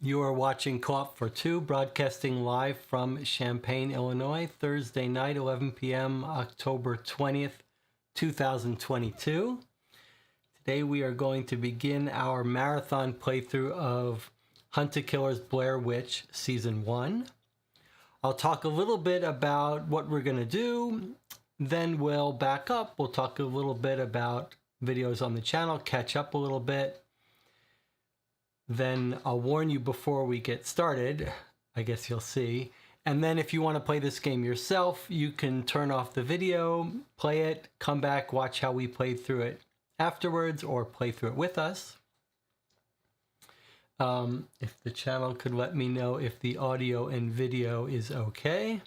You are watching Co-op for Two, broadcasting live from Champaign, Illinois, Thursday night, 11 p.m., October 20th, 2022. Today we are going to begin our marathon playthrough of Hunt a Killer's Blair Witch Season 1. I'll talk a little bit about what we're going to do, then we'll back up. We'll talk a little bit about videos on the channel, catch up a little bit. Then I'll warn you before we get started. I guess you'll see. And then if you want to play this game yourself, you can turn off the video, play it, come back, watch how we played through it afterwards, or play through it with us. If the channel could let me know if the audio and video is okay.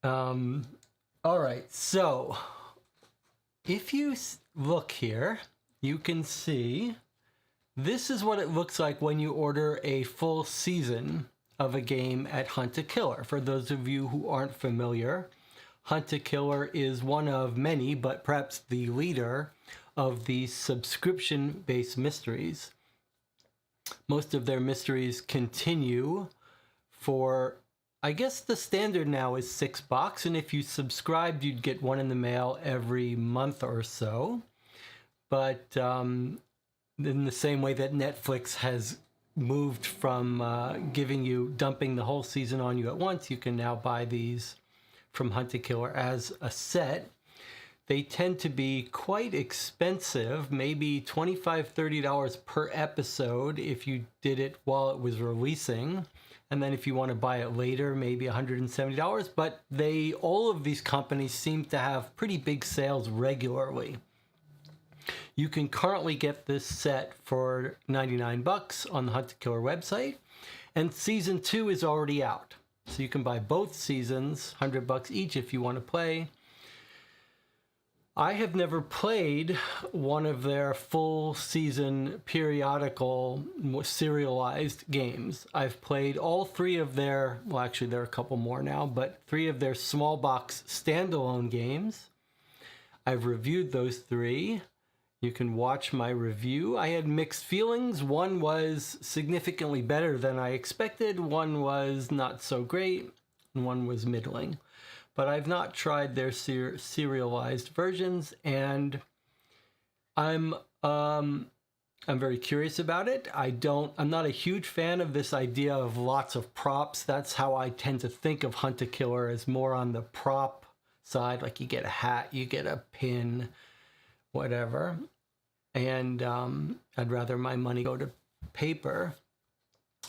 All right, so if you look here, you can see this is what it looks like when you order a full season of a game at Hunt a Killer. For those of you who aren't familiar, Hunt a Killer is one of many, but perhaps the leader of these subscription-based mysteries. Most of their mysteries continue for, I guess the standard now is $6, and if you subscribed, you'd get one in the mail every month or so. But in the same way that Netflix has moved from dumping the whole season on you at once, you can now buy these from Hunt a Killer as a set. They tend to be quite expensive, maybe $25, $30 per episode if you did it while it was releasing. And then if you want to buy it later, maybe $170. But all of these companies seem to have pretty big sales regularly. You can currently get this set for $99 on the Hunt a Killer website, and season 2 is already out. So you can buy both seasons, $100 each if you want to play. I have never played one of their full season periodical serialized games. I've played all three of their, well actually there are a couple more now, but 3 of their small box standalone games. I've reviewed those 3. You can watch my review. I had mixed feelings. One was significantly better than I expected. One was not so great. And one was middling. But I've not tried their serialized versions, and I'm very curious about it. I'm not a huge fan of this idea of lots of props. That's how I tend to think of Hunt a Killer, as more on the prop side. Like you get a hat, you get a pin, whatever. And I'd rather my money go to paper.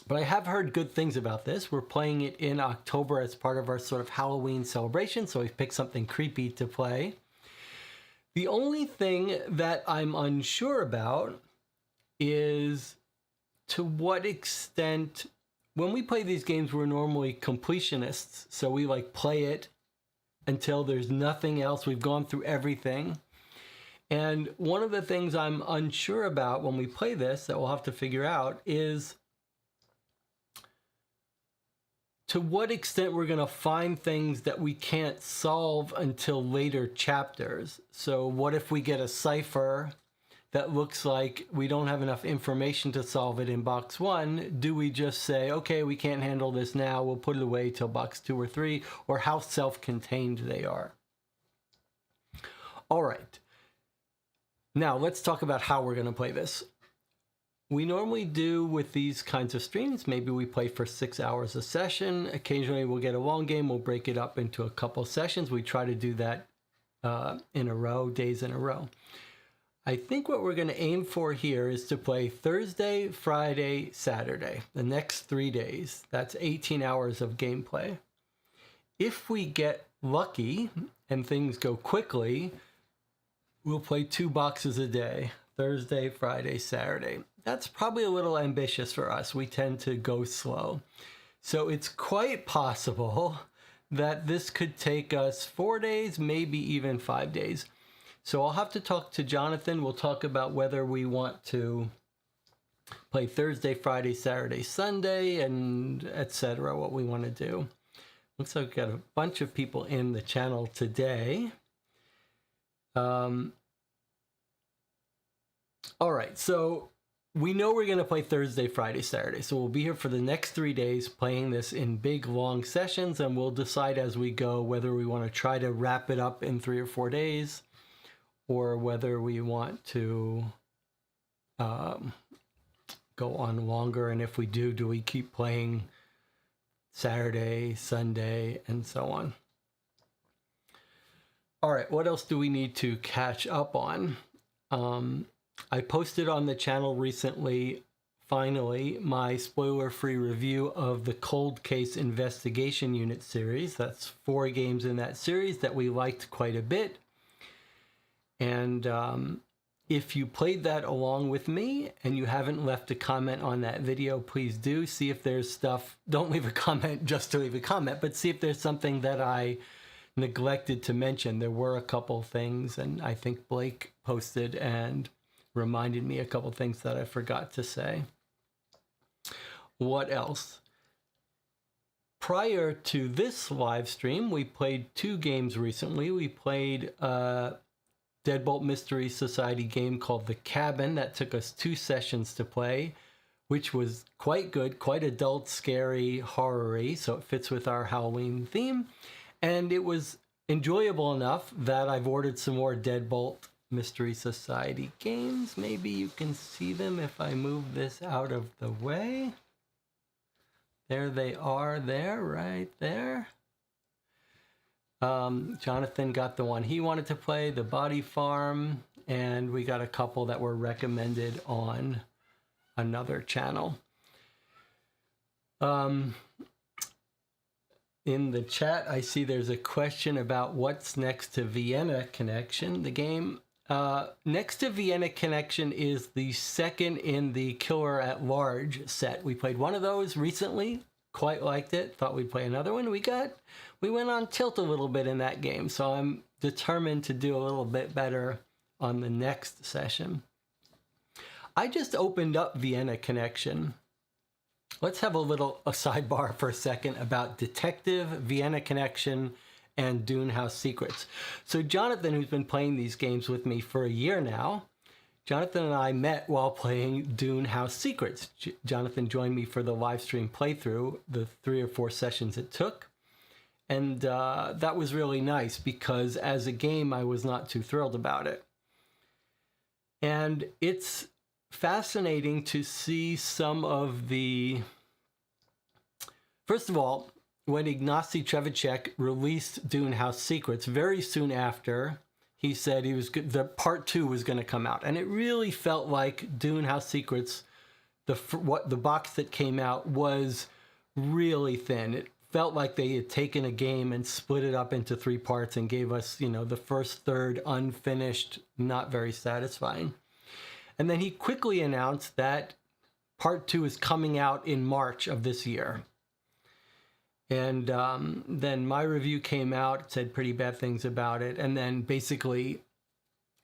But I have heard good things about this. We're playing it in October as part of our sort of Halloween celebration, so we've picked something creepy to play. The only thing that I'm unsure about is to what extent, when we play these games, we're normally completionists, so we like play it until there's nothing else. We've gone through everything. And one of the things I'm unsure about when we play this that we'll have to figure out is to what extent we're going to find things that we can't solve until later chapters. So what if we get a cipher that looks like we don't have enough information to solve it in box 1? Do we just say, okay, we can't handle this now, we'll put it away till box 2 or 3, or how self-contained they are? All right. Now, let's talk about how we're going to play this. We normally do with these kinds of streams, maybe we play for 6 hours a session. Occasionally we'll get a long game, we'll break it up into a couple sessions. We try to do that in a row, days in a row. I think what we're going to aim for here is to play Thursday, Friday, Saturday, the next 3 days. That's 18 hours of gameplay. If we get lucky and things go quickly, we'll play 2 boxes a day, Thursday, Friday, Saturday. That's probably a little ambitious for us. We tend to go slow. So it's quite possible that this could take us 4 days, maybe even 5 days. So I'll have to talk to Jonathan. We'll talk about whether we want to play Thursday, Friday, Saturday, Sunday, and etc., what we want to do. Looks like we've got a bunch of people in the channel today. All right, so we know we're going to play Thursday, Friday, Saturday. So we'll be here for the next 3 days playing this in big, long sessions. And we'll decide as we go whether we want to try to wrap it up in 3 or 4 days or whether we want to go on longer. And if we do we keep playing Saturday, Sunday, and so on? All right, what else do we need to catch up on? I posted on the channel recently, finally, my spoiler-free review of the Cold Case Investigation Unit series. That's 4 games in that series that we liked quite a bit. And if you played that along with me and you haven't left a comment on that video, please do. See if there's stuff. Don't leave a comment just to leave a comment, but see if there's something that I neglected to mention. There were a couple things, and I think Blake posted and reminded me a couple things that I forgot to say. What else? Prior to this live stream, we played 2 games recently. We played a Deadbolt Mystery Society game called The Cabin that took us 2 sessions to play, which was quite good, quite adult, scary, horror-y, so it fits with our Halloween theme. And it was enjoyable enough that I've ordered some more Deadbolt Mystery Society games. Maybe you can see them if I move this out of the way. There they are there, right there. Jonathan got the one he wanted to play, The Body Farm, and we got a couple that were recommended on another channel. In the chat, I see there's a question about what's next to Vienna Connection, the game. Next to Vienna Connection is the second in the Killer at Large set. We played one of those recently, quite liked it, thought we'd play another one. We went on tilt a little bit in that game, so I'm determined to do a little bit better on the next session. I just opened up Vienna Connection. Let's have a sidebar for a second about Detective, Vienna Connection, and Dune House Secrets. So Jonathan, who's been playing these games with me for a year now, Jonathan and I met while playing Dune House Secrets. Jonathan joined me for the live stream playthrough, the 3 or 4 sessions it took. And that was really nice because as a game, I was not too thrilled about it. And it's fascinating to see some of the... First of all, when Ignacy Trzewiczek released Dune House Secrets, very soon after, he said the part 2 was going to come out. And it really felt like Dune House Secrets, the box that came out, was really thin. It felt like they had taken a game and split it up into 3 parts and gave us, the first third unfinished, not very satisfying. And then he quickly announced that part 2 is coming out in March of this year. And then my review came out, said pretty bad things about it. And then basically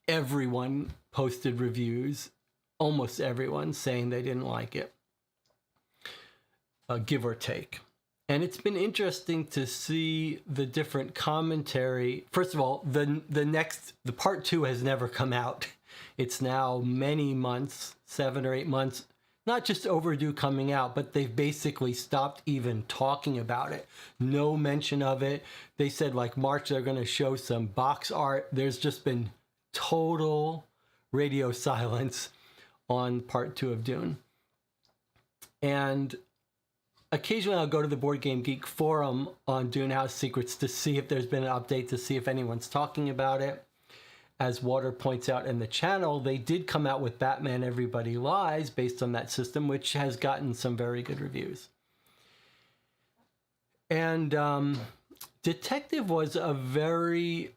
everyone posted reviews, almost everyone, saying they didn't like it, give or take. And it's been interesting to see the different commentary. First of all, the part 2 has never come out. It's now many months, 7 or 8 months, not just overdue coming out, but they've basically stopped even talking about it. No mention of it. They said like March, they're going to show some box art. There's just been total radio silence on part 2 of Dune. And occasionally I'll go to the Board Game Geek forum on Dune House Secrets to see if there's been an update, to see if anyone's talking about it. As Water points out in the channel, they did come out with Batman Everybody Lies based on that system, which has gotten some very good reviews. And Detective was a very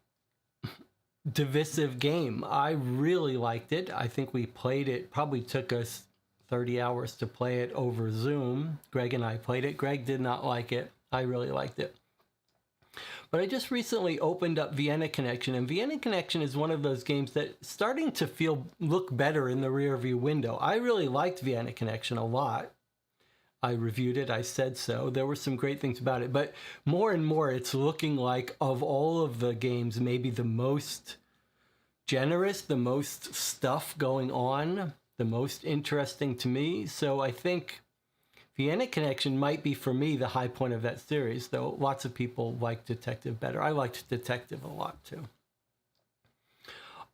divisive game. I really liked it. I think we played it, probably took us 30 hours to play it over Zoom. Greg and I played it. Greg did not like it. I really liked it. But I just recently opened up Vienna Connection, and Vienna Connection is one of those games that's starting to look better in the rearview window. I really liked Vienna Connection a lot. I reviewed it, I said so. There were some great things about it, but more and more it's looking like, of all of the games, maybe the most generous, the most stuff going on. the most interesting to me. So I think Vienna Connection might be, for me, the high point of that series, though lots of people like Detective better. I liked Detective a lot, too.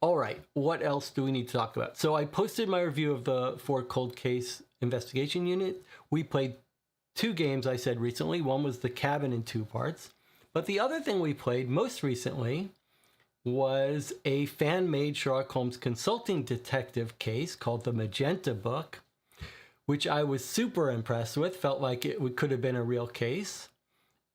All right, what else do we need to talk about? So I posted my review of the 4 Cold Case Investigation Unit. We played 2 games, I said recently. One was The Cabin in 2 parts. But the other thing we played most recently was a fan-made Sherlock Holmes consulting detective case called The Magenta Book, which I was super impressed with, felt like it could have been a real case.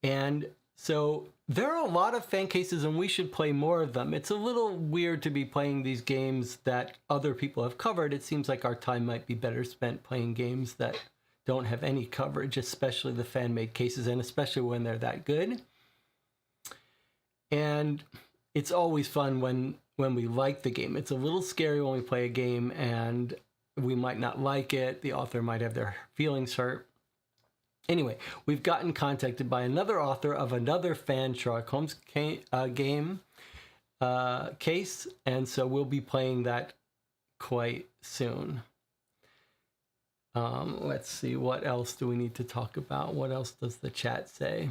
And so there are a lot of fan cases, and we should play more of them. It's a little weird to be playing these games that other people have covered. It seems like our time might be better spent playing games that don't have any coverage, especially the fan-made cases, and especially when they're that good. And it's always fun when we like the game. It's a little scary when we play a game and we might not like it. The author might have their feelings hurt. Anyway, we've gotten contacted by another author of another fan Sherlock Holmes game case, and so we'll be playing that quite soon. Let's see, what else do we need to talk about? What else does the chat say?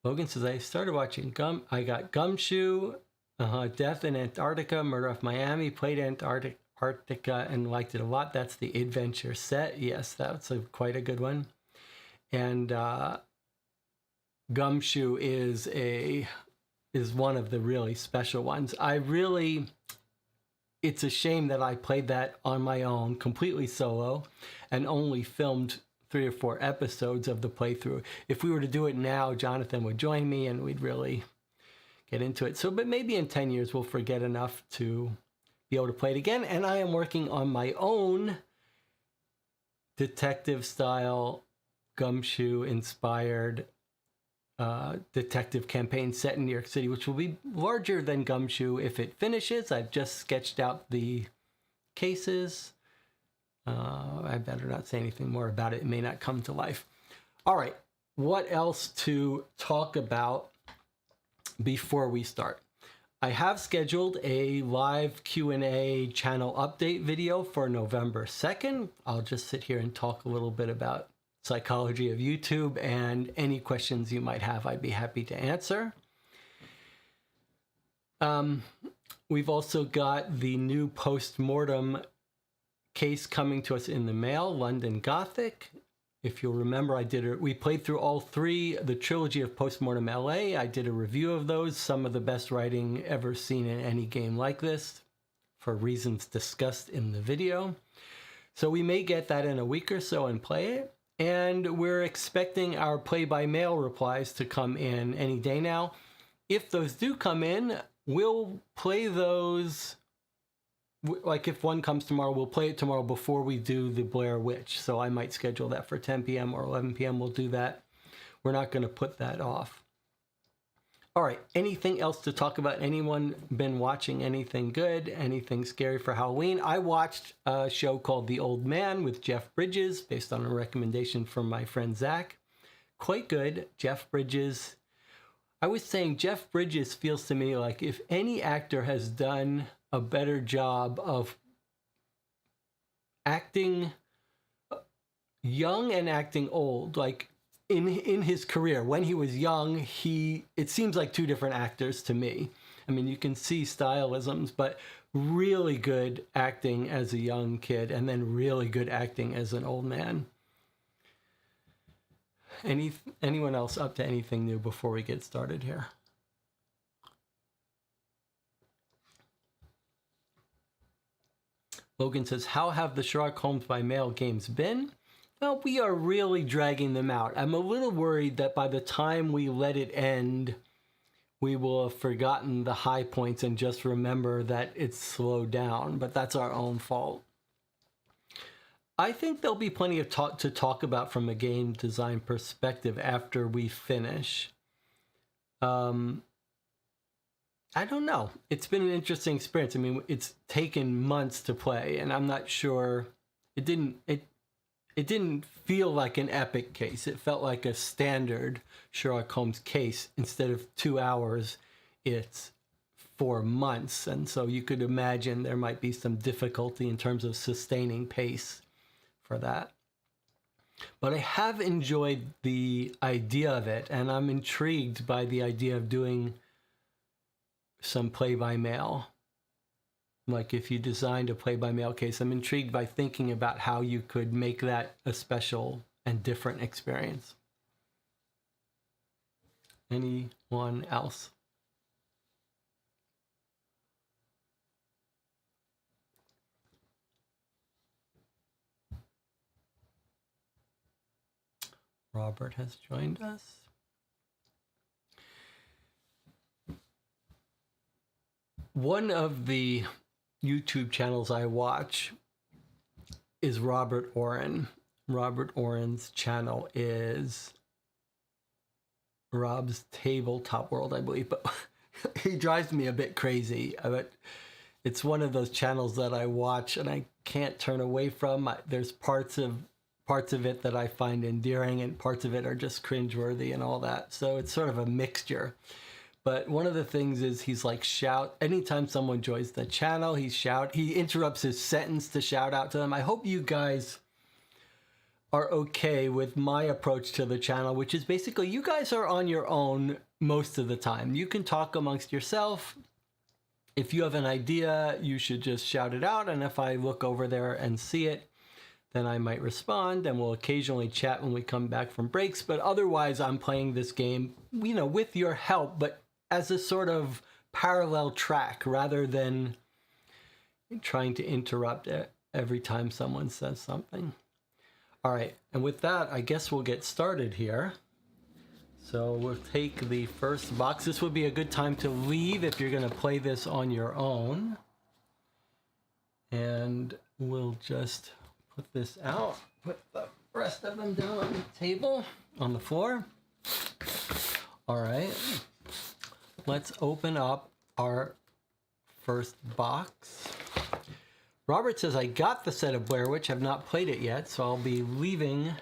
Logan says, I started watching I got Gumshoe, Death in Antarctica, Murder off Miami, played Antarctica and liked it a lot. That's the adventure set. Yes, that's quite a good one. And Gumshoe is one of the really special ones. It's a shame that I played that on my own, completely solo, and only filmed 3 or 4 episodes of the playthrough. If we were to do it now, Jonathan would join me and we'd really get into it. So, but maybe in 10 years we'll forget enough to be able to play it again. And I am working on my own detective style, Gumshoe inspired detective campaign set in New York City, which will be larger than Gumshoe if it finishes. I've just sketched out the cases. I better not say anything more about it. It may not come to life. All right, what else to talk about before we start? I have scheduled a live Q&A channel update video for November 2nd. I'll just sit here and talk a little bit about psychology of YouTube, and any questions you might have, I'd be happy to answer. We've also got the new post-mortem case coming to us in the mail, London Gothic. If you'll remember, we played through all 3, the trilogy of Postmortem LA. I did a review of those, some of the best writing ever seen in any game like this, for reasons discussed in the video. So we may get that in a week or so and play it. And we're expecting our play-by-mail replies to come in any day now. If those do come in, we'll play those. Like if one comes tomorrow, we'll play it tomorrow before we do the Blair Witch. So I might schedule that for 10 p.m. or 11 p.m. We'll do that. We're not going to put that off. All right, anything else to talk about? Anyone been watching anything good? Anything scary for Halloween? I watched a show called The Old Man with Jeff Bridges, based on a recommendation from my friend Zach. Quite good. Jeff Bridges. I was saying Jeff Bridges feels to me like if any actor has done a better job of acting young and acting old, like in his career, when he was young, it seems like 2 different actors to me. I mean, you can see stylisms, but really good acting as a young kid and then really good acting as an old man. Anyone else up to anything new before we get started here? Logan says, how have the Sherlock Holmes by mail games been? Well, we are really dragging them out. I'm a little worried that by the time we let it end, we will have forgotten the high points and just remember that it's slowed down, but that's our own fault. I think there'll be plenty of to talk about from a game design perspective after we finish. I don't know. It's been an interesting experience. I mean, it's taken months to play, and I'm not sure. It didn't feel like an epic case. It felt like a standard Sherlock Holmes case. Instead of 2 hours, it's 4 months. And so you could imagine there might be some difficulty in terms of sustaining pace for that. But I have enjoyed the idea of it, and I'm intrigued by the idea of doing some play-by-mail. Like if you designed a play-by-mail case, I'm intrigued by thinking about how you could make that a special and different experience. Anyone else? Robert has joined us. One of the YouTube channels I watch is Robert Oren. Robert Oren's channel is Rob's Tabletop World, I believe, but he drives me a bit crazy. But it's one of those channels that I watch and I can't turn away from. There's parts of it that I find endearing and parts of it are just cringeworthy and all that. So it's sort of a mixture. But one of the things is he's like anytime someone joins the channel, he interrupts his sentence to shout out to them. I hope you guys are okay with my approach to the channel, which is basically you guys are on your own most of the time. You can talk amongst yourself. If you have an idea, you should just shout it out. And if I look over there and see it, then I might respond, and we'll occasionally chat when we come back from breaks. But otherwise, I'm playing this game, with your help, but as a sort of parallel track rather than trying to interrupt it every time someone says something. All right, and with that, I guess we'll get started here. So we'll take the first box. This would be a good time to leave if you're going to play this on your own. And we'll just put this out, put the rest of them down on the table, on the floor. All right, let's open up our first box. Robert says, I got the set of Blair Witch, have not played it yet, so I'll be leaving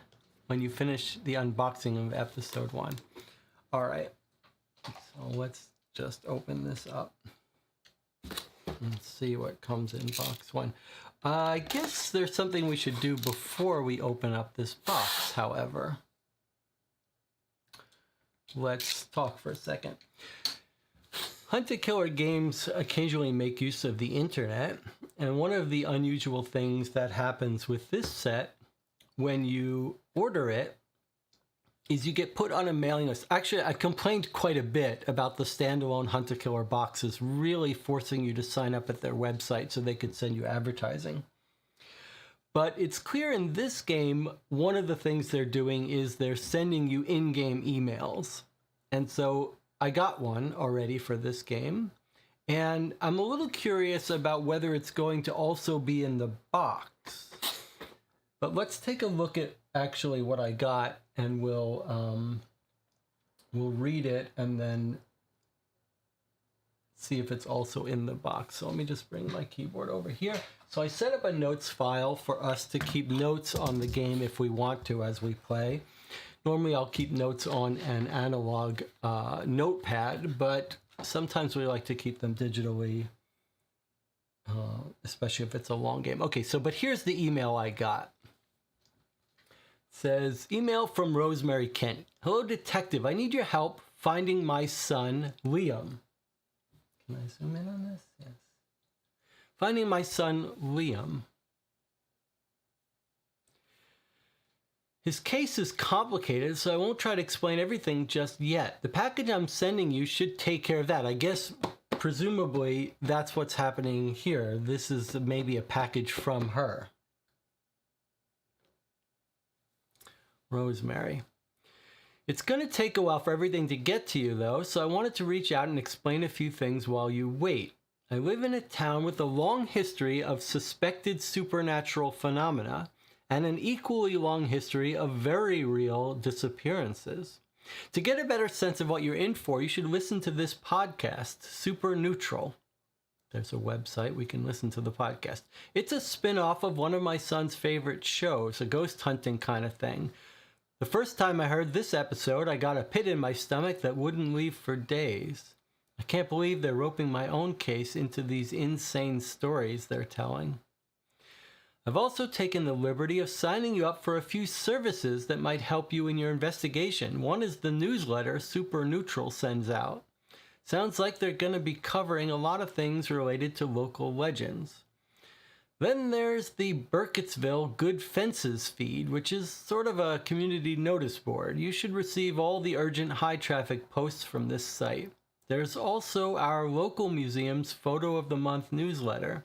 when you finish the unboxing of episode 1. All right, so let's just open this up and see what comes in box 1. I guess there's something we should do before we open up this box, however. Let's talk for a second. Hunt-A-Killer games occasionally make use of the internet, and one of the unusual things that happens with this set when you order it is you get put on a mailing list. Actually, I complained quite a bit about the standalone Hunt-A-Killer boxes really forcing you to sign up at their website so they could send you advertising. But it's clear in this game, one of the things they're doing is they're sending you in-game emails. And so I got one already for this game, and I'm a little curious about whether it's going to also be in the box. But let's take a look at actually what I got, and we'll read it and then see if it's also in the box. So let me just bring my keyboard over here. So I set up a notes file for us to keep notes on the game if we want to as we play. Normally I'll keep notes on an analog notepad, but sometimes we like to keep them digitally, especially if it's a long game. Okay, but here's the email I got. It says, email from Rosemary Kent. Hello, detective. I need your help finding my son, Liam. Can I zoom in on this? Yes. Finding my son, Liam. His case is complicated, so I won't try to explain everything just yet. The package I'm sending you should take care of that. I guess, presumably, that's what's happening here. This is maybe a package from her. Rosemary. It's going to take a while for everything to get to you, though, so I wanted to reach out and explain a few things while you wait. I live in a town with a long history of suspected supernatural phenomena and an equally long history of very real disappearances. To get a better sense of what you're in for, you should listen to this podcast, Super Neutral. There's a website we can listen to the podcast. It's a spin-off of one of my son's favorite shows, a ghost hunting kind of thing. The first time I heard this episode, I got a pit in my stomach that wouldn't leave for days. I can't believe they're roping my own case into these insane stories they're telling. I've also taken the liberty of signing you up for a few services that might help you in your investigation. One is the newsletter Super Neutral sends out. Sounds like they're going to be covering a lot of things related to local legends. Then there's the Burkittsville Good Fences feed, which is sort of a community notice board. You should receive all the urgent high traffic posts from this site. There's also our local museum's Photo of the Month newsletter,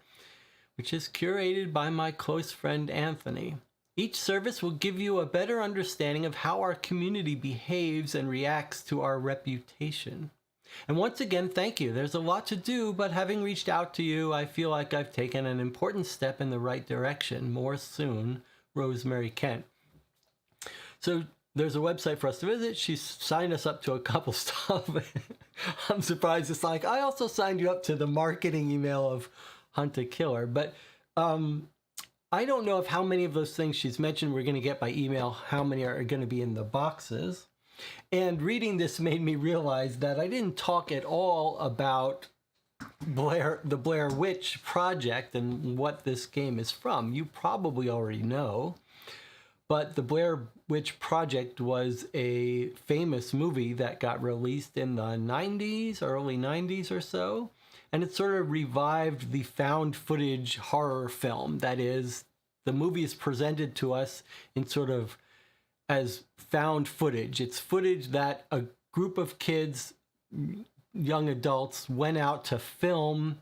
which is curated by my close friend Anthony. Each service will give you a better understanding of how our community behaves and reacts to our reputation. And once again, thank you. There's a lot to do, but having reached out to you, I feel like I've taken an important step in the right direction. More soon, Rosemary Kent. So there's a website for us to visit. She's signed us up to a couple stuff. I'm surprised. It's like, I also signed you up to the marketing email of Hunt a Killer. But I don't know if how many of those things she's mentioned we're going to get by email, how many are going to be in the boxes. And reading this made me realize that I didn't talk at all about the Blair Witch Project and what this game is from. You probably already know. But the Blair Witch Project was a famous movie that got released in the 90s, early 90s or so. And it sort of revived the found footage horror film. That is, the movie is presented to us in sort of as found footage. It's footage that a group of kids, young adults, went out to film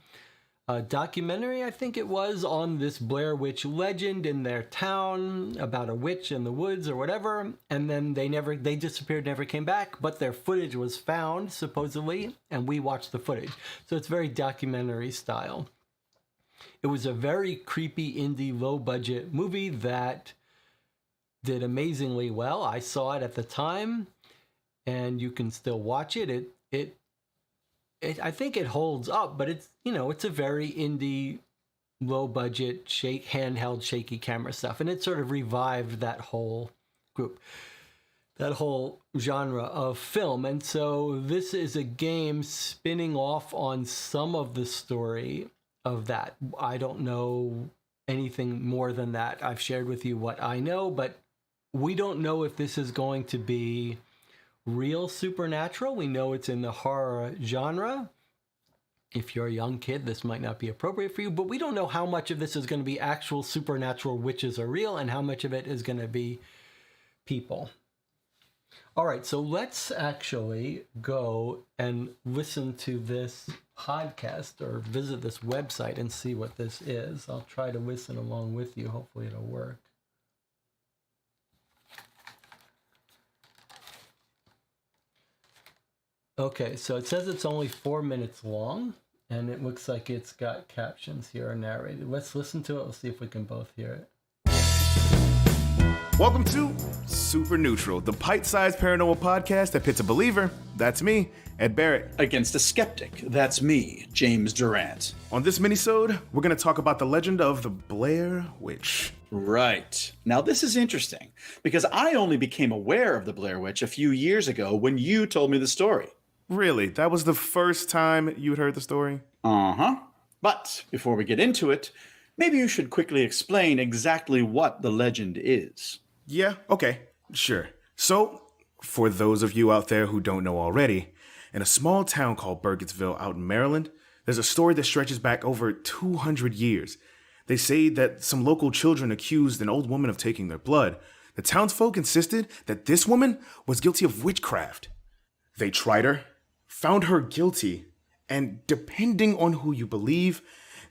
a documentary, I think it was, on this Blair Witch legend in their town about a witch in the woods or whatever. And then they disappeared, never came back, but their footage was found, supposedly, and we watched the footage. So it's very documentary style. It was a very creepy, indie, low-budget movie that did amazingly well. I saw it at the time, and you can still watch it. I think it holds up, but it's a very indie, low budget, handheld shaky camera stuff, and it sort of revived that whole group, that whole genre of film. And so this is a game spinning off on some of the story of that. I don't know anything more than that. I've shared with you what I know, but we don't know if this is going to be real supernatural. We know it's in the horror genre. If you're a young kid, this might not be appropriate for you, but we don't know how much of this is going to be actual supernatural witches are real and how much of it is going to be people. All right, so let's actually go and listen to this podcast or visit this website and see what this is. I'll try to listen along with you. Hopefully it'll work. Okay, so it says it's only 4 minutes long, and it looks like it's got captions here narrated. Let's listen to it. Let's see if we can both hear it. Welcome to Super Neutral, the bite-sized paranormal podcast that pits a believer, that's me, Ed Barrett, against a skeptic, that's me, James Durant. On this minisode, we're going to talk about the legend of the Blair Witch. Right. Now this is interesting, because I only became aware of the Blair Witch a few years ago when you told me the story. Really? That was the first time you'd heard the story? Uh-huh. But before we get into it, maybe you should quickly explain exactly what the legend is. Yeah, okay, sure. So, for those of you out there who don't know already, in a small town called Burkittsville out in Maryland, there's a story that stretches back over 200 years. They say that some local children accused an old woman of taking their blood. The townsfolk insisted that this woman was guilty of witchcraft. They tried her, found her guilty, and depending on who you believe,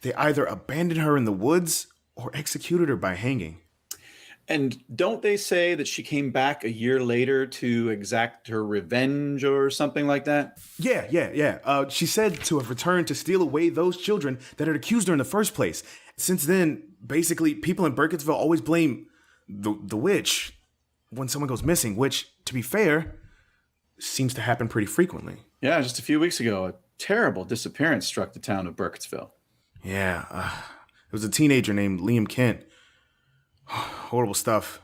they either abandoned her in the woods or executed her by hanging. And don't they say that she came back a year later to exact her revenge or something like that? Yeah. She said to have returned to steal away those children that had accused her in the first place. Since then, basically, people in Burkittsville always blame the witch when someone goes missing, which, to be fair, seems to happen pretty frequently. Yeah, just a few weeks ago, a terrible disappearance struck the town of Burkittsville. Yeah, it was a teenager named Liam Kent. Horrible stuff.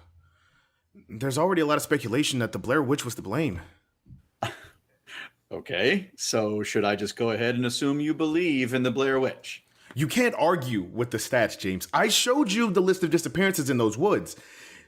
There's already a lot of speculation that the Blair Witch was to blame. Okay, so should I just go ahead and assume you believe in the Blair Witch? You can't argue with the stats, James. I showed you the list of disappearances in those woods.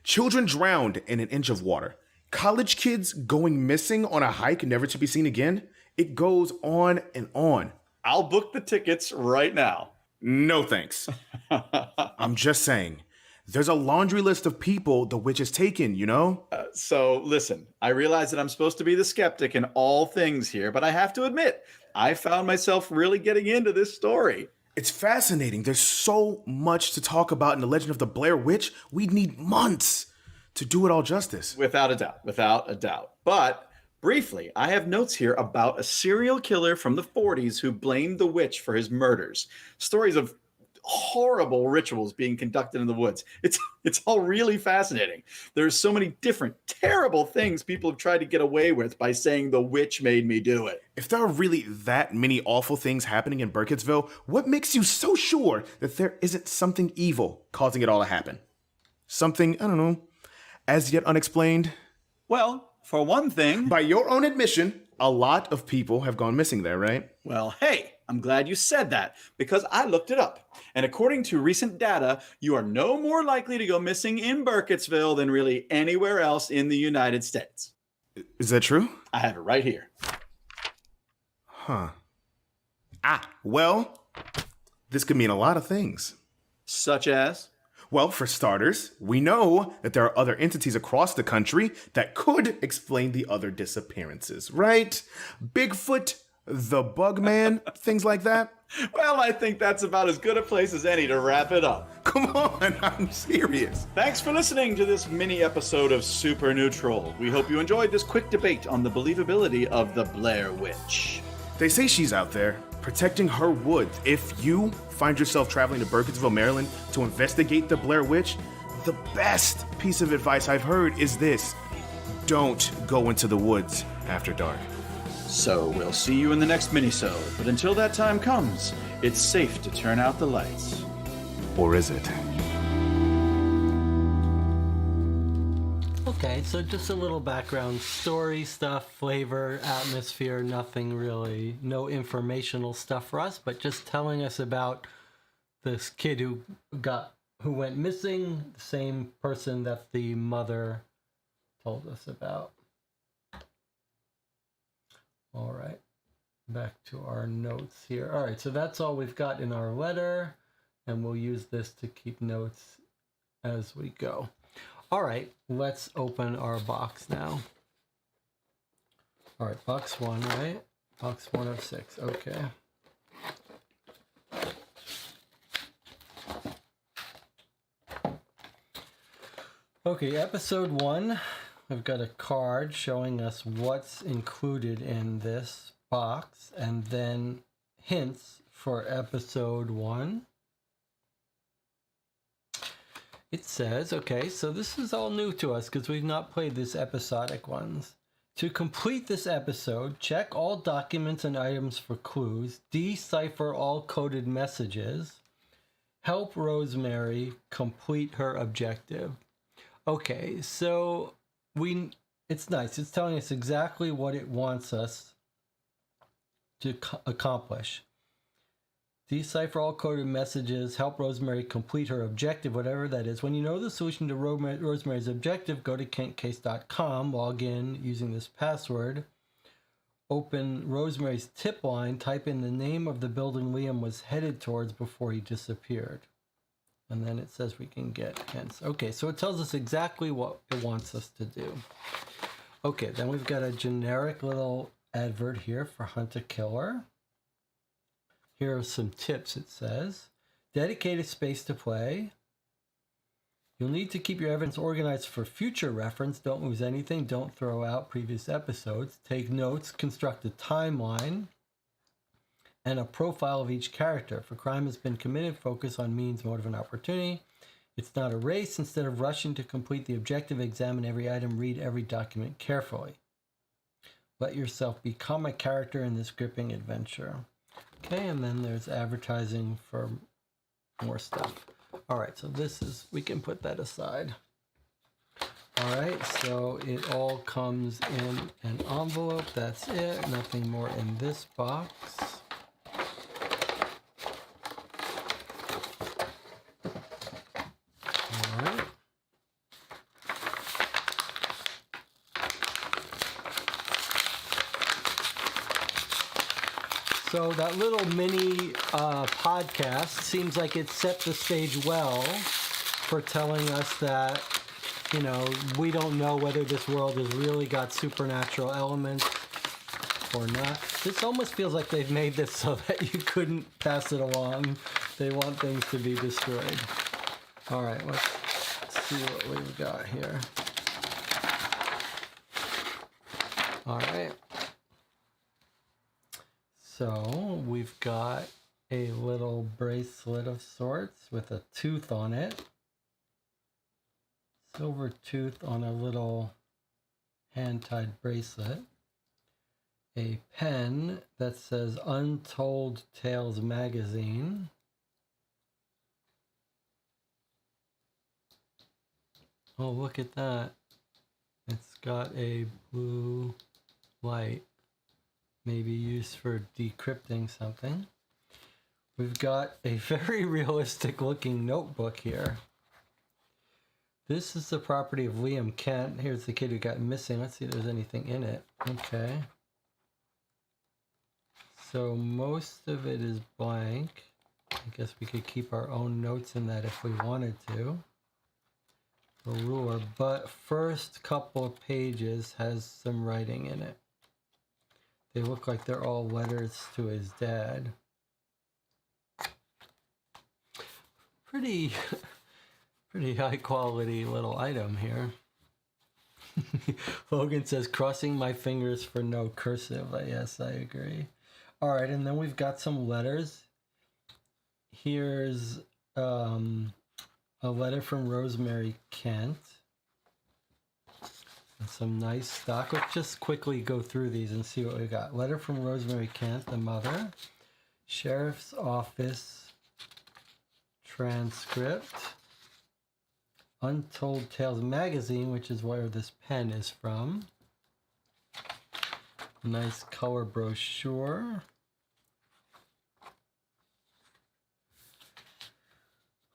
Children drowned in an inch of water. College kids going missing on a hike never to be seen again. It goes on and on. I'll book the tickets right now. No thanks. I'm just saying. There's a laundry list of people the witch has taken, you know? So listen, I realize that I'm supposed to be the skeptic in all things here, but I have to admit, I found myself really getting into this story. It's fascinating. There's so much to talk about in the legend of the Blair Witch. We'd need months to do it all justice. Without a doubt, without a doubt. But briefly, I have notes here about a serial killer from the 40s who blamed the witch for his murders. Stories of horrible rituals being conducted in the woods. It's all really fascinating. There's so many different terrible things people have tried to get away with by saying the witch made me do it. If there are really that many awful things happening in Burkittsville, what makes you so sure that there isn't something evil causing it all to happen? Something, I don't know, as yet unexplained? Well, for one thing, By your own admission, a lot of people have gone missing there, right? well, hey, I'm glad you said that because I looked it up. And according to recent data, you are no more likely to go missing in Burkittsville than really anywhere else in the United States. Is that true? I have it right here. Huh. Well, this could mean a lot of things. Such as? Well, for starters, we know that there are other entities across the country that could explain the other disappearances, right? Bigfoot, the Bugman, things like that. Well, I think that's about as good a place as any to wrap it up. Come on, I'm serious. Thanks for listening to this mini episode of Super Neutral. We hope you enjoyed this quick debate on the believability of the Blair Witch. They say she's out there protecting her woods. If you find yourself traveling to Burkittsville, Maryland to investigate the Blair Witch, the best piece of advice I've heard is this: don't go into the woods after dark. So we'll see you in the next minisode, but until that time comes, it's safe to turn out the lights. Or is it? Okay, so just a little background story stuff, flavor, atmosphere, nothing really, no informational stuff for us, but just telling us about this kid who went missing, the same person that the mother told us about. All right, back to our notes here. All right, so that's all we've got in our letter, and we'll use this to keep notes as we go. All right, let's open our box now. All right, box one, right? Box 1 of 6, okay. Okay, episode 1. I've got a card showing us what's included in this box, and then hints for episode 1. It says, okay, so this is all new to us because we've not played this episodic ones. To complete this episode, check all documents and items for clues, decipher all coded messages, help Rosemary complete her objective. Okay, so it's nice. It's telling us exactly what it wants us to accomplish. Decipher all coded messages, help Rosemary complete her objective, whatever that is. When you know the solution to Rosemary's objective, go to kentcase.com, log in using this password, open Rosemary's tip line, type in the name of the building Liam was headed towards before he disappeared. And then it says we can get hints. Okay, so it tells us exactly what it wants us to do. Okay, then we've got a generic little advert here for Hunt a Killer. Here are some tips, it says. Dedicated space to play. You'll need to keep your evidence organized for future reference. Don't lose anything. Don't throw out previous episodes. Take notes. Construct a timeline and a profile of each character. If a crime has been committed, focus on means, motive, and opportunity. It's not a race. Instead of rushing to complete the objective, examine every item, read every document carefully. Let yourself become a character in this gripping adventure. Okay, and then there's advertising for more stuff. All right, so we can put that aside. All right, so it all comes in an envelope. That's it. Nothing more in this box. All right. So that little mini podcast seems like it set the stage well for telling us that, you know, we don't know whether this world has really got supernatural elements or not. This almost feels like they've made this so that you couldn't pass it along. They want things to be destroyed. All right, let's see what we've got here. All right. So we've got a little bracelet of sorts with a tooth on it. Silver tooth on a little hand-tied bracelet. A pen that says Untold Tales Magazine. Oh, look at that. It's got a blue light. Maybe used for decrypting something. We've got a very realistic looking notebook here. This is the property of Liam Kent. Here's the kid who got missing. Let's see if there's anything in it. Okay. So most of it is blank. I guess we could keep our own notes in that if we wanted to. A ruler, but first couple of pages has some writing in it. They look like they're all letters to his dad. Pretty high quality little item here. Logan says, crossing my fingers for no cursive. Yes, I agree. All right, and then we've got some letters. Here's a letter from Rosemary Kent. And some nice stock. Let's just quickly go through these and see what we got. Letter from Rosemary Kent, the mother. Sheriff's Office transcript. Untold Tales Magazine, which is where this pen is from. Nice color brochure.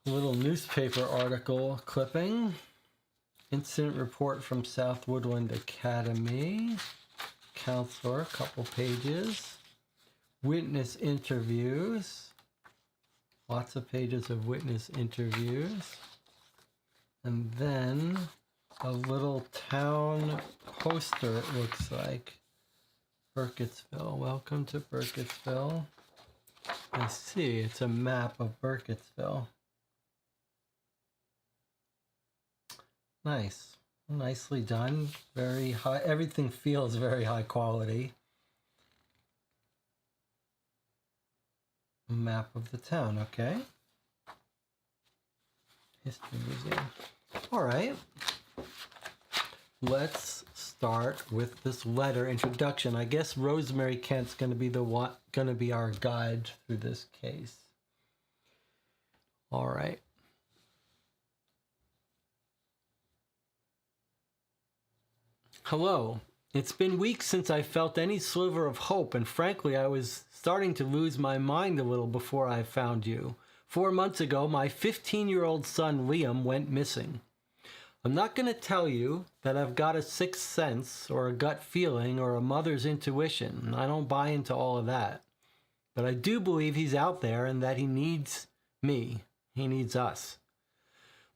A little newspaper article clipping. Incident report from South Woodland Academy. Counselor, a couple pages. Witness interviews. Lots of pages of witness interviews. And then a little town poster, it looks like. Burkittsville. Welcome to Burkittsville. I see, it's a map of Burkittsville. Nice. Nicely done. Very high. Everything feels very high quality. Map of the town, okay. History Museum. All right. Let's start with this letter introduction. I guess Rosemary Kent's going to be our guide through this case. All right. Hello. It's been weeks since I felt any sliver of hope, and frankly, I was starting to lose my mind a little before I found you. 4 months ago, my 15-year-old son, Liam, went missing. I'm not going to tell you that I've got a sixth sense or a gut feeling or a mother's intuition. I don't buy into all of that. But I do believe he's out there and that he needs me. He needs us.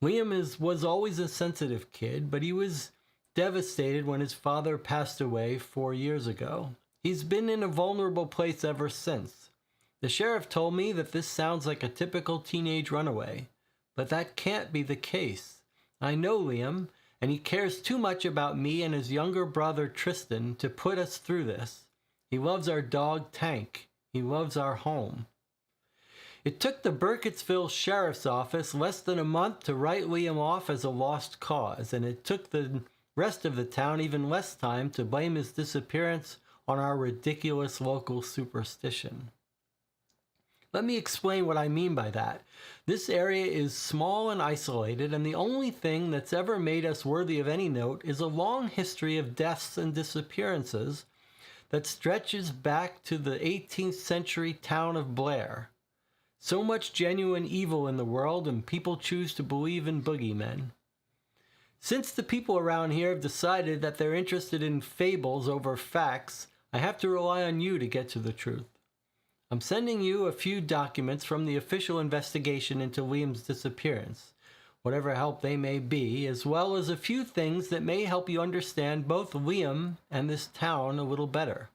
Liam was always a sensitive kid, but he was devastated when his father passed away 4 years ago. He's been in a vulnerable place ever since. The sheriff told me that this sounds like a typical teenage runaway, but that can't be the case. I know Liam, and he cares too much about me and his younger brother Tristan to put us through this. He loves our dog Tank. He loves our home. It took the Burkittsville Sheriff's Office less than a month to write Liam off as a lost cause, and it took the rest of the town even less time to blame his disappearance on our ridiculous local superstition. Let me explain what I mean by that. This area is small and isolated, and the only thing that's ever made us worthy of any note is a long history of deaths and disappearances that stretches back to the 18th century town of Blair. So much genuine evil in the world, and people choose to believe in boogeymen. Since the people around here have decided that they're interested in fables over facts, I have to rely on you to get to the truth. I'm sending you a few documents from the official investigation into Liam's disappearance, whatever help they may be, as well as a few things that may help you understand both Liam and this town a little better.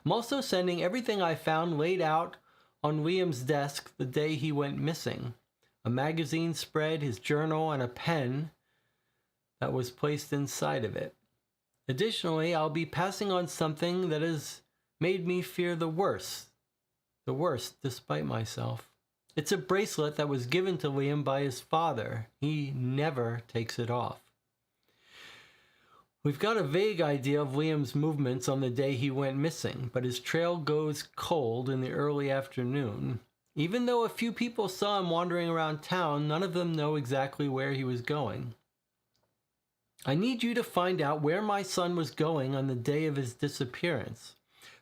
I'm also sending everything I found laid out on Liam's desk the day he went missing. A magazine spread, his journal, and a pen that was placed inside of it. Additionally, I'll be passing on something that has made me fear the worst despite myself. It's a bracelet that was given to Liam by his father. He never takes it off. We've got a vague idea of Liam's movements on the day he went missing, but his trail goes cold in the early afternoon. Even though a few people saw him wandering around town, none of them know exactly where he was going. I need you to find out where my son was going on the day of his disappearance.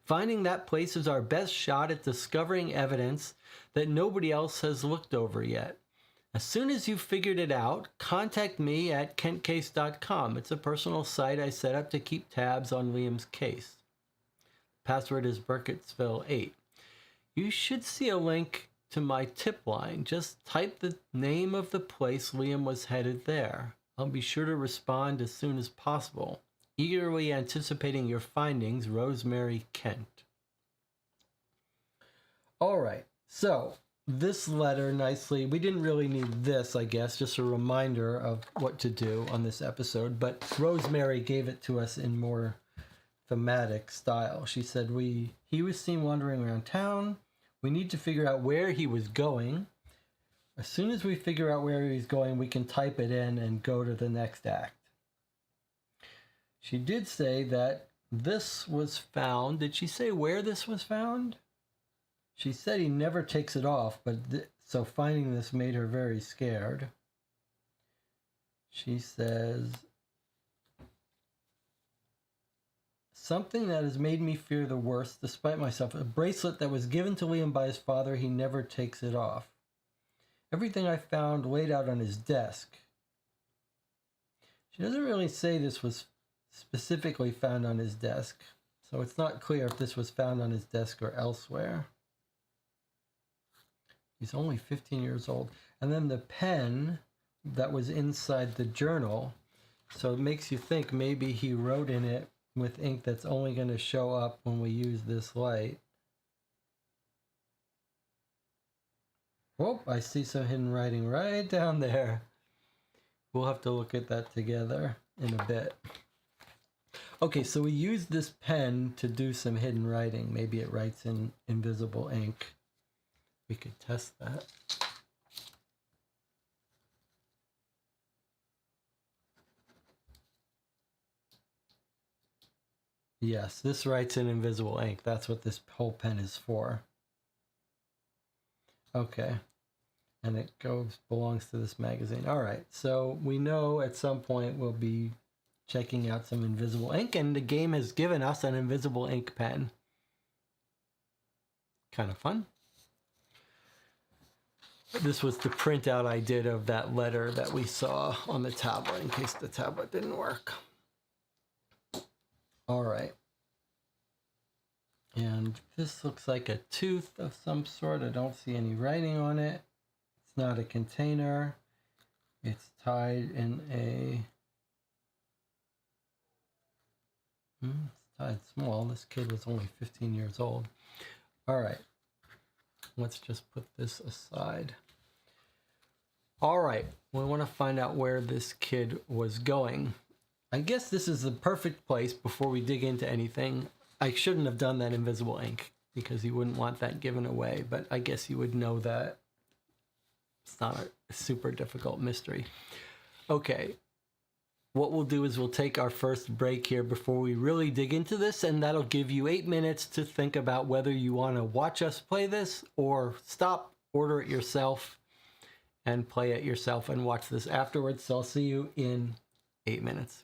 Finding that place is our best shot at discovering evidence that nobody else has looked over yet. As soon as you've figured it out, contact me at kentcase.com. It's a personal site I set up to keep tabs on Liam's case. Password is Burkittsville8. You should see a link to my tip line. Just type the name of the place Liam was headed there. I'll be sure to respond as soon as possible. Eagerly anticipating your findings, Rosemary Kent. All right, so this letter nicely, we didn't really need this, I guess, just a reminder of what to do on this episode, but Rosemary gave it to us in more thematic style. She said, he was seen wandering around town. We need to figure out where he was going. As soon as we figure out where he's going, we can type it in and go to the next act. She did say that this was found. Did she say where this was found? She said he never takes it off, but so finding this made her very scared. She says, something that has made me fear the worst despite myself. A bracelet that was given to Liam by his father. He never takes it off. Everything I found laid out on his desk. She doesn't really say this was specifically found on his desk, so it's not clear if this was found on his desk or elsewhere. He's only 15 years old. And then the pen that was inside the journal, so it makes you think maybe he wrote in it with ink that's only going to show up when we use this light. Oh, I see some hidden writing right down there. We'll have to look at that together in a bit. Okay, so we used this pen to do some hidden writing. Maybe it writes in invisible ink. We could test that. Yes, this writes in invisible ink. That's what this whole pen is for. Okay. And it belongs to this magazine. All right, so we know at some point we'll be checking out some invisible ink, and the game has given us an invisible ink pen. Kind of fun. This was the printout I did of that letter that we saw on the tablet in case the tablet didn't work. All right. And this looks like a tooth of some sort. I don't see any writing on it. It's not a container. It's tied in a... it's tied small. This kid was only 15 years old. All right. Let's just put this aside. All right. We want to find out where this kid was going. I guess this is the perfect place before we dig into anything. I shouldn't have done that invisible ink because you wouldn't want that given away, but I guess you would know that. It's not a super difficult mystery. Okay. what we'll do is we'll take our first break here before we really dig into this, and that'll give you 8 minutes to think about whether you want to watch us play this or stop, order it yourself, and play it yourself and watch this afterwards. So I'll see you in 8 minutes.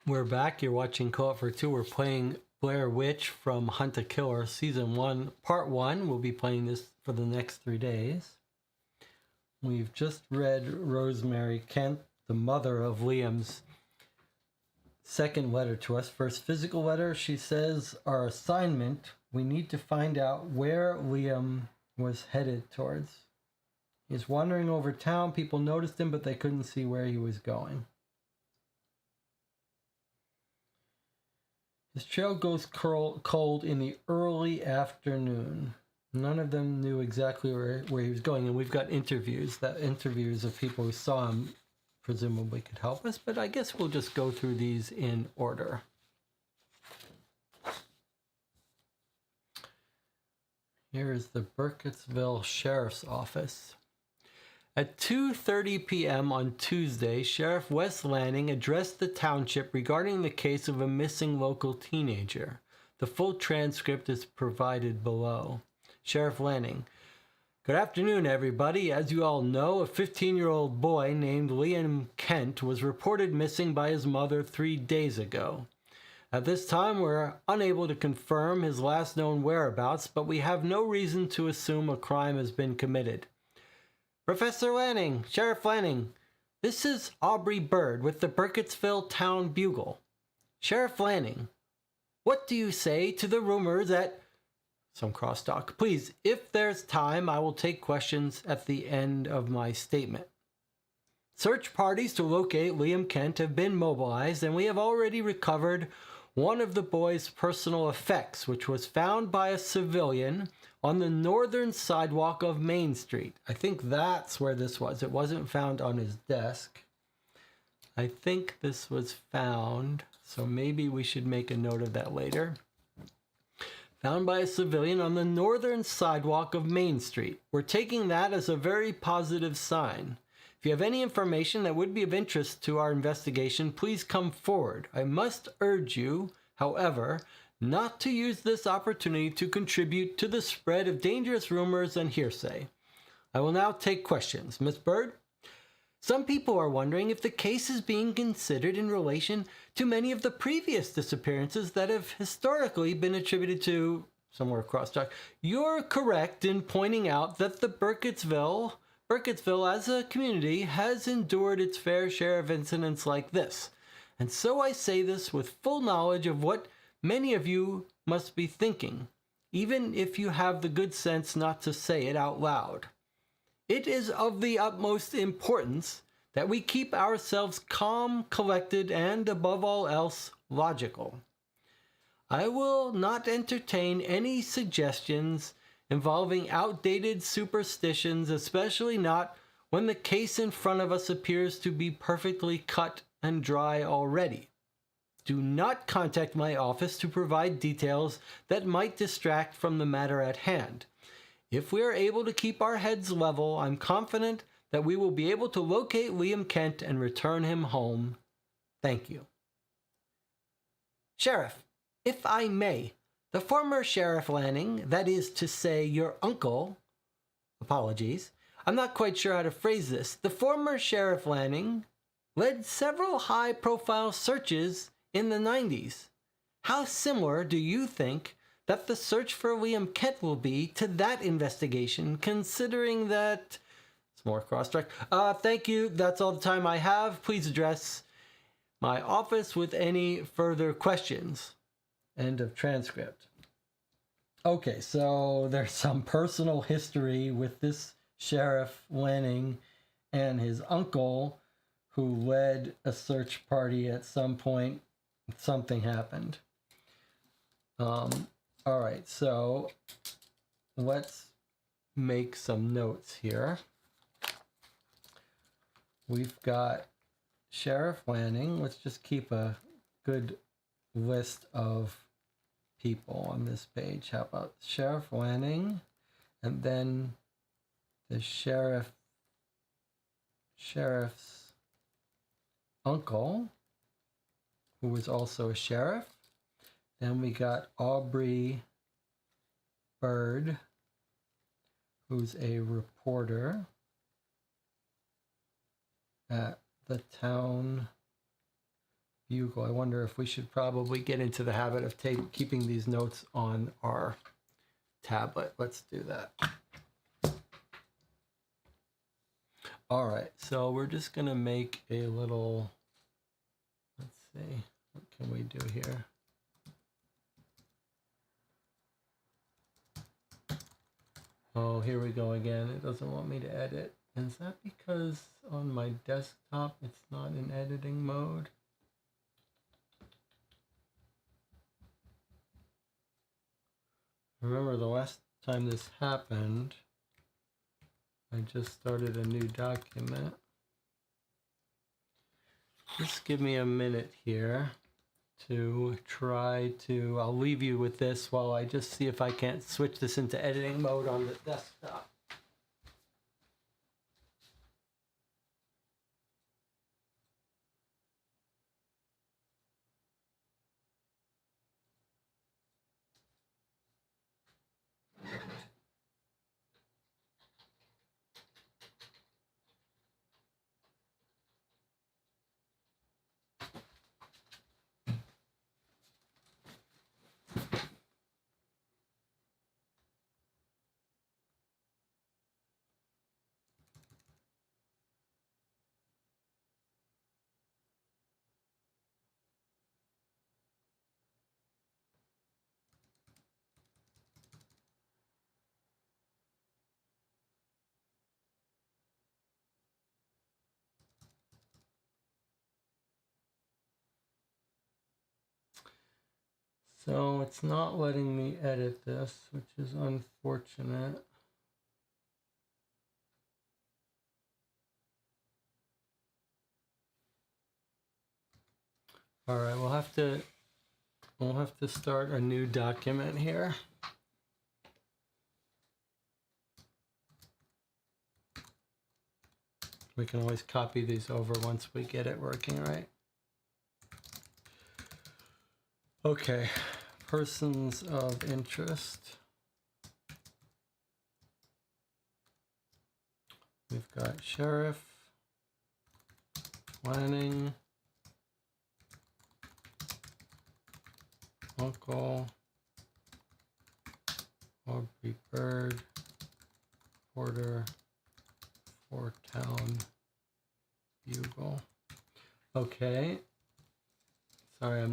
We're back. You're watching Co-op for Two. We're playing Blair Witch from Hunt a Killer, Season 1, Part 1. We'll be playing this for the next 3 days. We've just read Rosemary Kent, the mother of Liam's second letter to us. First physical letter, she says, our assignment, we need to find out where Liam was headed towards. He's wandering over town. People noticed him, but they couldn't see where he was going. His trail goes cold in the early afternoon. None of them knew exactly where he was going, and we've got interviews of people who saw him presumably could help us, but I guess we'll just go through these in order. Here is the Burkittsville Sheriff's Office. At 2:30 p.m. on Tuesday, Sheriff Wes Lanning addressed the township regarding the case of a missing local teenager. The full transcript is provided below. Sheriff Lanning: Good afternoon, everybody. As you all know, a 15-year-old boy named Liam Kent was reported missing by his mother 3 days ago. At this time, we're unable to confirm his last known whereabouts, but we have no reason to assume a crime has been committed. Professor Lanning, Sheriff Lanning, this is Aubrey Bird with the Burkittsville Town Bugle. Sheriff Lanning, what do you say to the rumor that... Some crosstalk. Please, if there's time, I will take questions at the end of my statement. Search parties to locate Liam Kent have been mobilized, and we have already recovered one of the boy's personal effects, which was found by a civilian on the northern sidewalk of Main Street. I think that's where this was. It wasn't found on his desk. I think this was found, so maybe we should make a note of that later. Found by a civilian on the northern sidewalk of Main Street. We're taking that as a very positive sign. If you have any information that would be of interest to our investigation, please come forward. I must urge you, however, not to use this opportunity to contribute to the spread of dangerous rumors and hearsay. I will now take questions. Miss Bird? Some people are wondering if the case is being considered in relation to many of the previous disappearances that have historically been attributed to somewhere crosstalk. You're correct in pointing out that the Burkittsville as a community has endured its fair share of incidents like this. And so I say this with full knowledge of what many of you must be thinking, even if you have the good sense not to say it out loud. It is of the utmost importance that we keep ourselves calm, collected, and above all else, logical. I will not entertain any suggestions involving outdated superstitions, especially not when the case in front of us appears to be perfectly cut and dry already. Do not contact my office to provide details that might distract from the matter at hand. If we are able to keep our heads level, I'm confident that we will be able to locate Liam Kent and return him home. Thank you. Sheriff, if I may, the former Sheriff Lanning, that is to say your uncle, apologies, I'm not quite sure how to phrase this. The former Sheriff Lanning led several high-profile searches in the 90s. How similar do you think that the search for Liam Kent will be to that investigation, considering that... It's more cross-track. Thank you. That's all the time I have. Please address my office with any further questions. End of transcript. Okay, so there's some personal history with this Sheriff Lanning and his uncle, who led a search party at some point. Something happened. All right, so let's make some notes here. We've got Sheriff Lanning. Let's just keep a good list of people on this page. How about Sheriff Lanning, and then the sheriff's uncle, who was also a sheriff. Then we got Aubrey Bird, who's a reporter at the town Bugle. I wonder if we should probably get into the habit of keeping these notes on our tablet. Let's do that. All right, so we're just gonna make a little, let's see, what can we do here? Oh, here we go again. It doesn't want me to edit. Is that because on my desktop it's not in editing mode? Remember the last time this happened, I just started a new document. Just give me a minute here to try to, I'll leave you with this while I just see if I can't switch this into editing mode on the desktop. So it's not letting me edit this, which is unfortunate. All right, we'll have to start a new document here. We can always copy these over once we get it working, right? Okay, persons of interest. We've got sheriff, planning, uncle, Aubrey Bird, Porter, for town bugle. Okay. Sorry,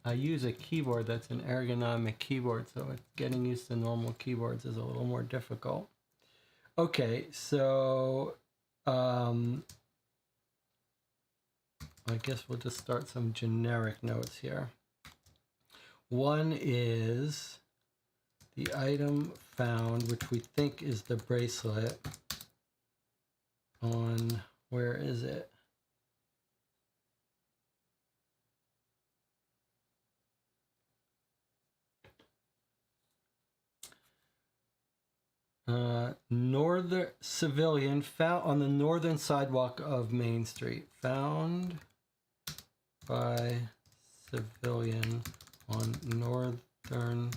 I use a keyboard that's an ergonomic keyboard, so getting used to normal keyboards is a little more difficult. Okay, so I guess we'll just start some generic notes here. One is the item found, which we think is the bracelet, on, where is it? Northern civilian found on the northern sidewalk of Main Street. Found by civilian on northern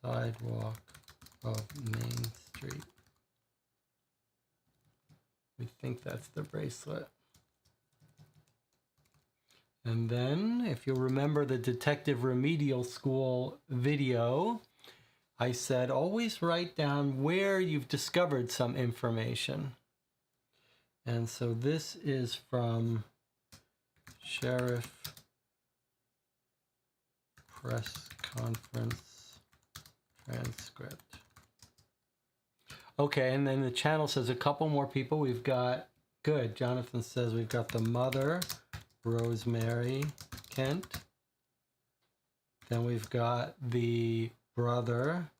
sidewalk of Main Street. We think that's the bracelet. And then, if you'll remember the Detective Remedial School video, I said always write down where you've discovered some information. And so this is from Sheriff Press Conference transcript. Okay, and then the channel says a couple more people. We've got, good, Jonathan says we've got the mother, Rosemary Kent. Then we've got the brother,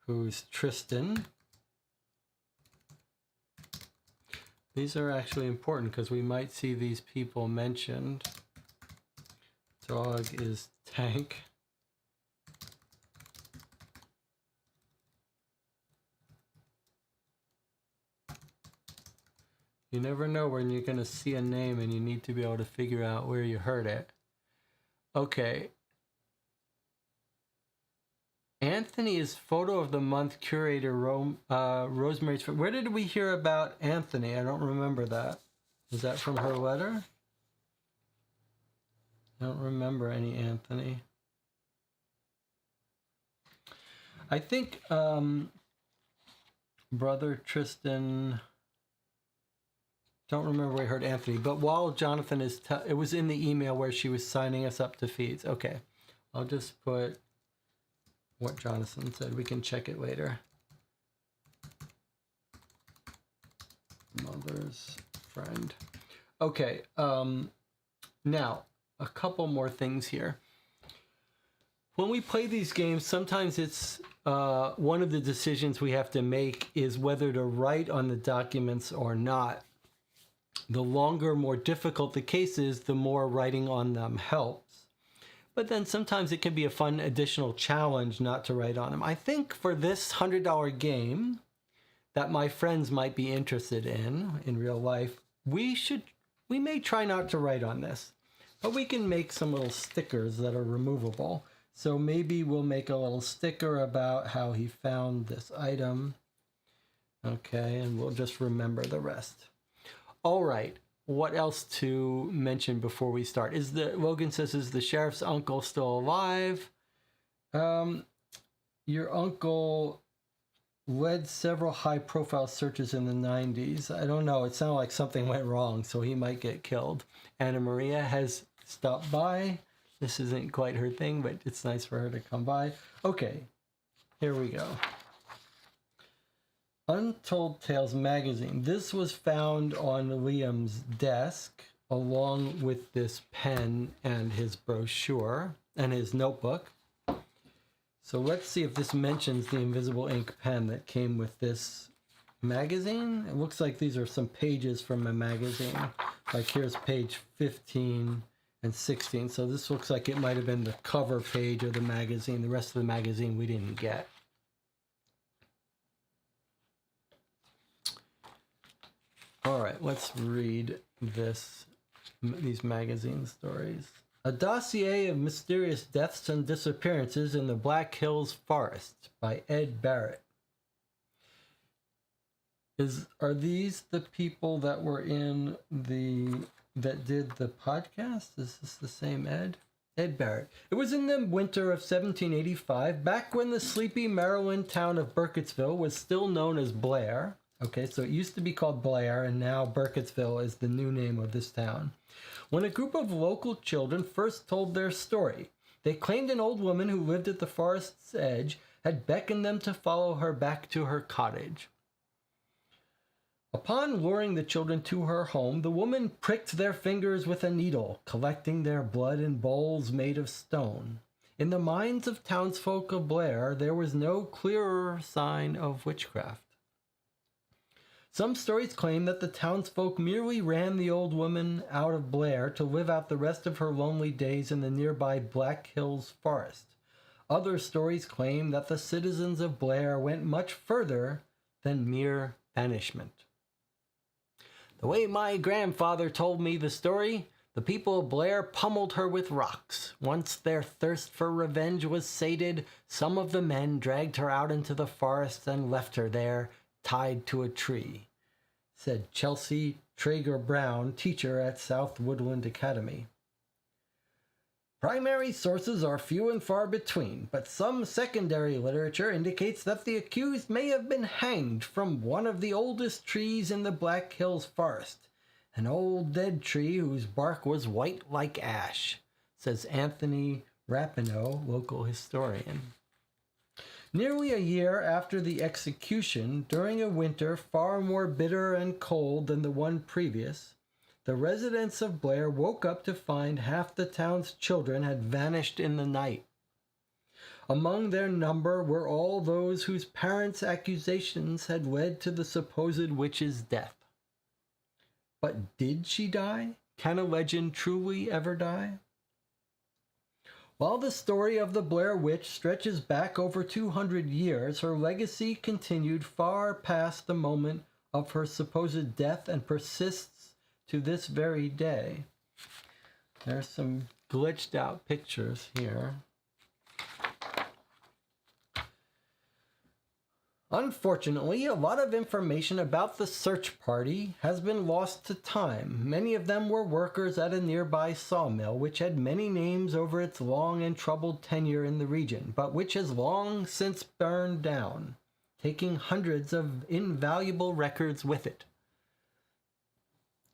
who's Tristan. These are actually important because we might see these people mentioned. Dog is Tank. You never know when you're going to see a name and you need to be able to figure out where you heard it. Okay. Anthony is photo of the month curator Rosemary's. Where did we hear about Anthony? I don't remember that. Was that from her letter? I don't remember any Anthony. I think Brother Tristan, don't remember where I heard Anthony, but while Jonathan is, it was in the email where she was signing us up to feeds. Okay, I'll just put what Jonathan said. We can check it later. Mother's friend. Okay, now a couple more things here. When we play these games, sometimes it's one of the decisions we have to make is whether to write on the documents or not. The longer, more difficult the case is, the more writing on them helps. But then sometimes it can be a fun additional challenge not to write on them. I think for this $100 game that my friends might be interested in real life, we may try not to write on this, but we can make some little stickers that are removable. So maybe we'll make a little sticker about how he found this item. Okay, and we'll just remember the rest. All right, what else to mention before we start? Logan says, is the sheriff's uncle still alive? Your uncle led several high-profile searches in the 90s. I don't know, it sounded like something went wrong, so he might get killed. Anna Maria has stopped by. This isn't quite her thing, but it's nice for her to come by. Okay, here we go. Untold Tales magazine. This was found on Liam's desk, along with this pen and his brochure and his notebook. So let's see if this mentions the invisible ink pen that came with this magazine. It looks like these are some pages from a magazine. Like here's page 15 and 16. So this looks like it might have been the cover page of the magazine. The rest of the magazine we didn't get. All right, let's read these magazine stories. A dossier of mysterious deaths and disappearances in the Black Hills Forest by Ed Barrett. Are these the people that were that did the podcast? Is this the same Ed? Ed Barrett. It was in the winter of 1785, back when the sleepy Maryland town of Burkittsville was still known as Blair. Okay, so it used to be called Blair, and now Burkittsville is the new name of this town. When a group of local children first told their story, they claimed an old woman who lived at the forest's edge had beckoned them to follow her back to her cottage. Upon luring the children to her home, the woman pricked their fingers with a needle, collecting their blood in bowls made of stone. In the minds of townsfolk of Blair, there was no clearer sign of witchcraft. Some stories claim that the townsfolk merely ran the old woman out of Blair to live out the rest of her lonely days in the nearby Black Hills Forest. Other stories claim that the citizens of Blair went much further than mere banishment. The way my grandfather told me the story, the people of Blair pummeled her with rocks. Once their thirst for revenge was sated, some of the men dragged her out into the forest and left her there, tied to a tree, said Chelsea Traeger Brown, teacher at South Woodland Academy. Primary sources are few and far between, but some secondary literature indicates that the accused may have been hanged from one of the oldest trees in the Black Hills Forest, an old dead tree whose bark was white like ash, says Anthony Rapinoe, local historian. Nearly a year after the execution, during a winter far more bitter and cold than the one previous, the residents of Blair woke up to find half the town's children had vanished in the night. Among their number were all those whose parents' accusations had led to the supposed witch's death. But did she die? Can a legend truly ever die? While the story of the Blair Witch stretches back over 200 years, her legacy continued far past the moment of her supposed death and persists to this very day. There's some glitched out pictures here. Unfortunately, a lot of information about the search party has been lost to time. Many of them were workers at a nearby sawmill, which had many names over its long and troubled tenure in the region, but which has long since burned down, taking hundreds of invaluable records with it.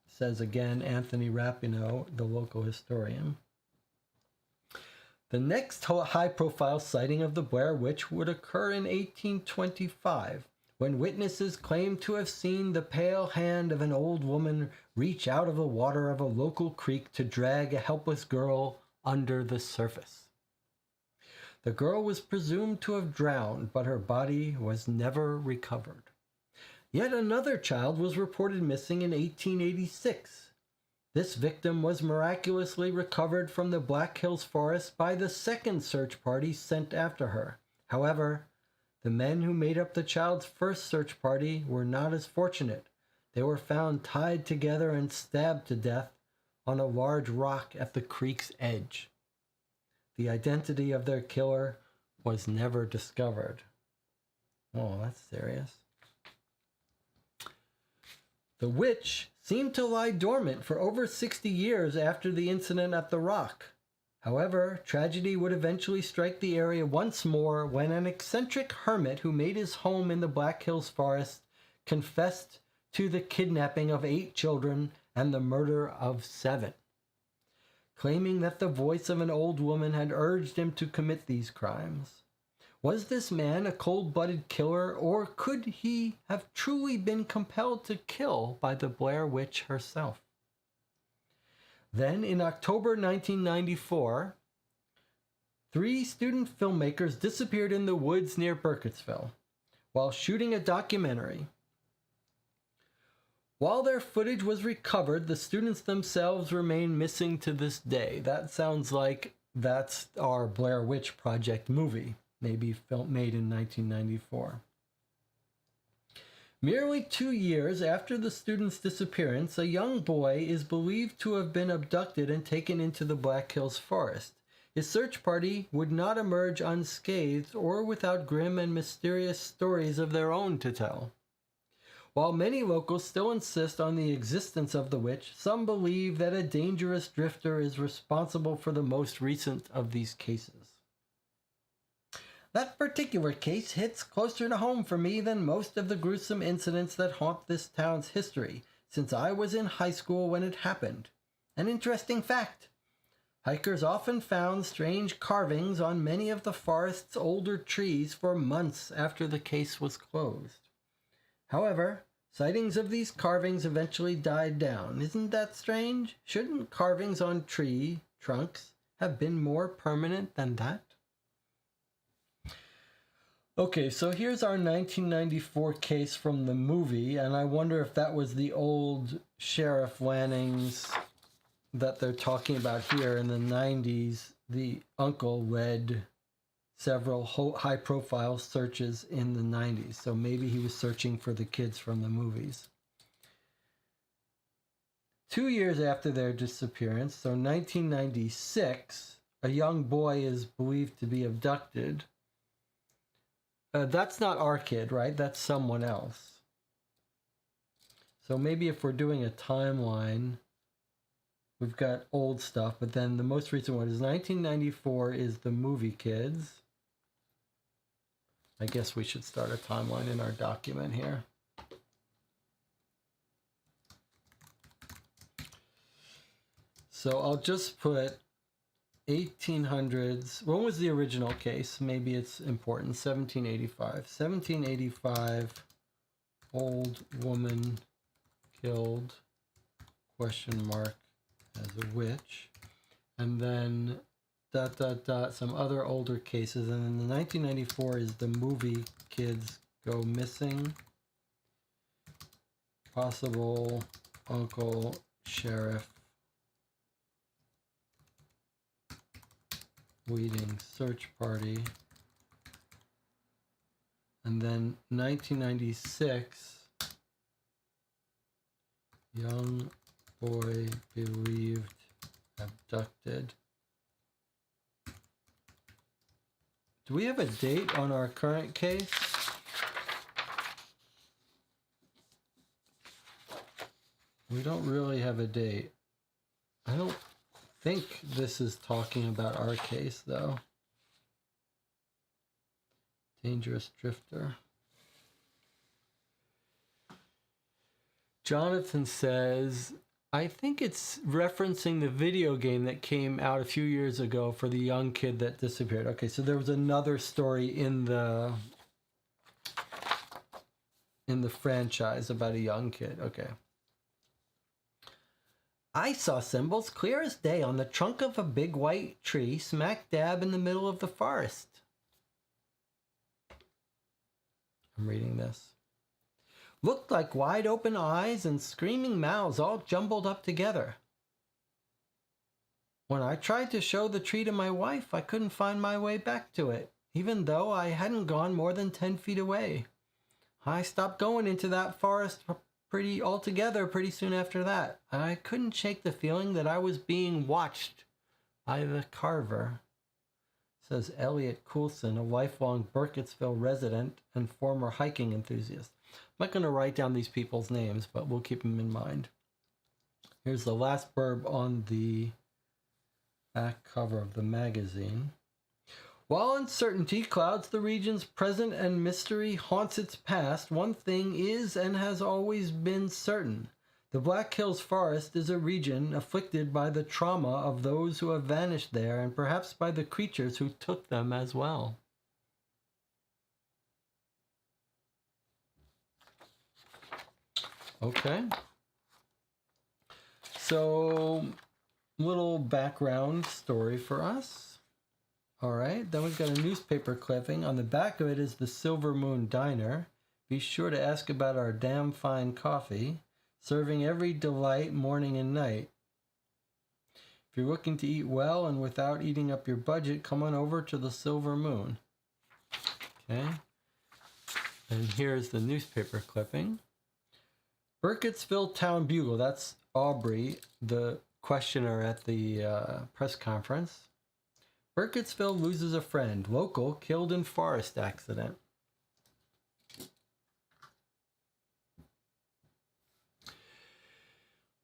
Says again Anthony Rapinoe, the local historian. The next high-profile sighting of the Blair Witch would occur in 1825, when witnesses claimed to have seen the pale hand of an old woman reach out of the water of a local creek to drag a helpless girl under the surface. The girl was presumed to have drowned, but her body was never recovered. Yet another child was reported missing in 1886. This victim was miraculously recovered from the Black Hills forest by the second search party sent after her. However, the men who made up the child's first search party were not as fortunate. They were found tied together and stabbed to death on a large rock at the creek's edge. The identity of their killer was never discovered. Oh, that's serious. The witch seemed to lie dormant for over 60 years after the incident at the rock. However, tragedy would eventually strike the area once more when an eccentric hermit who made his home in the Black Hills forest confessed to the kidnapping of 8 children and the murder of 7, claiming that the voice of an old woman had urged him to commit these crimes. Was this man a cold-blooded killer, or could he have truly been compelled to kill by the Blair Witch herself? Then, in October 1994, 3 student filmmakers disappeared in the woods near Burkittsville while shooting a documentary. While their footage was recovered, the students themselves remain missing to this day. That sounds like that's our Blair Witch Project movie. Maybe made in 1994. Merely 2 years after the student's disappearance, a young boy is believed to have been abducted and taken into the Black Hills forest. His search party would not emerge unscathed or without grim and mysterious stories of their own to tell. While many locals still insist on the existence of the witch, some believe that a dangerous drifter is responsible for the most recent of these cases. That particular case hits closer to home for me than most of the gruesome incidents that haunt this town's history, since I was in high school when it happened. An interesting fact: hikers often found strange carvings on many of the forest's older trees for months after the case was closed. However, sightings of these carvings eventually died down. Isn't that strange? Shouldn't carvings on tree trunks have been more permanent than that? Okay, so here's our 1994 case from the movie, and I wonder if that was the old Sheriff Lanning's that they're talking about here in the 90s. The uncle led several high-profile searches in the 90s, so maybe he was searching for the kids from the movies. 2 years after their disappearance, so 1996, a young boy is believed to be abducted. That's not our kid, right? That's someone else. So maybe if we're doing a timeline, we've got old stuff, but then the most recent one is 1994 is the movie kids. I guess we should start a timeline in our document here. So I'll just put 1800s. When was the original case? Maybe it's important. 1785. 1785, old woman killed, question mark, as a witch. And then some other older cases. And then the 1994 is the movie kids go missing. Possible uncle sheriff leading search party. And then 1996, young boy believed abducted. Do we have a date on our current case? We don't really have a date. I don't think this is talking about our case, though. Dangerous drifter. Jonathan says, I think it's referencing the video game that came out a few years ago for the young kid that disappeared. Okay, so there was another story in the franchise about a young kid. Okay. I saw symbols clear as day on the trunk of a big white tree smack dab in the middle of the forest. I'm reading this. Looked like wide open eyes and screaming mouths all jumbled up together. When I tried to show the tree to my wife, I couldn't find my way back to it, even though I hadn't gone more than 10 feet away. I stopped going into that forest pretty soon after that. I couldn't shake the feeling that I was being watched by the carver, says Elliot Coulson, a lifelong Burkittsville resident and former hiking enthusiast. I'm not going to write down these people's names, but we'll keep them in mind. Here's the last blurb on the back cover of the magazine. While uncertainty clouds the region's present and mystery haunts its past, one thing is and has always been certain. The Black Hills Forest is a region afflicted by the trauma of those who have vanished there and perhaps by the creatures who took them as well. Okay. So, little background story for us. All right, then we've got a newspaper clipping. On the back of it is the Silver Moon Diner. Be sure to ask about our damn fine coffee, serving every delight morning and night. If you're looking to eat well and without eating up your budget, come on over to the Silver Moon. Okay, and here's the newspaper clipping. Burkittsville Town Bugle, that's Aubrey, the questioner at the press conference. Burkittsville loses a friend. Local killed in forest accident.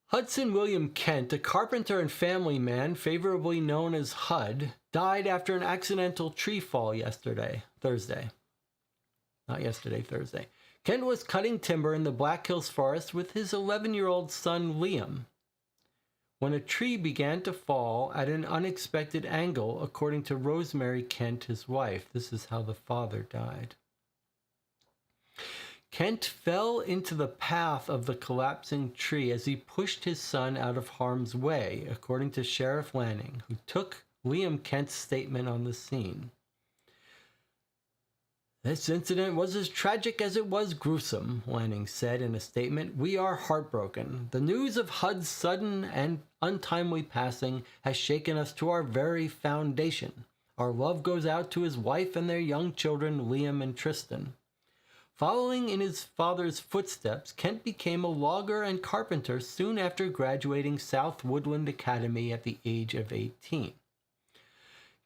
Hudson William Kent, a carpenter and family man favorably known as HUD, died after an accidental tree fall Thursday. Kent was cutting timber in the Black Hills Forest with his 11-year-old son Liam when a tree began to fall at an unexpected angle, according to Rosemary Kent, his wife. This is how the father died. Kent fell into the path of the collapsing tree as he pushed his son out of harm's way, according to Sheriff Lanning, who took Liam Kent's statement on the scene. This incident was as tragic as it was gruesome, Lanning said in a statement. We are heartbroken. The news of HUD's sudden and untimely passing has shaken us to our very foundation. Our love goes out to his wife and their young children, Liam and Tristan. Following in his father's footsteps, Kent became a logger and carpenter soon after graduating South Woodland Academy at the age of 18.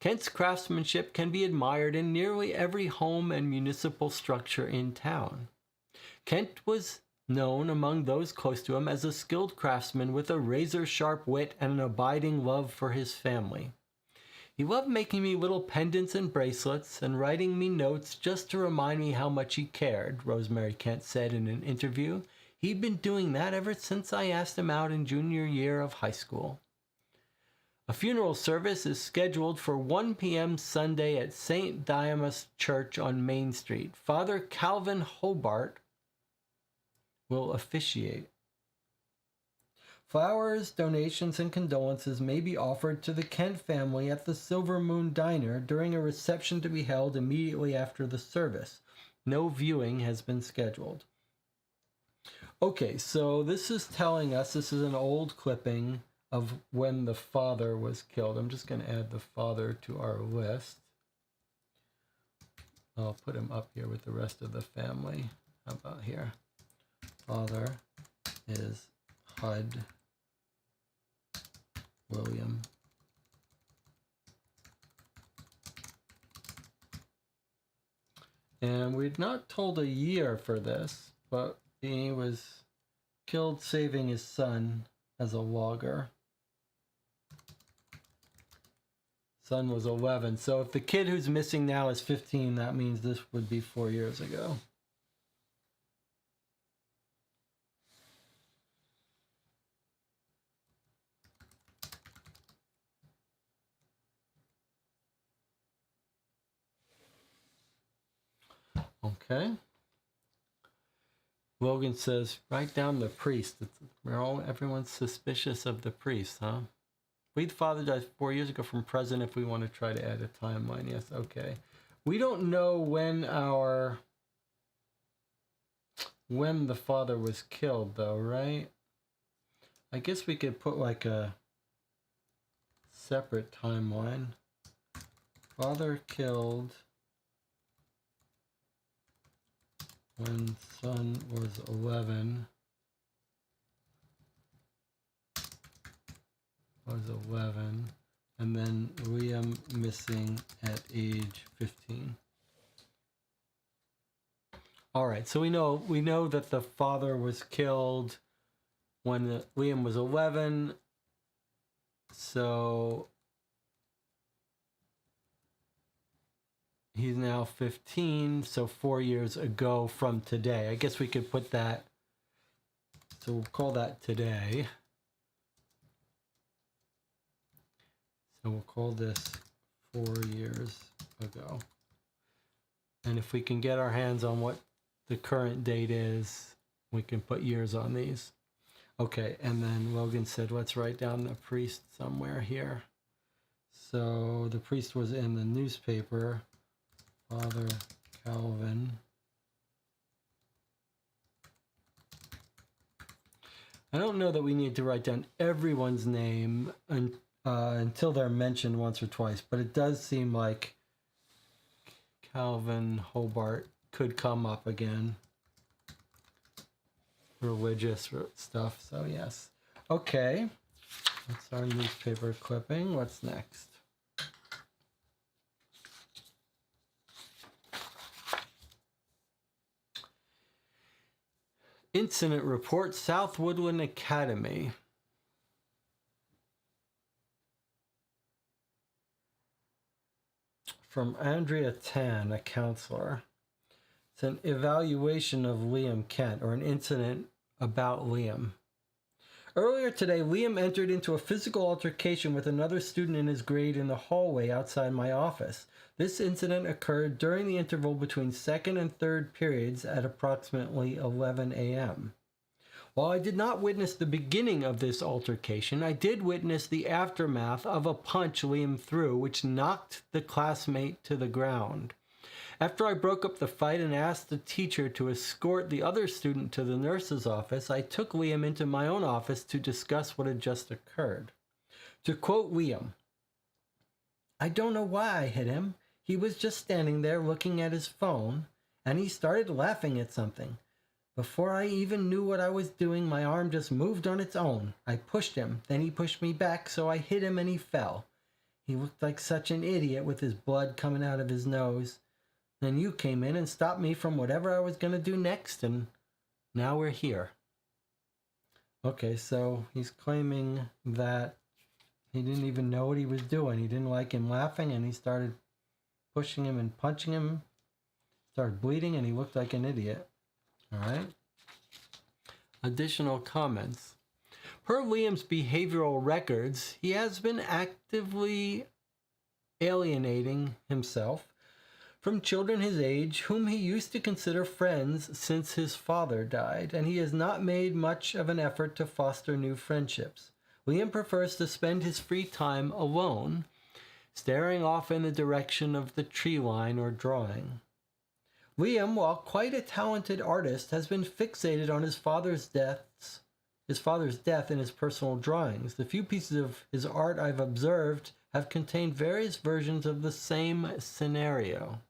Kent's craftsmanship can be admired in nearly every home and municipal structure in town. Kent was known among those close to him as a skilled craftsman with a razor-sharp wit and an abiding love for his family. He loved making me little pendants and bracelets and writing me notes just to remind me how much he cared, Rosemary Kent said in an interview. He'd been doing that ever since I asked him out in junior year of high school. A funeral service is scheduled for 1 p.m. Sunday at St. Dimas Church on Main Street. Father Calvin Hobart will officiate. Flowers, donations, and condolences may be offered to the Kent family at the Silver Moon Diner during a reception to be held immediately after the service. No viewing has been scheduled. Okay, so this is telling us, this is an old clipping of when the father was killed. I'm just going to add the father to our list. I'll put him up here with the rest of the family. How about here? Father is HUD William. And we'd not told a year for this, but he was killed saving his son as a logger. Son was 11. So if the kid who's missing now is 15, that means this would be 4 years ago. Okay. Logan says, write down the priest. Everyone's suspicious of the priest, huh? Bleed father died 4 years ago from present if we want to try to add a timeline. Yes, okay. We don't know when the father was killed, though, right? I guess we could put like a separate timeline. Father killed when son was 11. And then Liam missing at age 15. All right, so we know that the father was killed when Liam was 11. So he's now 15, so 4 years ago from today. I guess we could put that, so we'll call that today. So we'll call this 4 years ago. And if we can get our hands on what the current date is, we can put years on these. Okay, and then Logan said, let's write down the priest somewhere here. So the priest was in the newspaper, Father Calvin. I don't know that we need to write down everyone's name until they're mentioned once or twice, but it does seem like Calvin Hobart could come up again. Religious stuff, so yes. Okay, that's our newspaper clipping. What's next? Incident report, South Woodland Academy. From Andrea Tan, a counselor. It's an evaluation of Liam Kent, or an incident about Liam. Earlier today, Liam entered into a physical altercation with another student in his grade in the hallway outside my office. This incident occurred during the interval between second and third periods at approximately 11 a.m. While I did not witness the beginning of this altercation, I did witness the aftermath of a punch Liam threw, which knocked the classmate to the ground. After I broke up the fight and asked the teacher to escort the other student to the nurse's office, I took Liam into my own office to discuss what had just occurred. To quote Liam, "I don't know why I hit him. He was just standing there looking at his phone, and he started laughing at something. Before I even knew what I was doing, my arm just moved on its own. I pushed him, then he pushed me back, so I hit him and he fell. He looked like such an idiot with his blood coming out of his nose. Then you came in and stopped me from whatever I was going to do next, and now we're here." Okay, so he's claiming that he didn't even know what he was doing. He didn't like him laughing, and he started pushing him and punching him, started bleeding, and he looked like an idiot. All right. Additional comments. Per Liam's behavioral records, he has been actively alienating himself from children his age whom he used to consider friends since his father died, and he has not made much of an effort to foster new friendships. Liam prefers to spend his free time alone, staring off in the direction of the tree line or drawing. Liam, while quite a talented artist, has been fixated on his father's death in his personal drawings. The few pieces of his art I've observed have contained various versions of the same scenario.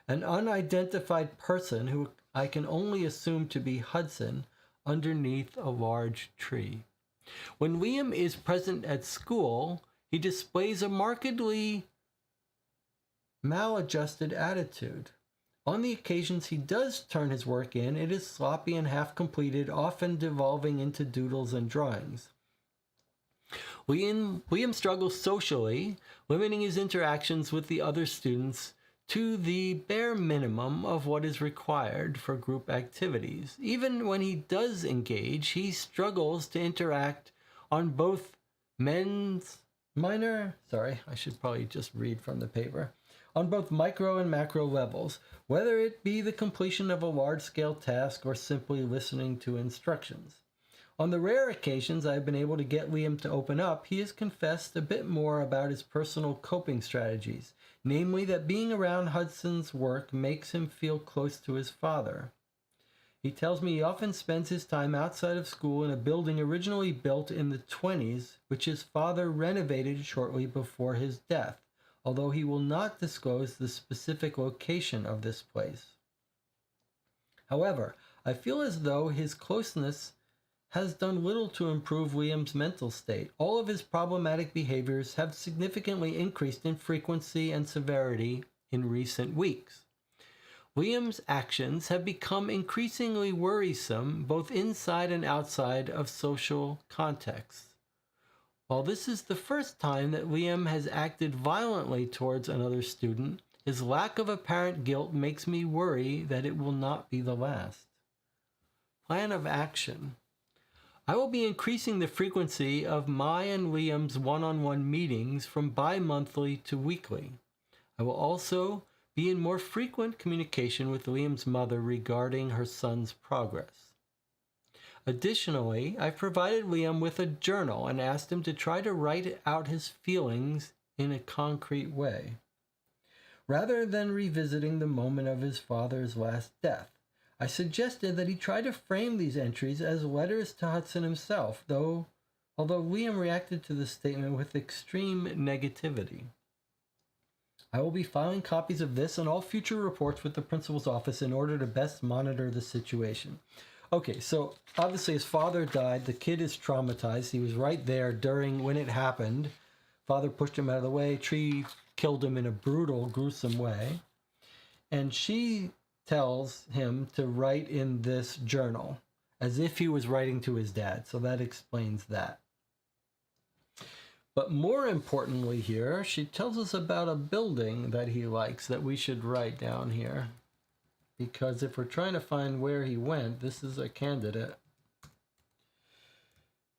An unidentified person, who I can only assume to be Hudson, underneath a large tree. When Liam is present at school, he displays a markedly maladjusted attitude. On the occasions he does turn his work in, it is sloppy and half-completed, often devolving into doodles and drawings. Liam struggles socially, limiting his interactions with the other students to the bare minimum of what is required for group activities. Even when he does engage, he struggles to interact on both on both micro and macro levels, whether it be the completion of a large-scale task or simply listening to instructions. On the rare occasions I have been able to get Liam to open up, he has confessed a bit more about his personal coping strategies, namely that being around Hudson's work makes him feel close to his father. He tells me he often spends his time outside of school in a building originally built in the 1920s, which his father renovated shortly before his death, although he will not disclose the specific location of this place. However, I feel as though his closeness has done little to improve Liam's mental state. All of his problematic behaviors have significantly increased in frequency and severity in recent weeks. Liam's actions have become increasingly worrisome both inside and outside of social contexts. While this is the first time that Liam has acted violently towards another student, his lack of apparent guilt makes me worry that it will not be the last. Plan of action. I will be increasing the frequency of my and Liam's one-on-one meetings from bi-monthly to weekly. I will also be in more frequent communication with Liam's mother regarding her son's progress. Additionally, I've provided Liam with a journal and asked him to try to write out his feelings in a concrete way, rather than revisiting the moment of his father's last death. I suggested that he try to frame these entries as letters to Hudson himself, although Liam reacted to the statement with extreme negativity. I will be filing copies of this and all future reports with the principal's office in order to best monitor the situation. Okay, so obviously his father died. The kid is traumatized. He was right there when it happened. Father pushed him out of the way. Tree killed him in a brutal, gruesome way. And she tells him to write in this journal as if he was writing to his dad. So that explains that. But more importantly here, she tells us about a building that he likes that we should write down here. Because if we're trying to find where he went, this is a candidate.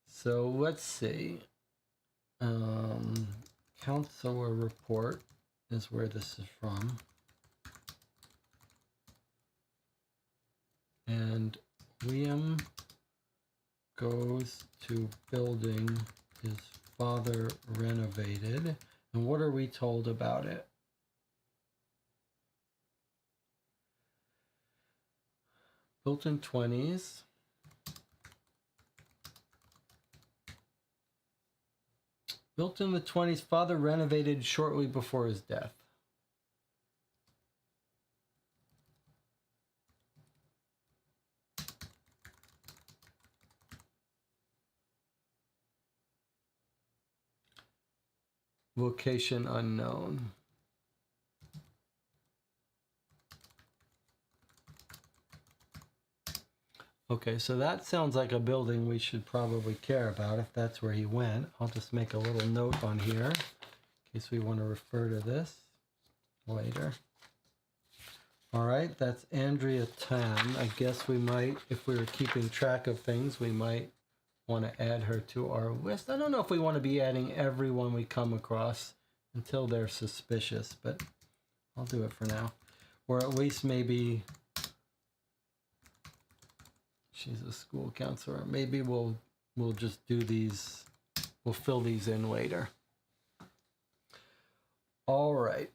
So let's see. Counselor report is where this is from. And Liam goes to building his father renovated. And what are we told about it? Built in 1920s. Built in the 1920s, father renovated shortly before his death. Location unknown. Okay, so that sounds like a building we should probably care about if that's where he went. I'll just make a little note on here in case we want to refer to this later. All right, that's Andrea Tan. I guess we might, if we were keeping track of things, we might want to add her to our list. I don't know if we want to be adding everyone we come across until they're suspicious, but I'll do it for now. Or at least maybe she's a school counselor. Maybe we'll just do these. We'll fill these in later. All right.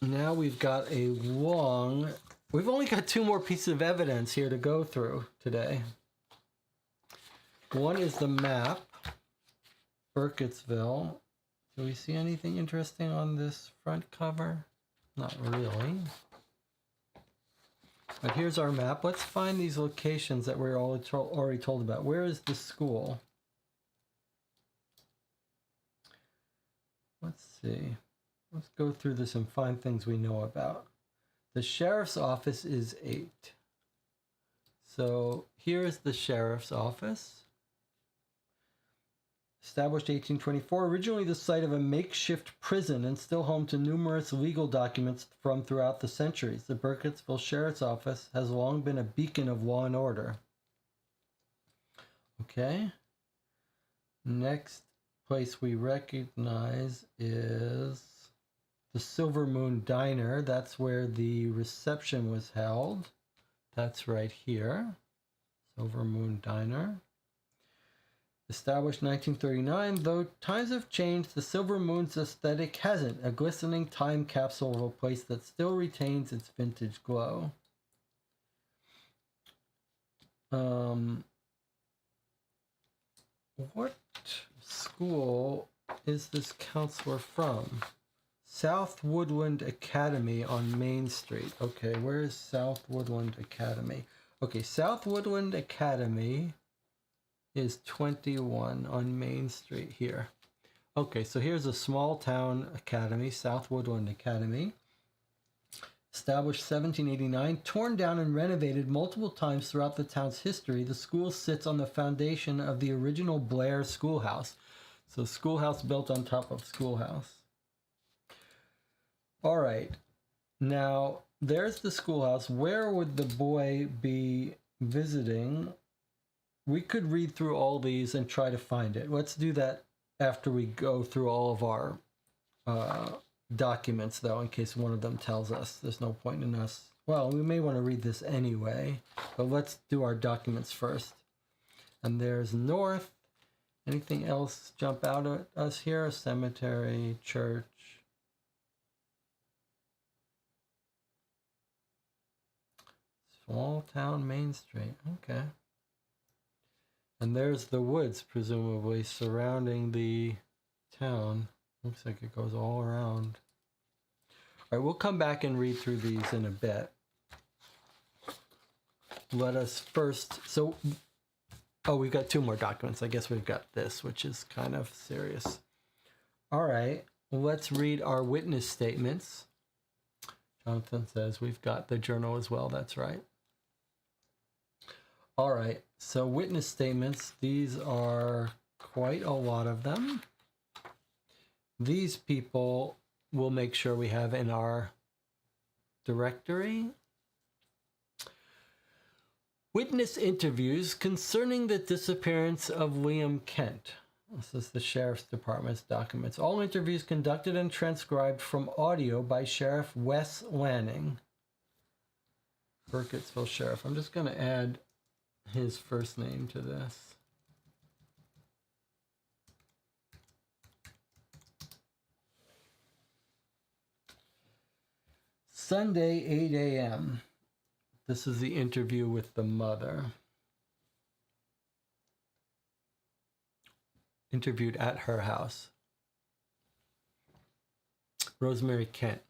Now we've got we've only got 2 more pieces of evidence here to go through today. One is the map, Burkittsville. Do we see anything interesting on this front cover? Not really. But here's our map. Let's find these locations that we're already told about. Where is the school? Let's see. Let's go through this and find things we know about. The sheriff's office is 8. So here's the sheriff's office. Established 1824, originally the site of a makeshift prison and still home to numerous legal documents from throughout the centuries. The Burkittsville Sheriff's Office has long been a beacon of law and order. Okay. Next place we recognize is the Silver Moon Diner. That's where the reception was held. That's right here. Silver Moon Diner. Established 1939, though times have changed, the Silver Moon's aesthetic hasn't. A glistening time capsule of a place that still retains its vintage glow. What school is this counselor from? South Woodland Academy on Main Street. Okay, where is South Woodland Academy? Okay, South Woodland Academy is 21 on Main Street here. Okay, so here's a small town academy, South Woodland Academy. Established 1789, torn down and renovated multiple times throughout the town's history, the school sits on the foundation of the original Blair schoolhouse. So schoolhouse built on top of schoolhouse. All right, now there's the schoolhouse. Where would the boy be visiting? We could read through all these and try to find it. Let's do that after we go through all of our documents, though, in case one of them tells us. There's no point in us. Well, we may want to read this anyway, but let's do our documents first. And there's north. Anything else jump out at us here? Cemetery, church. Small town, Main Street. Okay. And there's the woods, presumably, surrounding the town. Looks like it goes all around. All right, we'll come back and read through these in a bit. Let us first... we've got 2 more documents. I guess we've got this, which is kind of serious. All right, let's read our witness statements. Jonathan says we've got the journal as well. That's right. All right, so witness statements, these are quite a lot of them. These people we'll make sure we have in our directory. Witness interviews concerning the disappearance of Liam Kent. This is the Sheriff's Department's documents. All interviews conducted and transcribed from audio by Sheriff Wes Lanning, Burkittsville Sheriff. I'm just going to add his first name to this. Sunday, 8 a.m. This is the interview with the mother. Interviewed at her house. Rosemary Kent.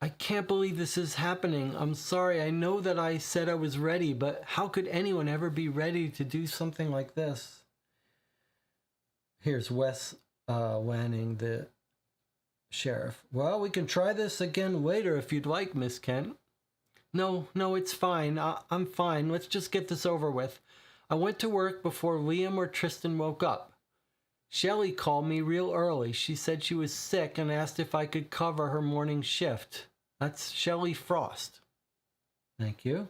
I can't believe this is happening. I'm sorry. I know that I said I was ready, but how could anyone ever be ready to do something like this? Here's Wes Lanning, the sheriff. Well, we can try this again later if you'd like, Miss Kent. No, it's fine. I'm fine. Let's just get this over with. I went to work before Liam or Tristan woke up. Shelley called me real early. She said she was sick and asked if I could cover her morning shift. That's Shelley Frost. Thank you.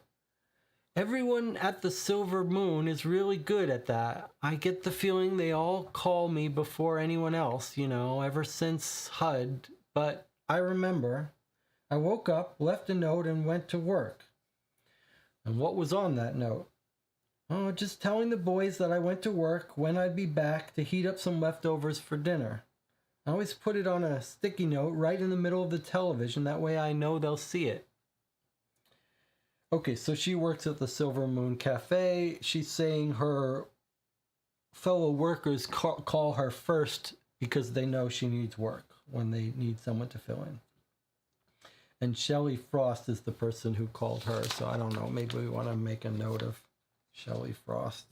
Everyone at the Silver Moon is really good at that. I get the feeling they all call me before anyone else, ever since HUD. But I remember. I woke up, left a note, and went to work. And what was on that note? Oh, just telling the boys that I went to work, when I'd be back to heat up some leftovers for dinner. I always put it on a sticky note right in the middle of the television. That way I know they'll see it. Okay, so she works at the Silver Moon Cafe. She's saying her fellow workers call her first because they know she needs work when they need someone to fill in. And Shelley Frost is the person who called her. So I don't know, maybe we want to make a note of Shelley Frost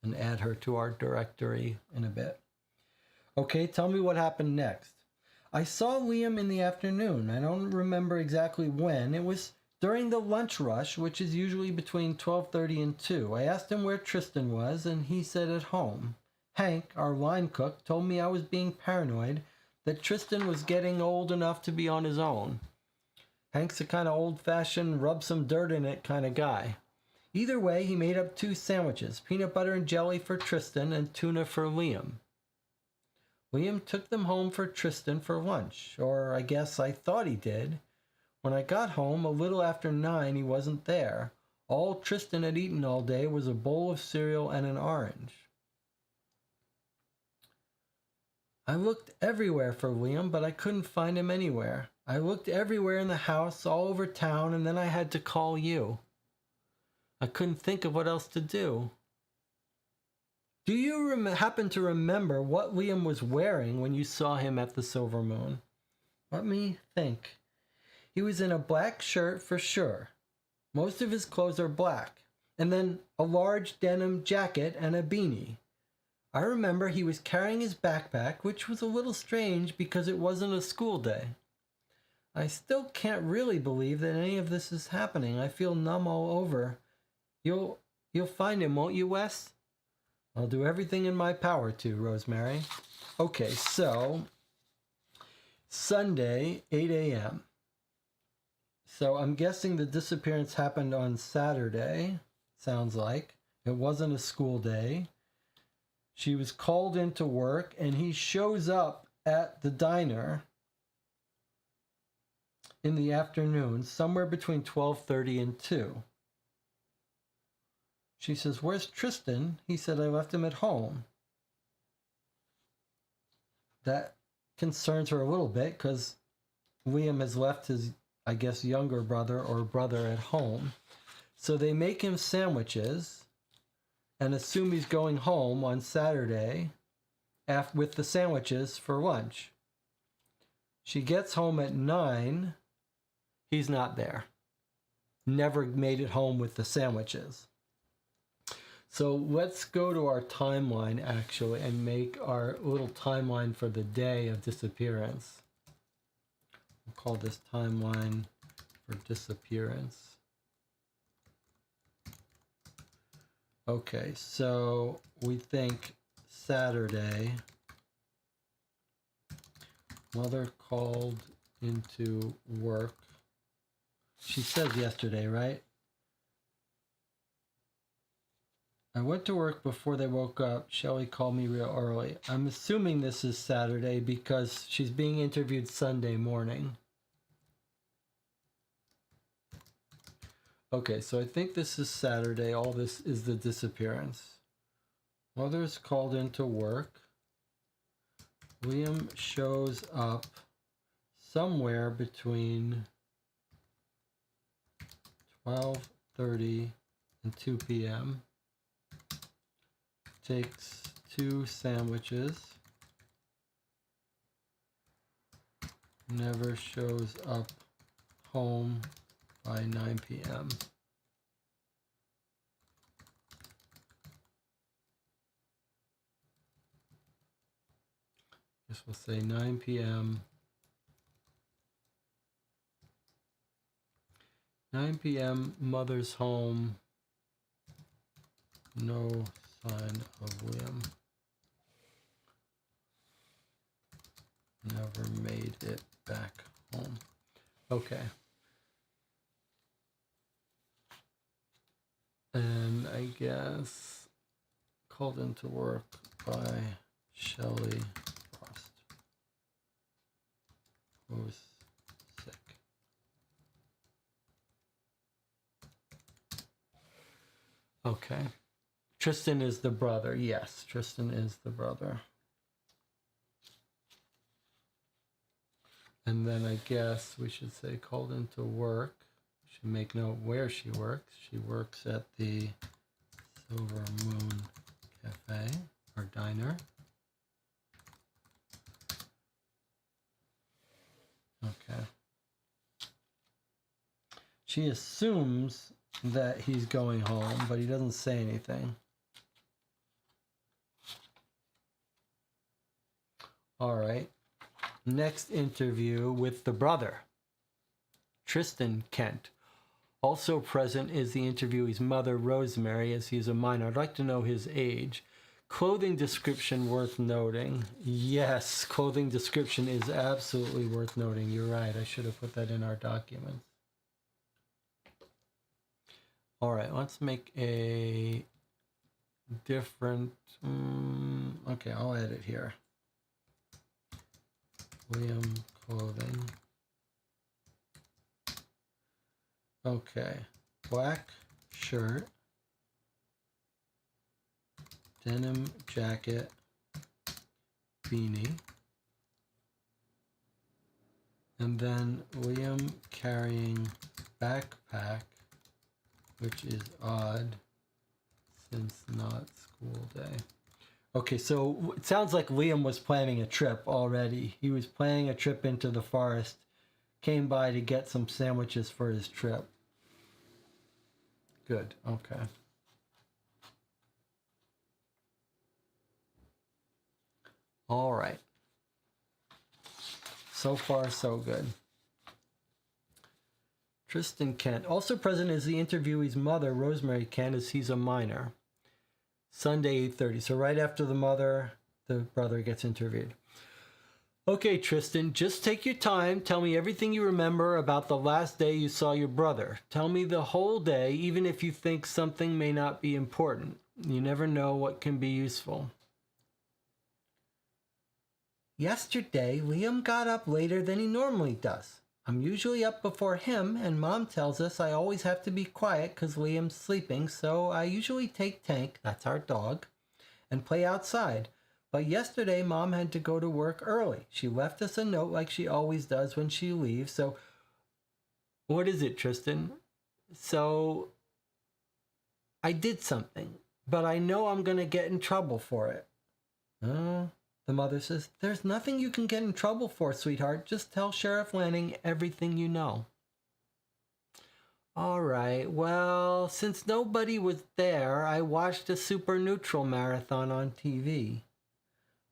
and add her to our directory in a bit. Okay, tell me what happened next. I saw Liam in the afternoon. I don't remember exactly when. It was during the lunch rush, which is usually between 12:30 and 2. I asked him where Tristan was, and he said at home. Hank, our line cook, told me I was being paranoid, that Tristan was getting old enough to be on his own. Hank's a kind of old-fashioned, rub some dirt in it kind of guy. Either way, he made up 2 sandwiches, peanut butter and jelly for Tristan and tuna for Liam. Liam took them home for Tristan for lunch, or I guess I thought he did. When I got home, a little after 9, he wasn't there. All Tristan had eaten all day was a bowl of cereal and an orange. I looked everywhere for Liam, but I couldn't find him anywhere. I looked everywhere in the house, all over town, and then I had to call you. I couldn't think of what else to do. Do you happen to remember what Liam was wearing when you saw him at the Silver Moon? Let me think. He was in a black shirt for sure. Most of his clothes are black. And then a large denim jacket and a beanie. I remember he was carrying his backpack, which was a little strange because it wasn't a school day. I still can't really believe that any of this is happening. I feel numb all over. You'll find him, won't you, Wes? I'll do everything in my power to, Rosemary. Okay, so Sunday, 8 a.m. So I'm guessing the disappearance happened on Saturday, sounds like. It wasn't a school day. She was called into work, and he shows up at the diner in the afternoon, somewhere between 12:30 and 2. She says, "Where's Tristan?" He said, "I left him at home." That concerns her a little bit because Liam has left his, I guess, younger brother or brother at home. So they make him sandwiches and assume he's going home on Saturday with the sandwiches for lunch. She gets home at 9. He's not there. Never made it home with the sandwiches. So let's go to our timeline, actually, and make our little timeline for the day of disappearance. We'll call this timeline for disappearance. Okay, so we think Saturday. Mother called into work. She says yesterday, right? I went to work before they woke up. Shelley called me real early. I'm assuming this is Saturday because she's being interviewed Sunday morning. Okay, so I think this is Saturday. All this is the disappearance. Mother's called into work. Liam shows up somewhere between 12:30 and 2 p.m. Takes 2 sandwiches. Never shows up home by 9 p.m. Guess we'll say 9 p.m. 9 p.m. Mother's home. No sign of Liam. Never made it back home. Okay. And I guess called into work by Shelley Frost, who's sick. Okay. Tristan is the brother. Yes, Tristan is the brother. And then I guess we should say called into work. We should make note where she works. She works at the Silver Moon Cafe or diner. Okay. She assumes that he's going home, but he doesn't say anything. All right. Next interview with the brother, Tristan Kent. Also present is the interviewee's mother, Rosemary, as he is a minor. I'd like to know his age. Clothing description worth noting. Yes, clothing description is absolutely worth noting. You're right. I should have put that in our documents. All right, let's make a different... okay, I'll add it here. Liam clothing. Okay, black shirt, denim jacket, beanie, and then Liam carrying backpack, which is odd since not school day. Okay, so it sounds like Liam was planning a trip already. He was planning a trip into the forest, came by to get some sandwiches for his trip. Good, okay. All right. So far, so good. Tristan Kent. Also present is the interviewee's mother, Rosemary Kent, as he's a minor. Sunday, 8:30. So right after the mother, the brother gets interviewed. Okay, Tristan, just take your time. Tell me everything you remember about the last day you saw your brother. Tell me the whole day, even if you think something may not be important. You never know what can be useful. Yesterday, Liam got up later than he normally does. I'm usually up before him, and Mom tells us I always have to be quiet because Liam's sleeping, so I usually take Tank, that's our dog, and play outside. But yesterday, Mom had to go to work early. She left us a note like she always does when she leaves, so... What is it, Tristan? So... I did something, but I know I'm going to get in trouble for it. The mother says, there's nothing you can get in trouble for, sweetheart. Just tell Sheriff Lanning everything you know. All right, well, since nobody was there, I watched a Supernatural marathon on TV.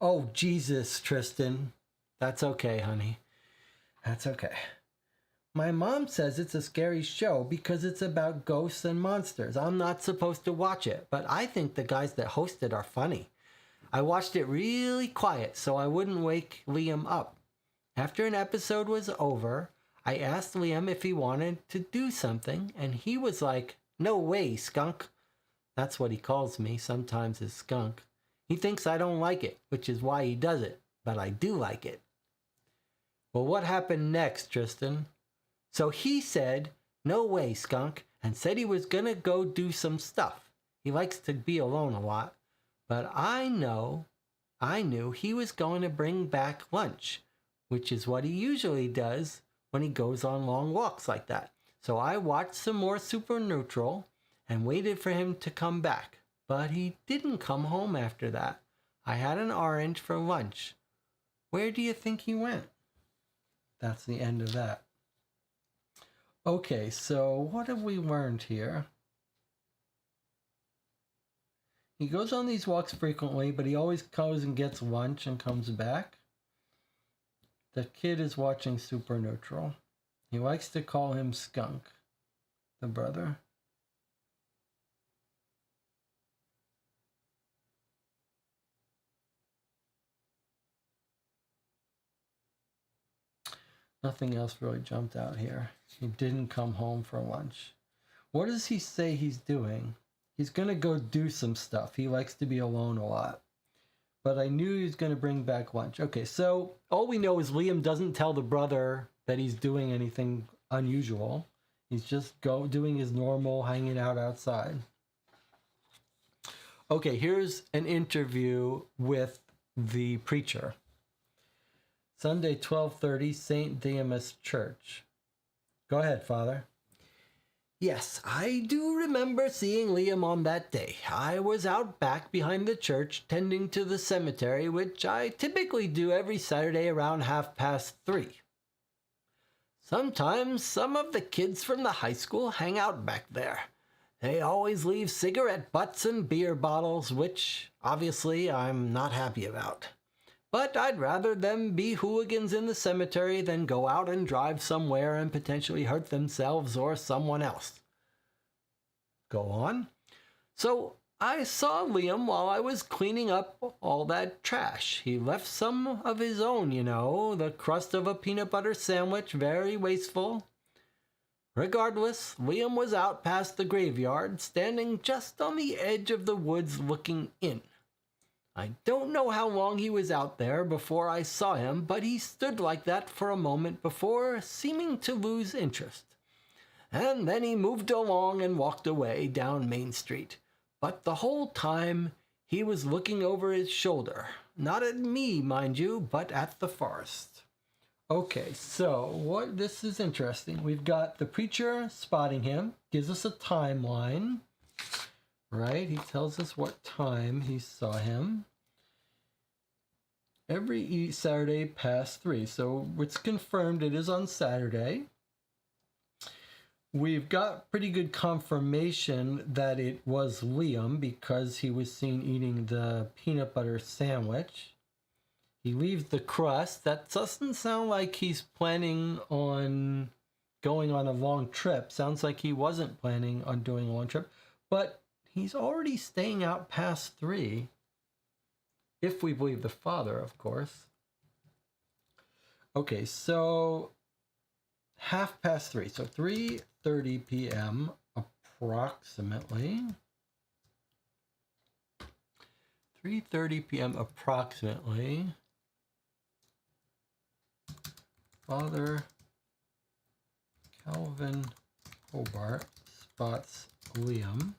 Oh, Jesus, Tristan. That's okay, honey. That's okay. My mom says it's a scary show because it's about ghosts and monsters. I'm not supposed to watch it, but I think the guys that host it are funny. I watched it really quiet so I wouldn't wake Liam up. After an episode was over, I asked Liam if he wanted to do something, and he was like, no way, skunk. That's what he calls me, sometimes as skunk. He thinks I don't like it, which is why he does it, but I do like it. Well, what happened next, Tristan? So he said, no way, skunk, and said he was gonna go do some stuff. He likes to be alone a lot. But I knew he was going to bring back lunch, which is what he usually does when he goes on long walks like that. So I watched some more Supernatural and waited for him to come back. But he didn't come home after that. I had an orange for lunch. Where do you think he went? That's the end of that. Okay, so what have we learned here? He goes on these walks frequently, but he always goes and gets lunch and comes back. The kid is watching Supernatural. He likes to call him Skunk, the brother. Nothing else really jumped out here. He didn't come home for lunch. What does he say he's doing? He's going to go do some stuff. He likes to be alone a lot. But I knew he was going to bring back lunch. Okay, so all we know is Liam doesn't tell the brother that he's doing anything unusual. He's just doing his normal hanging out outside. Okay, here's an interview with the preacher. Sunday, 12:30, St. Demas Church. Go ahead, Father. Yes, I do remember seeing Liam on that day. I was out back behind the church tending to the cemetery, which I typically do every Saturday around 3:30. Sometimes some of the kids from the high school hang out back there. They always leave cigarette butts and beer bottles, which obviously I'm not happy about. But I'd rather them be hooligans in the cemetery than go out and drive somewhere and potentially hurt themselves or someone else. Go on. So I saw Liam while I was cleaning up all that trash. He left some of his own, the crust of a peanut butter sandwich, very wasteful. Regardless, Liam was out past the graveyard, standing just on the edge of the woods looking in. I don't know how long he was out there before I saw him, but he stood like that for a moment before seeming to lose interest. And then he moved along and walked away down Main Street. But the whole time, he was looking over his shoulder. Not at me, mind you, but at the forest. Okay, so this is interesting. We've got the preacher spotting him, gives us a timeline, right? He tells us what time he saw him. Every Saturday past 3. So it's confirmed it is on Saturday. We've got pretty good confirmation that it was Liam because he was seen eating the peanut butter sandwich. He leaves the crust. That doesn't sound like he's planning on going on a long trip. Sounds like he wasn't planning on doing a long trip. But he's already staying out past 3. If we believe the father, of course. Okay, so 3:30. So 3:30 p.m. approximately. 3:30 p.m. approximately. Father Calvin Hobart spots Liam.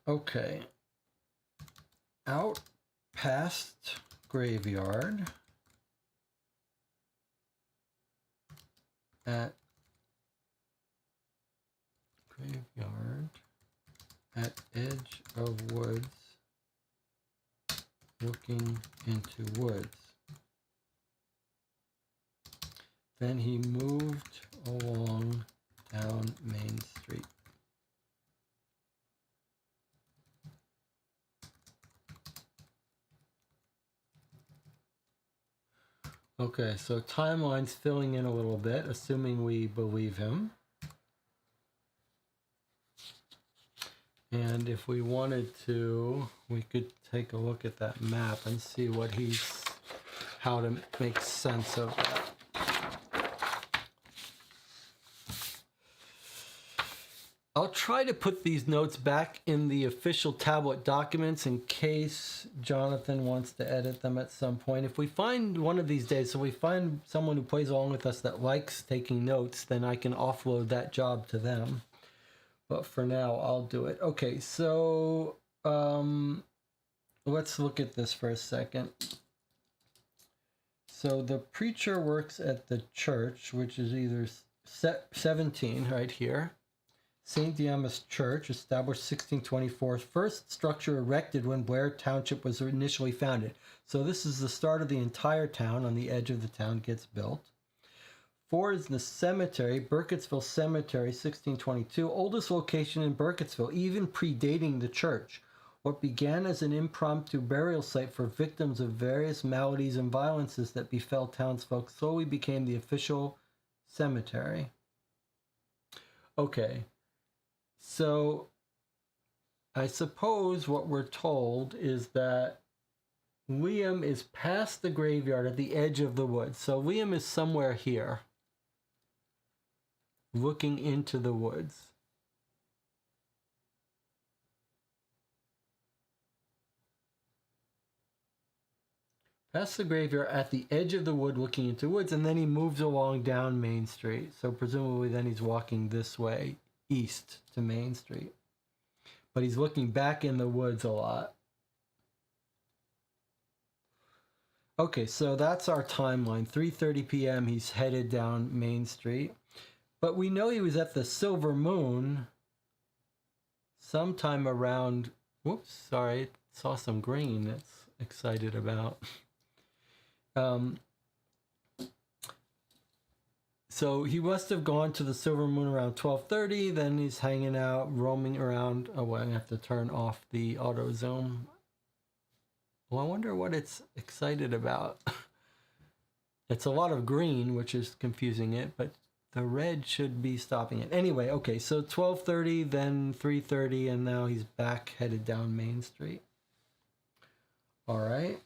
Okay. Out past graveyard at edge of woods looking into woods. Then he moved along down Main Street. Okay, so timeline's filling in a little bit, assuming we believe him. And if we wanted to, we could take a look at that map and see how to make sense of that. I'll try to put these notes back in the official tablet documents in case Jonathan wants to edit them at some point. If we find one of these days, so we find someone who plays along with us that likes taking notes, then I can offload that job to them. But for now, I'll do it. Okay, so let's look at this for a second. So the preacher works at the church, which is either 17 right here. St. Dimas Church, established 1624, first structure erected when Blair Township was initially founded. So this is the start of the entire town. On the edge of the town gets built. 4 is the cemetery, Burkittsville Cemetery, 1622, oldest location in Burkittsville, even predating the church. What began as an impromptu burial site for victims of various maladies and violences that befell townsfolk slowly became the official cemetery. Okay. So, I suppose what we're told is that Liam is past the graveyard at the edge of the woods. So Liam is somewhere here, looking into the woods. Past the graveyard at the edge of the wood looking into woods, and then he moves along down Main Street. So presumably then he's walking this way, east to Main Street. But he's looking back in the woods a lot. Okay, so that's our timeline. 3:30 p.m. he's headed down Main Street. But we know he was at the Silver Moon sometime around... Whoops, sorry. Saw some green that's excited about. So So he must have gone to the Silver Moon around 12:30. Then he's hanging out, roaming around. Oh, well, I have to turn off the auto zoom. Well, I wonder what it's excited about. It's a lot of green, which is confusing it, but the red should be stopping it. Anyway, okay, so 12:30, then 3:30, and now he's back headed down Main Street. All right.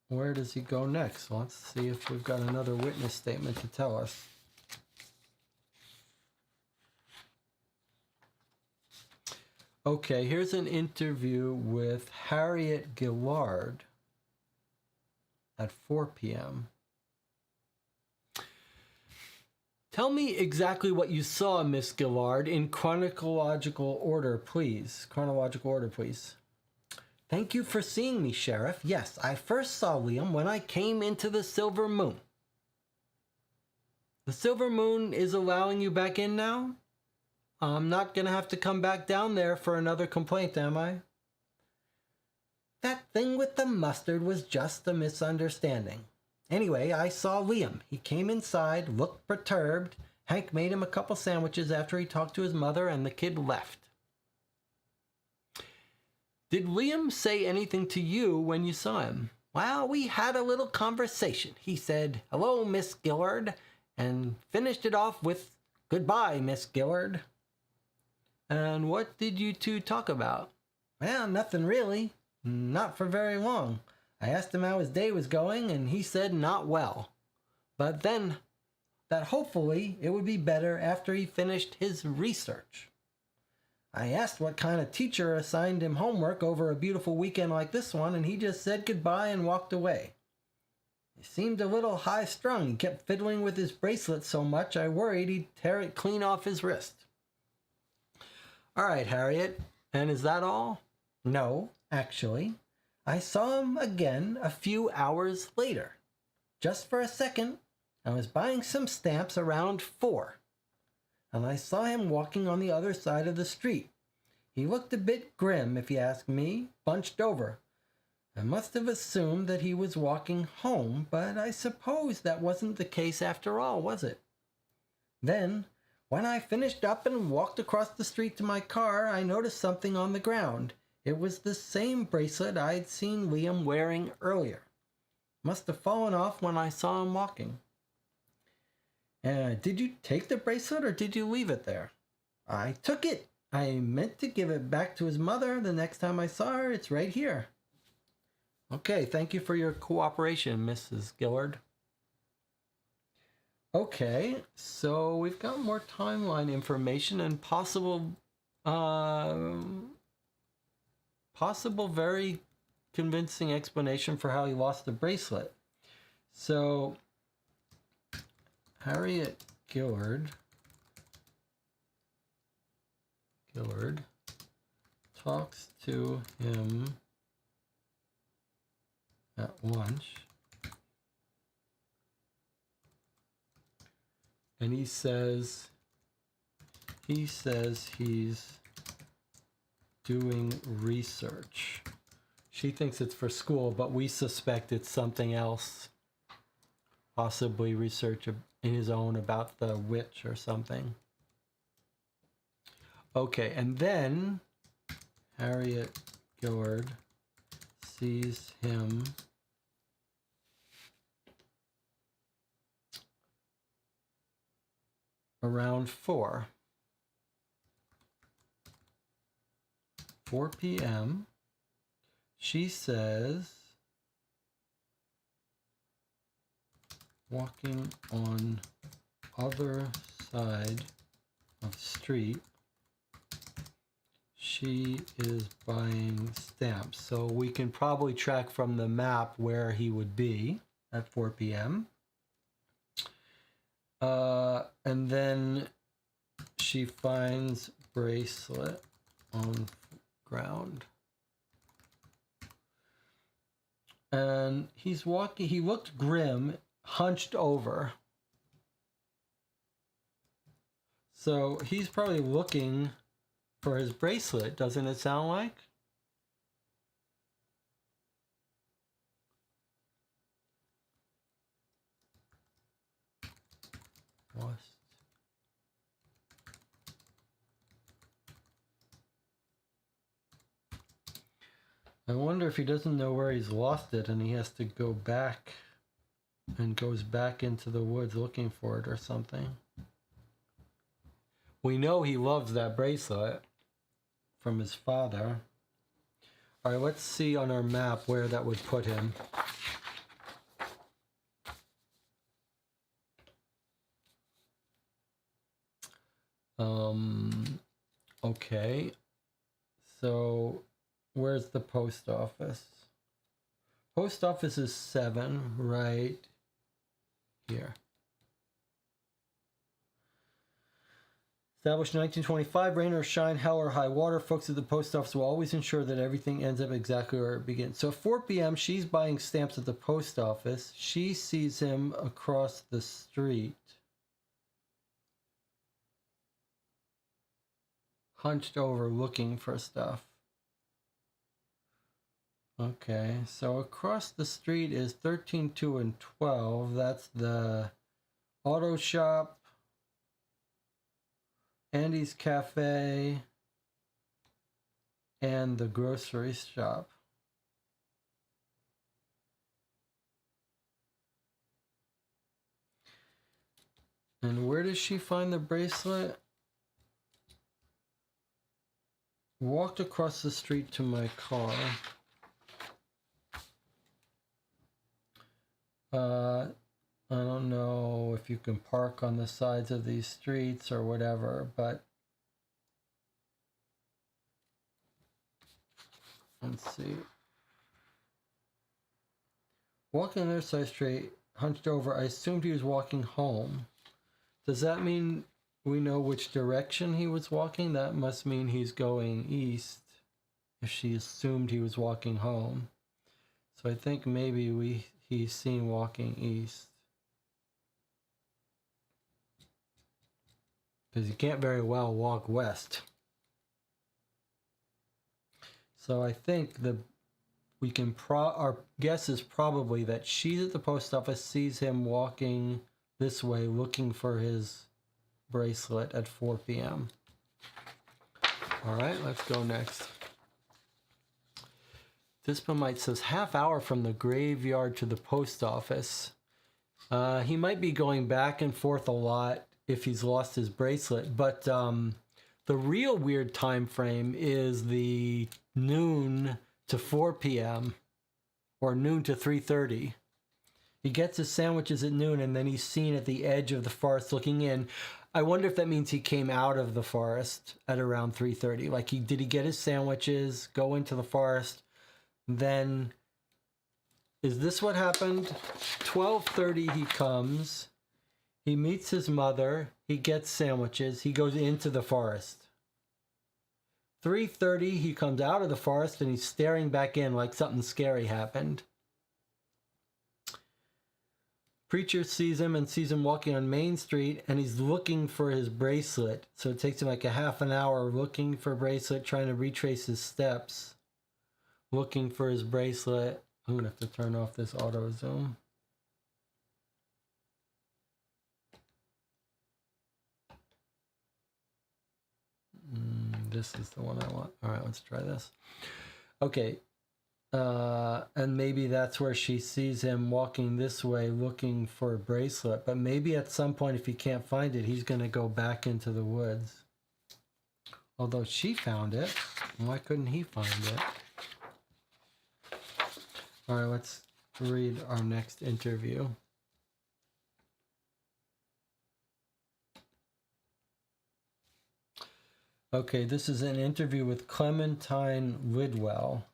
Where does he go next? Let's see if we've got another witness statement to tell us. Okay, here's an interview with Harriet Gillard at 4 p.m. Tell me exactly what you saw, Miss Gillard, in chronological order, please. Chronological order, please. Thank you for seeing me, Sheriff. Yes, I first saw Liam when I came into the Silver Moon. The Silver Moon is allowing you back in now? I'm not going to have to come back down there for another complaint, am I? That thing with the mustard was just a misunderstanding. Anyway, I saw Liam. He came inside, looked perturbed. Hank made him a couple sandwiches after he talked to his mother, and the kid left. Did Liam say anything to you when you saw him? Well, we had a little conversation. He said, "Hello, Miss Gillard," and finished it off with, "Goodbye, Miss Gillard." And what did you two talk about? Well, nothing really. Not for very long. I asked him how his day was going, and he said not well. But then that hopefully it would be better after he finished his research. I asked what kind of teacher assigned him homework over a beautiful weekend like this one, and he just said goodbye and walked away. He seemed a little high-strung. He kept fiddling with his bracelet so much I worried he'd tear it clean off his wrist. All right, Harriet. And is that all? No, actually. I saw him again a few hours later. Just for a second. I was buying some stamps around 4. And I saw him walking on the other side of the street. He looked a bit grim, if you ask me, bunched over. I must have assumed that he was walking home, but I suppose that wasn't the case after all, was it? Then, when I finished up and walked across the street to my car, I noticed something on the ground. It was the same bracelet I'd seen Liam wearing earlier. Must have fallen off when I saw him walking. Did you take the bracelet or did you leave it there? I took it. I meant to give it back to his mother the next time I saw her. It's right here. Okay, thank you for your cooperation, Mrs. Gillard. Okay, so we've got more timeline information and possible very convincing explanation for how he lost the bracelet. So Harriet Gillard talks to him at lunch, and he says he's doing research. She thinks it's for school, but we suspect it's something else. Possibly research in his own about the witch or something. Okay, and then Harriet Gillard sees him around 4 p.m. She says, walking on other side of street, she is buying stamps. So we can probably track from the map where he would be at 4 p.m. And then she finds bracelet on ground. And he's walking, he looked grim, hunched over. So he's probably looking for his bracelet, doesn't it sound like? Lost. I wonder if he doesn't know where he's lost it and he has to go back and goes back into the woods looking for it or something. We know he loves that bracelet from his father. All right, let's see on our map where that would put him. Okay. So where's the post office? Post office is 7 right here. Established in 1925, rain or shine, hell or high water, folks at the post office will always ensure that everything ends up exactly where it begins. So at 4 p.m., she's buying stamps at the post office. She sees him across the street, hunched over looking for stuff. Okay, so across the street is 13, 2, and 12. That's the auto shop, Andy's Cafe, and the grocery shop. And where does she find the bracelet? Walked across the street to my car. I don't know if you can park on the sides of these streets or whatever, but let's see. Walking on their side street, hunched over, I assumed he was walking home. Does that mean we know which direction he was walking? That must mean he's going east if she assumed he was walking home. So I think maybe he's seen walking east. Because you can't very well walk west. So I think our guess is probably that she's at the post office, sees him walking this way looking for his bracelet at 4 p.m. All right, let's go next. Dispomite says half hour from the graveyard to the post office. He might be going back and forth a lot if he's lost his bracelet, but the real weird time frame is the noon to 4 p.m. or noon to 3:30. He gets his sandwiches at noon and then he's seen at the edge of the forest looking in. I wonder if that means he came out of the forest at around 3:30. Like did he get his sandwiches, go into the forest, then is this what happened? 12:30 he comes. He meets his mother, he gets sandwiches, he goes into the forest. 3:30, he comes out of the forest and he's staring back in like something scary happened. Preacher sees him and sees him walking on Main Street and he's looking for his bracelet. So it takes him like a half an hour looking for a bracelet, trying to retrace his steps, looking for his bracelet. I'm going to have to turn off this auto zoom. This is the one I want. All right, let's try this. Okay. And maybe that's where she sees him walking this way looking for a bracelet. But maybe at some point, if he can't find it, he's going to go back into the woods. Although she found it. Why couldn't he find it? All right, let's read our next interview. Okay, this is an interview with Clementine Lidwell,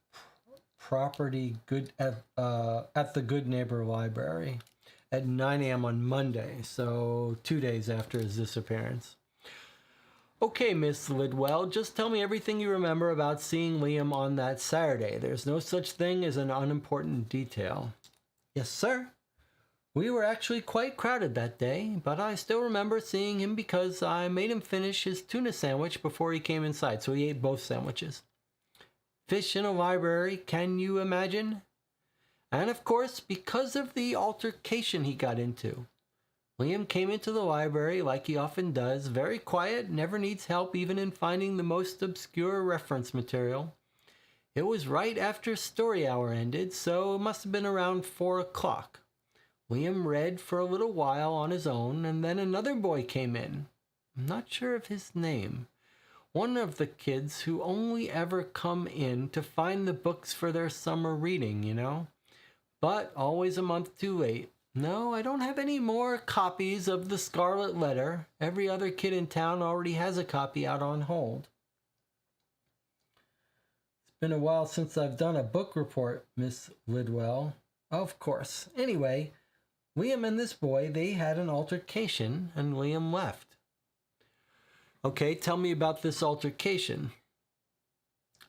property good at the Good Neighbor Library at 9 a.m. on Monday, so 2 days after his disappearance. Okay, Miss Lidwell, just tell me everything you remember about seeing Liam on that Saturday. There's no such thing as an unimportant detail. Yes, sir. We were actually quite crowded that day, but I still remember seeing him because I made him finish his tuna sandwich before he came inside, so he ate both sandwiches. Fish in a library, can you imagine? And of course, because of the altercation he got into. Liam came into the library like he often does, very quiet, never needs help even in finding the most obscure reference material. It was right after story hour ended, so it must have been around 4 o'clock. Liam read for a little while on his own, and then another boy came in. I'm not sure of his name. One of the kids who only ever come in to find the books for their summer reading, you know? But always a month too late. No, I don't have any more copies of The Scarlet Letter. Every other kid in town already has a copy out on hold. It's been a while since I've done a book report, Miss Lidwell. Of course. Anyway, Liam and this boy, they had an altercation, and Liam left. Okay, tell me about this altercation.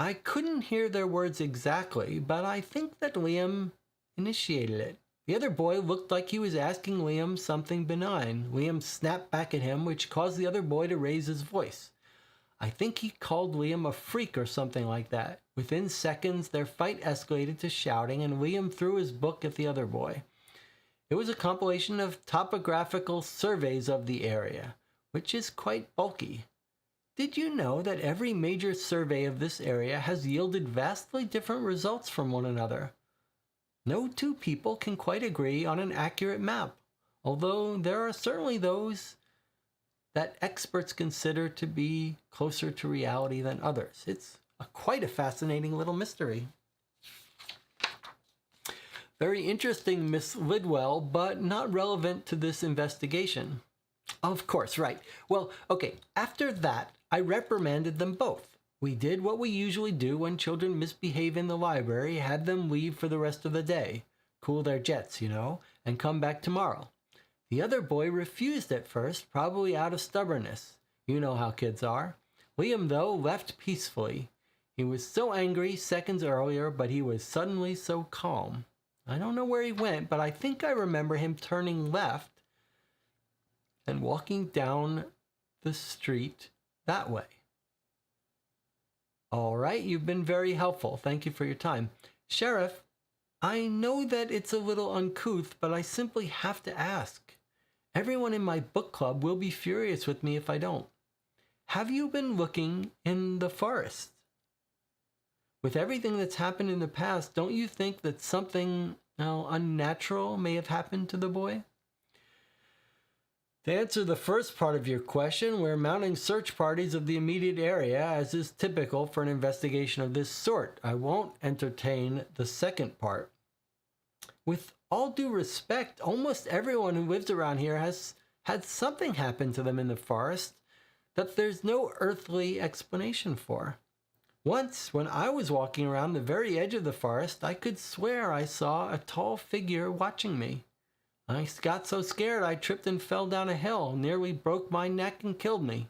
I couldn't hear their words exactly, but I think that Liam initiated it. The other boy looked like he was asking Liam something benign. Liam snapped back at him, which caused the other boy to raise his voice. I think he called Liam a freak or something like that. Within seconds, their fight escalated to shouting, and Liam threw his book at the other boy. It was a compilation of topographical surveys of the area, which is quite bulky. Did you know that every major survey of this area has yielded vastly different results from one another? No two people can quite agree on an accurate map, although there are certainly those that experts consider to be closer to reality than others. It's quite a fascinating little mystery. Very interesting, Miss Lidwell, but not relevant to this investigation. Of course, right. Well, okay, after that, I reprimanded them both. We did what we usually do when children misbehave in the library, had them leave for the rest of the day. Cool their jets, you know, and come back tomorrow. The other boy refused at first, probably out of stubbornness. You know how kids are. Liam, though, left peacefully. He was so angry seconds earlier, but he was suddenly so calm. I don't know where he went, but I think I remember him turning left and walking down the street that way. All right, you've been very helpful. Thank you for your time. Sheriff, I know that it's a little uncouth, but I simply have to ask. Everyone in my book club will be furious with me if I don't. Have you been looking in the forest? With everything that's happened in the past, don't you think that something unnatural may have happened to the boy? To answer the first part of your question, we're mounting search parties of the immediate area, as is typical for an investigation of this sort. I won't entertain the second part. With all due respect, almost everyone who lives around here has had something happen to them in the forest that there's no earthly explanation for. Once, when I was walking around the very edge of the forest, I could swear I saw a tall figure watching me. I got so scared I tripped and fell down a hill, nearly broke my neck and killed me.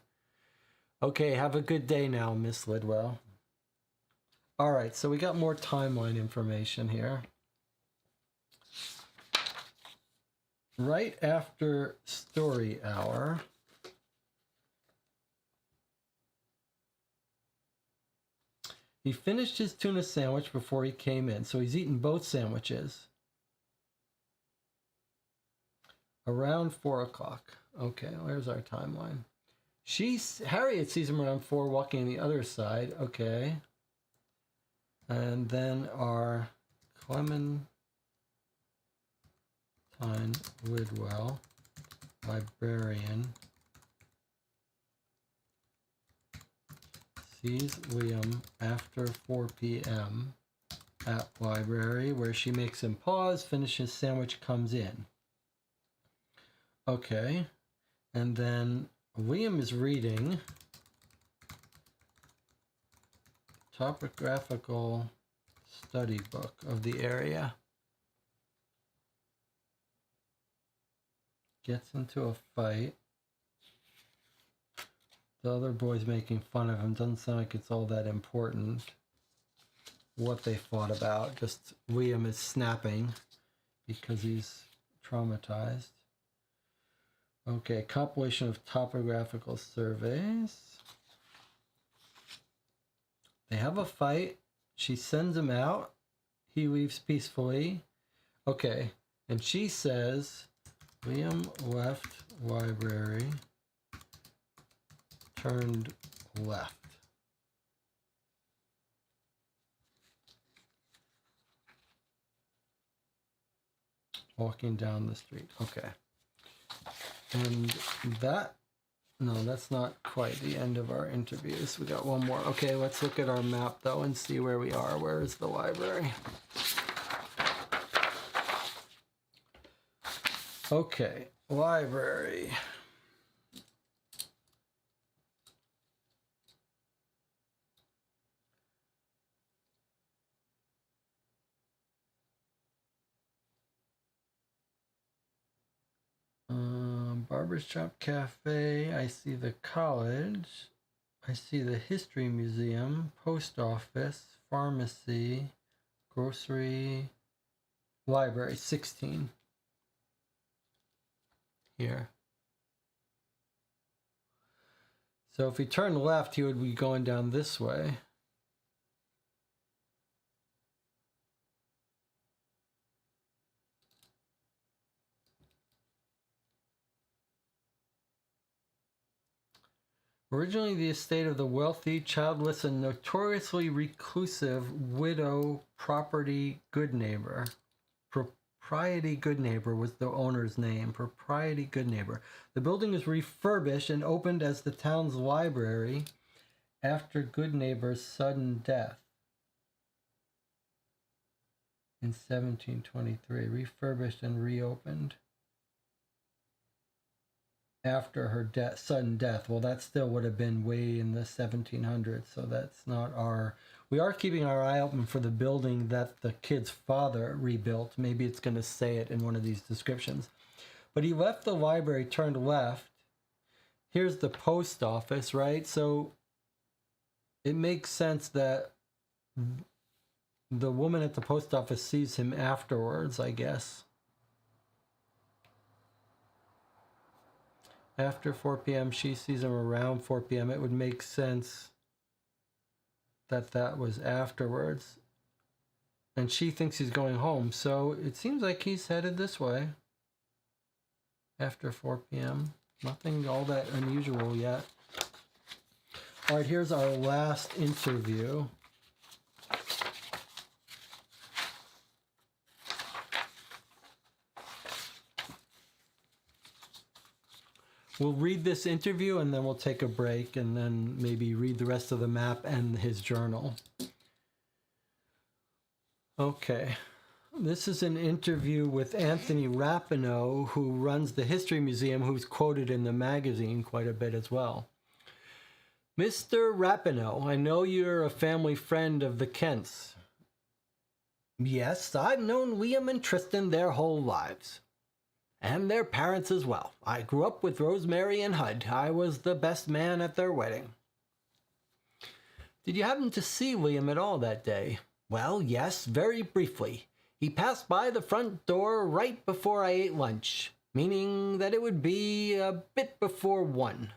Okay, have a good day now, Miss Lidwell. All right, so we got more timeline information here. Right after story hour, he finished his tuna sandwich before he came in, so he's eaten both sandwiches. Around 4 o'clock. Okay, there's our timeline. Harriet sees him around 4 walking on the other side. Okay. And then our Clementine Lidwell, librarian, sees Liam after 4 p.m. at library, where she makes him pause, finishes sandwich, comes in. Okay, and then Liam is reading topographical study book of the area. Gets into a fight. The other boy's making fun of him. Doesn't sound like it's all that important what they fought about. Just Liam is snapping because he's traumatized. Okay, compilation of topographical surveys. They have a fight. She sends him out. He leaves peacefully. Okay, and she says, Liam left library, turned left. Walking down the street. Okay. And that, no, that's not quite the end of our interviews. We got one more. Okay, let's look at our map though and see where we are. Where is the library? Okay, library. Barbershop Cafe. I see the college. I see the History Museum, post office, pharmacy, grocery, library. 16. Here. So if he turned left, he would be going down this way. Originally the estate of the wealthy, childless, and notoriously reclusive widow Propriety Goodneighbor. Propriety Goodneighbor was the owner's name. Propriety Goodneighbor. The building was refurbished and opened as the town's library after Goodneighbor's sudden death in 1723. Refurbished and reopened after her sudden death. Well, that still would have been way in the 1700s, so that's not our... We are keeping our eye open for the building that the kid's father rebuilt. Maybe it's going to say it in one of these descriptions. But he left the library, turned left. Here's the post office, right? So it makes sense that the woman at the post office sees him afterwards, I guess. After 4 p.m., she sees him around 4 p.m. It would make sense that that was afterwards. And she thinks he's going home, so it seems like he's headed this way. After 4 p.m. Nothing all that unusual yet. All right, here's our last interview. We'll read this interview and then we'll take a break and then maybe read the rest of the map and his journal. Okay. This is an interview with Anthony Rapinoe, who runs the History Museum, who's quoted in the magazine quite a bit as well. Mr. Rapinoe, I know you're a family friend of the Kents. Yes, I've known Liam and Tristan their whole lives. And their parents as well. I grew up with Rosemary and Hud. I was the best man at their wedding. Did you happen to see Liam at all that day? Well, yes, very briefly. He passed by the front door right before I ate lunch, meaning that it would be a bit before 1.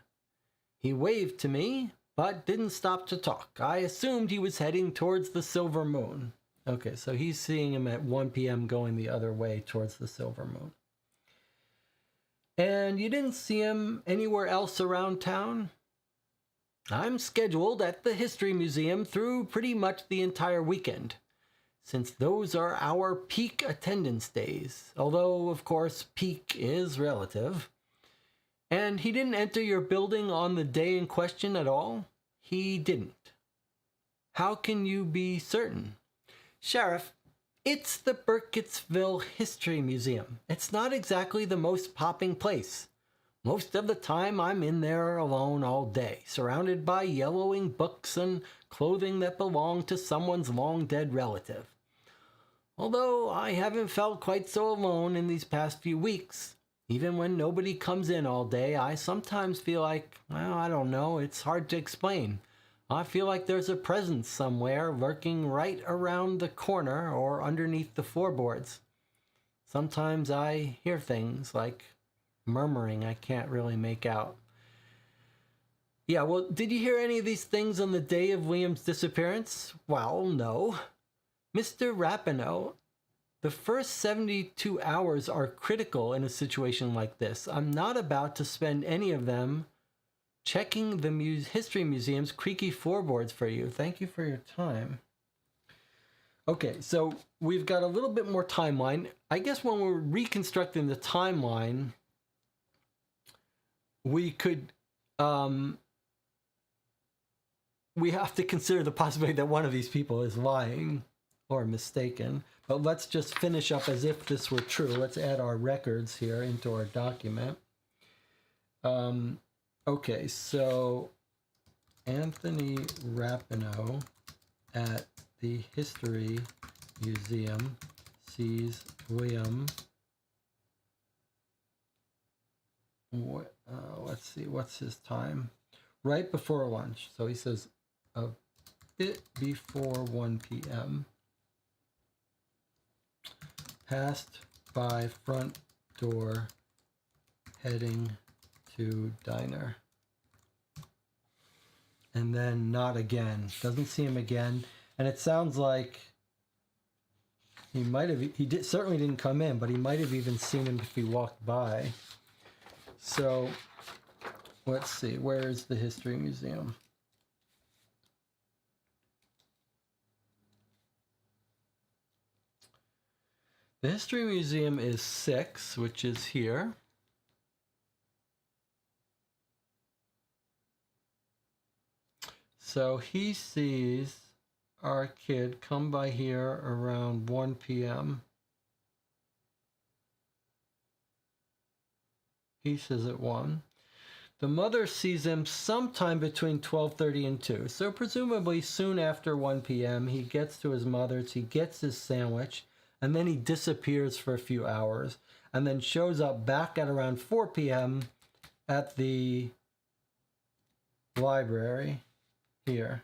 He waved to me, but didn't stop to talk. I assumed he was heading towards the Silver Moon. Okay, so he's seeing him at 1 p.m. going the other way towards the Silver Moon. And you didn't see him anywhere else around town? I'm scheduled at the History Museum through pretty much the entire weekend, since those are our peak attendance days, although, of course, peak is relative. And he didn't enter your building on the day in question at all? He didn't. How can you be certain? Sheriff, it's the Burkittsville History Museum. It's not exactly the most popping place. Most of the time I'm in there alone all day, surrounded by yellowing books and clothing that belong to someone's long-dead relative. Although I haven't felt quite so alone in these past few weeks. Even when nobody comes in all day, I sometimes feel like, well, I don't know, it's hard to explain. I feel like there's a presence somewhere lurking right around the corner or underneath the floorboards. Sometimes I hear things like murmuring I can't really make out. Yeah, well, did you hear any of these things on the day of Liam's disappearance? Well, no. Mr. Rapinoe, The first 72 hours are critical in a situation like this. I'm not about to spend any of them checking the history museum's creaky floorboards for you. Thank you for your time. Okay, so we've got a little bit more timeline. I guess when we're reconstructing the timeline, we could, we have to consider the possibility that one of these people is lying or mistaken. But let's just finish up as if this were true. Let's add our records here into our document. Okay, so Anthony Rapinoe at the History Museum sees William. Let's see, what's his time? Right before lunch. So he says a bit before 1 p.m. Passed by front door, heading to diner. And then not again. Doesn't see him again. And it sounds like he might have, certainly didn't come in, but he might have even seen him if he walked by. So let's see, where is the History Museum? The History Museum is 6, which is here. So he sees our kid come by here around 1 p.m. He says at 1. The mother sees him sometime between 12:30 and 2. So presumably soon after 1 p.m. he gets to his mother's, he gets his sandwich, and then he disappears for a few hours, and then shows up back at around 4 p.m. at the library here.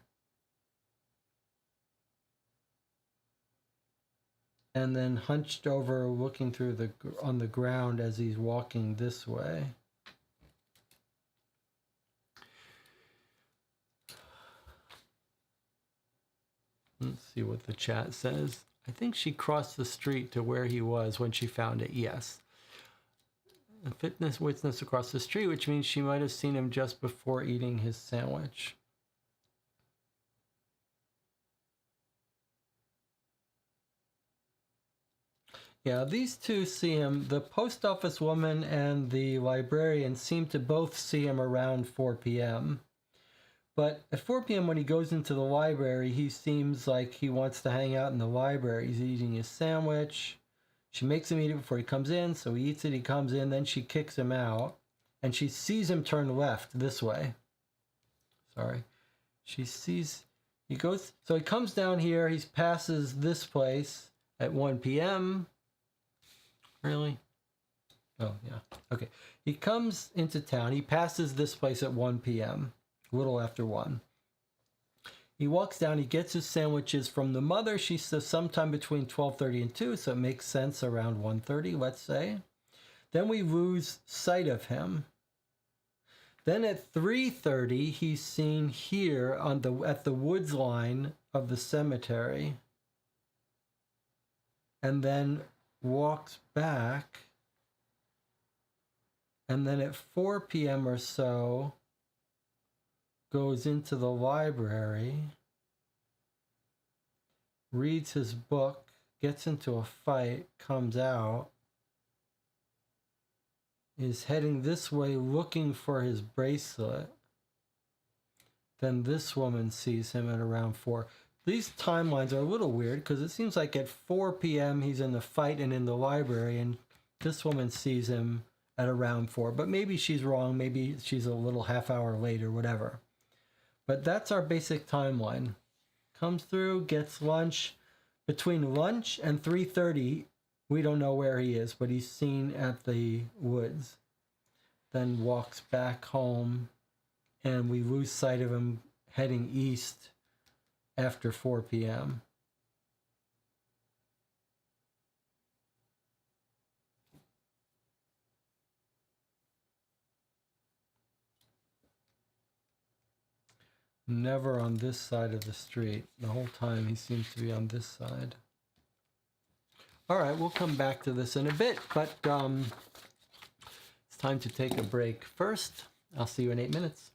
And then hunched over, looking through on the ground as he's walking this way. Let's see what the chat says. I think she crossed the street to where he was when she found it. Yes. A fitness witness across the street, which means she might have seen him just before eating his sandwich. Yeah, these two see him. The post office woman and the librarian seem to both see him around 4 p.m. But at 4 p.m. when he goes into the library, he seems like he wants to hang out in the library. He's eating his sandwich. She makes him eat it before he comes in, so he eats it, he comes in, then she kicks him out. And she sees him turn left this way. Sorry. She sees, he goes, so he comes down here, he passes this place at 1 p.m. Really? Oh, yeah. Okay. He comes into town. He passes this place at 1 p.m., a little after 1. He walks down. He gets his sandwiches from the mother. She says sometime between 12:30 and 2, so it makes sense around 1:30, let's say. Then we lose sight of him. Then at 3:30, he's seen here at the woods line of the cemetery. And then walks back, and then at 4 p.m. or so goes into the library, reads his book, gets into a fight, comes out, is heading this way looking for his bracelet. Then this woman sees him at around 4. These timelines are a little weird because it seems like at 4 p.m. he's in the fight and in the library, and this woman sees him at around 4. But maybe she's wrong. Maybe she's a little half hour late or whatever. But that's our basic timeline. Comes through, gets lunch. Between lunch and 3:30, we don't know where he is, but he's seen at the woods. Then walks back home, and we lose sight of him heading east after 4 p.m. Never on this side of the street. The whole time he seems to be on this side. All right, we'll come back to this in a bit, but it's time to take a break first. I'll see you in 8 minutes.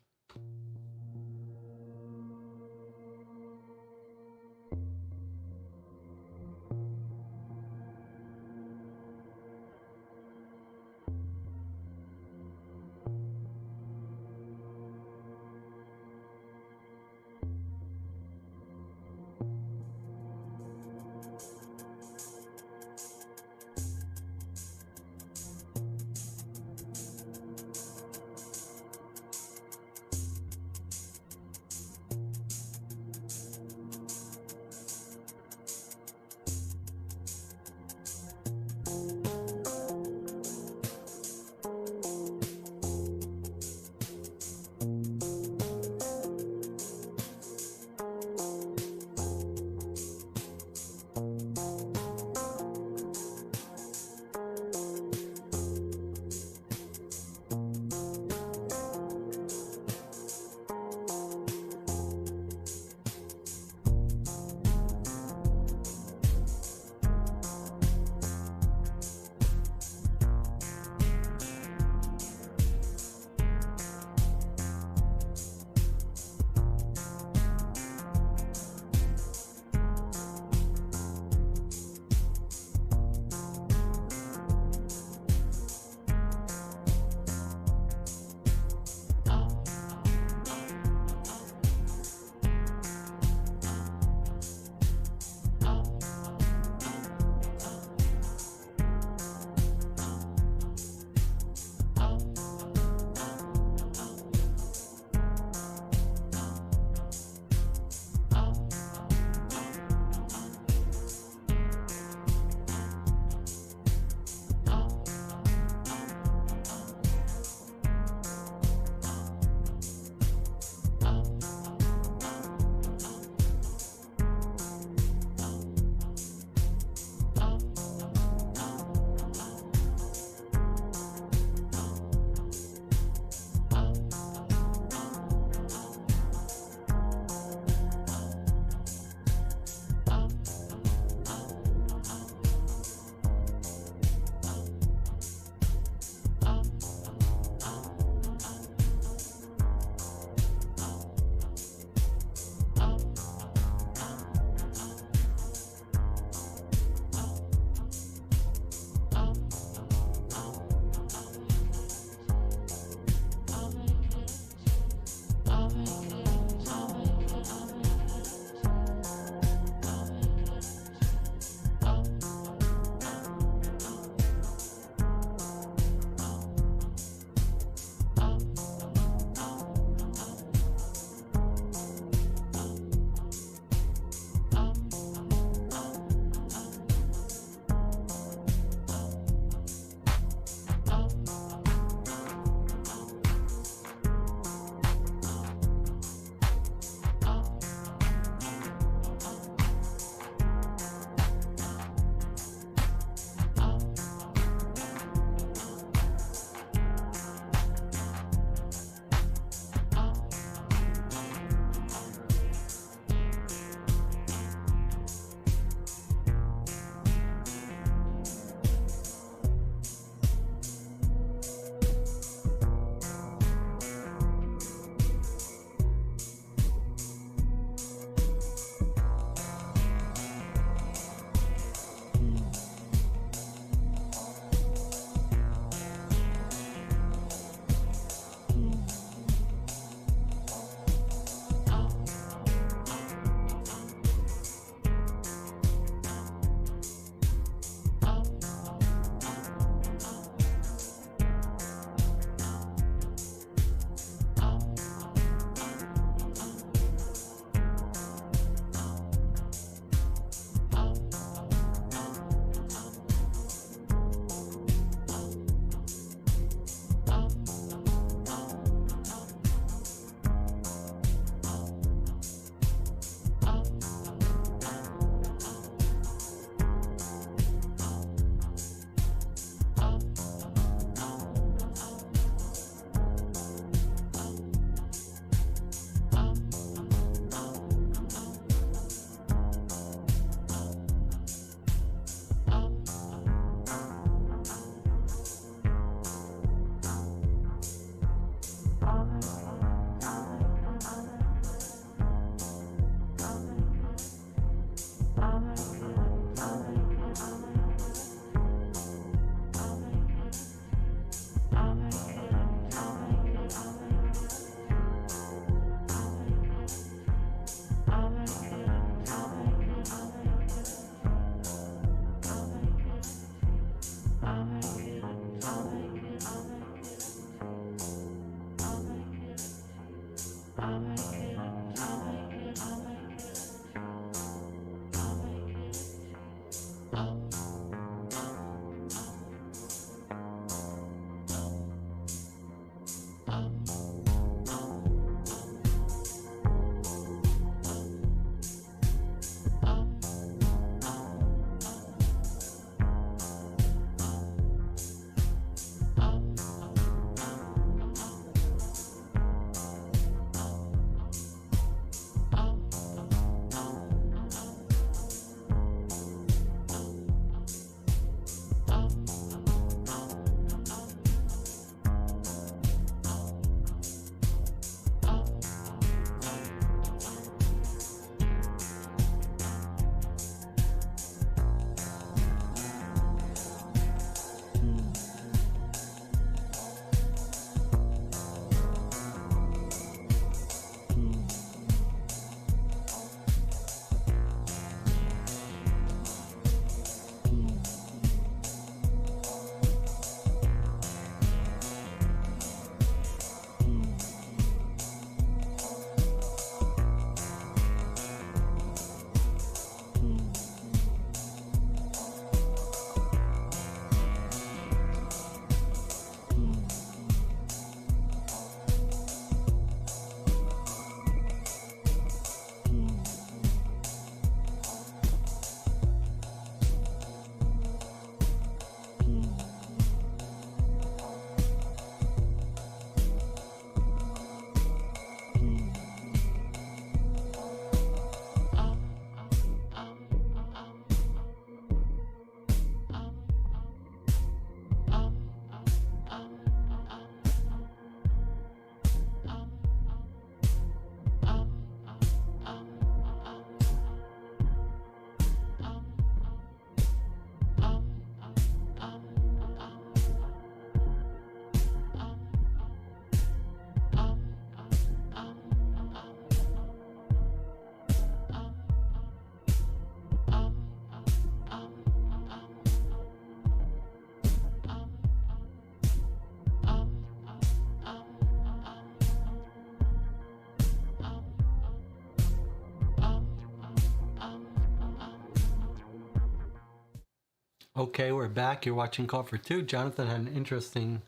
Okay, we're back. You're watching Call for Two. Jonathan had an interesting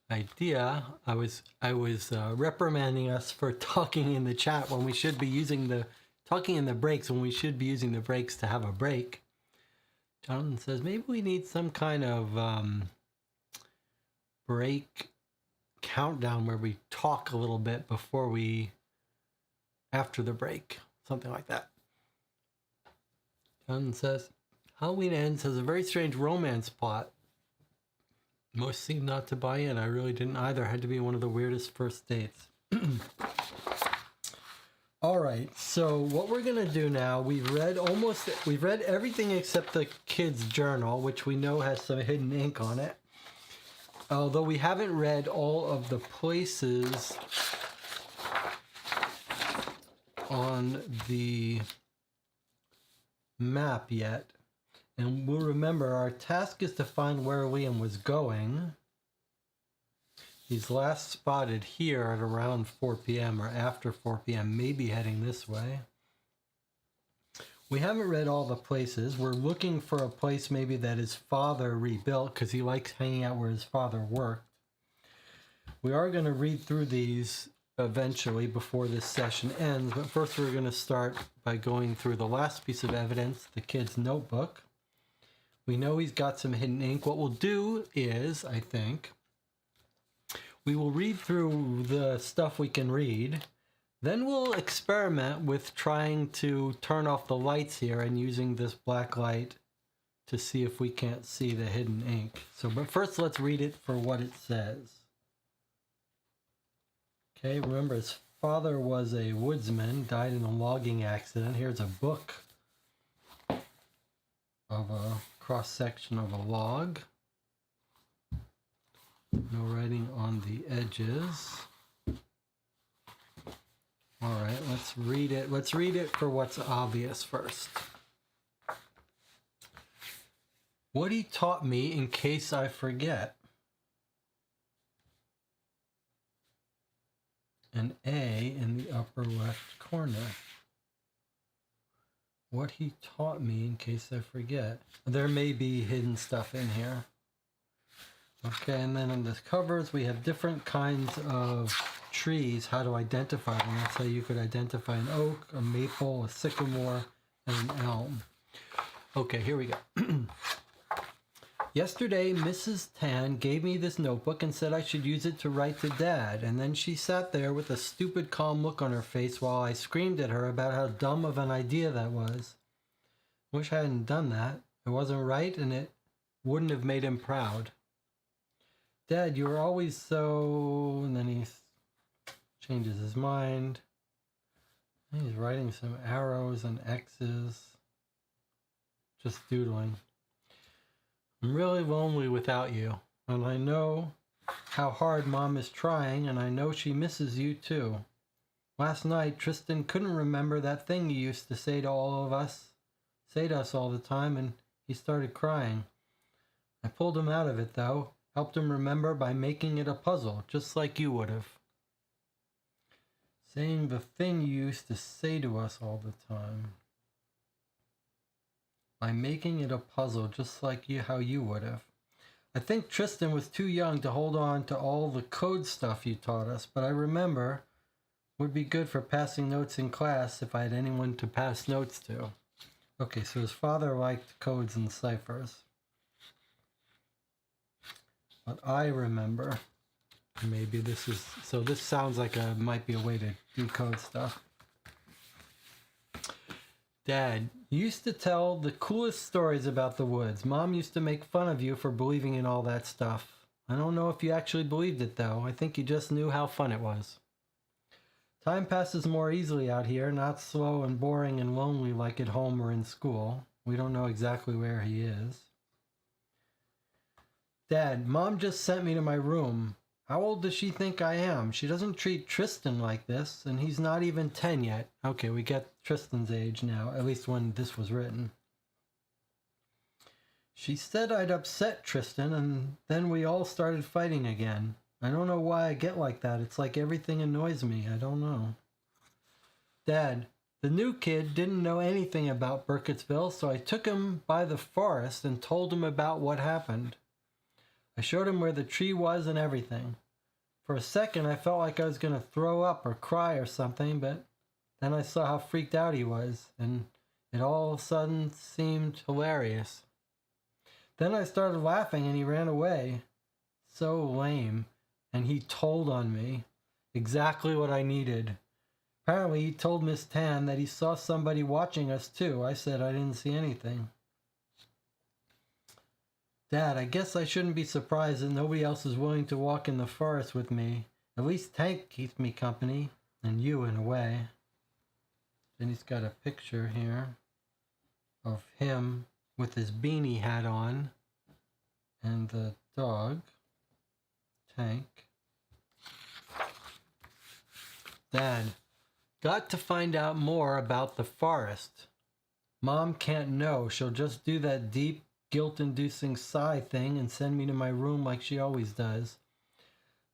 idea. I was reprimanding us for talking in the chat when we should be using talking in the breaks when we should be using the breaks to have a break. Jonathan says maybe we need some kind of break countdown where we talk a little bit after the break, something like that. Jonathan says Halloween Ends has a very strange romance plot. Most seem not to buy in. I really didn't either. Had to be one of the weirdest first dates. All right, so what we're gonna do now, we've read everything except the kid's journal, which we know has some hidden ink on it. Although we haven't read all of the places on the map yet. And we'll remember our task is to find where Liam was going. He's last spotted here at around 4 p.m. or after 4 p.m., maybe heading this way. We haven't read all the places. We're looking for a place maybe that his father rebuilt because he likes hanging out where his father worked. We are going to read through these eventually before this session ends, but first we're going to start by going through the last piece of evidence, the kid's notebook. We know he's got some hidden ink. What we'll do is, I think, we will read through the stuff we can read. Then we'll experiment with trying to turn off the lights here and using this black light to see if we can't see the hidden ink. But first let's read it for what it says. Okay, remember his father was a woodsman, died in a logging accident. Here's a book of a cross-section of a log. No writing on the edges. All right, let's read it. Let's read it for what's obvious first. What he taught me in case I forget. An A in the upper left corner. What he taught me in case I forget. There may be hidden stuff in here. Okay, and then on the covers we have different kinds of trees, how to identify them. That's how you could identify an oak, a maple, a sycamore, and an elm. Okay, here we go. Yesterday, Mrs. Tan gave me this notebook and said I should use it to write to Dad, and then she sat there with a stupid calm look on her face while I screamed at her about how dumb of an idea that was. Wish I hadn't done that. It wasn't right, and it wouldn't have made him proud. Dad, you were always so... And then he changes his mind. He's writing some arrows and X's. Just doodling. I'm really lonely without you, and I know how hard Mom is trying, and I know she misses you too. Last night, Tristan couldn't remember that thing you used to say to us all the time, and he started crying. I pulled him out of it, though, helped him remember by making it a puzzle, just like you would have. Saying the thing you used to say to us all the time. By making it a puzzle, just like how you would have. I think Tristan was too young to hold on to all the code stuff you taught us, but I remember would be good for passing notes in class if I had anyone to pass notes to. Okay, so his father liked codes and ciphers. But I remember, maybe this is, so this sounds like might be a way to decode stuff. Dad, you used to tell the coolest stories about the woods. Mom used to make fun of you for believing in all that stuff. I don't know if you actually believed it, though. I think you just knew how fun it was. Time passes more easily out here, not slow and boring and lonely like at home or in school. We don't know exactly where he is. Dad, Mom just sent me to my room. How old does she think I am? She doesn't treat Tristan like this, and he's not even 10 yet. Okay, we get Tristan's age now, at least when this was written. She said I'd upset Tristan, and then we all started fighting again. I don't know why I get like that. It's like everything annoys me. I don't know. Dad, The new kid didn't know anything about Burkittsville, so I took him by the forest and told him about what happened. I showed him where the tree was and everything. For a second, I felt like I was going to throw up or cry or something, but then I saw how freaked out he was, and it all of a sudden seemed hilarious. Then I started laughing and he ran away. So lame. And he told on me exactly what I needed. Apparently he told Miss Tan that he saw somebody watching us too. I said I didn't see anything. Dad, I guess I shouldn't be surprised that nobody else is willing to walk in the forest with me. At least Tank keeps me company, and you in a way. Then he's got a picture here of him with his beanie hat on and the dog, Tank. Dad, got to find out more about the forest. Mom can't know. She'll just do that deep, guilt-inducing sigh thing and send me to my room like she always does.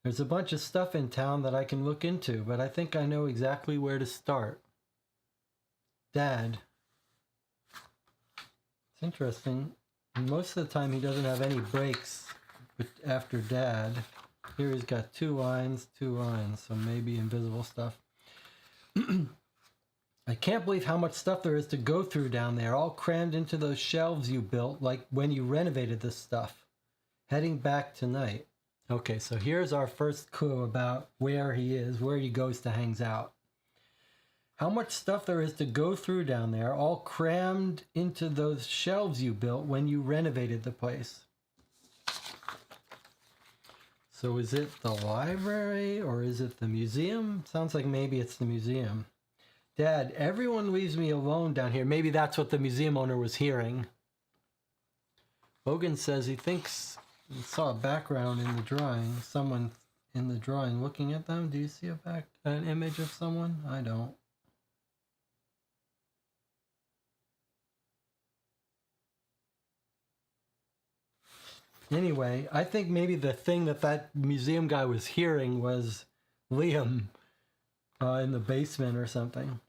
There's a bunch of stuff in town that I can look into, but I think I know exactly where to start. Dad. It's interesting. Most of the time he doesn't have any breaks after Dad. Here he's got two lines, so maybe invisible stuff. I can't believe how much stuff there is to go through down there, all crammed into those shelves you built, like when you renovated this stuff. Heading back tonight. Okay, so here's our first clue about where he is, where he goes to hangs out. How much stuff there is to go through down there, all crammed into those shelves you built when you renovated the place. So is it the library or is it the museum? Sounds like maybe it's the museum. Dad, everyone leaves me alone down here. Maybe that's what the museum owner was hearing. Logan says he thinks he saw a background in the drawing. Someone in the drawing looking at them. Do you see an image of someone? I don't. Anyway, I think maybe the thing that museum guy was hearing was Liam in the basement or something.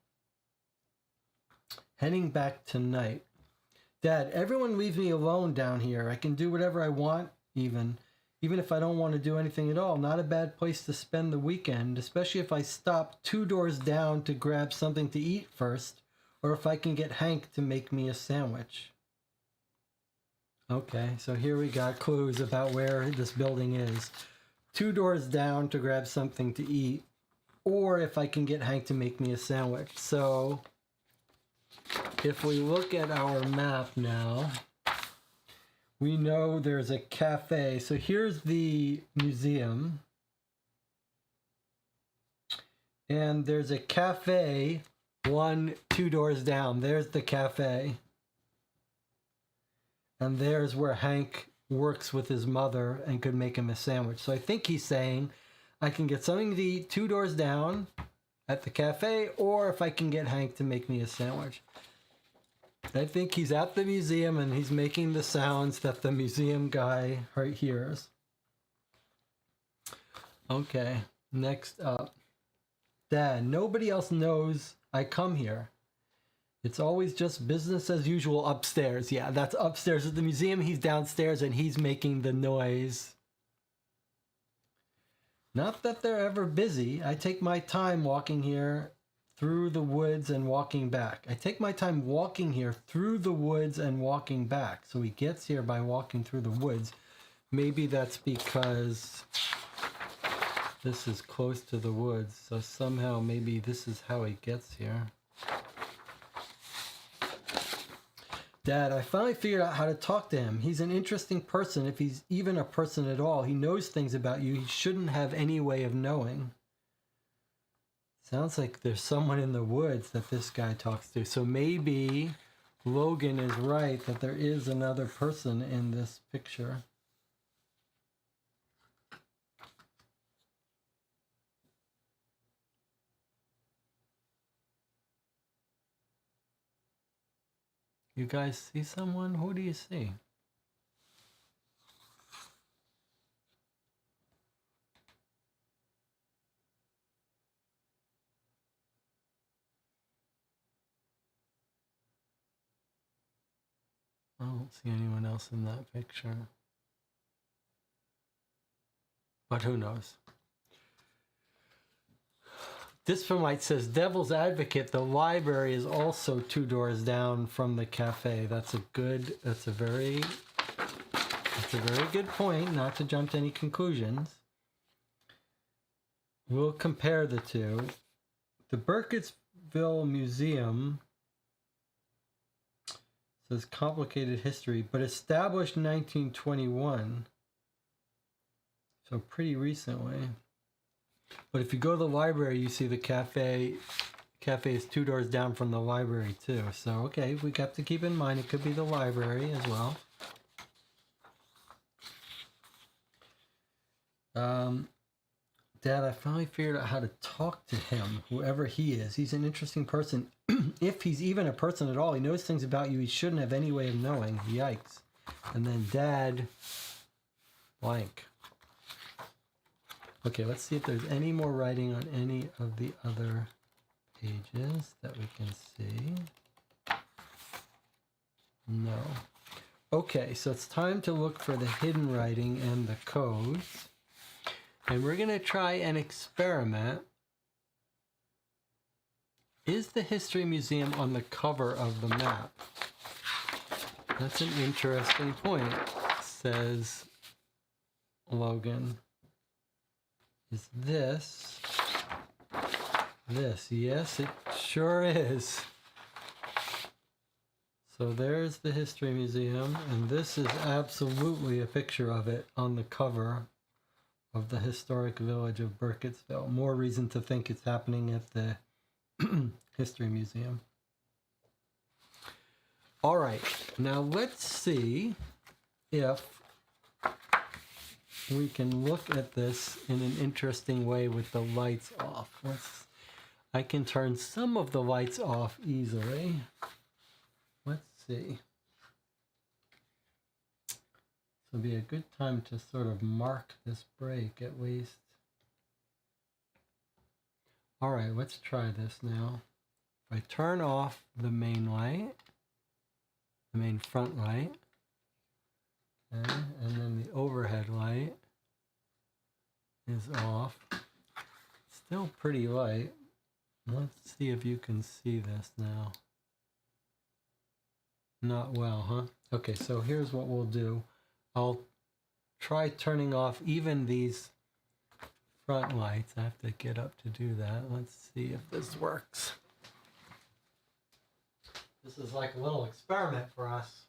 Heading back tonight. Dad, everyone leaves me alone down here. I can do whatever I want, even if I don't want to do anything at all. Not a bad place to spend the weekend, especially if I stop 2 doors down to grab something to eat first, or if I can get Hank to make me a sandwich. Okay, so here we got clues about where this building is. 2 doors down to grab something to eat, or if I can get Hank to make me a sandwich. So if we look at our map now, we know there's a cafe. So here's the museum. And there's a cafe 2 doors down. There's the cafe. And there's where Hank works with his mother and could make him a sandwich. So I think he's saying I can get something to eat 2 doors down at the cafe, or if I can get Hank to make me a sandwich. I think he's at the museum and he's making the sounds that the museum guy hears. Okay, next up. Dad, nobody else knows I come here. It's always just business as usual upstairs. Yeah, that's upstairs at the museum. He's downstairs and he's making the noise. Not that they're ever busy. I take my time walking here through the woods and walking back. I take my time walking here through the woods and walking back. So he gets here by walking through the woods. Maybe that's because this is close to the woods. So somehow maybe this is how he gets here. Dad, I finally figured out how to talk to him. He's an interesting person, if he's even a person at all. He knows things about you he shouldn't have any way of knowing. Sounds like there's someone in the woods that this guy talks to. So maybe Logan is right that there is another person in this picture. You guys see someone? Who do you see? I don't see anyone else in that picture. But who knows? This filmite says, Devil's Advocate, the library is also 2 doors down from the cafe. That's a very good point, not to jump to any conclusions. We'll compare the two. The Burkittsville Museum says complicated history, but established in 1921. So pretty recently. But if you go to the library, you see the cafe is 2 doors down from the library too. So, okay, we got to keep in mind it could be the library as well. Dad, I finally figured out how to talk to him, whoever he is. He's an interesting person. If he's even a person at all, he knows things about you he shouldn't have any way of knowing. Yikes. And then Dad, blank. Okay, let's see if there's any more writing on any of the other pages that we can see. No. Okay, so it's time to look for the hidden writing and the codes. And we're going to try an experiment. Is the History Museum on the cover of the map? That's an interesting point, says Logan. Is this? Yes, it sure is. So there's the History Museum, and this is absolutely a picture of it on the cover of the historic village of Burkittsville. More reason to think it's happening at the History Museum. All right, now let's see if we can look at this in an interesting way with the lights off. I can turn some of the lights off easily. Let's see. This will be a good time to sort of mark this break at least. All right, let's try this now. If I turn off the main light, the main front light, okay, and then the overhead light is off. Still pretty light. Let's see if you can see this now. Not well, huh? Okay, so here's what we'll do. I'll try turning off even these front lights. I have to get up to do that. Let's see if this works. This is like a little experiment for us.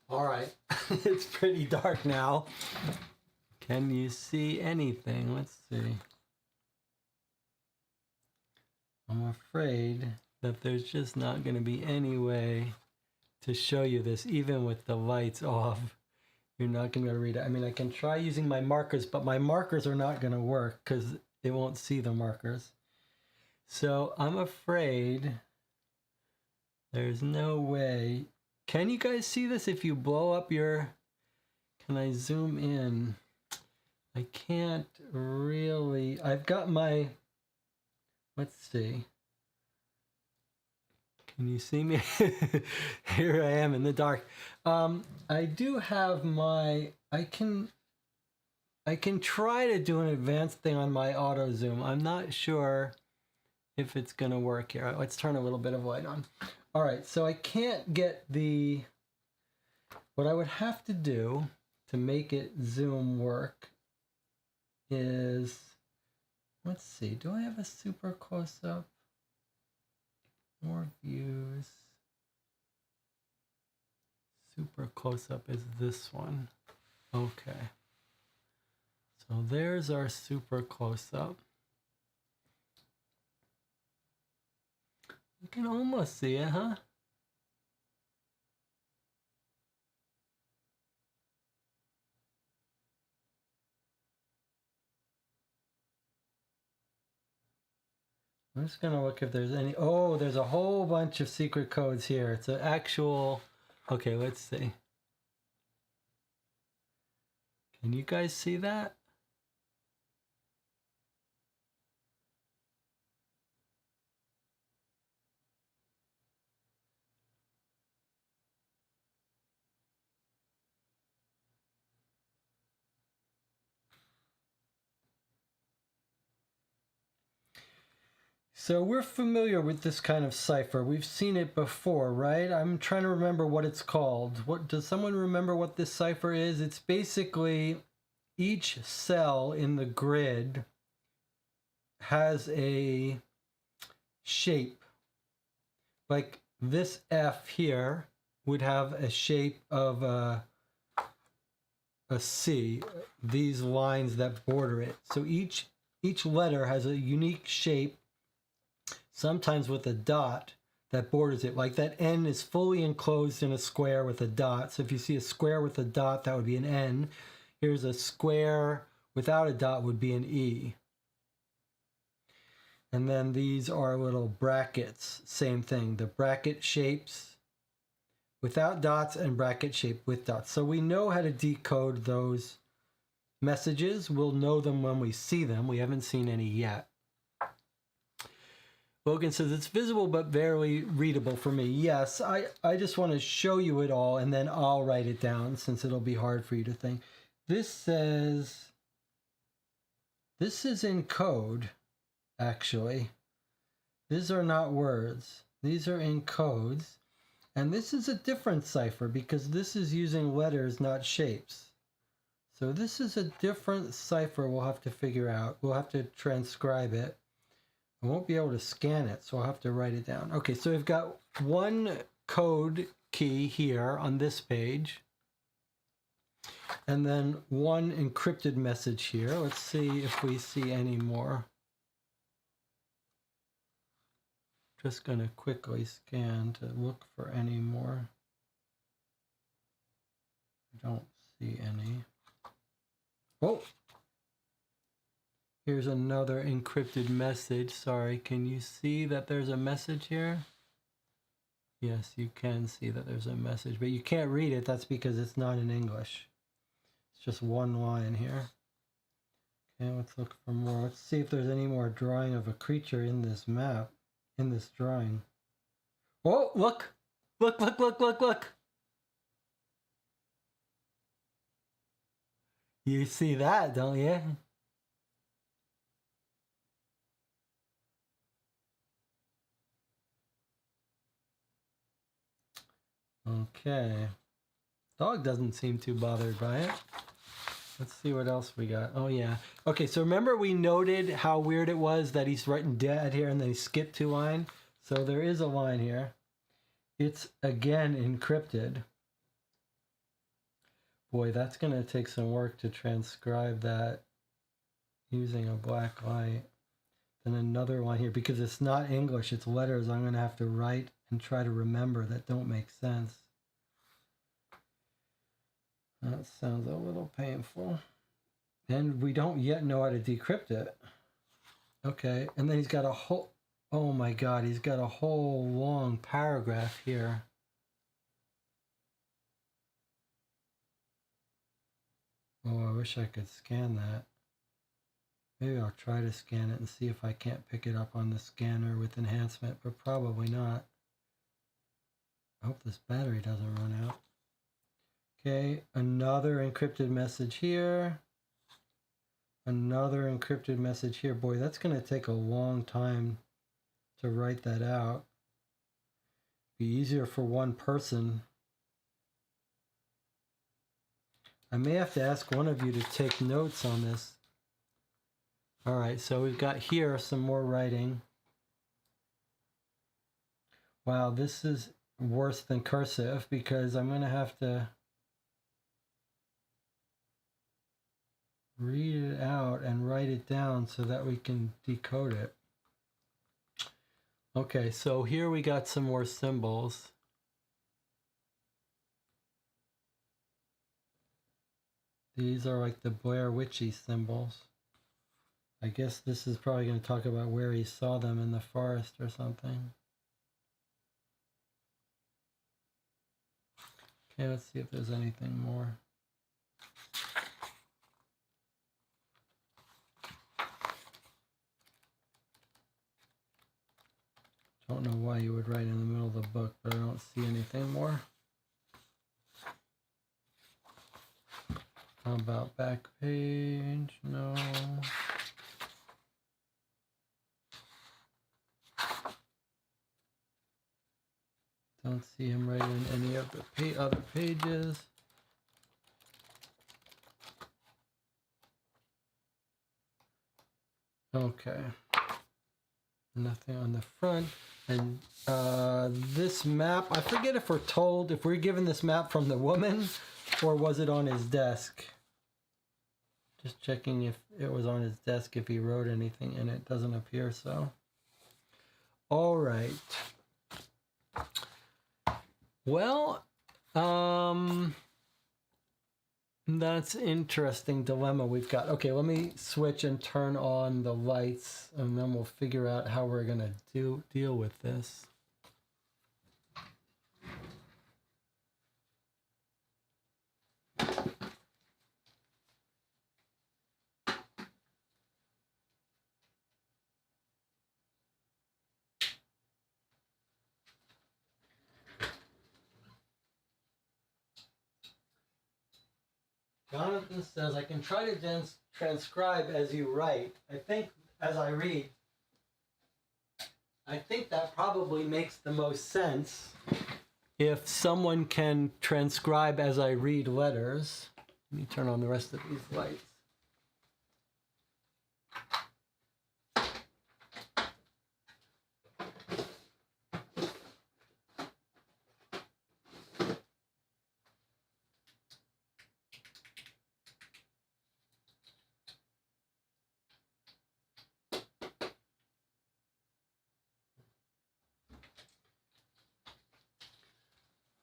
All right, it's pretty dark now. Can you see anything? Let's see. I'm afraid that there's just not going to be any way to show you this, even with the lights off. You're not going to be able to read it. I mean, I can try using my markers, but my markers are not going to work because it won't see the markers. So I'm afraid there's no way. Can you guys see this if you blow up your... Can I zoom in? I can't really... I've got my... Let's see. Can you see me? Here I am in the dark. I do have my... I can try to do an advanced thing on my auto zoom. I'm not sure if it's going to work here. Let's turn a little bit of light on. All right, so I can't get the... What I would have to do to make it zoom work is... Let's see, do I have a super close-up? More views. Super close-up is this one. Okay. So there's our super close-up. You can almost see it, huh? I'm just gonna look if there's any. Oh, there's a whole bunch of secret codes here. It's an actual. Okay, let's see. Can you guys see that? So we're familiar with this kind of cipher. We've seen it before, right? I'm trying to remember what it's called. What does someone remember what this cipher is? It's basically each cell in the grid has a shape. Like this F here would have a shape of a C, these lines that border it. So each letter has a unique shape, sometimes with a dot that borders it. Like that N is fully enclosed in a square with a dot. So if you see a square with a dot, that would be an N. Here's a square without a dot would be an E. And then these are little brackets, same thing. The bracket shapes without dots and bracket shape with dots. So we know how to decode those messages. We'll know them when we see them. We haven't seen any yet. Logan says it's visible but barely readable for me. Yes, I just want to show you it all and then I'll write it down since it'll be hard for you to think. This says, this is in code, actually. These are not words. These are in codes. And this is a different cipher because this is using letters, not shapes. So this is a different cipher we'll have to figure out. We'll have to transcribe it. I won't be able to scan it, so I'll have to write it down. Okay, so we've got one code key here on this page. And then one encrypted message here. Let's see if we see any more. Just going to quickly scan to look for any more. I don't see any. Oh! Here's another encrypted message. Sorry, can you see that there's a message here? Yes, you can see that there's a message, but you can't read it. That's because it's not in English. It's just one line here. Okay, let's look for more. Let's see if there's any more drawing of a creature in this map, in this drawing. Oh, look! Look, look, look, look, look! You see that, don't you? Okay. Dog doesn't seem too bothered by it. Let's see what else we got. Oh, yeah. Okay, so remember we noted how weird it was that he's writing dad here and then he skipped 2 lines? So there is a line here. It's again encrypted. Boy, that's going to take some work to transcribe that using a black light. Then another line here, because it's not English, it's letters I'm going to have to write and try to remember that don't make sense. That sounds a little painful. And we don't yet know how to decrypt it. Okay, and then he's got a whole, oh my God, he's got a whole long paragraph here. Oh, I wish I could scan that. Maybe I'll try to scan it and see if I can't pick it up on the scanner with enhancement, but probably not. I hope this battery doesn't run out. Okay, another encrypted message here. Another encrypted message here. Boy, that's going to take a long time to write that out. Be easier for one person. I may have to ask one of you to take notes on this. All right, so we've got here some more writing. Wow, this is worse than cursive because I'm going to have to read it out and write it down so that we can decode it. Okay, so here we got some more symbols. These are like the Blair Witchy symbols. I guess this is probably going to talk about where he saw them in the forest or something. Okay, let's see if there's anything more. Don't know why you would write in the middle of the book, but I don't see anything more. How about back page? No. Don't see him writing any of the other pages. Okay. Nothing on the front. And this map, I forget if we're told, if we're given this map from the woman or was it on his desk. Just checking if it was on his desk, if he wrote anything in it. Doesn't appear so. All right. Well, that's interesting dilemma we've got. Okay, let me switch and turn on the lights, and then we'll figure out how we're gonna deal with this. Jonathan says, I can try to transcribe as you write. I think, as I read, I think that probably makes the most sense if someone can transcribe as I read letters. Let me turn on the rest of these lights.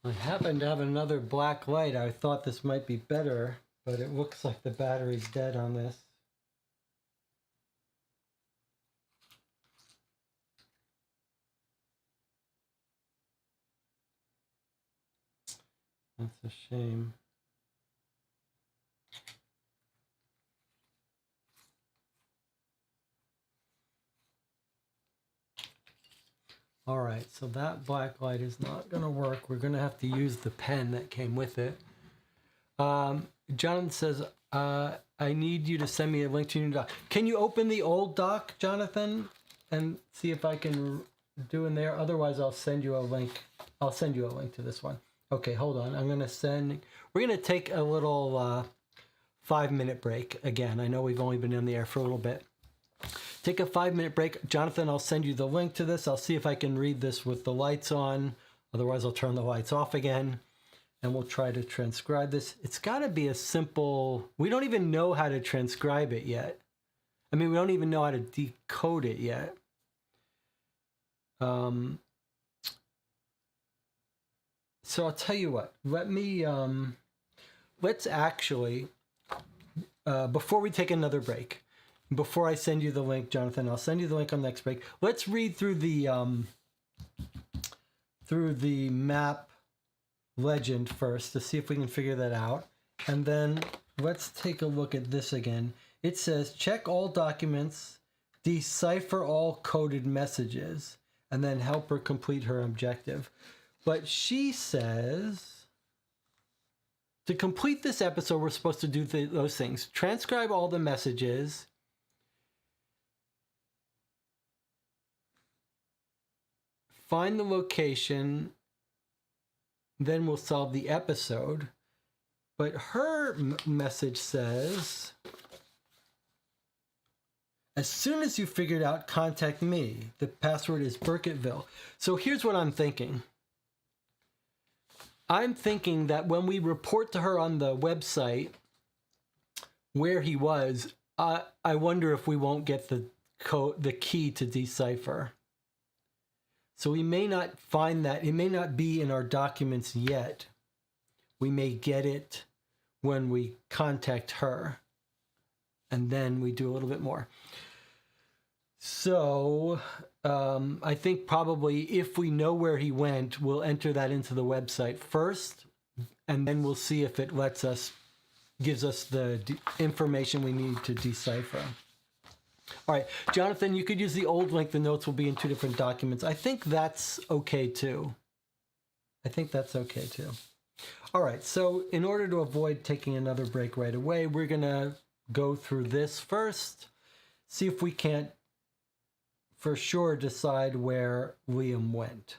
I happen to have another black light. I thought this might be better, but it looks like the battery's dead on this. That's a shame. All right, so that black light is not going to work. We're going to have to use the pen that came with it. Jonathan says, I need you to send me a link to your new doc. Can you open the old doc, Jonathan, and see if I can do in there? Otherwise, I'll send you a link. I'll send you a link to this one. Okay, hold on. I'm going to send... We're going to take a little 5-minute break again. I know we've only been in the air for a little bit. Take a 5-minute break. Jonathan, I'll send you the link to this. I'll see if I can read this with the lights on. Otherwise, I'll turn the lights off again. And we'll try to transcribe this. It's got to be a simple... We don't even know how to transcribe it yet. I mean, we don't even know how to decode it yet. So I'll tell you what. Let me... let's actually... before we take another break... Before I send you the link, Jonathan, I'll send you the link on the next break. Let's read through the map legend first to see if we can figure that out. And then let's take a look at this again. It says, check all documents, decipher all coded messages, and then help her complete her objective. But she says... To complete this episode, we're supposed to do those things. Transcribe all the messages... Find the location, then we'll solve the episode. But her message says, as soon as you figured out, contact me. The password is Burkittville. So here's what I'm thinking. I'm thinking that when we report to her on the website where he was, I wonder if we won't get the key to decipher. So we may not find that. It may not be in our documents yet. We may get it when we contact her. and then we do a little bit more. So I think probably if we know where he went, we'll enter that into the website first, and then we'll see if it gives us the information we need to decipher. All right, Jonathan, you could use the old link. The notes will be in 2 different documents. I think that's okay too. All right, so in order to avoid taking another break right away, we're going to go through this first, see if we can't for sure decide where Liam went.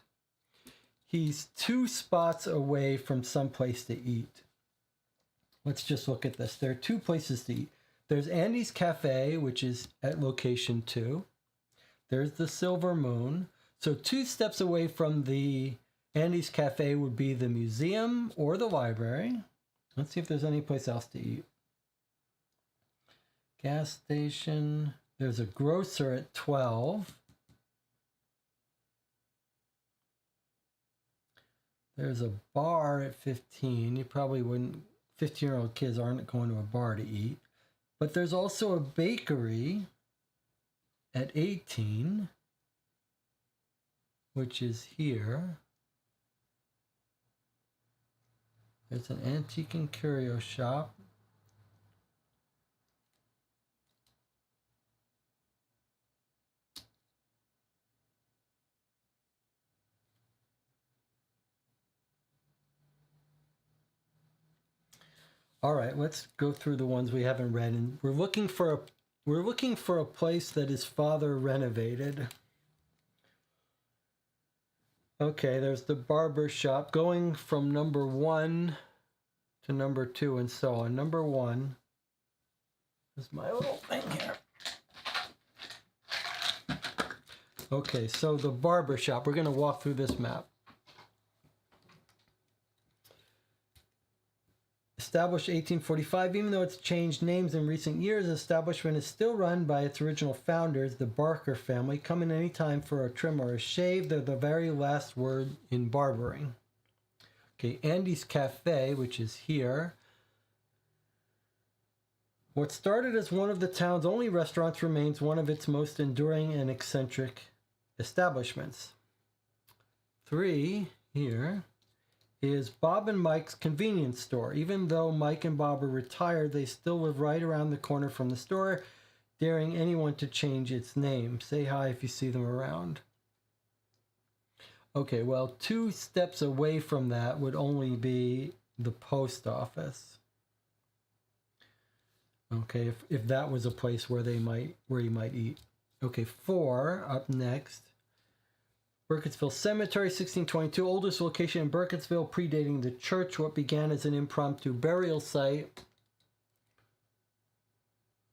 He's 2 spots away from some place to eat. Let's just look at this. There are 2 places to eat. There's Andy's Cafe, which is at location 2. There's the Silver Moon. So 2 steps away from the Andy's Cafe would be the museum or the library. Let's see if there's any place else to eat. Gas station. There's a grocer at 12. There's a bar at 15. You probably wouldn't, 15-year-old kids aren't going to a bar to eat. But there's also a bakery at 18, which is here. There's an antique and curio shop. All right, let's go through the ones we haven't read, and we're looking for a place that his father renovated. Okay, there's the barber shop, going from number 1 to number 2 and so on. Number 1 is my little thing here. Okay, so the barber shop, we're going to walk through this map. Established 1845, even though it's changed names in recent years, the establishment is still run by its original founders, the Barker family. Come in any time for a trim or a shave. They're the very last word in barbering. Okay, Andy's Cafe, which is here. What started as one of the town's only restaurants remains one of its most enduring and eccentric establishments. 3, here, is Bob and Mike's convenience store. Even though Mike and Bob are retired, they still live right around the corner from the store, daring anyone to change its name. Say hi if you see them around. Okay, well, 2 steps away from that would only be the post office. Okay, if that was a place where you might eat. Okay, 4 up next. Burkittsville Cemetery, 1622, oldest location in Burkittsville, predating the church. What began as an impromptu burial site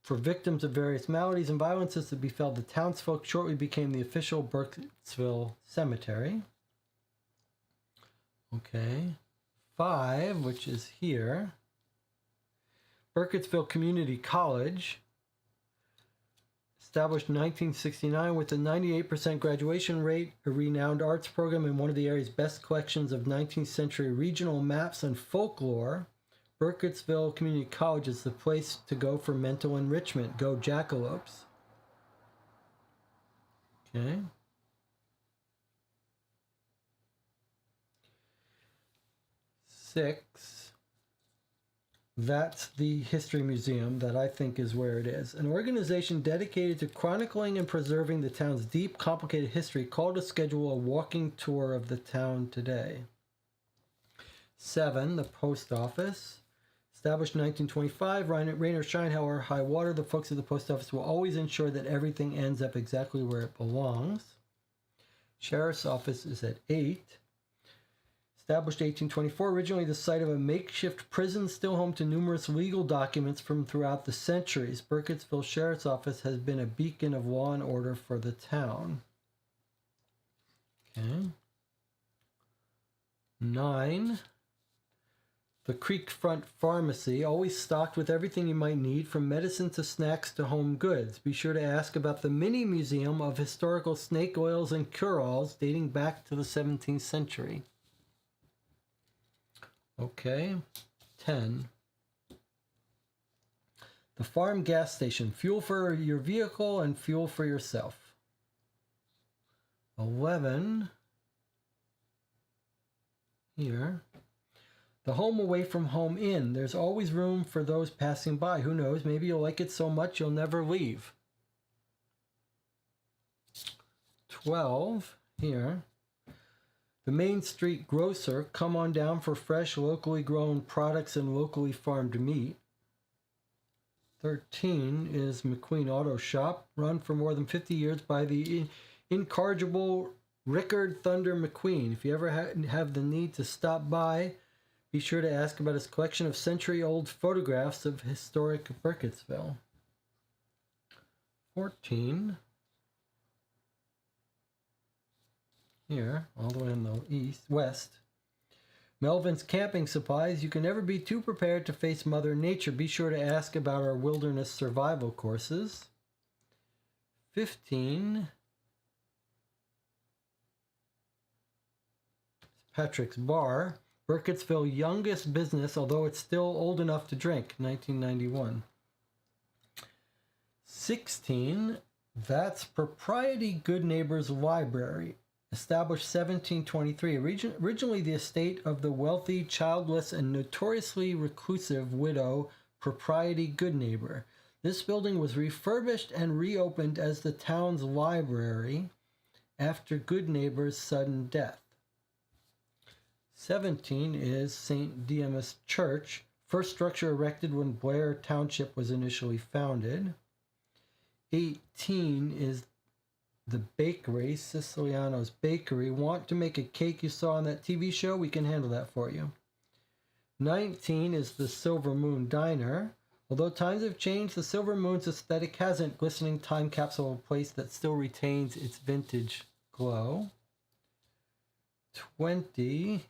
for victims of various maladies and violences that befell the townsfolk shortly became the official Burkittsville Cemetery. Okay, 5, which is here. Burkittsville Community College. Established in 1969 with a 98% graduation rate, a renowned arts program, and one of the area's best collections of 19th century regional maps and folklore, Burkittsville Community College is the place to go for mental enrichment. Go Jackalopes. Okay. Six. That's the History Museum that I think is where it is. An organization dedicated to chronicling and preserving the town's deep, complicated history called to schedule a walking tour of the town today. 7, the post office. Established in 1925, rain or shine, however high water, the folks at the post office will always ensure that everything ends up exactly where it belongs. Sheriff's office is at 8. Established 1824, originally the site of a makeshift prison, still home to numerous legal documents from throughout the centuries. Burkittsville Sheriff's Office has been a beacon of law and order for the town. Okay. 9. The Creekfront Pharmacy, always stocked with everything you might need, from medicine to snacks to home goods. Be sure to ask about the mini museum of historical snake oils and cure-alls dating back to the 17th century. Okay, 10. The farm gas station, fuel for your vehicle and fuel for yourself. 11. Here. The home away from home inn. There's always room for those passing by. Who knows? Maybe you'll like it so much you'll never leave. 12. Here. The Main Street grocer. Come on down for fresh, locally grown products and locally farmed meat. 13 is McQueen Auto Shop, run for more than 50 years by the incorrigible Rickard Thunder McQueen. If you ever have the need to stop by, be sure to ask about his collection of century-old photographs of historic Burkittsville. 14. Here, all the way in the west. Melvin's Camping Supplies. You can never be too prepared to face Mother Nature. Be sure to ask about our wilderness survival courses. 15. Patrick's Bar. Burkittsville youngest business, although it's still old enough to drink. 1991. 16. That's Propriety Good Neighbors Library. Established 1723, originally the estate of the wealthy, childless, and notoriously reclusive widow Propriety Goodneighbor. This building was refurbished and reopened as the town's library after Goodneighbor's sudden death. 17 is St. Didymus Church, first structure erected when Blair Township was initially founded. 18 is the bakery, Siciliano's Bakery. Want to make a cake you saw on that TV show? We can handle that for you. 19 is the Silver Moon Diner. Although times have changed, the Silver Moon's aesthetic hasn't. Glistening time capsule place that still retains its vintage glow. 20.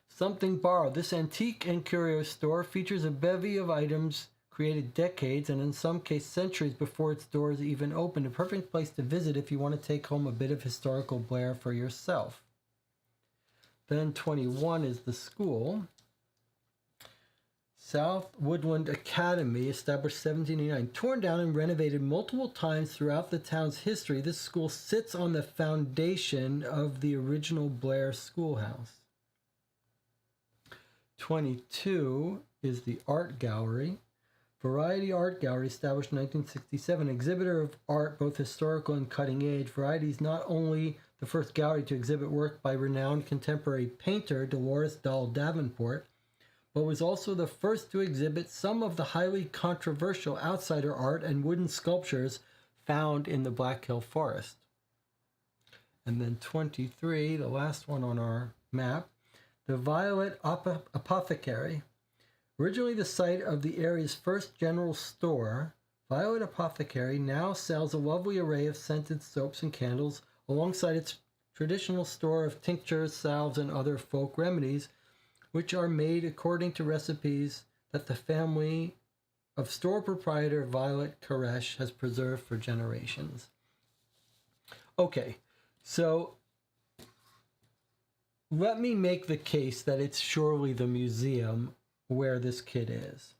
Something Borrowed. This antique and curio store features a bevy of items created decades and in some cases centuries before its doors even opened. A perfect place to visit if you want to take home a bit of historical Blair for yourself. Then 21 is the school. South Woodland Academy, established 1789. Torn down and renovated multiple times throughout the town's history, this school sits on the foundation of the original Blair schoolhouse. 22 is the Art Gallery. Variety Art Gallery, established in 1967, exhibitor of art both historical and cutting age. Variety is not only the first gallery to exhibit work by renowned contemporary painter Dolores Dahl Davenport, but was also the first to exhibit some of the highly controversial outsider art and wooden sculptures found in the Black Hill Forest. And then 23, the last one on our map, the Violet Apothecary. Originally the site of the area's first general store, Violet Apothecary now sells a lovely array of scented soaps and candles alongside its traditional store of tinctures, salves, and other folk remedies, which are made according to recipes that the family of store proprietor Violet Koresh has preserved for generations. Okay, so let me make the case that it's surely the museum where this kid is.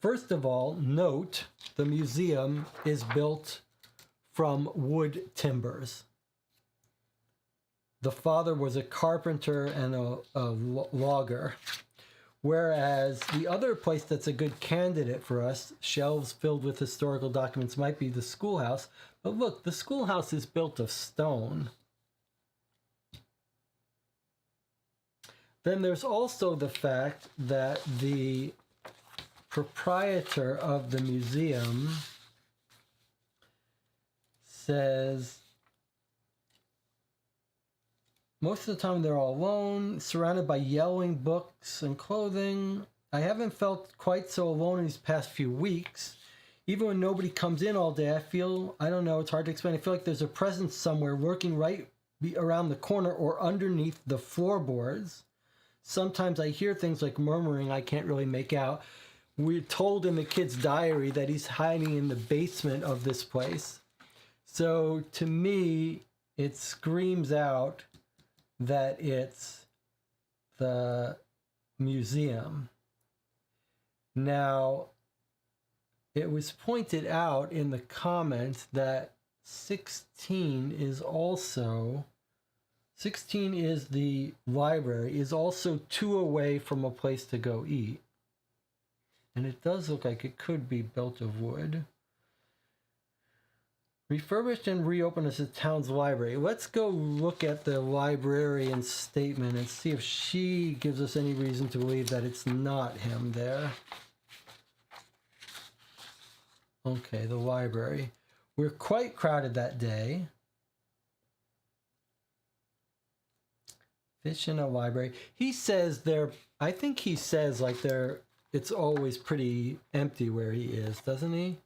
First of all, note the museum is built from wood timbers. The father was a carpenter and a logger, whereas the other place that's a good candidate for us, shelves filled with historical documents, might be the schoolhouse. But look, the schoolhouse is built of stone. Then there's also the fact that the proprietor of the museum says most of the time they're all alone, surrounded by yellowing books and clothing. I haven't felt quite so alone in these past few weeks. Even when nobody comes in all day, I don't know, it's hard to explain. I feel like there's a presence somewhere lurking right around the corner or underneath the floorboards. Sometimes I hear things like murmuring I can't really make out. We're told in the kid's diary that he's hiding in the basement of this place. So to me, it screams out that it's the museum. Now, it was pointed out in the comments that 16 is the library, is also 2 away from a place to go eat. And it does look like it could be built of wood. Refurbished and reopened as the town's library. Let's go look at the librarian's statement and see if she gives us any reason to believe that it's not him there. Okay, the library. We're quite crowded that day. Fish in a library. He says I think he says like it's always pretty empty where he is, doesn't he?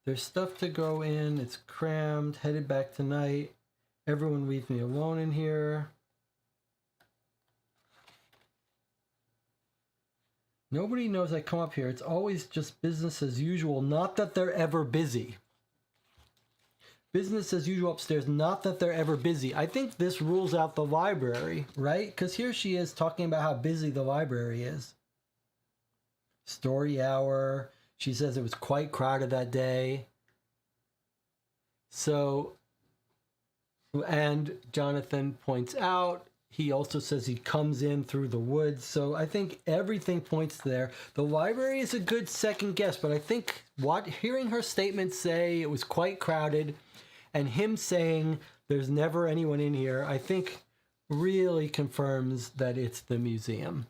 There's stuff to go in. It's crammed. Headed back tonight. Everyone leave me alone in here. Nobody knows I come up here. It's always just business as usual. Not that they're ever busy. Business as usual upstairs. Not that they're ever busy. I think this rules out the library, right? Because here she is talking about how busy the library is. Story hour. She says it was quite crowded that day. So, and Jonathan points out, he also says he comes in through the woods. So I think everything points there. The library is a good second guess, but I think hearing her statement say it was quite crowded and him saying there's never anyone in here, I think really confirms that it's the museum.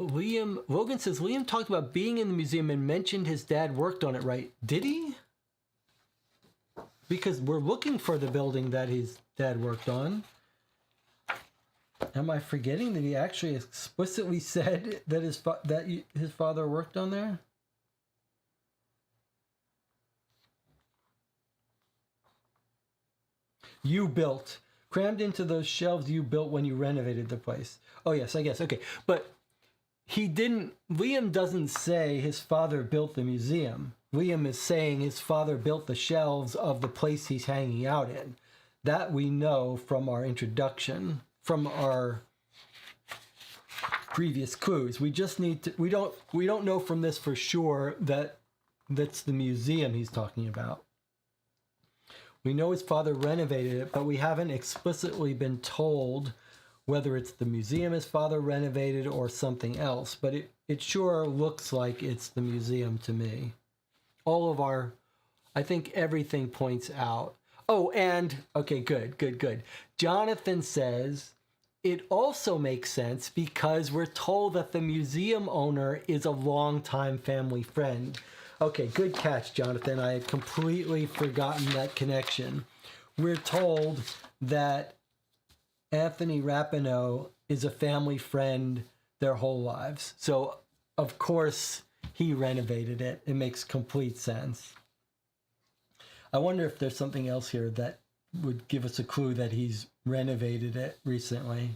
Logan says Liam talked about being in the museum and mentioned his dad worked on it, right? Did he? Because we're looking for the building that his dad worked on. Am I forgetting that he actually explicitly said that his father worked on there? You built. Crammed into those shelves you built when you renovated the place. Oh, yes, I guess. Okay. But Liam doesn't say his father built the museum. Liam is saying his father built the shelves of the place he's hanging out in. That we know from our introduction, from our previous clues. We just need to, we don't know from this for sure that that's the museum he's talking about. We know his father renovated it, but we haven't explicitly been told whether it's the museum his father renovated or something else. But it sure looks like it's the museum to me. I think everything points out. Oh, and, okay, good. Jonathan says it also makes sense because we're told that the museum owner is a longtime family friend. Okay, good catch, Jonathan. I had completely forgotten that connection. We're told that Anthony Rapinoe is a family friend their whole lives. So, of course, he renovated it. It makes complete sense. I wonder if there's something else here that would give us a clue that he's renovated it recently.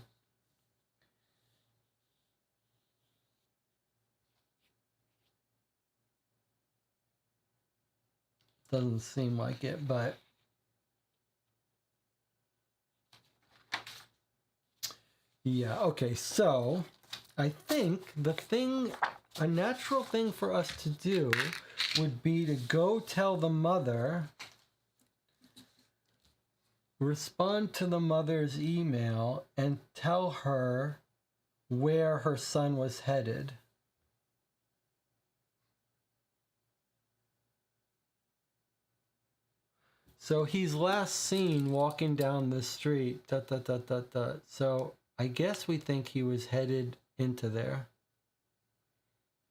Doesn't seem like it, but yeah, okay, so I think a natural thing for us to do would be to go tell the mother, respond to the mother's email, and tell her where her son was headed. So he's last seen walking down the street, So I guess we think he was headed into there,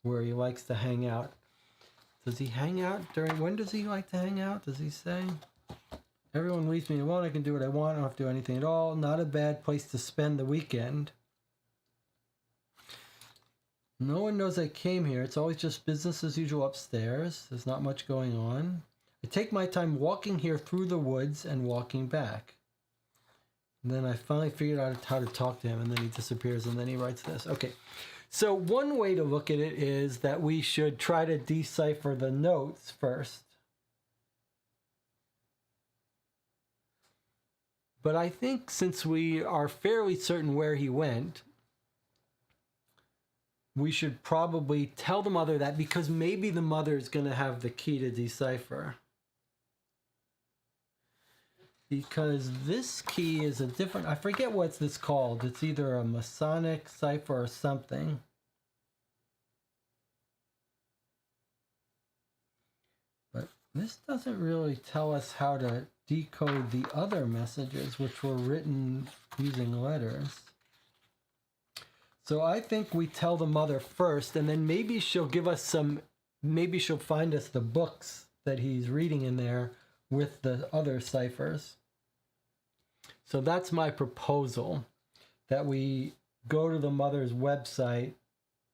where he likes to hang out. Does he hang out when does he like to hang out? Does he say? Everyone leaves me alone. I can do what I want. I don't have to do anything at all. Not a bad place to spend the weekend. No one knows I came here. It's always just business as usual upstairs. There's not much going on. I take my time walking here through the woods and walking back. And then I finally figured out how to talk to him, and then he disappears, and then he writes this. Okay, so one way to look at it is that we should try to decipher the notes first. But I think since we are fairly certain where he went, we should probably tell the mother that, because maybe the mother is going to have the key to decipher. Because this key is a different, I forget what's this called. It's either a Masonic cipher or something. But this doesn't really tell us how to decode the other messages, which were written using letters. So I think we tell the mother first, and then maybe she'll give us maybe she'll find us the books that he's reading in there with the other ciphers. So that's my proposal, that we go to the mother's website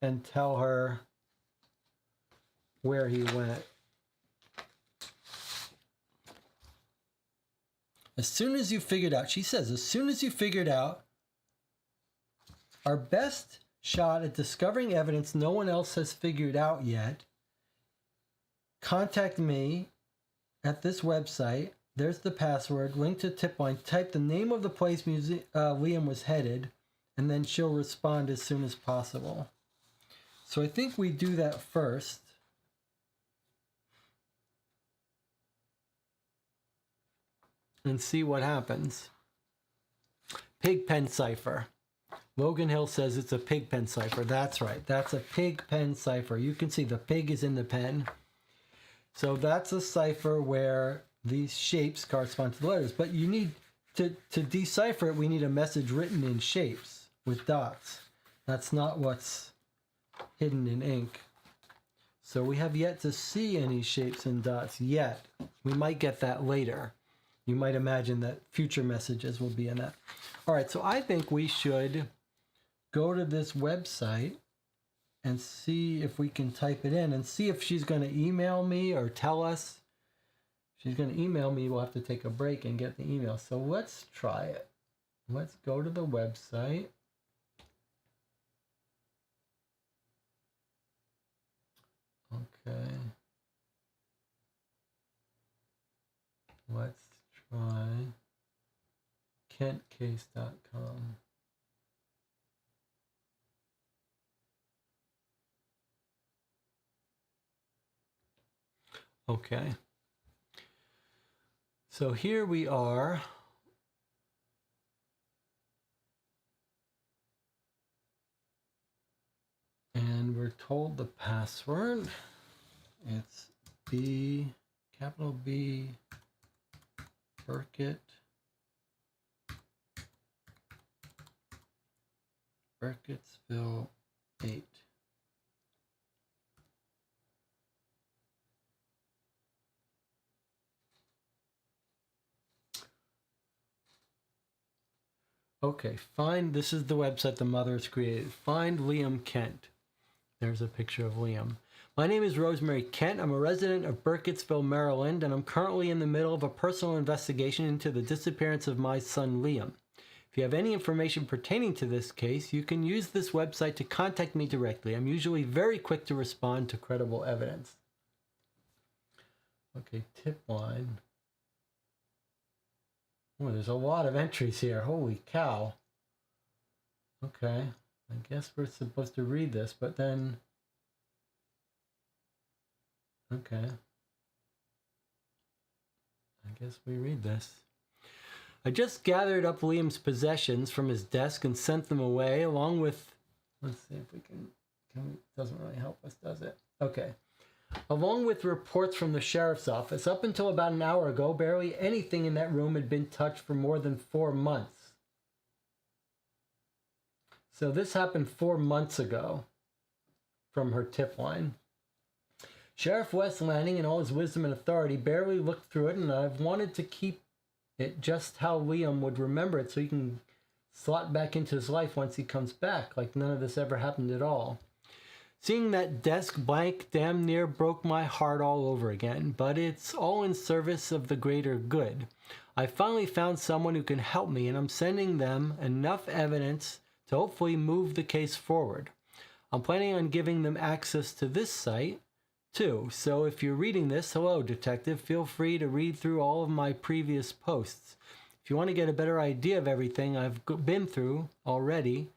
and tell her where he went. As soon as you figured out, she says, as soon as you figured out, our best shot at discovering evidence no one else has figured out yet, contact me at this website. There's the password, link to tip line, type the name of the place Liam was headed, and then she'll respond as soon as possible. So I think we do that first. And see what happens. Pigpen cipher. Logan Hill says it's a pigpen cipher. That's right. That's a pigpen cipher. You can see the pig is in the pen. So that's a cipher where these shapes correspond to the letters. But you need to decipher it, we need a message written in shapes with dots. That's not what's hidden in ink. So we have yet to see any shapes and dots yet. We might get that later. You might imagine that future messages will be in that. All right, so I think we should go to this website and see if we can type it in and see if she's going to email me or tell us. If she's going to email me, we'll have to take a break and get the email. So let's try it. Let's go to the website. Okay. Let's try kentcase.com. Okay. So here we are. And we're told the password. It's B, capital B, Burkittsville 8. Okay, this is the website the mother has created. Find Liam Kent. There's a picture of Liam. My name is Rosemary Kent. I'm a resident of Burkittsville, Maryland, and I'm currently in the middle of a personal investigation into the disappearance of my son, Liam. If you have any information pertaining to this case, you can use this website to contact me directly. I'm usually very quick to respond to credible evidence. Okay, tip line. Oh, there's a lot of entries here. Holy cow. Okay, I guess we're supposed to read this, but then... Okay. I guess we read this. I just gathered up Liam's possessions from his desk and sent them away, along with... Let's see if we can doesn't really help us, does it? Okay. Along with reports from the sheriff's office. Up until about an hour ago, barely anything in that room had been touched for more than 4 months. So this happened 4 months ago from her tip line. Sheriff West Lanning, in all his wisdom and authority, barely looked through it, and I've wanted to keep it just how Liam would remember it so he can slot back into his life once he comes back, like none of this ever happened at all. Seeing that desk blank damn near broke my heart all over again, but it's all in service of the greater good. I finally found someone who can help me, and I'm sending them enough evidence to hopefully move the case forward. I'm planning on giving them access to this site, too, so if you're reading this, hello, detective, feel free to read through all of my previous posts. If you want to get a better idea of everything I've been through already,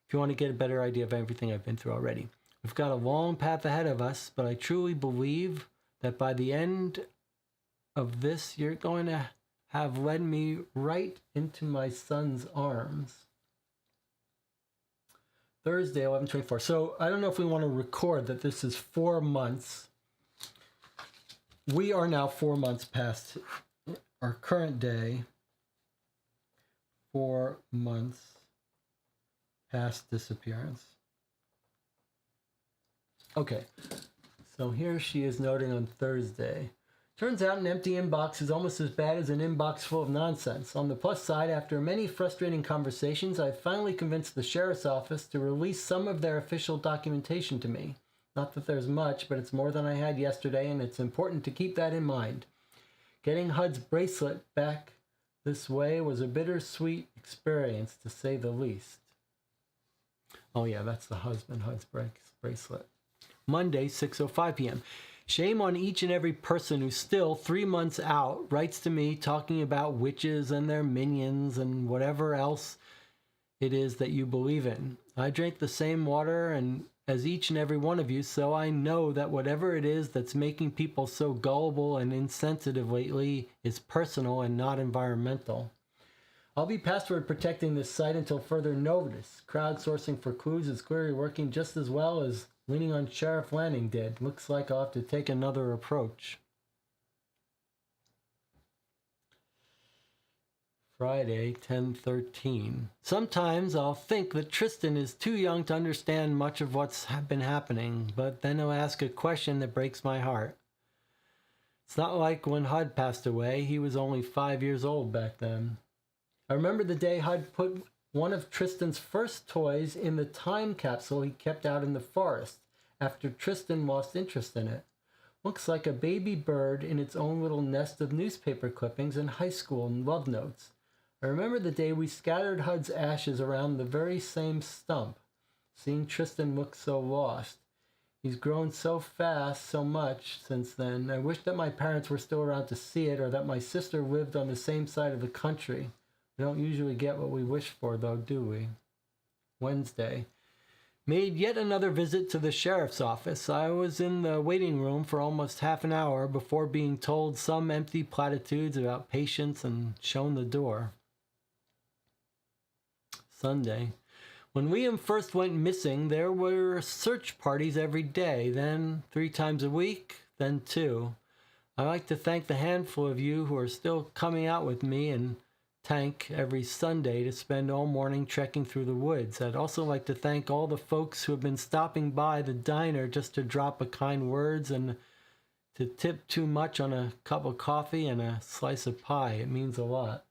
if you want to get a better idea of everything I've been through already. We've got a long path ahead of us, but I truly believe that by the end of this, you're going to have led me right into my son's arms. Thursday, 11/24. So I don't know if we want to record that this is 4 months. We are now 4 months past our current day. 4 months past disappearance. Okay, so here she is noting on Thursday. Turns out an empty inbox is almost as bad as an inbox full of nonsense. On the plus side, after many frustrating conversations, I finally convinced the sheriff's office to release some of their official documentation to me. Not that there's much, but it's more than I had yesterday, and it's important to keep that in mind. Getting HUD's bracelet back this way was a bittersweet experience, to say the least. Oh yeah, that's the husband, HUD's bracelet. Monday, 6:05 p.m. Shame on each and every person who still, 3 months out, writes to me talking about witches and their minions and whatever else it is that you believe in. I drink the same water as each and every one of you, so I know that whatever it is that's making people so gullible and insensitive lately is personal and not environmental. I'll be password protecting this site until further notice. Crowdsourcing for clues is clearly working just as well as leaning on Sheriff Lanning did. Looks like I'll have to take another approach. Friday, 10/13. Sometimes I'll think that Tristan is too young to understand much of what's been happening, but then he'll ask a question that breaks my heart. It's not like when HUD passed away. He was only 5 years old back then. I remember the day HUD put one of Tristan's first toys in the time capsule he kept out in the forest after Tristan lost interest in it. Looks like a baby bird in its own little nest of newspaper clippings and high school and love notes. I remember the day we scattered HUD's ashes around the very same stump. Seeing Tristan look so lost. He's grown so fast, so much since then. I wish that my parents were still around to see it, or that my sister lived on the same side of the country. We don't usually get what we wish for, though, do we? Wednesday. Made yet another visit to the sheriff's office. I was in the waiting room for almost half an hour before being told some empty platitudes about patience and shown the door. Sunday. When Liam first went missing, there were search parties every day, then 3 times a week, then 2. I like to thank the handful of you who are still coming out with me and Tank every Sunday to spend all morning trekking through the woods. I'd also like to thank all the folks who have been stopping by the diner just to drop a kind words and to tip too much on a cup of coffee and a slice of pie. It means a lot.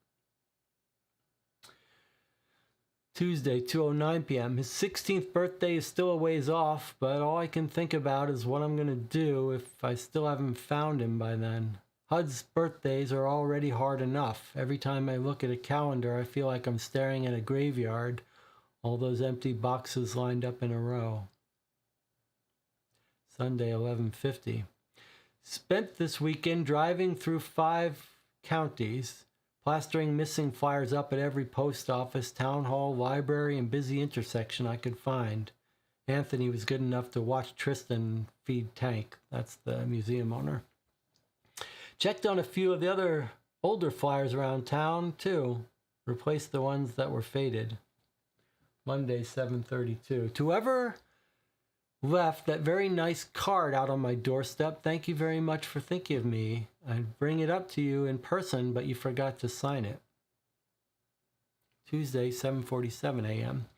Tuesday, 2:09 p.m. His 16th birthday is still a ways off, but all I can think about is what I'm going to do if I still haven't found him by then. HUD's birthdays are already hard enough. Every time I look at a calendar, I feel like I'm staring at a graveyard. All those empty boxes lined up in a row. Sunday, 11:50. Spent this weekend driving through 5 counties, plastering missing flyers up at every post office, town hall, library, and busy intersection I could find. Anthony was good enough to watch Tristan feed Tank. That's the museum owner. Checked on a few of the other older flyers around town, too. Replaced the ones that were faded. Monday, 7:32. To whoever left that very nice card out on my doorstep, thank you very much for thinking of me. I'd bring it up to you in person, but you forgot to sign it. Tuesday, 7:47 a.m.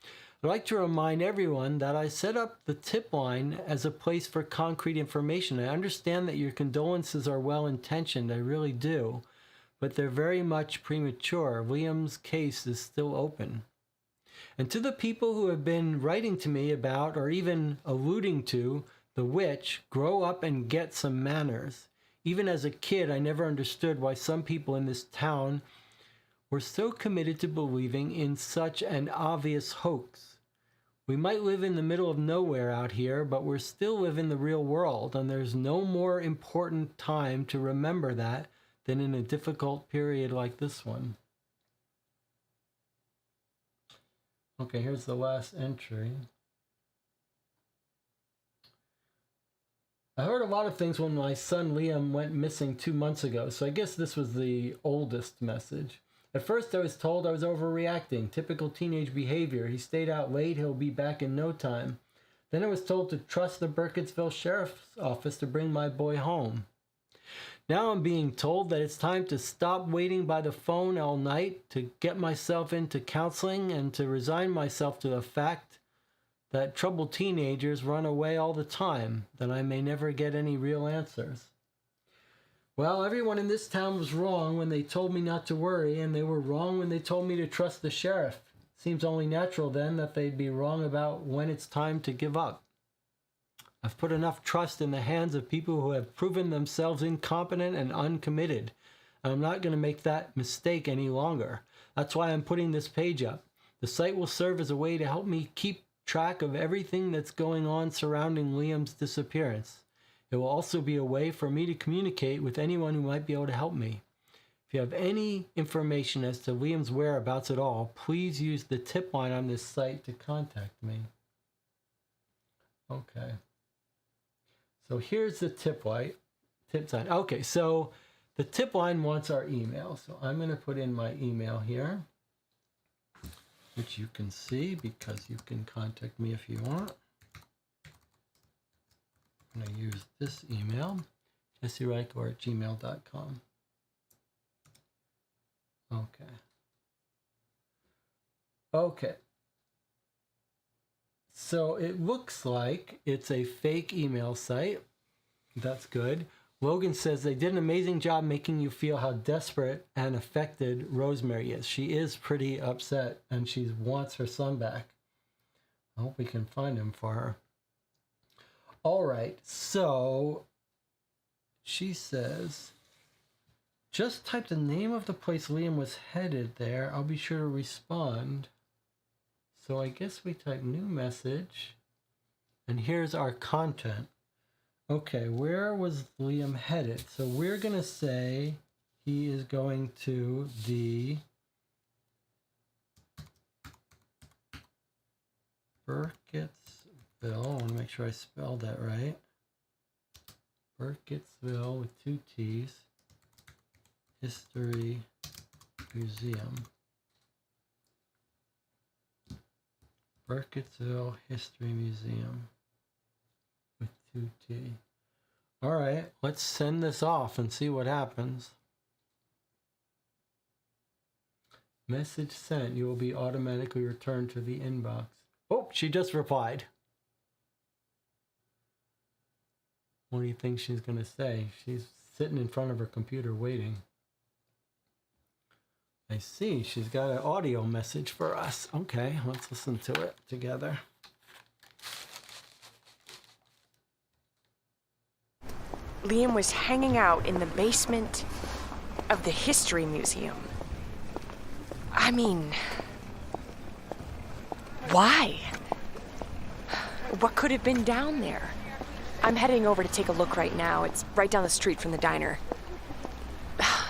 I'd like to remind everyone that I set up the tip line as a place for concrete information. I understand that your condolences are well-intentioned, I really do, but they're very much premature. Liam's case is still open. And to the people who have been writing to me about, or even alluding to, the witch, grow up and get some manners. Even as a kid, I never understood why some people in this town were so committed to believing in such an obvious hoax. We might live in the middle of nowhere out here, but we're still live in the real world, and there's no more important time to remember that than in a difficult period like this one. Okay, here's the last entry. I heard a lot of things when my son Liam went missing 2 months ago, so I guess this was the oldest message. At first I was told I was overreacting, typical teenage behavior. He stayed out late, he'll be back in no time. Then I was told to trust the Burkittsville Sheriff's Office to bring my boy home. Now I'm being told that it's time to stop waiting by the phone all night, to get myself into counseling, and to resign myself to the fact that troubled teenagers run away all the time, that I may never get any real answers. Well, everyone in this town was wrong when they told me not to worry, and they were wrong when they told me to trust the sheriff. Seems only natural then that they'd be wrong about when it's time to give up. I've put enough trust in the hands of people who have proven themselves incompetent and uncommitted, and I'm not going to make that mistake any longer. That's why I'm putting this page up. The site will serve as a way to help me keep track of everything that's going on surrounding Liam's disappearance. It will also be a way for me to communicate with anyone who might be able to help me. If you have any information as to Liam's whereabouts at all, please use the tip line on this site to contact me. Okay. So here's the tip sign. Okay, so the tip line wants our email. So I'm going to put in my email here, which you can see because you can contact me if you want. I'm going to use this email, jessereichor@gmail.com. Okay. So it looks like it's a fake email site. That's good. Logan says they did an amazing job making you feel how desperate and affected Rosemary is. She is pretty upset and she wants her son back. I hope we can find him for her. All right, so she says, just type the name of the place Liam was headed there. I'll be sure to respond. So I guess we type new message, and here's our content. Okay, where was Liam headed? So we're going to say he is going to the Burkittsville. I want to make sure I spelled that right. Burkittsville with 2 T's. History Museum. Burkittsville History Museum with 2 T. All right, let's send this off and see what happens. Message sent. You will be automatically returned to the inbox. Oh, she just replied. What do you think she's going to say? She's sitting in front of her computer waiting. I see. She's got an audio message for us. Okay, let's listen to it together. Liam was hanging out in the basement of the History Museum. I mean, why? What could have been down there? I'm heading over to take a look right now. It's right down the street from the diner.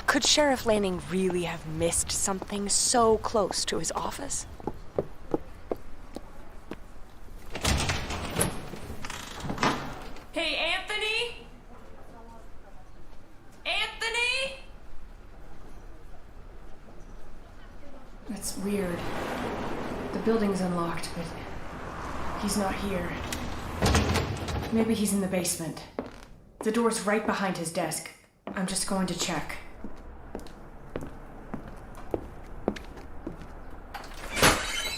Could Sheriff Lanning really have missed something so close to his office? Hey, Anthony? Anthony? That's weird. The building's unlocked, but he's not here. Maybe he's in the basement. The door's right behind his desk. I'm just going to check.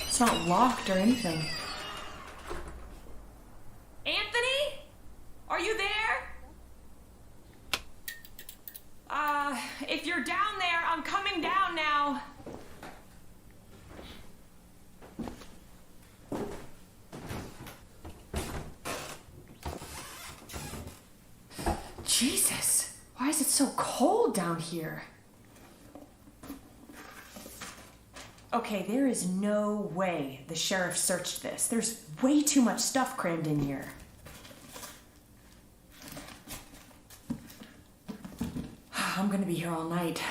It's not locked or anything. Anthony? Are you there? If you're down there, I'm coming down now. Jesus, why is it so cold down here? Okay, there is no way the sheriff searched this. There's way too much stuff crammed in here. I'm gonna be here all night.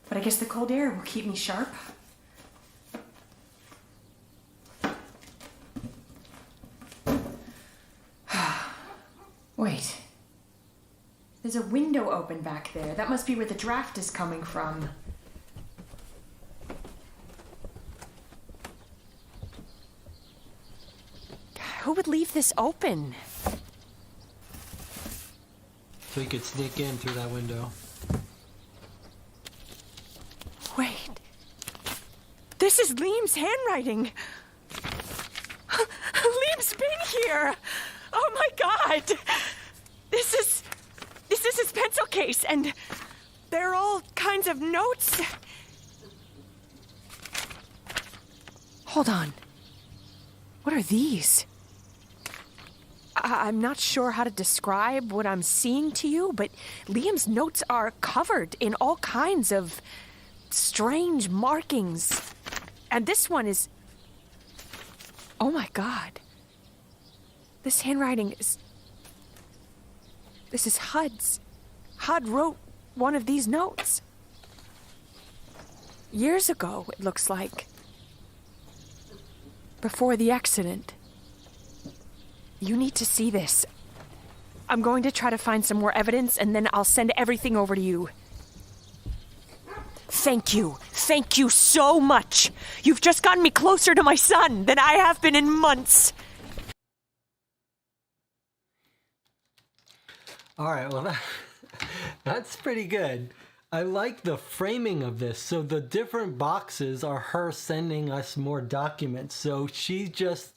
But I guess the cold air will keep me sharp. There's a window open back there. That must be where the draft is coming from. Who would leave this open? So he could sneak in through that window. Wait. This is Liam's handwriting. Liam's been here. Oh my God. This is his pencil case, and there are all kinds of notes. Hold on. What are these? I'm not sure how to describe what I'm seeing to you, but Liam's notes are covered in all kinds of strange markings. And this one is... Oh my God. This handwriting is... This is Hud's. Hud wrote one of these notes. Years ago, it looks like. Before the accident. You need to see this. I'm going to try to find some more evidence, and then I'll send everything over to you. Thank you. Thank you so much. You've just gotten me closer to my son than I have been in months. All right, well, that's pretty good. I like the framing of this. So the different boxes are her sending us more documents. So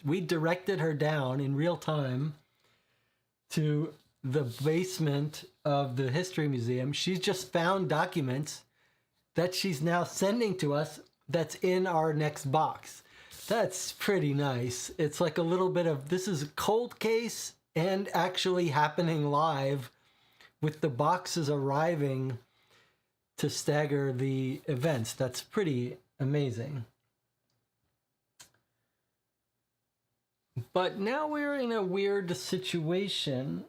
we directed her down in real time to the basement of the History Museum. She's just found documents that she's now sending to us that's in our next box. That's pretty nice. It's like a little bit of, this is a cold case and actually happening live with the boxes arriving to stagger the events. That's pretty amazing. But now we're in a weird situation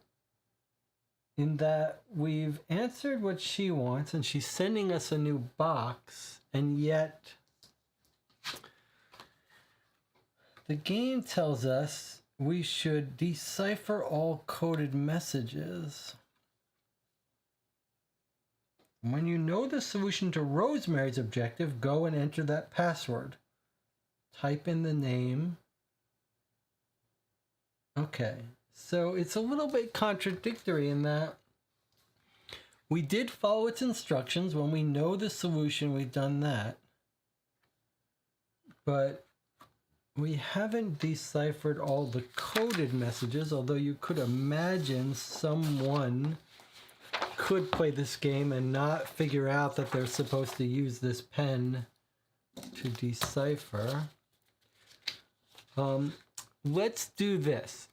in that we've answered what she wants and she's sending us a new box, and yet the game tells us we should decipher all coded messages. When you know the solution to Rosemary's objective, go and enter that password. Type in the name. Okay, so it's a little bit contradictory in that we did follow its instructions. When we know the solution, we've done that. But we haven't deciphered all the coded messages, although you could imagine someone could play this game and not figure out that they're supposed to use this pen to decipher. Let's do this.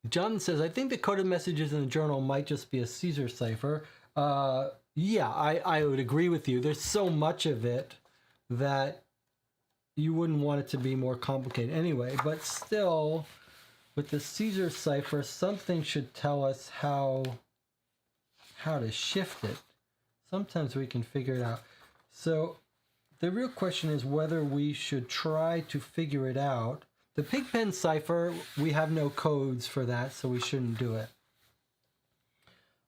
John says, I think the coded messages in the journal might just be a Caesar cipher. Yeah, I would agree with you. There's so much of it that you wouldn't want it to be more complicated anyway, but still, with the Caesar cipher, something should tell us how to shift it. Sometimes we can figure it out. So the real question is whether we should try to figure it out. The Pigpen cipher, we have no codes for that, so we shouldn't do it.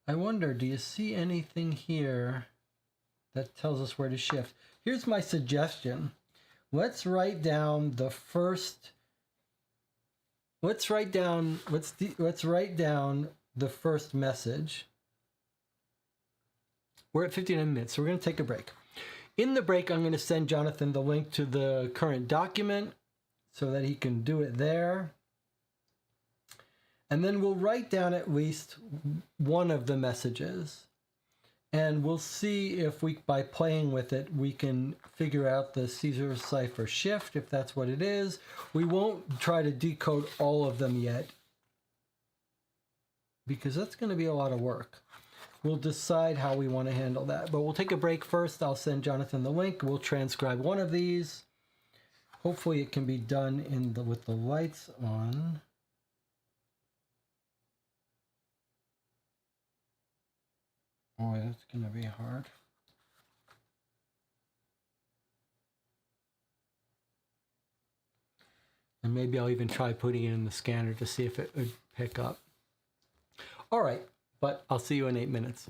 I wonder, do you see anything here that tells us where to shift? Here's my suggestion. Let's write down the first. Let's write down the first message. We're at 59 minutes, so we're going to take a break. In the break, I'm going to send Jonathan the link to the current document so that he can do it there. And then we'll write down at least one of the messages. And we'll see if by playing with it, we can figure out the Caesar cipher shift, if that's what it is. We won't try to decode all of them yet, because that's going to be a lot of work. We'll decide how we want to handle that. But we'll take a break first. I'll send Jonathan the link. We'll transcribe one of these. Hopefully it can be done with the lights on. Boy, that's going to be hard. And maybe I'll even try putting it in the scanner to see if it would pick up. All right, but I'll see you in 8 minutes.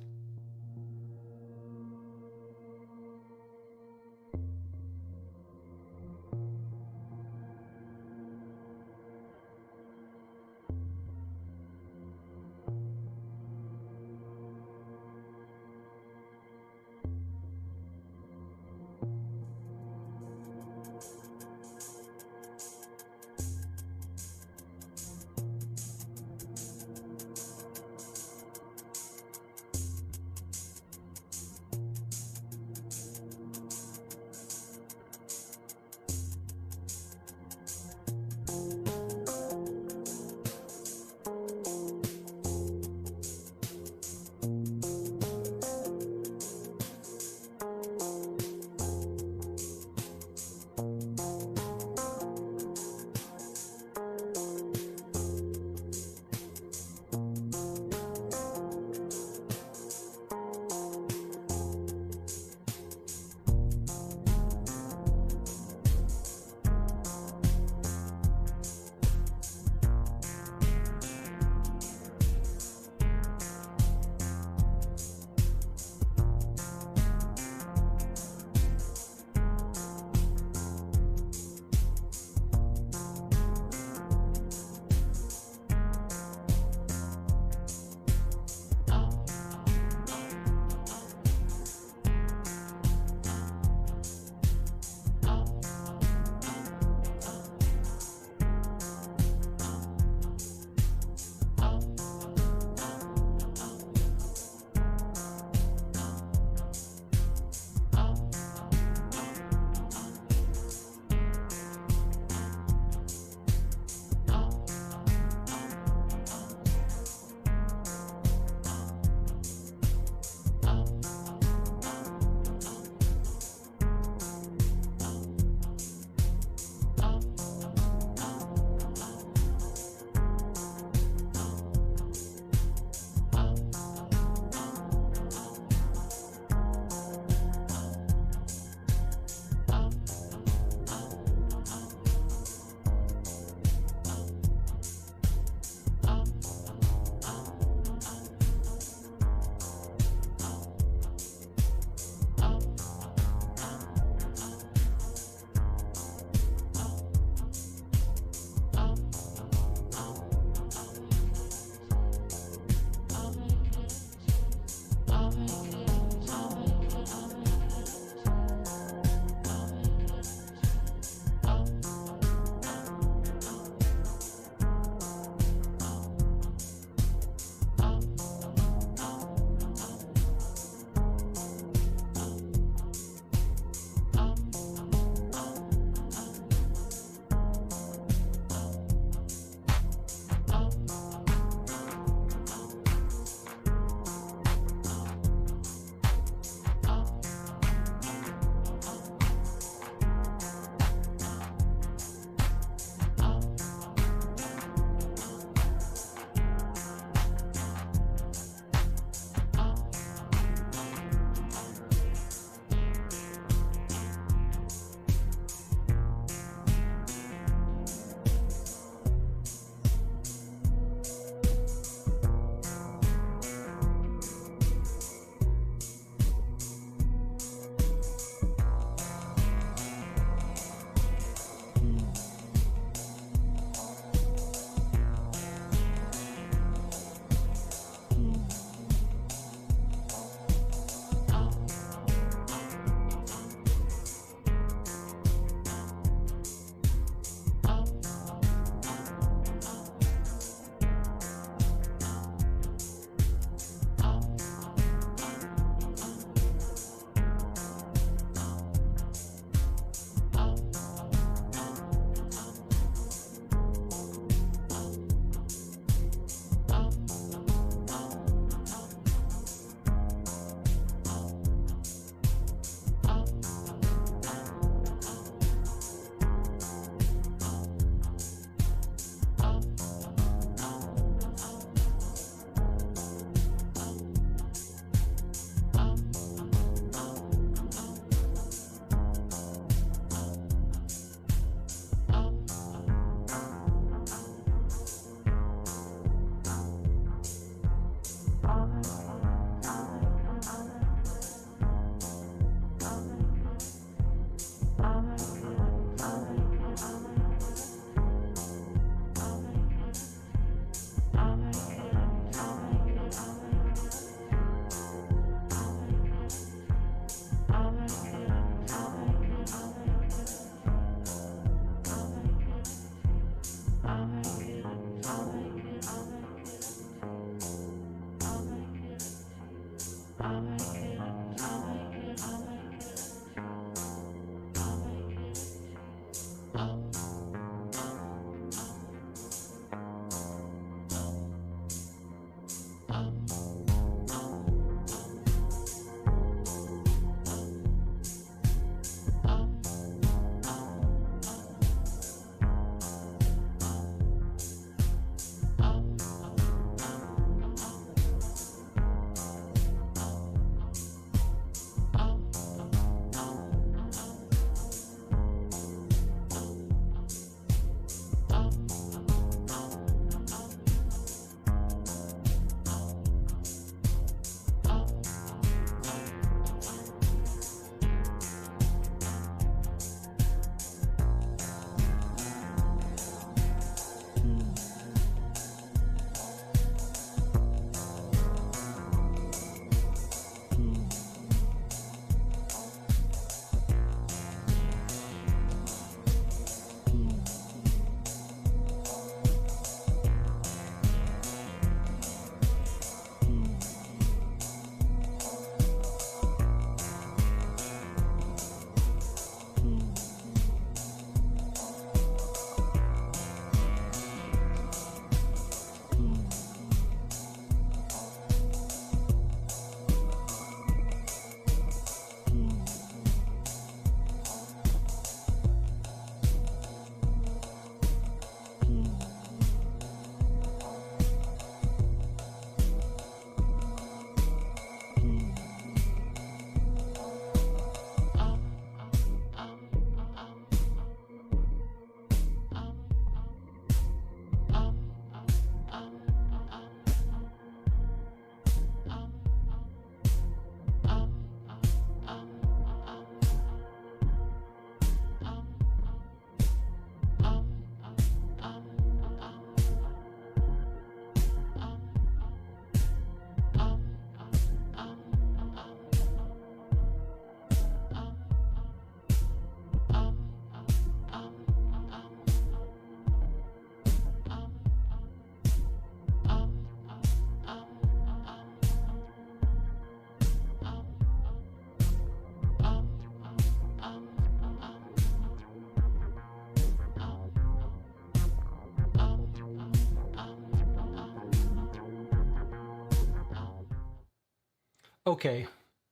Okay,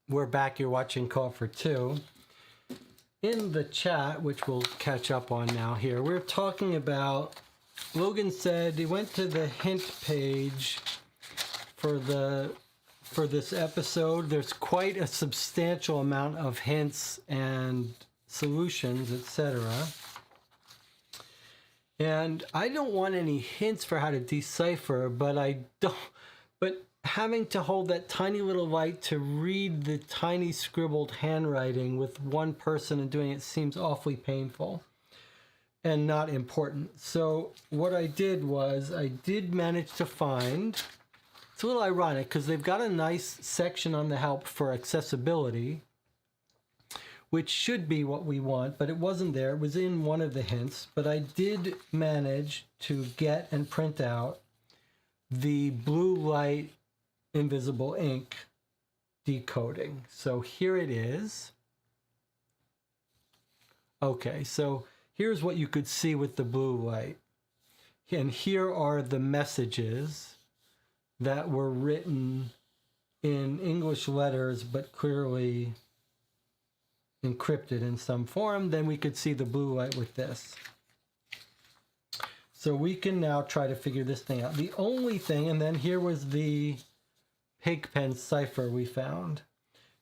we're back. You're watching Call for Two. In the chat, which we'll catch up on now here, we're talking about, Logan said he went to the hint page for this episode. There's quite a substantial amount of hints and solutions, etc. And I don't want any hints for how to decipher, but having to hold that tiny little light to read the tiny scribbled handwriting with one person and doing it seems awfully painful and not important. So what I did was I did manage to find, it's a little ironic because they've got a nice section on the help for accessibility, which should be what we want, but it wasn't there. It was in one of the hints, but I did manage to get and print out the blue light invisible ink decoding. So here it is. Okay, so here's what you could see with the blue light. And here are the messages that were written in English letters, but clearly encrypted in some form. Then we could see the blue light with this. So we can now try to figure this thing out. The only thing, and then here was the Pigpen cipher we found.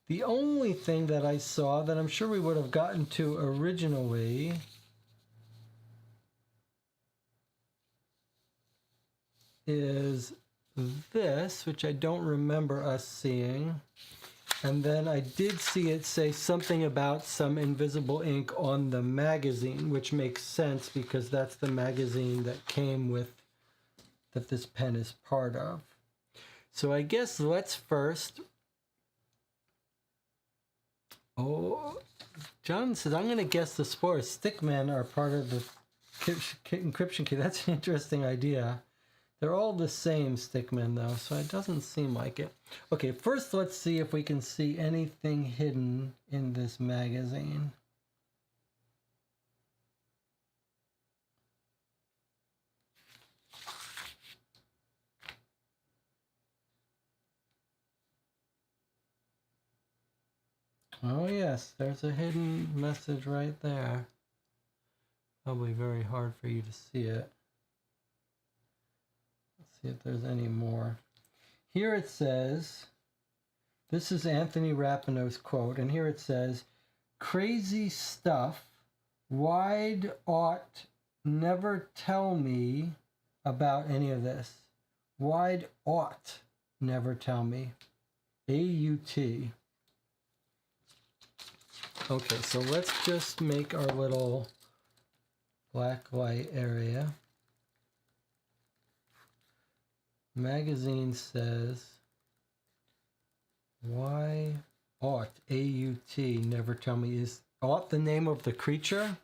The only thing that I saw that I'm sure we would have gotten to originally is this, which I don't remember us seeing. And then I did see it say something about some invisible ink on the magazine, which makes sense because that's the magazine that came with, that this pen is part of. So I guess let's first, John says, I'm going to guess the spores. Stickmen are part of the encryption key. That's an interesting idea. They're all the same stickmen though, so it doesn't seem like it. Okay, first let's see if we can see anything hidden in this magazine. Oh yes, there's a hidden message right there. Probably very hard for you to see it. Let's see if there's any more. Here it says, this is Anthony Rapinoe's quote, and here it says, "Crazy stuff. Why'd ought never tell me about any of this? Why'd ought never tell me?" A-U-T. Okay, so let's just make our little black light area. Magazine says, "Why ought A-U-T never tell me?" Is ought the name of the creature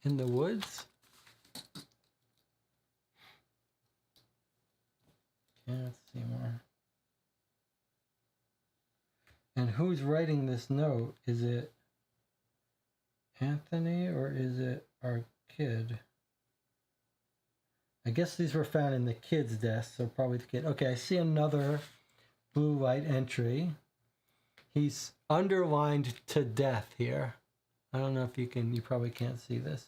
in the woods? Can't see more. And who's writing this note? Is it Anthony or is it our kid? I guess these were found in the kid's desk, so probably the kid. Okay, I see another blue light entry. He's underlined "to death" here. I don't know if you probably can't see this.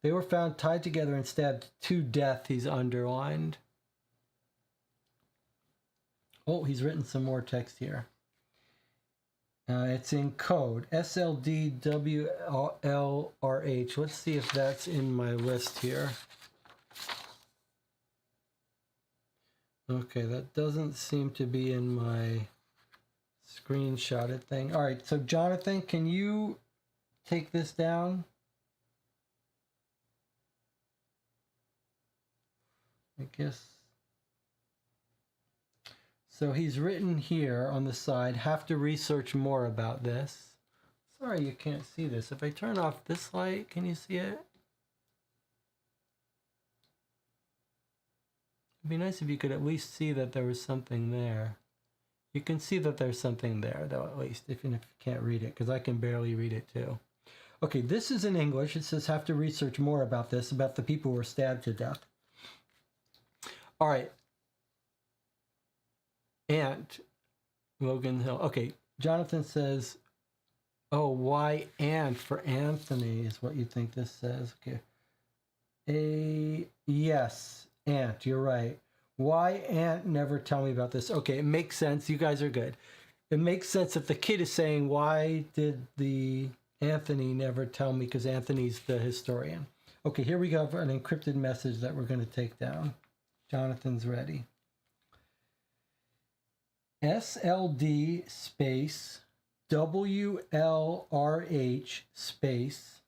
They were found tied together and stabbed to death. He's underlined. Oh, he's written some more text here. It's in code SLDWLRH. Let's see if that's in my list here. Okay, that doesn't seem to be in my screenshotted thing. All right, so Jonathan, can you take this down? I guess. So he's written here on the side, "Have to research more about this." Sorry you can't see this. If I turn off this light, can you see it? It'd be nice if you could at least see that there was something there. You can see that there's something there, though, at least, even if you can't read it, because I can barely read it, too. Okay, this is in English. It says, "Have to research more about this," about the people who were stabbed to death. All right. Ant, Logan Hill. Okay, Jonathan says, oh, why Ant for Anthony is what you think this says. Okay. Yes, Ant, you're right. Why Ant never tell me about this? Okay, it makes sense. You guys are good. It makes sense if the kid is saying, why did the Anthony never tell me? Because Anthony's the historian. Okay, here we go. An encrypted message that we're going to take down. Jonathan's ready. SLD space WLRH space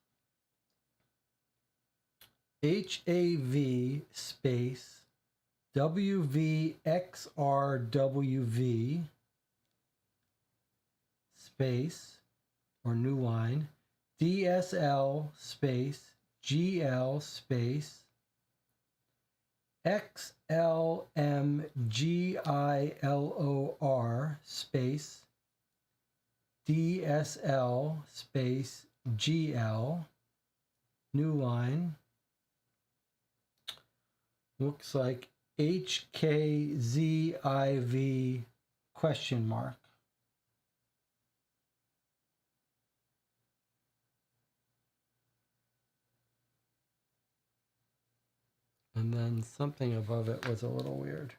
HAV space WVXRWV space or new line DSL space GL space XLMGILOR space DSL space GL new line looks like HKZIV question mark. And then something above it was a little weird.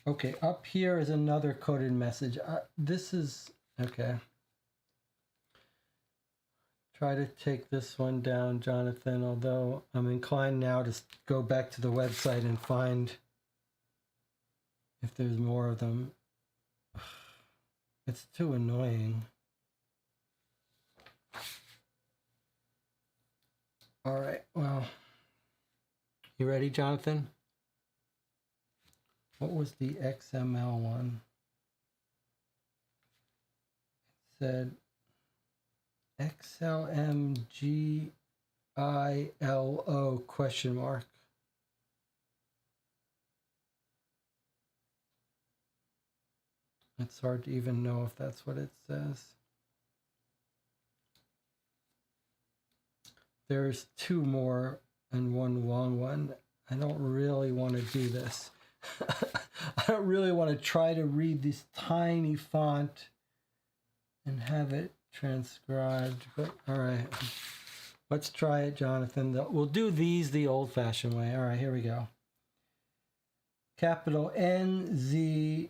Okay, up here is another coded message. This is, okay. Try to take this one down, Jonathan, although I'm inclined now to go back to the website and find if there's more of them. It's too annoying. All right, well. You ready, Jonathan? What was the XML one? It said XLMGILO question mark. It's hard to even know if that's what it says. There's two more and one long one. I don't really want to do this. I don't really want to try to read this tiny font and have it transcribed, but all right. Let's try it, Jonathan. We'll do these the old-fashioned way. All right, here we go. Capital NZBYV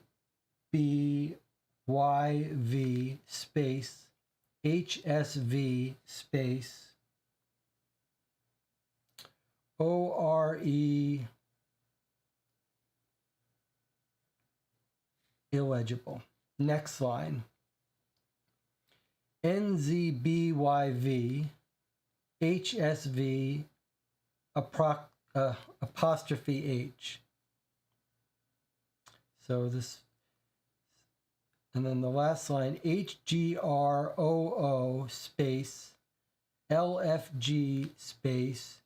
space HSV space ORE illegible. Next line. NZBYV HSV apostrophe H. So this, and then the last line, HGROO space LFG space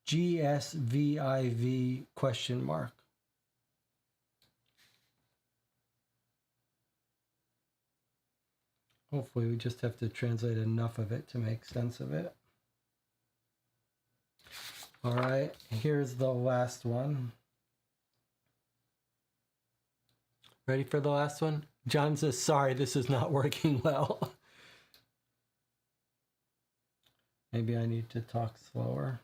GSVIV question mark. Hopefully we just have to translate enough of it to make sense of it. All right, here's the last one. Ready for the last one? John says, sorry, this is not working well. Maybe I need to talk slower.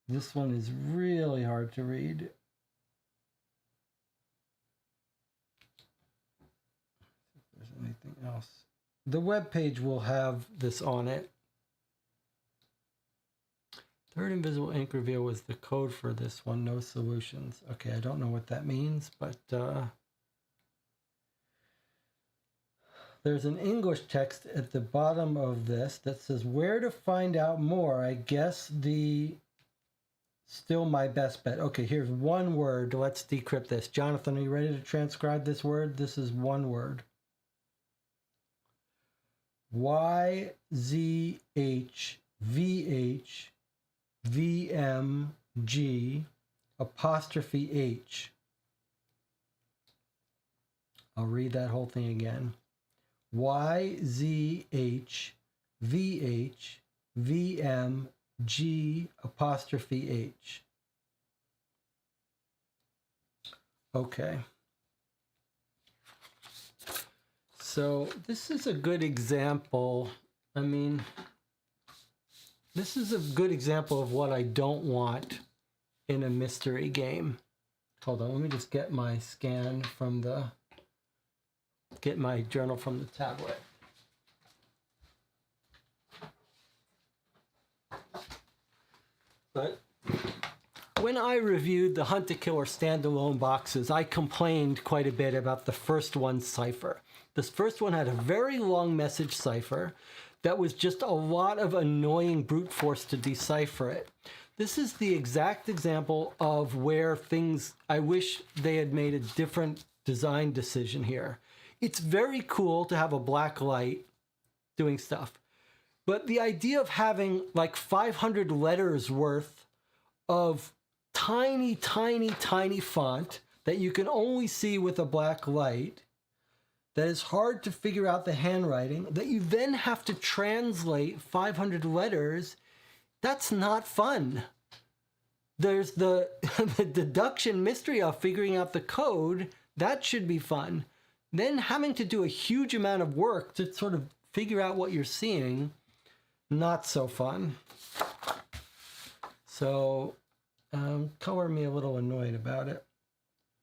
This one is really hard to read. If there's anything else. The web page will have this on it. Third invisible ink reveal was the code for this one. No solutions. Okay, I don't know what that means, but there's an English text at the bottom of this that says, where to find out more? I guess still my best bet. Okay, here's one word. Let's decrypt this. Jonathan, are you ready to transcribe this word? This is one word. YZHVHVMG apostrophe H. I'll read that whole thing again. YZHVHVMG apostrophe H. Okay. So this is a good example. I mean, this is a good example of what I don't want in a mystery game. Hold on, let me just get my scan from get my journal from the tablet. But when I reviewed the Hunt to Killer standalone boxes, I complained quite a bit about the first one's cipher. This first one had a very long message cipher that was just a lot of annoying brute force to decipher it. This is the exact example of where I wish they had made a different design decision here. It's very cool to have a black light doing stuff, but the idea of having like 500 letters worth of tiny, tiny, tiny font that you can only see with a black light, that is hard to figure out the handwriting, that you then have to translate 500 letters, that's not fun. There's the deduction mystery of figuring out the code, that should be fun. Then having to do a huge amount of work to sort of figure out what you're seeing, not so fun. So, color me a little annoyed about it.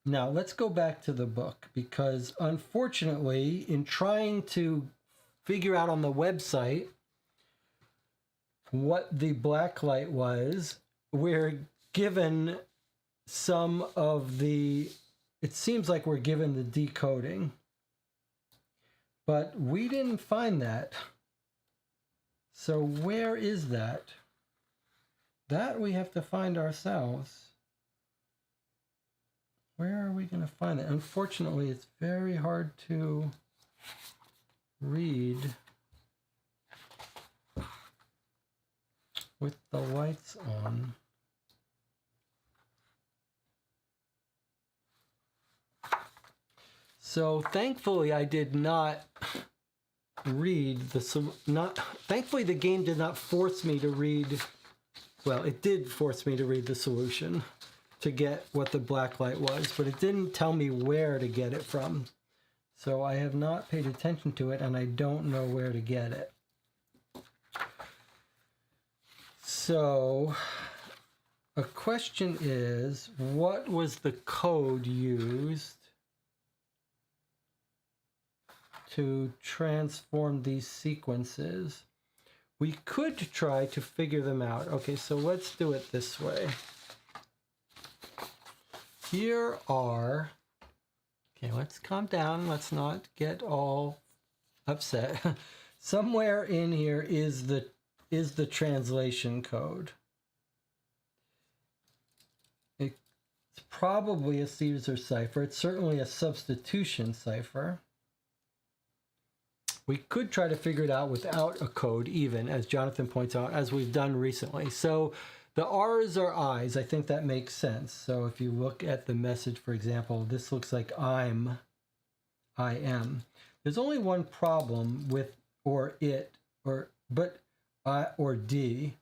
Now, let's go back to the book, because unfortunately, in trying to figure out on the website what the black light was, we're given some of the, it seems like we're given the decoding, but we didn't find that. So where is that? That we have to find ourselves. Where are we going to find that? Unfortunately, it's very hard to read with the lights on. So thankfully I did not read thankfully the game did not force me to read, well, it did force me to read the solution to get what the black light was, but it didn't tell me where to get it from. So I have not paid attention to it, and I don't know where to get it. So a question is, what was the code used to transform these sequences? We could try to figure them out. Okay, so let's do it this way. Here are, okay, let's calm down. Let's not get all upset. Somewhere in here is the translation code. It's probably a Caesar cipher. It's certainly a substitution cipher. We could try to figure it out without a code even, as Jonathan points out, as we've done recently. So the R's are I's. I think that makes sense. So if you look at the message, for example, this looks like I am. There's only one problem with or it or D.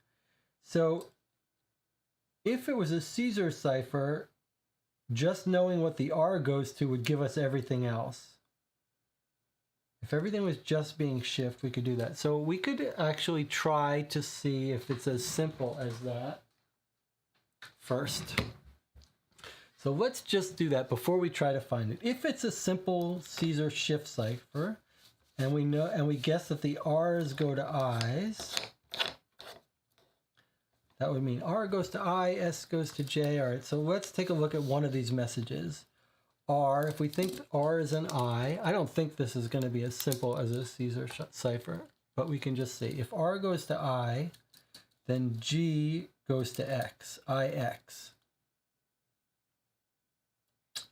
So if it was a Caesar cipher, just knowing what the R goes to would give us everything else. If everything was just being shift, we could do that. So we could actually try to see if it's as simple as that first. So let's just do that before we try to find it. If it's a simple Caesar shift cipher, and we guess that the R's go to I's, that would mean R goes to I, S goes to J. All right, so let's take a look at one of these messages. R, if we think R is an I don't think this is going to be as simple as a Caesar cipher, but we can just see. If R goes to I, then G goes to X, IX.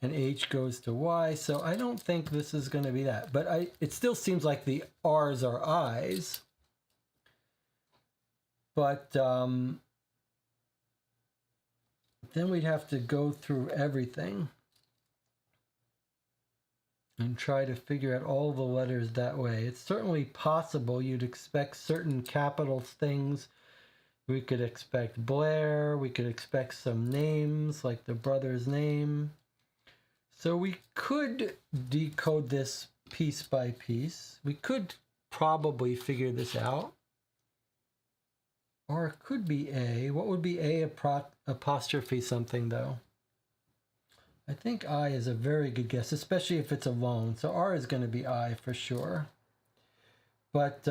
And H goes to Y, so I don't think this is going to be that. But it still seems like the R's are I's. But then we'd have to go through everything and try to figure out all the letters that way. It's certainly possible. You'd expect certain capital things. We could expect Blair. We could expect some names, like the brother's name. So we could decode this piece by piece. We could probably figure this out. Or it could be A. What would be A apostrophe something, though? I think I is a very good guess, especially if it's alone. So R is going to be I for sure. But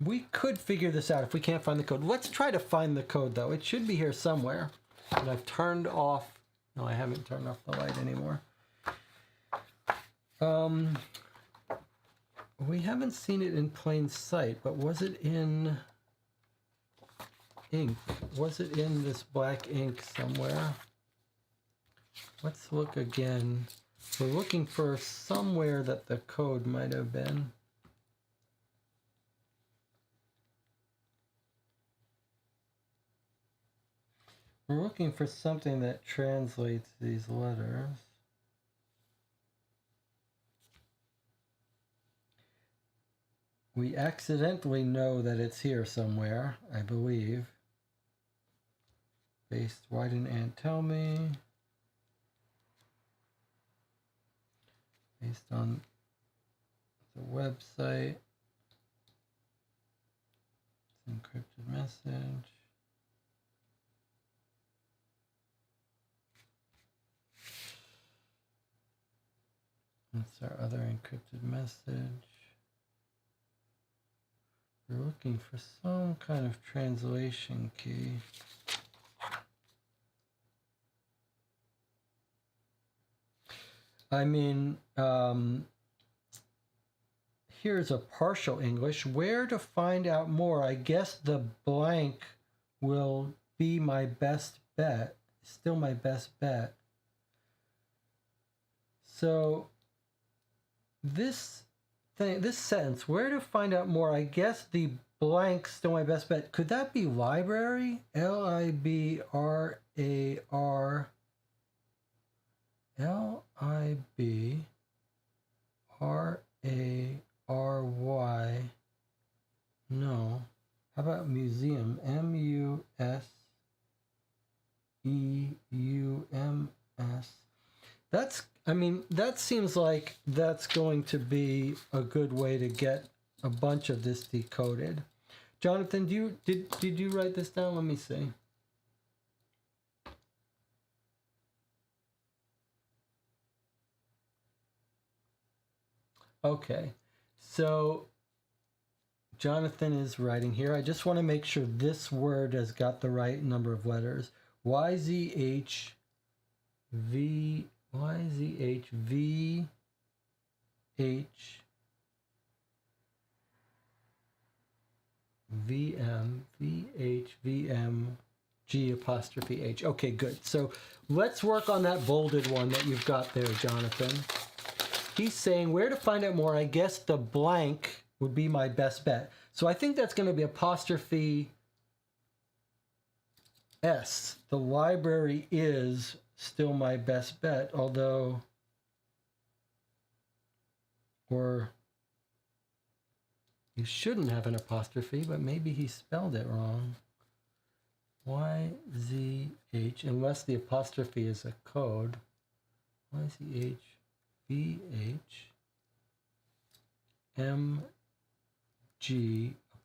we could figure this out if we can't find the code. Let's try to find the code, though. It should be here somewhere. And I've turned off... No, I haven't turned off the light anymore. We haven't seen it in plain sight, but was it in ink? Was it in this black ink somewhere? Let's look again. We're looking for somewhere that the code might have been. We're looking for something that translates these letters. We accidentally know that it's here somewhere, I believe. Based, why didn't Aunt tell me? Based on the website. It's encrypted message. That's our other encrypted message. We're looking for some kind of translation key. I mean, here's a partial English. Where to find out more? I guess the blank will be my best bet. Still my best bet. So this sentence, where to find out more? I guess the blank, still my best bet. Could that be library? Library. I mean, that seems like that's going to be a good way to get a bunch of this decoded. Jonathan, did you write this down? Let me see. Okay, so Jonathan is writing here. I just want to make sure this word has got the right number of letters. YZHV H VM G apostrophe H. Okay, good. So let's work on that bolded one that you've got there, Jonathan. He's saying where to find out more. I guess the blank would be my best bet. So I think that's going to be apostrophe S. The library is still my best bet, although, or you shouldn't have an apostrophe, but maybe he spelled it wrong. YZH, unless the apostrophe is a code. YZH VH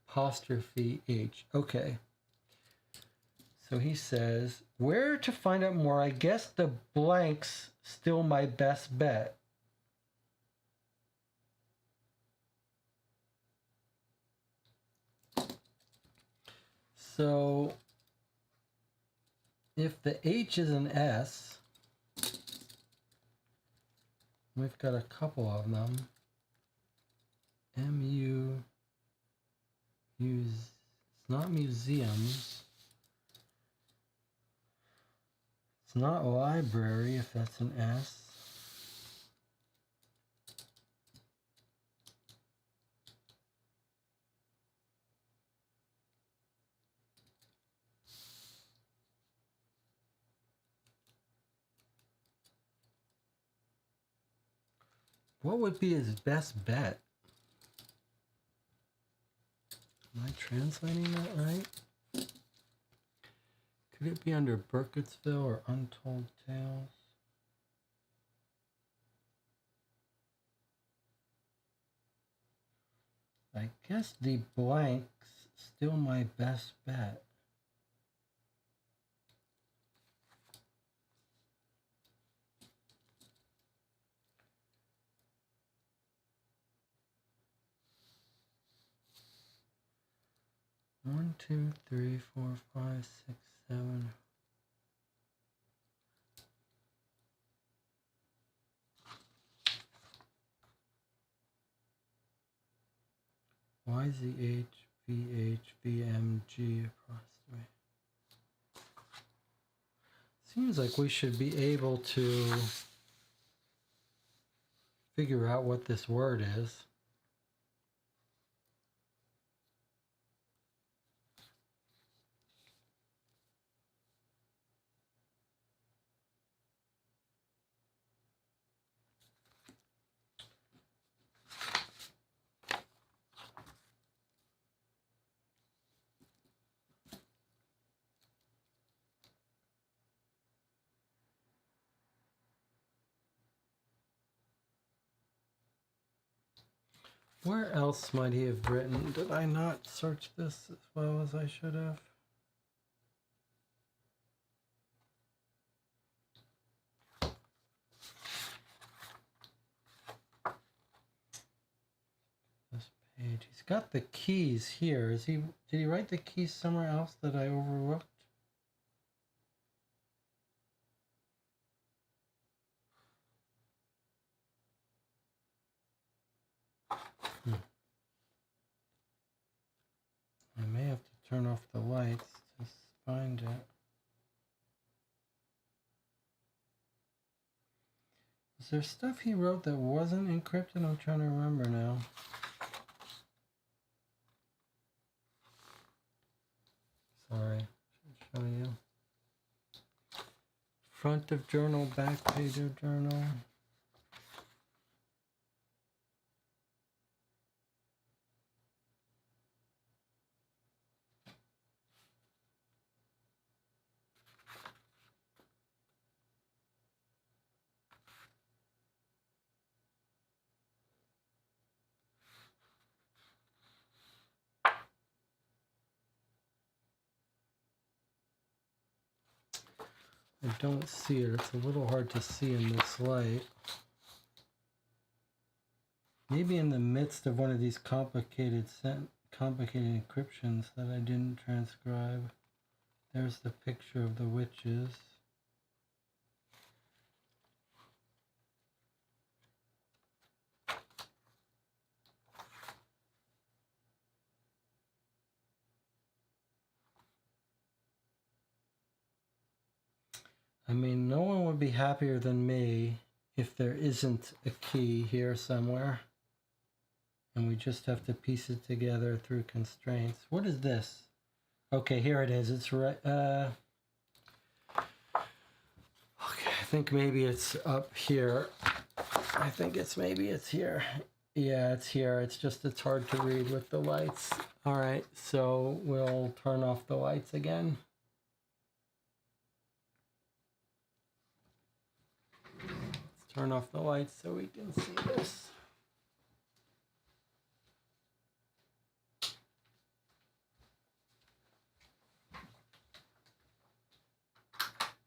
apostrophe H. Okay. So he says, where to find out more? I guess the blank's still my best bet. So if the H is an S, we've got a couple of them. It's not museums. It's not library if that's an S. What would be his best bet? Am I translating that right? Could it be under Burkittsville or Untold Tales? I guess the blank's still my best bet. One, two, three, four, five, six, seven. YZHVHVMG apostrophe. Seems like we should be able to figure out what this word is. Where else might he have written? Did I not search this as well as I should have? This page. He's got the keys here. Did he write the keys somewhere else that I overlooked? I may have to turn off the lights to find it. Is there stuff he wrote that wasn't encrypted? I'm trying to remember now. Sorry, should show you. Front of journal, back page of journal. I don't see it. It's a little hard to see in this light. Maybe in the midst of one of these complicated encryptions that I didn't transcribe. There's the picture of the witches. I mean, no one would be happier than me if there isn't a key here somewhere. And we just have to piece it together through constraints. What is this? Okay, here it is. It's right. Okay, I think maybe it's up here. I think maybe it's here. Yeah, it's here. It's hard to read with the lights. All right, so we'll turn off the lights again. Let's turn off the lights so we can see this.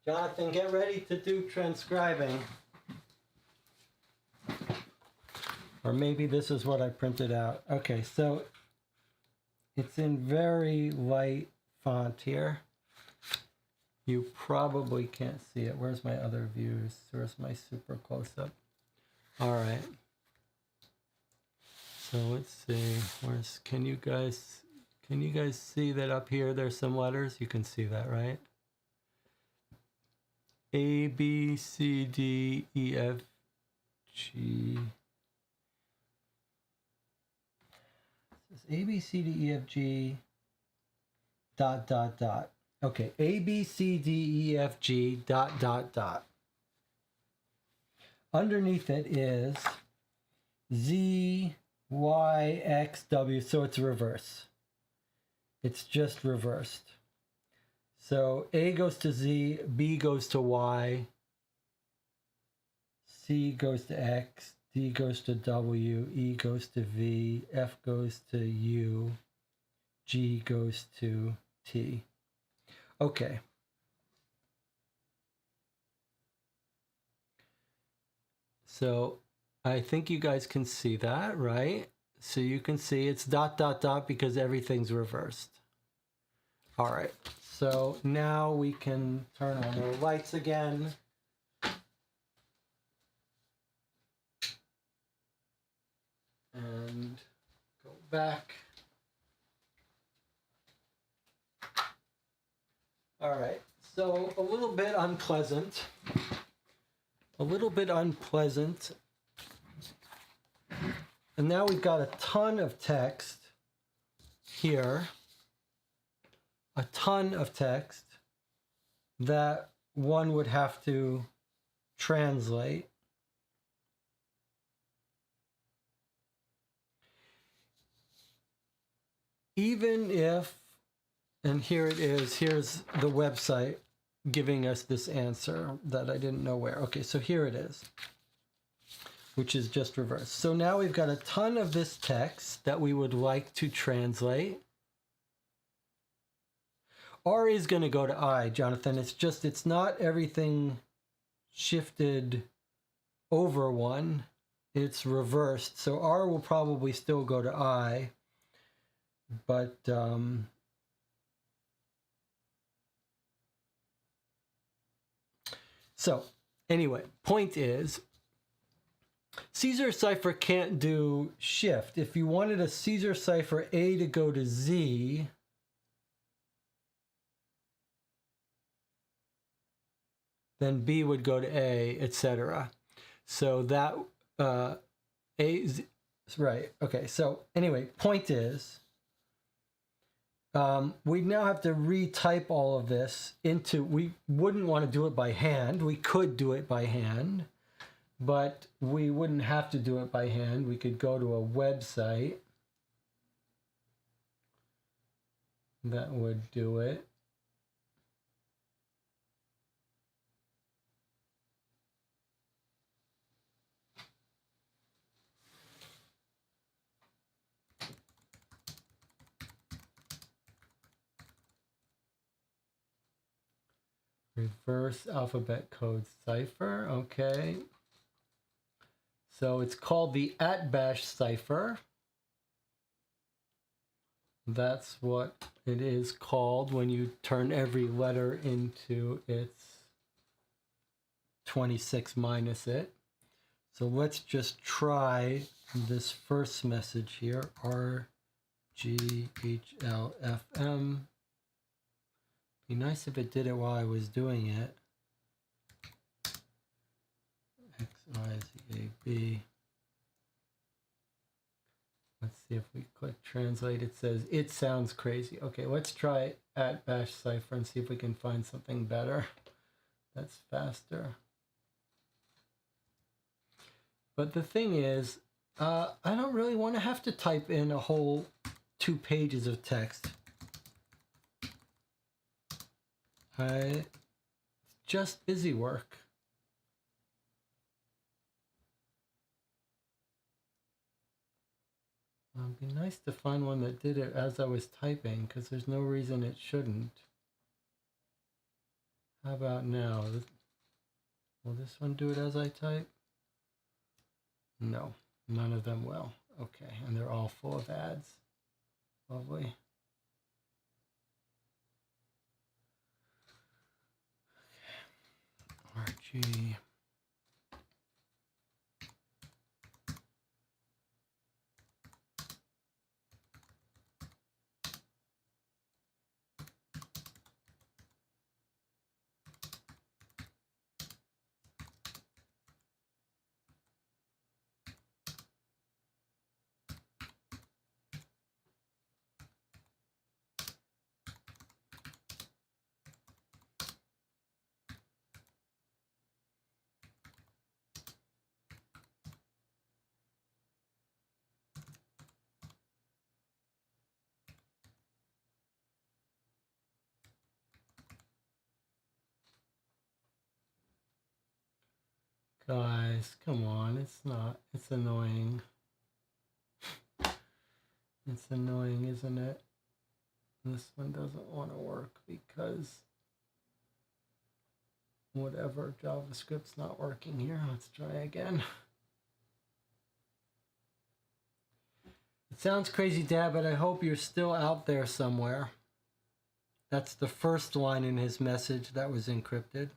Jonathan, get ready to do transcribing. Or maybe this is what I printed out. Okay, so it's in very light font here. You probably can't see it. Where's my other views? Where's my super close-up? All right. So let's see. Can you guys see that up here there's some letters? You can see that, right? A, B, C, D, E, F, G. It says A, B, C, D, E, F, G, ... Okay, A, B, C, D, E, F, G, ... Underneath it is Z, Y, X, W, so it's reverse. It's just reversed. So A goes to Z, B goes to Y, C goes to X, D goes to W, E goes to V, F goes to U, G goes to T. Okay. So I think you guys can see that, right? So you can see it's ... because everything's reversed. All right. So now we can turn on the lights again. And go back. All right. So a little bit unpleasant. And now we've got a ton of text here. A ton of text that one would have to translate. Even if, and here it is, here's the website giving us this answer that I didn't know where. Okay, so here it is, which is just reversed. So now we've got a ton of this text that we would like to translate. R is going to go to I, Jonathan. It's not everything shifted over one. It's reversed. So R will probably still go to I. But so anyway, point is, Caesar cipher can't do shift. If you wanted a Caesar cipher A to go to Z, then B would go to A, etc. So that A is right. Okay. So anyway, point is, we now have to retype all of this into. We wouldn't want to do it by hand. We could do it by hand, but we wouldn't have to do it by hand. We could go to a website that would do it. Reverse alphabet code cipher. Okay. So it's called the @bash cipher. That's what it is called when you turn every letter into its 26 minus it. So let's just try this first message here. RGHLFM. Be nice if it did it while I was doing it. XYZAB. Let's see if we click translate. It says, it sounds crazy. Okay, let's try @bash cipher and see if we can find something better. That's faster. But the thing is, I don't really want to have to type in a whole 2 pages of text. It's just busy work. It'd be nice to find one that did it as I was typing, because there's no reason it shouldn't. How about now? Will this one do it as I type? No, none of them will. Okay, and they're all full of ads. Lovely. RG. Guys, come on, it's not. It's annoying. It's annoying, isn't it? This one doesn't want to work because whatever, JavaScript's not working here. Let's try again. It sounds crazy, Dad, but I hope you're still out there somewhere. That's the first line in his message that was encrypted.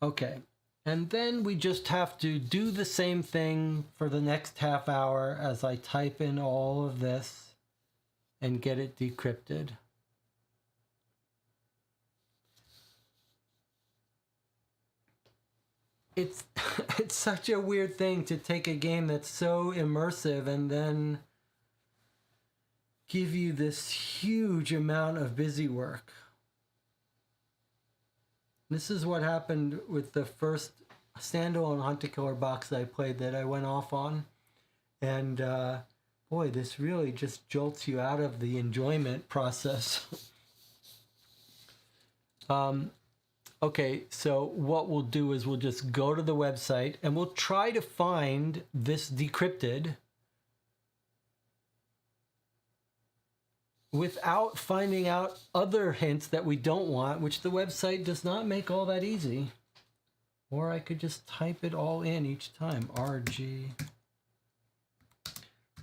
Okay, and then we just have to do the same thing for the next half hour as I type in all of this and get it decrypted. It's it's such a weird thing to take a game that's so immersive and then give you this huge amount of busy work. This is what happened with the first standalone Hunter Killer box that I played that I went off on. And boy, this really just jolts you out of the enjoyment process. Okay, so what we'll do is we'll just go to the website and we'll try to find this decrypted without finding out other hints that we don't want, which the website does not make all that easy. Or I could just type it all in each time. RG.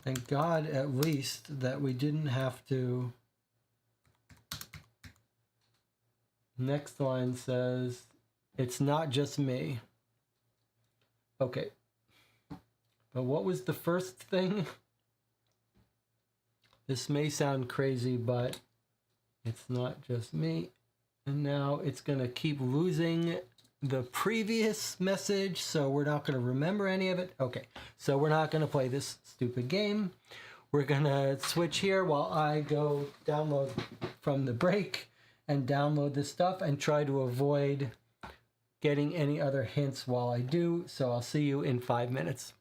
Thank God, at least, that we didn't have to. Next line says, it's not just me. Okay. But what was the first thing? This may sound crazy, but it's not just me. And now it's going to keep losing the previous message, so we're not going to remember any of it. Okay, so we're not going to play this stupid game. We're going to switch here while I go download from the break and download this stuff and try to avoid getting any other hints while I do. So I'll see you in 5 minutes.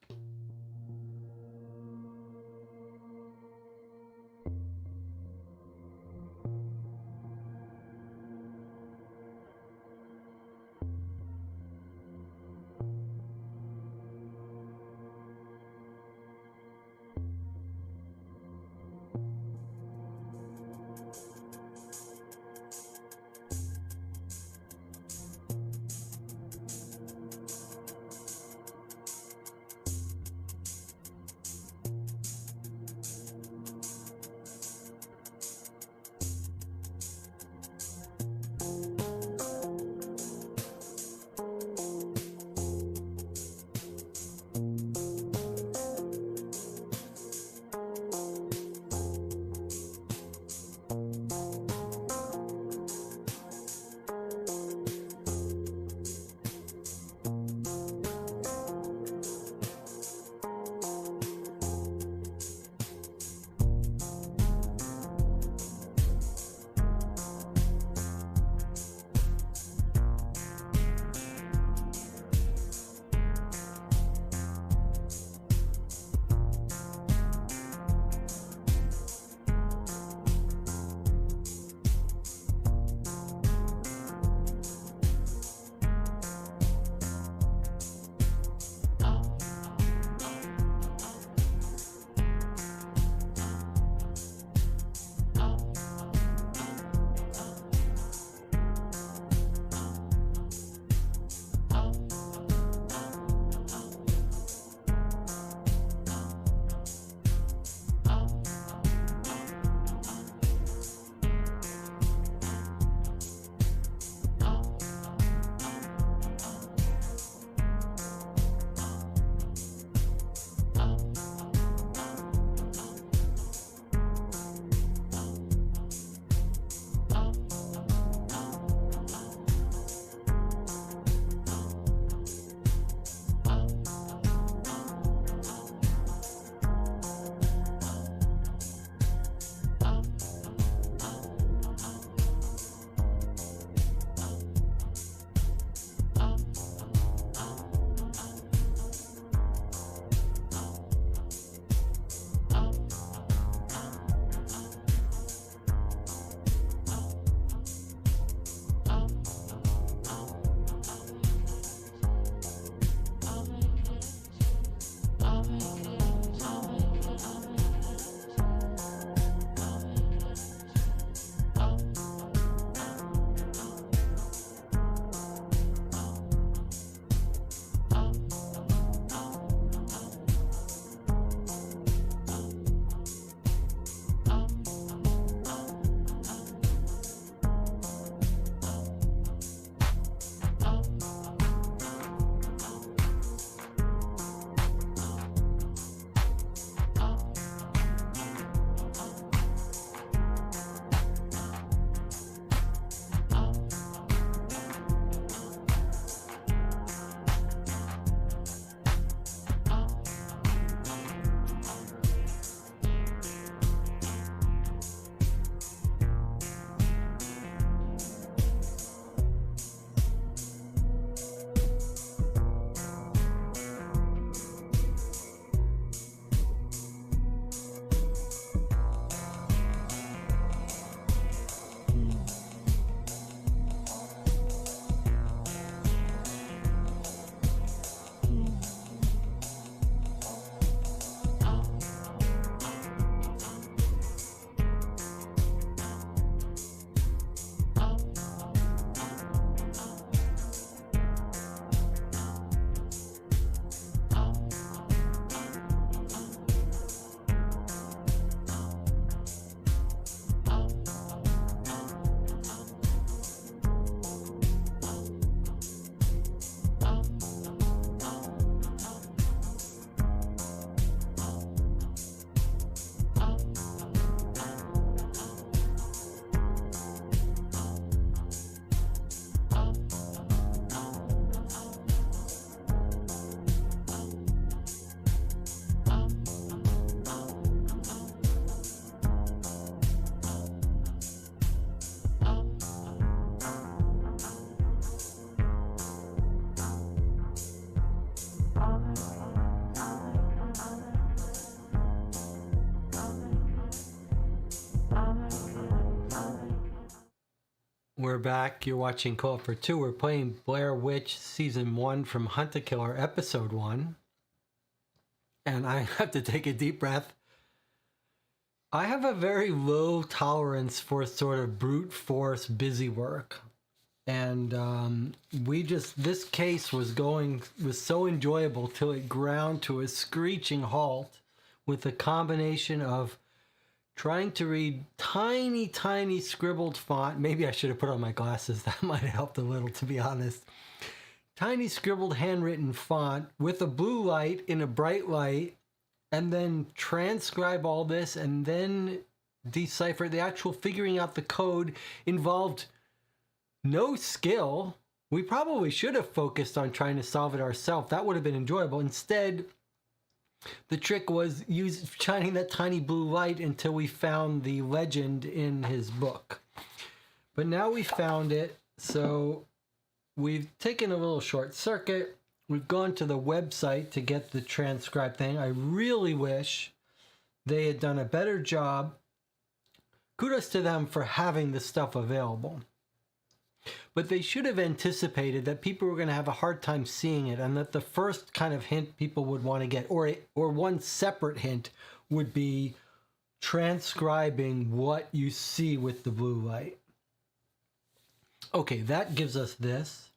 We're back. You're watching Co-op for Two. We're playing Blair Witch Season 1 from Hunt a Killer, Episode 1. And I have to take a deep breath. I have a very low tolerance for sort of brute force busy work. And this case was so enjoyable till it ground to a screeching halt with a combination of trying to read tiny, tiny scribbled font. Maybe I should have put on my glasses. That might have helped a little, to be honest. Tiny scribbled handwritten font with a blue light in a bright light, and then transcribe all this and then decipher. The actual figuring out the code involved no skill. We probably should have focused on trying to solve it ourselves. That would have been enjoyable. Instead, the trick was shining that tiny blue light until we found the legend in his book. But now we found it, so we've taken a little short circuit. We've gone to the website to get the transcribed thing. I really wish they had done a better job. Kudos to them for having this stuff available. But they should have anticipated that people were going to have a hard time seeing it, and that the first kind of hint people would want to get, or one separate hint, would be transcribing what you see with the blue light. Okay, that gives us this.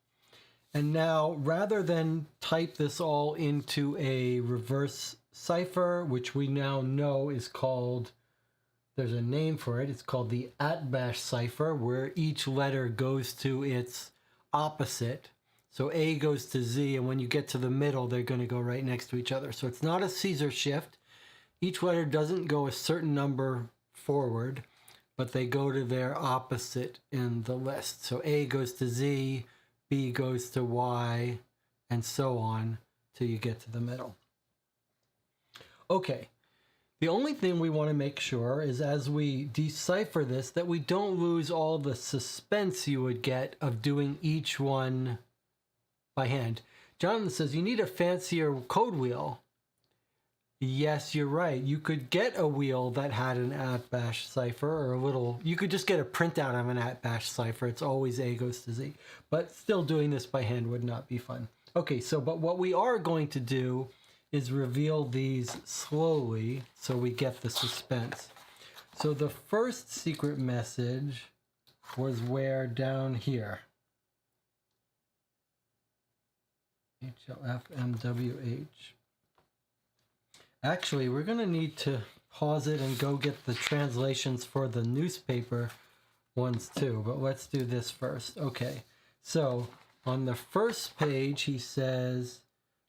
And now, rather than type this all into a reverse cipher, which we now know is called, there's a name for it. It's called the @bash cipher, where each letter goes to its opposite. So A goes to Z, and when you get to the middle, they're going to go right next to each other. So it's not a Caesar shift. Each letter doesn't go a certain number forward, but they go to their opposite in the list. So A goes to Z, B goes to Y, and so on till you get to the middle. Okay. The only thing we want to make sure is, as we decipher this, that we don't lose all the suspense you would get of doing each one by hand. Jonathan says, you need a fancier code wheel. Yes, you're right. You could get a wheel that had an @bash cipher, or you could just get a printout of an @bash cipher. It's always A goes to Z. But still doing this by hand would not be fun. Okay, but what we are going to do is reveal these slowly so we get the suspense. So the first secret message was where? Down here. HLFMWH. Actually, we're going to need to pause it and go get the translations for the newspaper ones too, but let's do this first. Okay, so on the first page he says,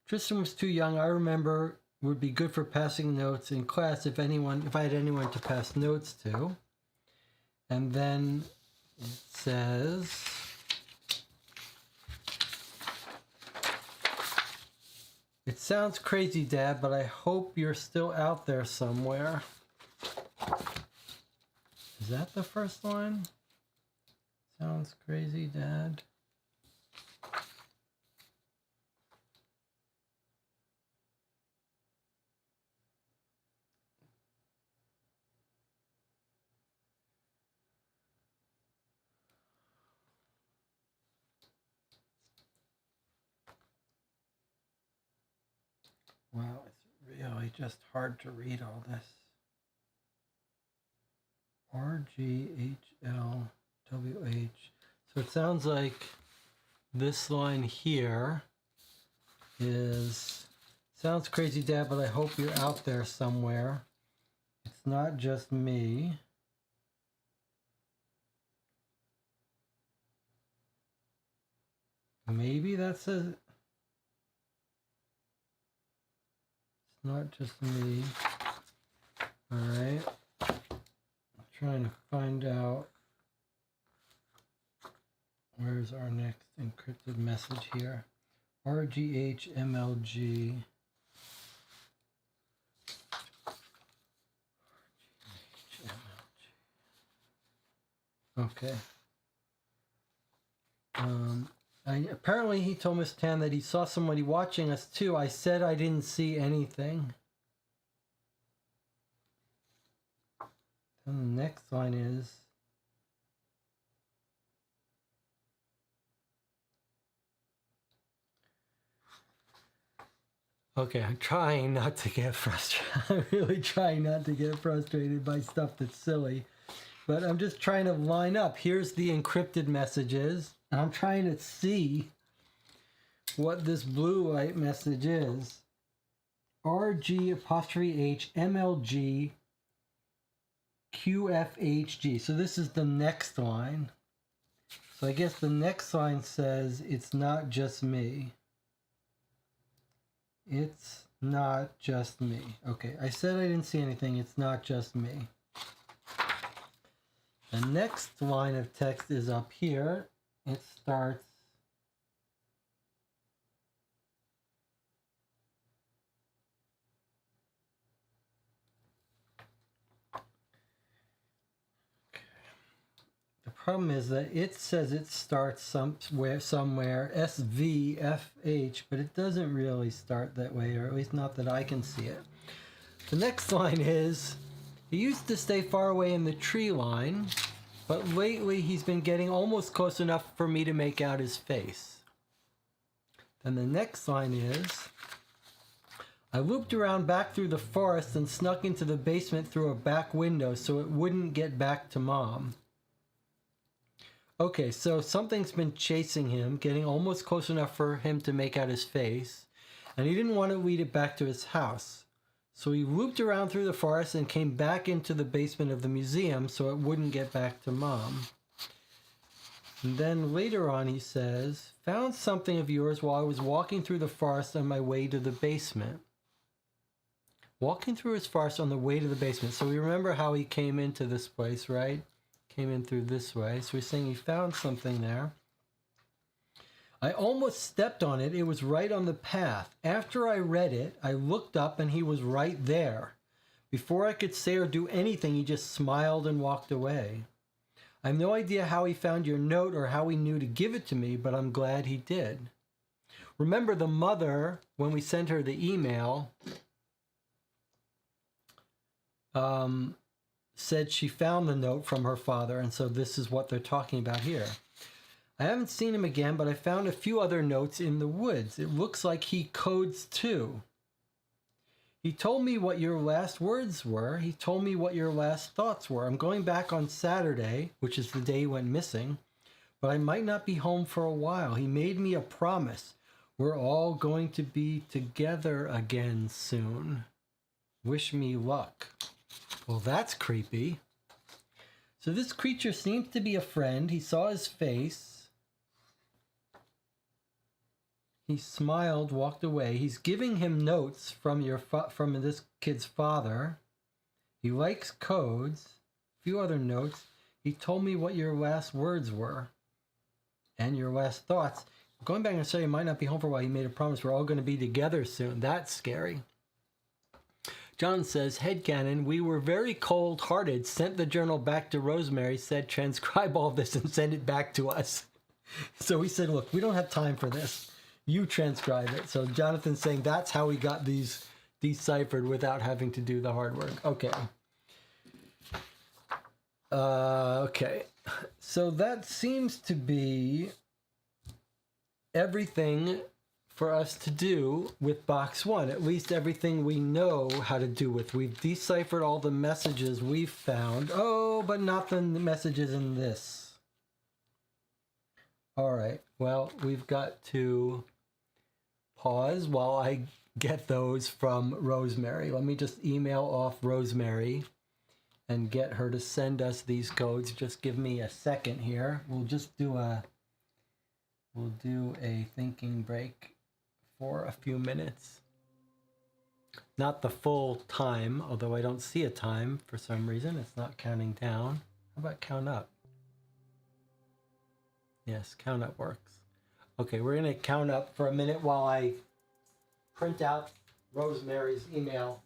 Tristan was too young. I remember would be good for passing notes in class if I had anyone to pass notes to. And then it says, it sounds crazy, Dad, but I hope you're still out there somewhere. Is that the first line? Sounds crazy, Dad. Wow, it's really just hard to read all this. RGHLWH. So it sounds like this line here is, sounds crazy, Dad, but I hope you're out there somewhere. It's not just me. Maybe that's a... Not just me. All right. I'm trying to find out where's our next encrypted message here. RGHMLG. Okay. Apparently he told Miss Tan that he saw somebody watching us too. I said I didn't see anything. Then the next line is, Okay, I'm trying not to get frustrated. I'm really trying not to get frustrated by stuff that's silly. But I'm just trying to line up. Here's the encrypted messages. And I'm trying to see what this blue light message is. RG apostrophe H MLG QFHG. So this is the next line. So I guess the next line says, it's not just me. It's not just me. Okay, I said I didn't see anything. It's not just me. The next line of text is up here. It starts, the problem is that it says it starts somewhere SVFH, but it doesn't really start that way, or at least not that I can see it. The next line is, he used to stay far away in the tree line, but lately he's been getting almost close enough for me to make out his face. Then the next line is, I looped around back through the forest and snuck into the basement through a back window so it wouldn't get back to Mom. Okay, so something's been chasing him, getting almost close enough for him to make out his face, and he didn't want to lead it back to his house. So he looped around through the forest and came back into the basement of the museum so it wouldn't get back to Mom. And then later on he says, found something of yours while I was walking through the forest on my way to the basement. Walking through his forest on the way to the basement. So we remember how he came into this place, right? Came in through this way. So he's saying he found something there. I almost stepped on it. It was right on the path. After I read it, I looked up and he was right there. Before I could say or do anything, he just smiled and walked away. I have no idea how he found your note or how he knew to give it to me, but I'm glad he did. Remember the mother, when we sent her the email, said she found the note from her father, and so this is what they're talking about here. I haven't seen him again, but I found a few other notes in the woods. It looks like he codes too. He told me what your last words were. He told me what your last thoughts were. I'm going back on Saturday, which is the day he went missing, but I might not be home for a while. He made me a promise. We're all going to be together again soon. Wish me luck. Well, that's creepy. So this creature seems to be a friend. He saw his face. He smiled, walked away. He's giving him notes from from this kid's father. He likes codes. A few other notes. He told me what your last words were and your last thoughts. Going back and saying he might not be home for a while. He made a promise we're all going to be together soon. That's scary. John says, headcanon, we were very cold-hearted, sent the journal back to Rosemary, said transcribe all this and send it back to us. So we said, look, we don't have time for this. You transcribe it. So Jonathan's saying that's how we got these deciphered without having to do the hard work. Okay. Okay. So that seems to be everything for us to do with box one, at least everything we know how to do with. We've deciphered all the messages we've found. Oh, but not the messages in this. All right, well, we've got to pause while I get those from Rosemary. Let me just email off Rosemary and get her to send us these codes. Just give me a second here. We'll do a thinking break for a few minutes. Not the full time, although I don't see a time for some reason. It's not counting down. How about count up? Yes, count up works. Okay, we're gonna count up for a minute while I print out Rosemary's email.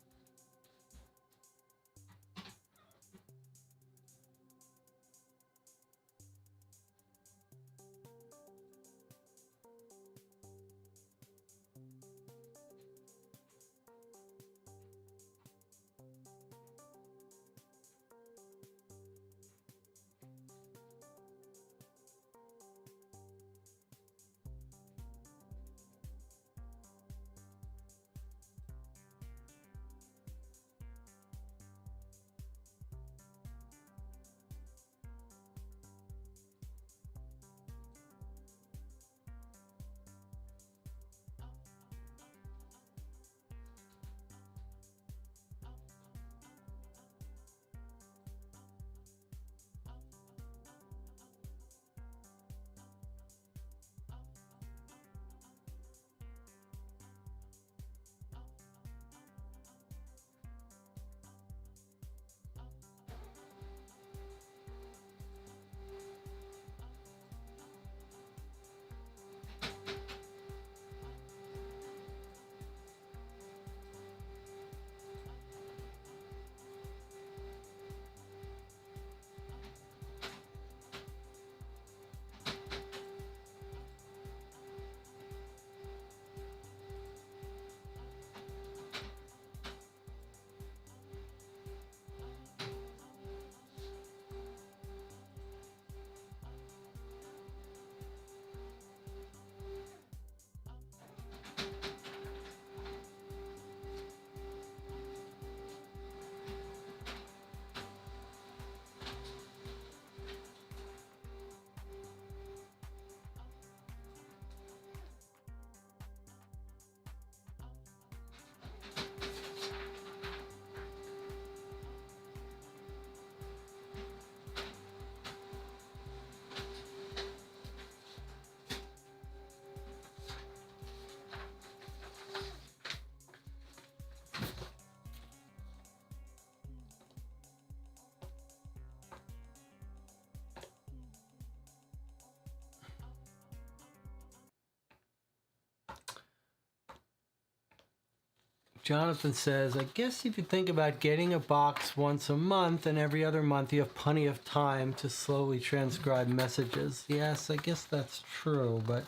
Jonathan says, I guess if you think about getting a box once a month and every other month, you have plenty of time to slowly transcribe messages. Yes, I guess that's true, but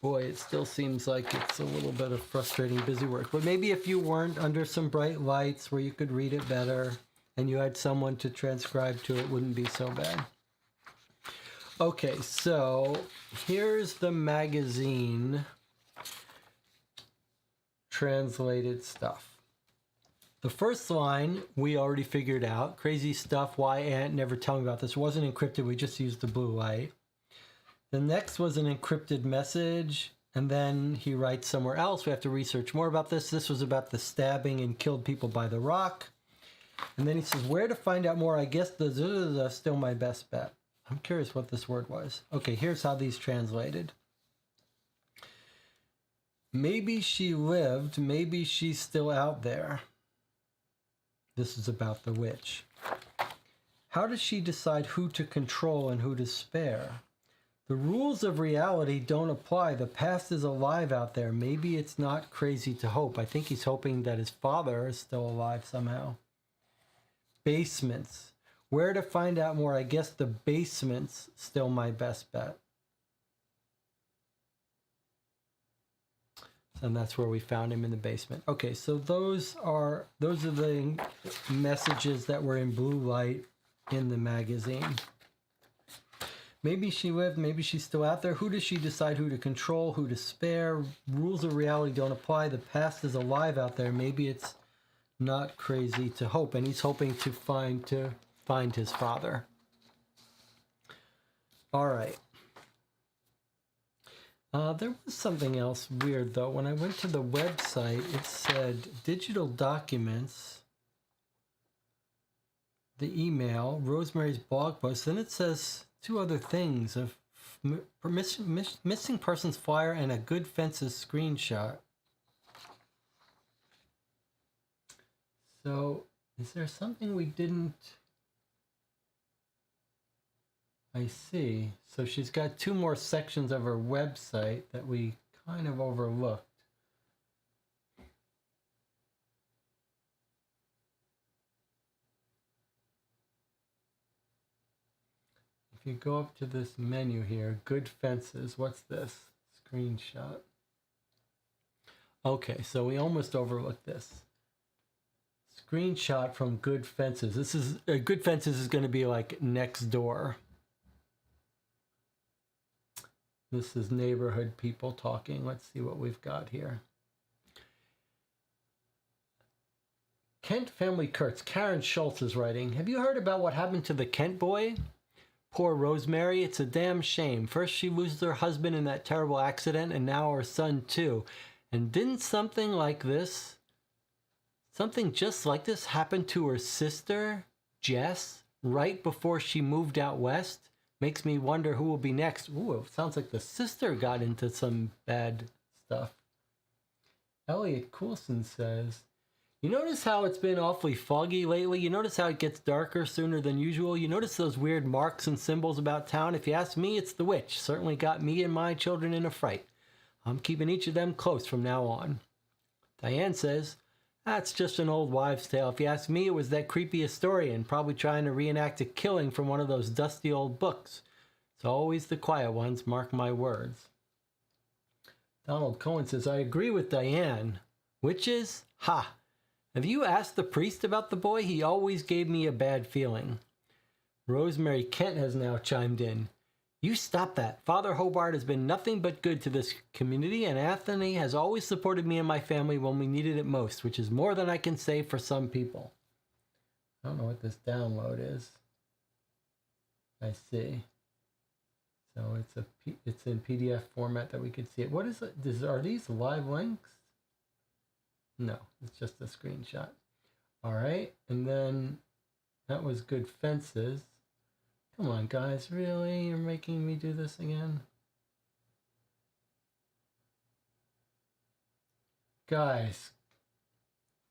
boy, it still seems like it's a little bit of frustrating busy work. But maybe if you weren't under some bright lights where you could read it better and you had someone to transcribe to, it wouldn't be so bad. Okay, so here's the magazine translated stuff. The first line we already figured out. Crazy stuff. Why Aunt never tell me about this? It wasn't encrypted. We just used the blue light. The next was an encrypted message. And then he writes somewhere else. We have to research more about this. This was about the stabbing and killed people by the rock. And then he says, where to find out more? I guess the still my best bet. I'm curious what this word was. Okay, here's how these translated. Maybe she lived, maybe she's still out there. This is about the witch. How does she decide who to control and who to spare? The rules of reality don't apply. The past is alive out there. Maybe it's not crazy to hope. I think he's hoping that his father is still alive somehow. Basements. Where to find out more? I guess the basement's still my best bet. And that's where we found him, in the basement. Okay, so those are the messages that were in blue light in the magazine. Maybe she lived, maybe she's still out there. Who does she decide who to control, who to spare? Rules of reality don't apply. The past is alive out there. Maybe it's not crazy to hope. And he's hoping to find his father. All right. There was something else weird, though. When I went to the website, it said digital documents, the email, Rosemary's blog post. Then it says two other things, of missing person's flyer and a Good Fences screenshot. So is there something we didn't... I see. So she's got two more sections of her website that we kind of overlooked. If you go up to this menu here, Good Fences, what's this? Screenshot. Okay, so we almost overlooked this. Screenshot from Good Fences. This is Good Fences is going to be like next door. This is neighborhood people talking. Let's see what we've got here. Kent Family Kurtz. Karen Schultz is writing. Have you heard about what happened to the Kent boy? Poor Rosemary. It's a damn shame. First she loses her husband in that terrible accident, and now her son too. And didn't something just like this happen to her sister, Jess, right before she moved out west? Makes me wonder who will be next. Ooh, it sounds like the sister got into some bad stuff. Elliot Coulson says, you notice how it's been awfully foggy lately? You notice how it gets darker sooner than usual? You notice those weird marks and symbols about town? If you ask me, it's the witch. Certainly got me and my children in a fright. I'm keeping each of them close from now on. Diane says, that's just an old wives' tale. If you ask me, it was that creepy historian, probably trying to reenact a killing from one of those dusty old books. It's always the quiet ones, mark my words. Donald Cohen says, I agree with Diane. Witches? Ha! Have you asked the priest about the boy? He always gave me a bad feeling. Rosemary Kent has now chimed in. You stop that. Father Hobart has been nothing but good to this community, and Anthony has always supported me and my family when we needed it most, which is more than I can say for some people. I don't know what this download is. I see. So it's in PDF format that we could see it. What is it? Are these live links? No, it's just a screenshot. All right, and then that was Good Fences. Come on, guys, really? You're making me do this again? Guys,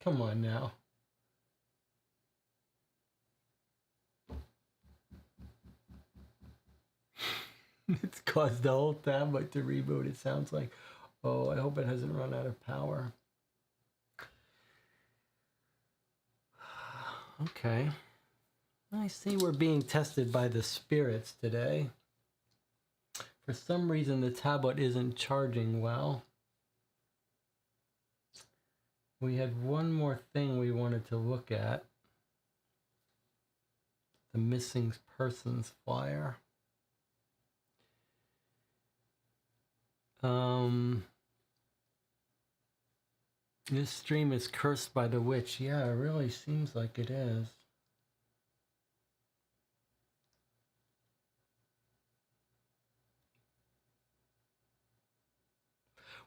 come on now. It's caused the whole tablet to reboot, it sounds like. Oh, I hope it hasn't run out of power. Okay. I see we're being tested by the spirits today. For some reason, the tablet isn't charging well. We had one more thing we wanted to look at. The missing persons flyer. This stream is cursed by the witch. Yeah, it really seems like it is.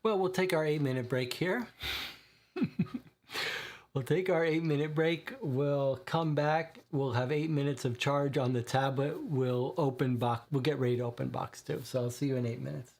Well, we'll take our 8-minute break here. We'll take our 8-minute break. We'll come back. We'll have 8 minutes of charge on the tablet. We'll open box. We'll get ready to open box 2. So I'll see you in 8 minutes.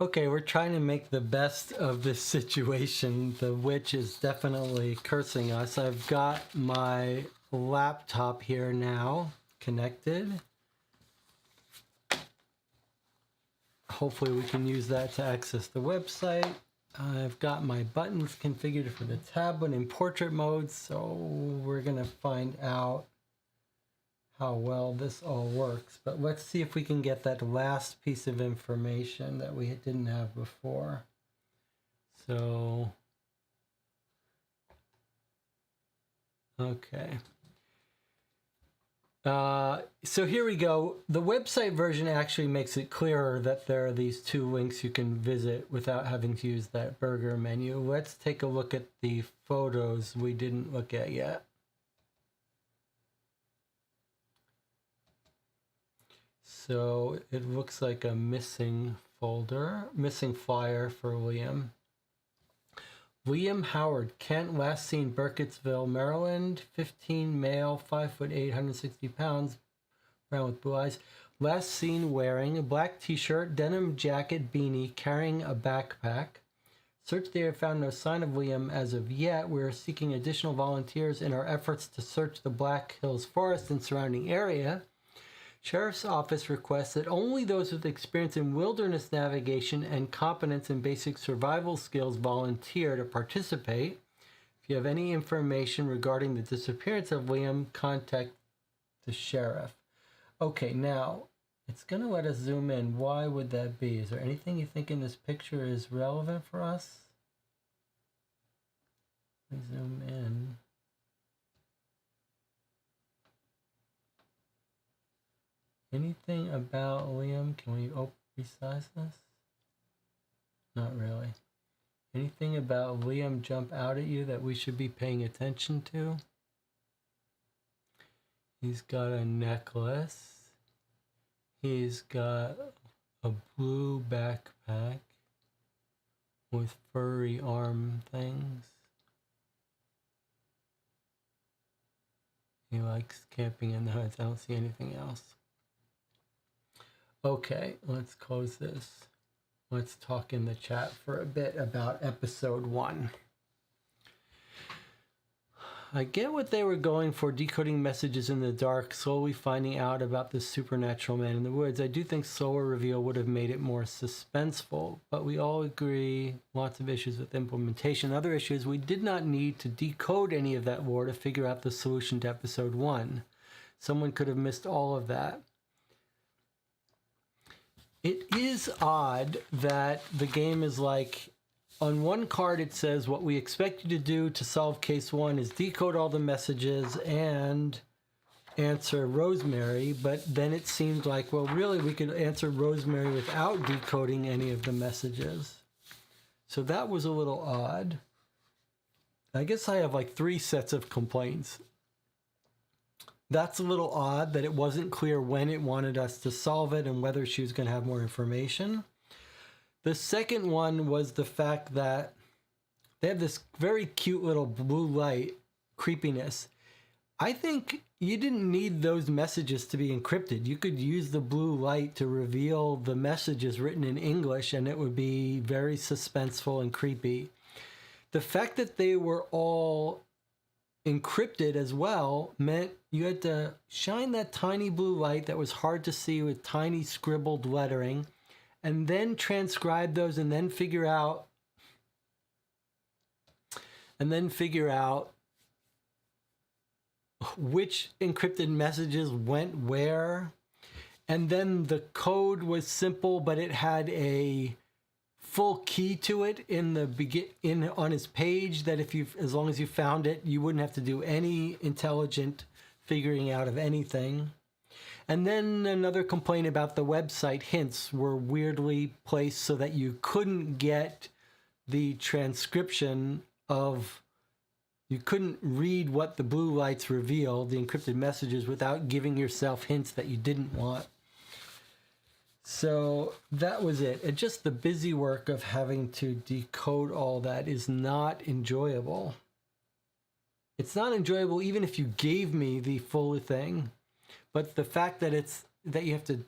Okay, we're trying to make the best of this situation. The witch is definitely cursing us. I've got my laptop here now connected. Hopefully we can use that to access the website. I've got my buttons configured for the tablet in portrait mode, so we're gonna find out how well this all works. But let's see if we can get that last piece of information that we didn't have before. So, okay. So here we go. The website version actually makes it clearer that there are these two links you can visit without having to use that burger menu. Let's take a look at the photos we didn't look at yet. So it looks like a missing folder, missing flyer for Liam. Liam Howard, Kent, last seen Burkittsville, Maryland, 15, male, 5'8", 160 pounds, brown with blue eyes. Last seen wearing a black t-shirt, denim jacket, beanie, carrying a backpack. Search there found no sign of Liam as of yet. We are seeking additional volunteers in our efforts to search the Black Hills Forest and surrounding area. Sheriff's Office requests that only those with experience in wilderness navigation and competence in basic survival skills volunteer to participate. If you have any information regarding the disappearance of Liam, contact the sheriff. Okay, now it's going to let us zoom in. Why would that be? Is there anything you think in this picture is relevant for us? Let me zoom in. Anything about Liam? Can we resize this? Not really. Anything about Liam jump out at you that we should be paying attention to? He's got a necklace. He's got a blue backpack. with furry arm things. He likes camping in the woods. I don't see anything else. Okay, let's close this. Let's talk in the chat for a bit about episode 1. I get what they were going for, decoding messages in the dark, slowly finding out about the supernatural man in the woods. I do think slower reveal would have made it more suspenseful, but we all agree lots of issues with implementation. Other issues, we did not need to decode any of that lore to figure out the solution to episode 1. Someone could have missed all of that. It is odd that the game is like, on one card it says what we expect you to do to solve case 1 is decode all the messages and answer Rosemary, but then it seemed like, well, really we could answer Rosemary without decoding any of the messages. So that was a little odd. I guess I have like 3 sets of complaints. That's a little odd that it wasn't clear when it wanted us to solve it and whether she was going to have more information. The second one was the fact that they have this very cute little blue light creepiness. I think you didn't need those messages to be encrypted. You could use the blue light to reveal the messages written in English and it would be very suspenseful and creepy. The fact that they were all encrypted as well meant you had to shine that tiny blue light that was hard to see with tiny scribbled lettering, and then transcribe those and then figure out which encrypted messages went where. And then the code was simple, but it had a full key to it on his page that as long as you found it, you wouldn't have to do any intelligent figuring out of anything. And then another complaint about the website hints were weirdly placed so that you couldn't get the transcription of, you couldn't read what the blue lights reveal, the encrypted messages, without giving yourself hints that you didn't want. So that was it. And just the busy work of having to decode all that is not enjoyable. It's not enjoyable even if you gave me the full thing. But the fact that you have to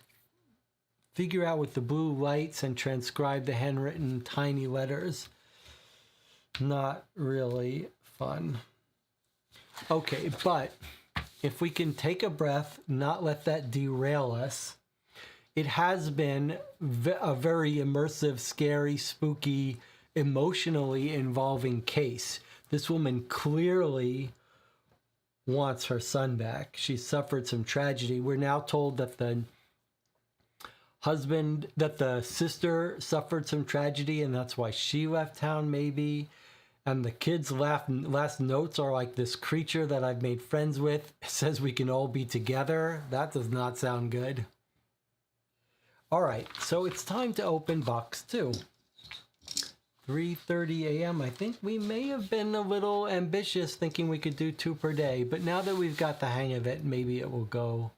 figure out with the blue lights and transcribe the handwritten tiny letters, not really fun. Okay, but if we can take a breath, not let that derail us, it has been a very immersive, scary, spooky, emotionally involving case. This woman clearly wants her son back. She suffered some tragedy. We're now told that the sister suffered some tragedy and that's why she left town maybe. And the kids' last notes are like, this creature that I've made friends with says we can all be together. That does not sound good. All right, so it's time to open box 2. 3:30 a.m. I think we may have been a little ambitious thinking we could do 2 per day, but now that we've got the hang of it, maybe it will go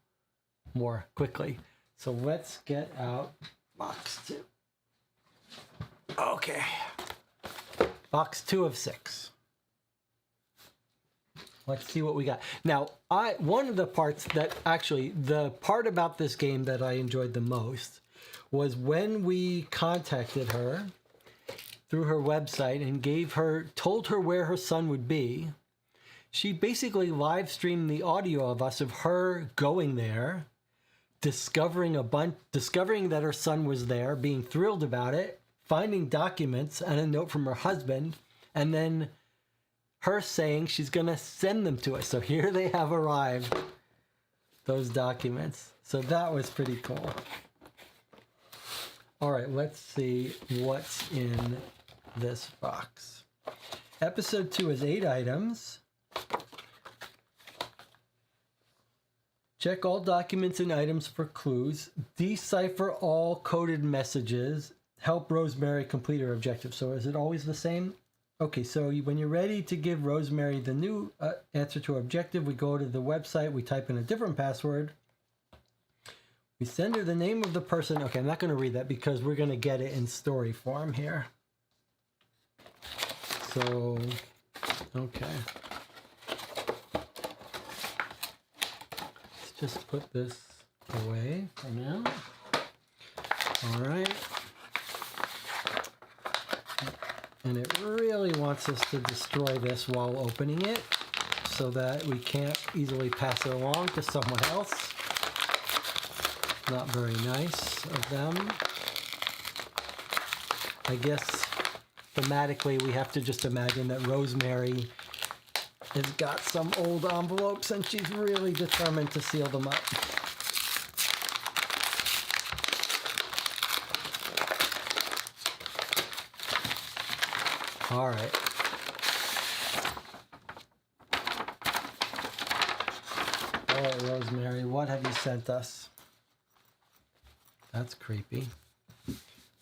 more quickly. So let's get out box 2. Okay. Box 2 of 6. Let's see what we got. Now, one of the parts that actually, the part about this game that I enjoyed the most was when we contacted her through her website and told her where her son would be. She basically live streamed the audio of us of her going there, discovering that her son was there, being thrilled about it, finding documents and a note from her husband, and then her saying she's gonna send them to us. So here they have arrived, those documents. So that was pretty cool. All right, let's see what's in this box. Episode 2 is 8 items. Check all documents and items for clues. Decipher all coded messages. Help Rosemary complete her objective. So is it always the same? Okay, so when you're ready to give Rosemary the new answer to her objective, we go to the website, we type in a different password. We send her the name of the person. Okay, I'm not going to read that because we're going to get it in story form here. So, okay. Let's just put this away for now. All right. And it really wants us to destroy this while opening it so that we can't easily pass it along to someone else. Not very nice of them. I guess thematically we have to just imagine that Rosemary has got some old envelopes and she's really determined to seal them up. All right. All right, Rosemary, what have you sent us? That's creepy.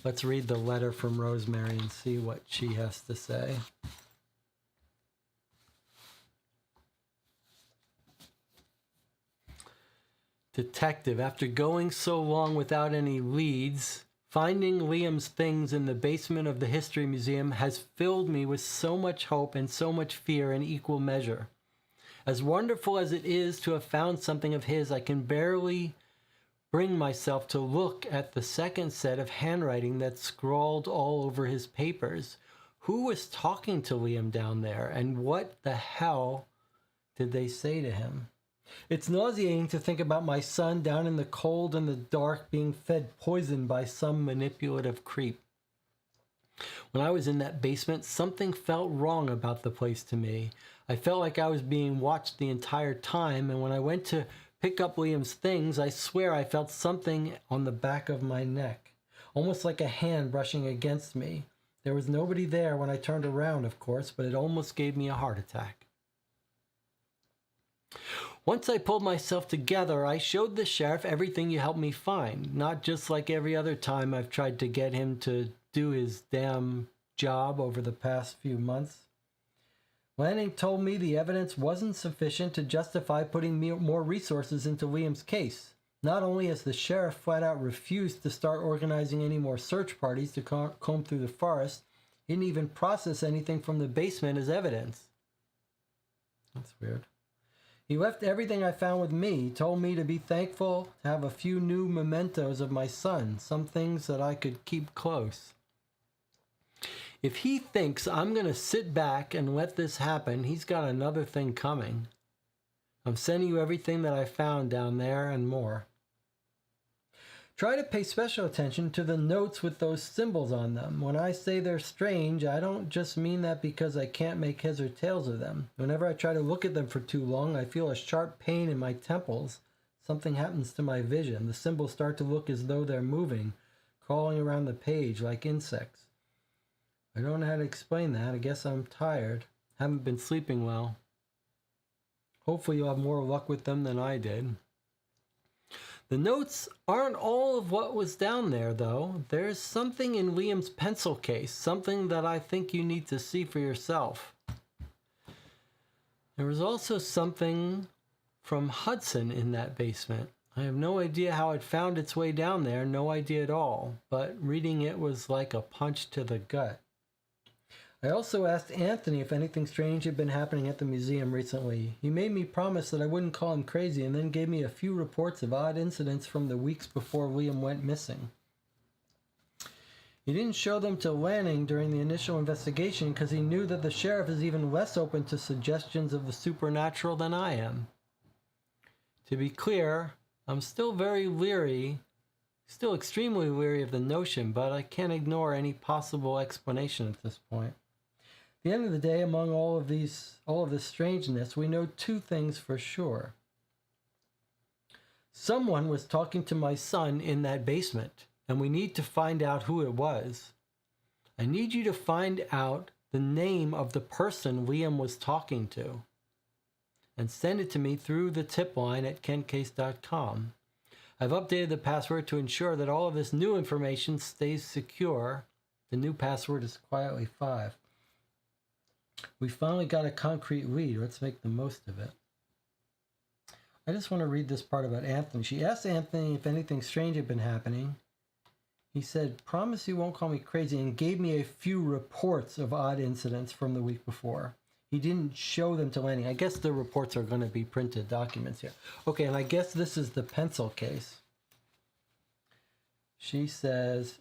Let's read the letter from Rosemary and see what she has to say. Detective, after going so long without any leads, finding Liam's things in the basement of the History Museum has filled me with so much hope and so much fear in equal measure. As wonderful as it is to have found something of his, I can barely bring myself to look at the second set of handwriting that's scrawled all over his papers. Who was talking to Liam down there, and what the hell did they say to him? It's nauseating to think about my son down in the cold and the dark being fed poison by some manipulative creep. When I was in that basement, something felt wrong about the place to me. I felt like I was being watched the entire time, and when I went to pick up Liam's things, I swear I felt something on the back of my neck, almost like a hand brushing against me. There was nobody there when I turned around, of course, but it almost gave me a heart attack. Once I pulled myself together, I showed the sheriff everything you helped me find, not just like every other time I've tried to get him to do his damn job over the past few months. Lanning told me the evidence wasn't sufficient to justify putting more resources into Liam's case. Not only has the sheriff flat out refused to start organizing any more search parties to comb through the forest, he didn't even process anything from the basement as evidence. That's weird. He left everything I found with me. He told me to be thankful to have a few new mementos of my son, some things that I could keep close. If he thinks I'm going to sit back and let this happen, he's got another thing coming. I'm sending you everything that I found down there and more. Try to pay special attention to the notes with those symbols on them. When I say they're strange, I don't just mean that because I can't make heads or tails of them. Whenever I try to look at them for too long, I feel a sharp pain in my temples. Something happens to my vision. The symbols start to look as though they're moving, crawling around the page like insects. I don't know how to explain that. I guess I'm tired. Haven't been sleeping well. Hopefully you'll have more luck with them than I did. The notes aren't all of what was down there, though. There's something in Liam's pencil case, something that I think you need to see for yourself. There was also something from Hudson in that basement. I have no idea how it found its way down there, no idea at all, but reading it was like a punch to the gut. I also asked Anthony if anything strange had been happening at the museum recently. He made me promise that I wouldn't call him crazy and then gave me a few reports of odd incidents from the weeks before Liam went missing. He didn't show them to Lanning during the initial investigation because he knew that the sheriff is even less open to suggestions of the supernatural than I am. To be clear, I'm still very leery, still extremely leery of the notion, but I can't ignore any possible explanation at this point. At the end of the day, among all of this strangeness, we know two things for sure. Someone was talking to my son in that basement, and we need to find out who it was. I need you to find out the name of the person Liam was talking to, and send it to me through the tip line at kentcase.com. I've updated the password to ensure that all of this new information stays secure. The new password is quietly5. We finally got a concrete lead. Let's make the most of it. I just want to read this part about Anthony. She asked Anthony if anything strange had been happening. He said, promise you won't call me crazy, and gave me a few reports of odd incidents from the week before. He didn't show them to Lanning. I guess the reports are going to be printed documents here. Okay, and I guess this is the pencil case. She says,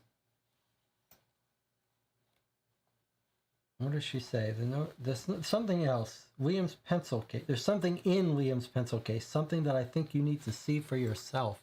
what does she say? There's something else. Liam's pencil case. There's something in Liam's pencil case, something that I think you need to see for yourself.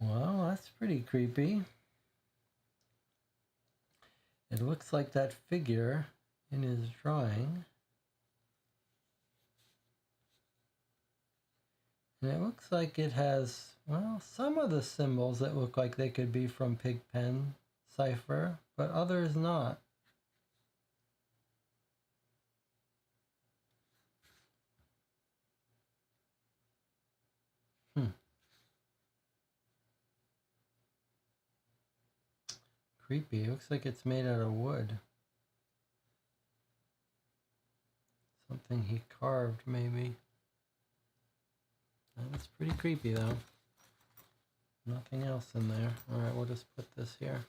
Well, that's pretty creepy. It looks like that figure in his drawing. And it looks like it has, well, some of the symbols that look like they could be from Pigpen cipher, but others not. Creepy. It looks like it's made out of wood. Something he carved, maybe. That's pretty creepy, though. Nothing else in there. All right, we'll just put this here.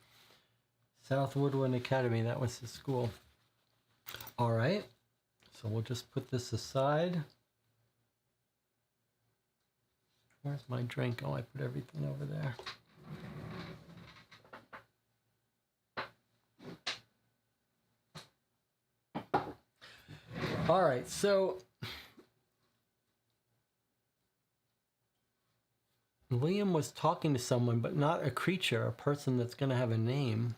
South Woodland Academy, that was his school. All right, so we'll just put this aside. Where's my drink? Oh, I put everything over there. All right, so Liam was talking to someone, but not a creature, a person that's going to have a name.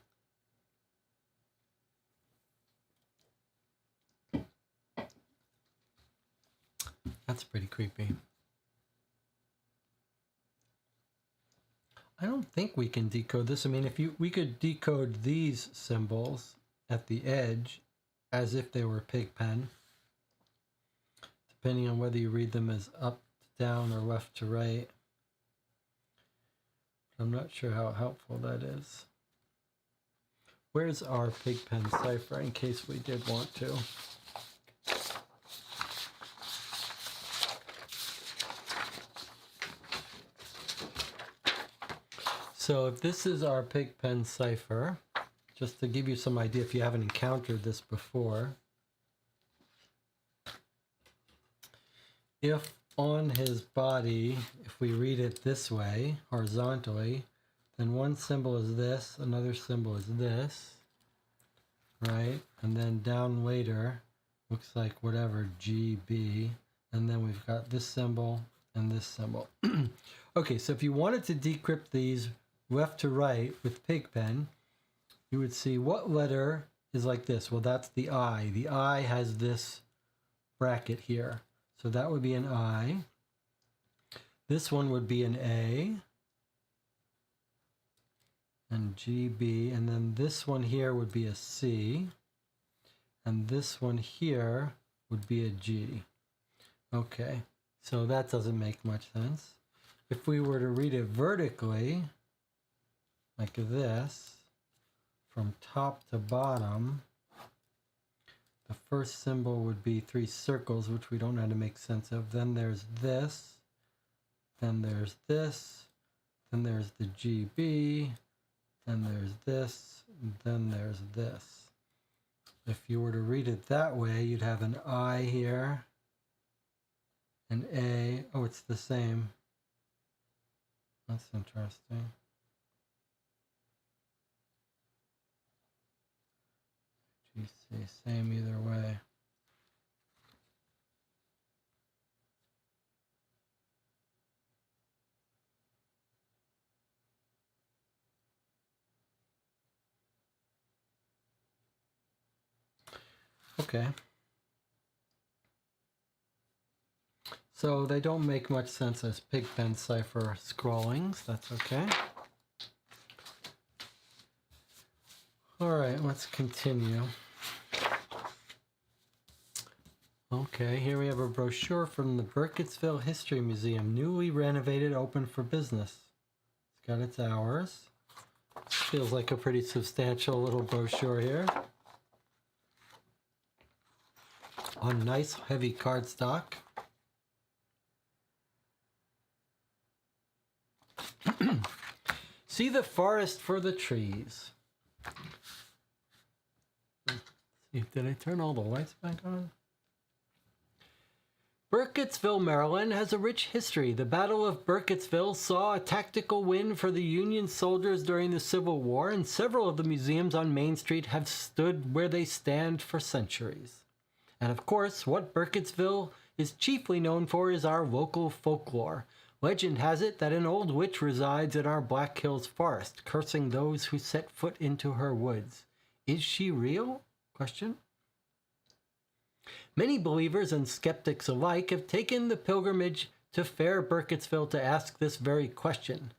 That's pretty creepy. I don't think we can decode this. I mean, we could decode these symbols at the edge as if they were Pigpen, depending on whether you read them as up to down or left to right. I'm not sure how helpful that is. Where's our Pigpen cipher in case we did want to? So if this is our Pigpen cipher, just to give you some idea if you haven't encountered this before, if on his body, if we read it this way, horizontally, then one symbol is this, another symbol is this, right? And then down later, looks like whatever, GB, and then we've got this symbol and this symbol. Okay, so if you wanted to decrypt these left to right with Pigpen, you would see what letter is like this. Well, that's the I. The I has this bracket here. So that would be an I. This one would be an A. And GB. And then this one here would be a C. And this one here would be a G. Okay, so that doesn't make much sense. If we were to read it vertically, like this, from top to bottom, the first symbol would be 3 circles, which we don't know how to make sense of. Then there's this, then there's this, then there's the GB, then there's this, then there's this. If you were to read it that way, you'd have an I here, an A. Oh, it's the same. That's interesting. GC, same either way. Okay. So they don't make much sense as Pigpen cipher scrawlings. That's okay. All right, let's continue. Okay, here we have a brochure from the Burkittsville History Museum, newly renovated, open for business. It's got its hours. Feels like a pretty substantial little brochure here. On nice heavy cardstock. See the forest for the trees. Did I turn all the lights back on? Burkittsville, Maryland has a rich history. The Battle of Burkittsville saw a tactical win for the Union soldiers during the Civil War, and several of the museums on Main Street have stood where they stand for centuries. And of course, what Burkittsville is chiefly known for is our local folklore. Legend has it that an old witch resides in our Black Hills forest, cursing those who set foot into her woods. Is she real? Question. Many believers and skeptics alike have taken the pilgrimage to fair Burkittsville to ask this very question.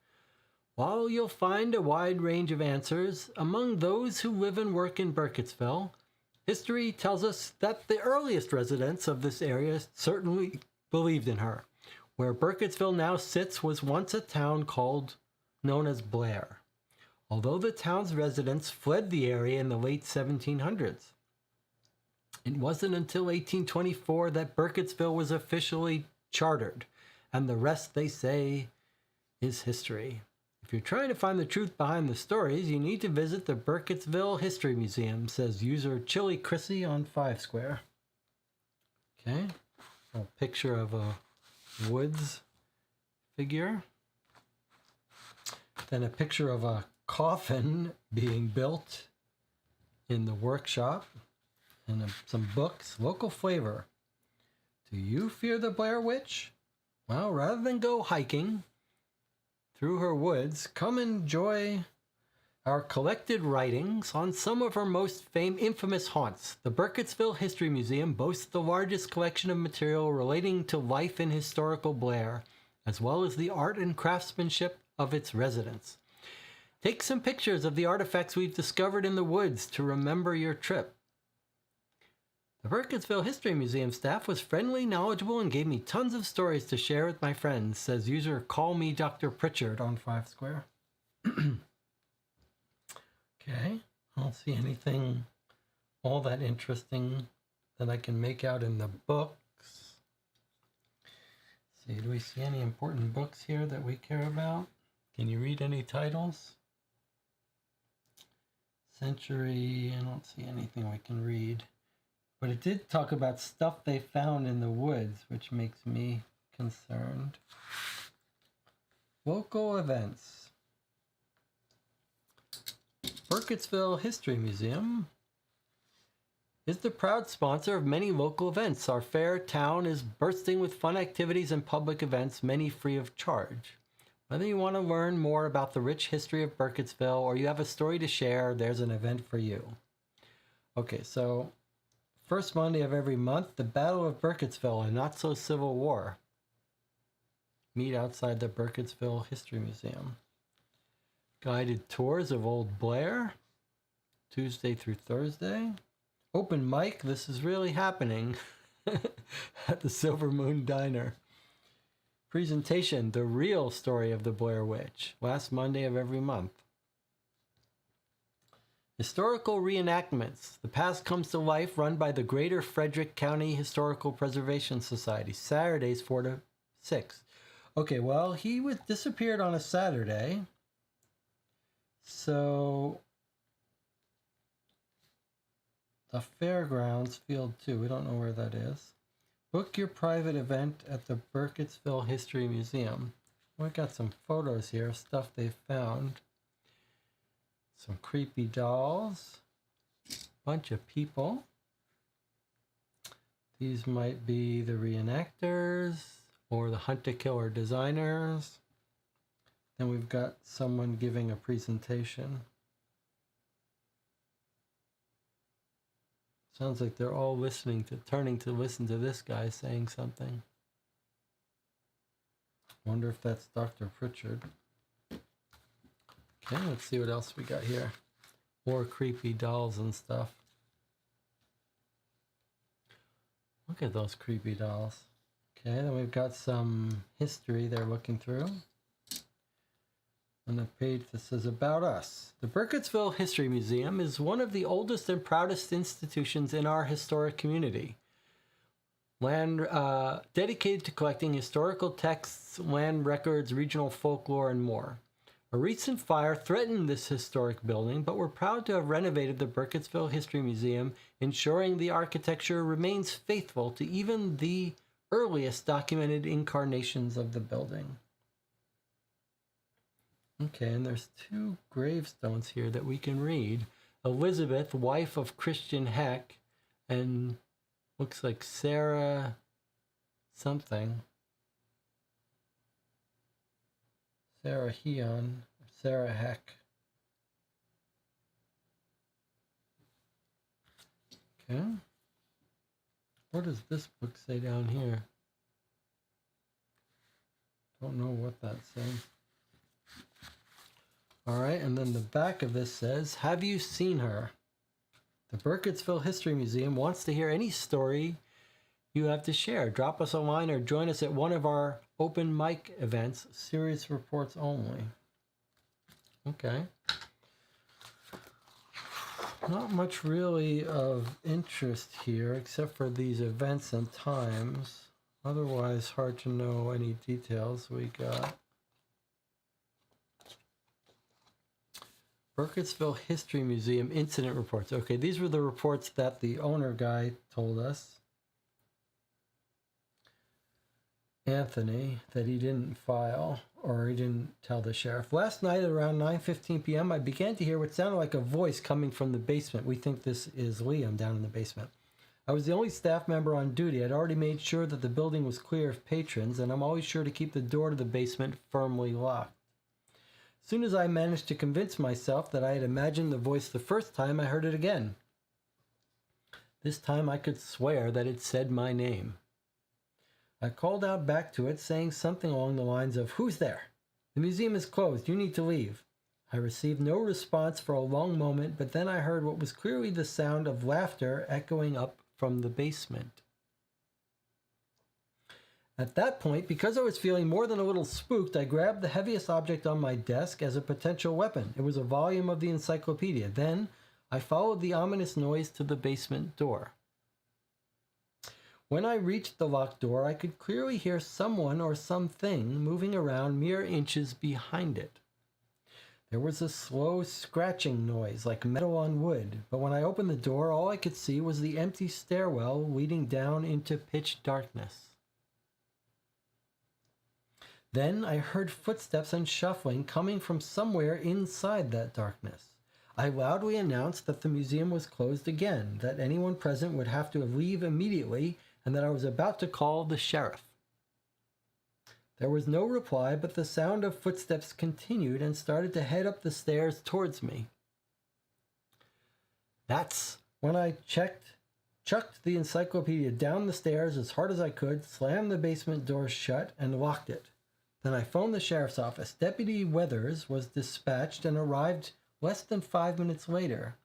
While you'll find a wide range of answers, among those who live and work in Burkittsville, history tells us that the earliest residents of this area certainly believed in her. Where Burkittsville now sits was once a town known as Blair, although the town's residents fled the area in the late 1700s. It wasn't until 1824 that Burkittsville was officially chartered, and the rest, they say, is history. If you're trying to find the truth behind the stories, you need to visit the Burkittsville History Museum, says user Chili Chrissy on 5 Square. Okay, a picture of a woods figure. Then a picture of a coffin being built in the workshop. And some books. Local flavor. Do you fear the Blair Witch? Well, rather than go hiking through her woods, come enjoy our collected writings on some of her most infamous haunts. The Burkittsville History Museum boasts the largest collection of material relating to life in historical Blair, as well as the art and craftsmanship of its residents. Take some pictures of the artifacts we've discovered in the woods to remember your trip. The Burkittsville History Museum staff was friendly, knowledgeable, and gave me tons of stories to share with my friends, says user Call Me Dr. Pritchard on 5 Square. Okay, I don't see anything all that interesting that I can make out in the books. Let's see, do we see any important books here that we care about? Can you read any titles? Century, I don't see anything we can read. But it did talk about stuff they found in the woods, which makes me concerned. Local events. Burkittsville History Museum is the proud sponsor of many local events. Our fair town is bursting with fun activities and public events, many free of charge. Whether you want to learn more about the rich history of Burkittsville or you have a story to share, there's an event for you. Okay, so first Monday of every month, the Battle of Burkittsville, a not-so-civil war. Meet outside the Burkittsville History Museum. Guided tours of Old Blair, Tuesday through Thursday. Open mic, this is really happening, at the Silver Moon Diner. Presentation, The Real Story of the Blair Witch, last Monday of every month. Historical reenactments. The past comes to life, run by the Greater Frederick County Historical Preservation Society. Saturdays 4 to 6. Okay, well, he disappeared on a Saturday. So the Fairgrounds, Field 2. We don't know where that is. Book your private event at the Burkittsville History Museum. We've got some photos here, stuff they found. Some creepy dolls, bunch of people. These might be the reenactors or the hunt-to-killer designers. Then we've got someone giving a presentation. Sounds like they're all turning to listen to this guy saying something. Wonder if that's Dr. Pritchard. Okay, let's see what else we got here. More creepy dolls and stuff. Look at those creepy dolls. Okay, then we've got some history they're looking through. On the page that says About Us. The Burkittsville History Museum is one of the oldest and proudest institutions in our historic community. Land dedicated to collecting historical texts, land records, regional folklore, and more. A recent fire threatened this historic building, but we're proud to have renovated the Burkittsville History Museum, ensuring the architecture remains faithful to even the earliest documented incarnations of the building. Okay, and there's 2 gravestones here that we can read. Elizabeth, wife of Christian Heck, and looks like Sarah something. Sarah Heon, or Sarah Heck. Okay. What does this book say down here? Don't know what that says. All right, and then the back of this says, have you seen her? The Burkittsville History Museum wants to hear any story you have to share. Drop us a line or join us at one of our open mic events, serious reports only. Okay. Not much really of interest here except for these events and times. Otherwise, hard to know any details we got. Burkittsville History Museum incident reports. Okay, these were the reports that the owner guy told us. Anthony, that he didn't file, or he didn't tell the sheriff. Last night at around 9:15 p.m., I began to hear what sounded like a voice coming from the basement. We think this is Liam down in the basement. I was the only staff member on duty. I'd already made sure that the building was clear of patrons, and I'm always sure to keep the door to the basement firmly locked. As soon as I managed to convince myself that I had imagined the voice the first time, I heard it again. This time I could swear that it said my name. I called out back to it, saying something along the lines of, "Who's there? The museum is closed. You need to leave." I received no response for a long moment, but then I heard what was clearly the sound of laughter echoing up from the basement. At that point, because I was feeling more than a little spooked, I grabbed the heaviest object on my desk as a potential weapon. It was a volume of the encyclopedia. Then I followed the ominous noise to the basement door. When I reached the locked door, I could clearly hear someone or something moving around mere inches behind it. There was a slow scratching noise like metal on wood, but when I opened the door, all I could see was the empty stairwell leading down into pitch darkness. Then I heard footsteps and shuffling coming from somewhere inside that darkness. I loudly announced that the museum was closed again, that anyone present would have to leave immediately, and that I was about to call the sheriff. There was no reply, but the sound of footsteps continued and started to head up the stairs towards me. That's when I chucked the encyclopedia down the stairs as hard as I could, slammed the basement door shut, and locked it. Then I phoned the sheriff's office. Deputy Weathers was dispatched and arrived less than 5 minutes later.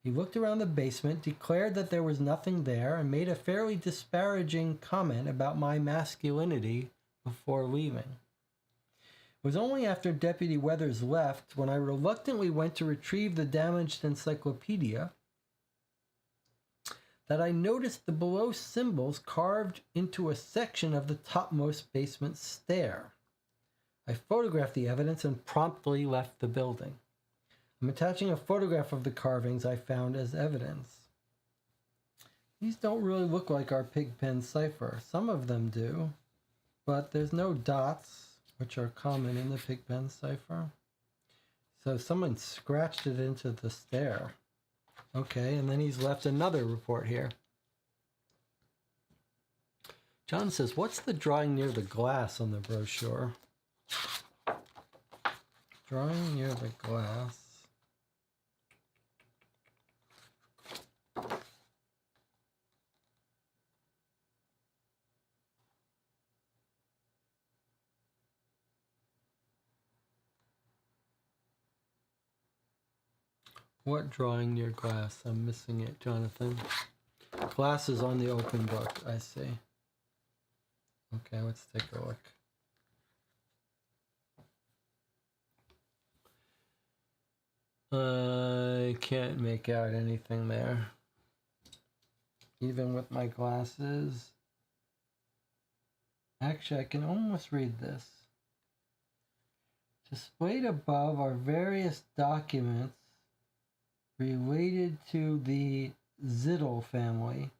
He looked around the basement, declared that there was nothing there, and made a fairly disparaging comment about my masculinity before leaving. It was only after Deputy Weathers left, when I reluctantly went to retrieve the damaged encyclopedia, that I noticed the below symbols carved into a section of the topmost basement stair. I photographed the evidence and promptly left the building. I'm attaching a photograph of the carvings I found as evidence. These don't really look like our Pigpen cipher. Some of them do, but there's no dots, which are common in the Pigpen cipher. So someone scratched it into the stair. Okay, and then he's left another report here. John says, what's the drawing near the glass on the brochure? Drawing near the glass. What drawing near glass? I'm missing it, Jonathan. Glass is on the open book, I see. Okay, let's take a look. I can't make out anything there. Even with my glasses. Actually, I can almost read this. Displayed above are various documents related to the Ziddle family.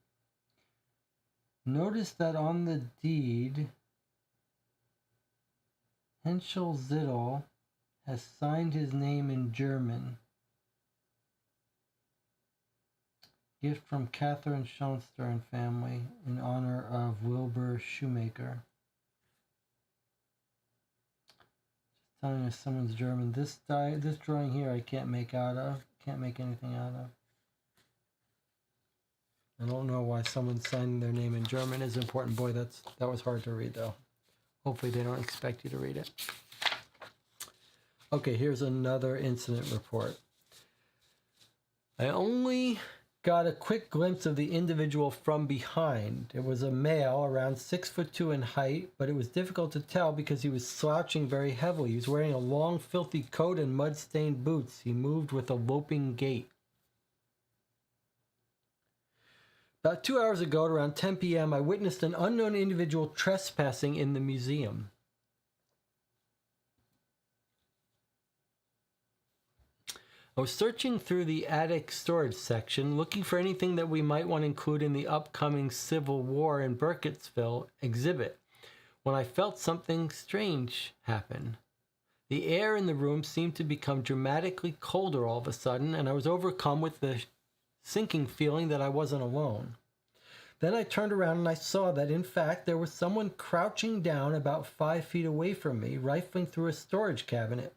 Notice that on the deed, Henschel Ziddle has signed his name in German. Gift from Catherine Schoenstern family in honor of Wilbur Shoemaker. Just telling us someone's German. This drawing here I can't make out of. Can't make anything out of. I don't know why someone signing their name in German is important. Boy, that was hard to read though. Hopefully they don't expect you to read it. Okay, here's another incident report. I only got a quick glimpse of the individual from behind. It was a male around 6'2" in height, but it was difficult to tell because he was slouching very heavily. He was wearing a long, filthy coat and mud-stained boots. He moved with a loping gait. About 2 hours ago, at around 10 p.m., I witnessed an unknown individual trespassing in the museum. I was searching through the attic storage section, looking for anything that we might want to include in the upcoming Civil War in Burkittsville exhibit, when I felt something strange happen. The air in the room seemed to become dramatically colder all of a sudden, and I was overcome with the sinking feeling that I wasn't alone. Then I turned around and I saw that, in fact, there was someone crouching down about 5 feet away from me, rifling through a storage cabinet.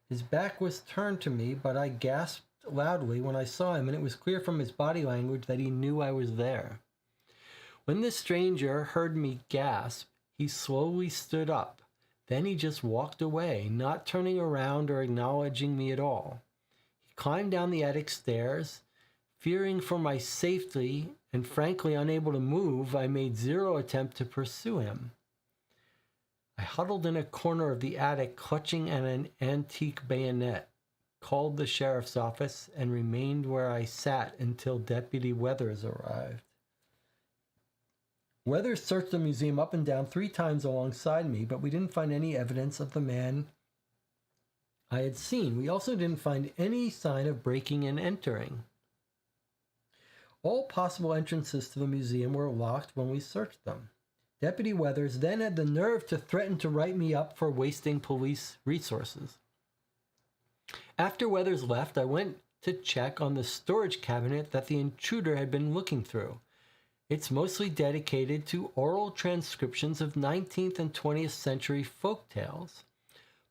His back was turned to me, but I gasped loudly when I saw him, and it was clear from his body language that he knew I was there. When this stranger heard me gasp, he slowly stood up. Then he just walked away, not turning around or acknowledging me at all. He climbed down the attic stairs. Fearing for my safety and frankly unable to move, I made zero attempt to pursue him. I huddled in a corner of the attic, clutching at an antique bayonet, called the sheriff's office, and remained where I sat until Deputy Weathers arrived. Weathers searched the museum up and down 3 times alongside me, but we didn't find any evidence of the man I had seen. We also didn't find any sign of breaking and entering. All possible entrances to the museum were locked when we searched them. Deputy Weathers then had the nerve to threaten to write me up for wasting police resources. After Weathers left, I went to check on the storage cabinet that the intruder had been looking through. It's mostly dedicated to oral transcriptions of 19th and 20th century folk tales,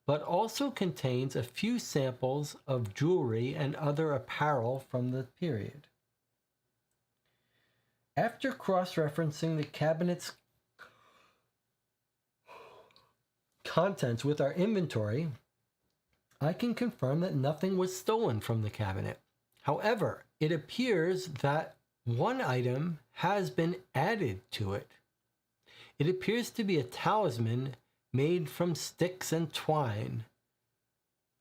but also contains a few samples of jewelry and other apparel from the period. After cross-referencing the cabinet's contents with our inventory, I can confirm that nothing was stolen from the cabinet. However, it appears that one item has been added to it. It appears to be a talisman made from sticks and twine,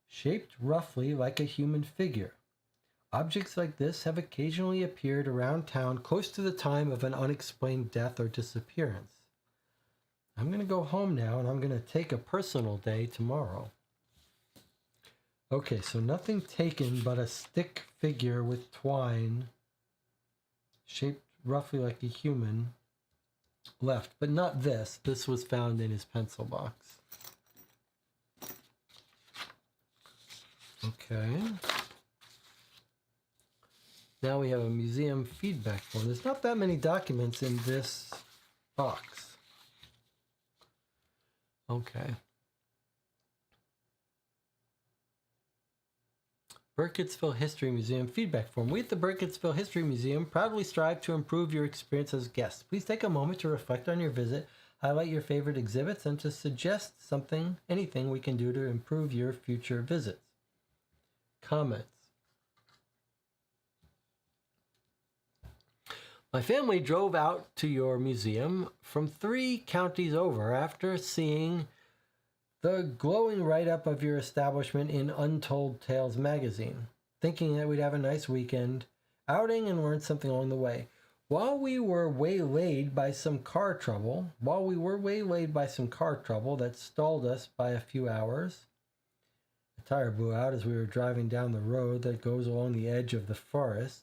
shaped roughly like a human figure. Objects like this have occasionally appeared around town close to the time of an unexplained death or disappearance. I'm going to go home now, and I'm going to take a personal day tomorrow. Okay, so nothing taken but a stick figure with twine, shaped roughly like a human, left. But not this. This was found in his pencil box. Okay. Now we have a museum feedback form. There's not that many documents in this box. Okay. Burkittsville History Museum feedback form. We at the Burkittsville History Museum proudly strive to improve your experience as guests. Please take a moment to reflect on your visit, highlight your favorite exhibits, and to suggest anything we can do to improve your future visits. Comments. My family drove out to your museum from 3 counties over after seeing the glowing write-up of your establishment in Untold Tales magazine, thinking that we'd have a nice weekend outing and learn something along the way. While we were waylaid by some car trouble that stalled us by a few hours, the tire blew out as we were driving down the road that goes along the edge of the forest.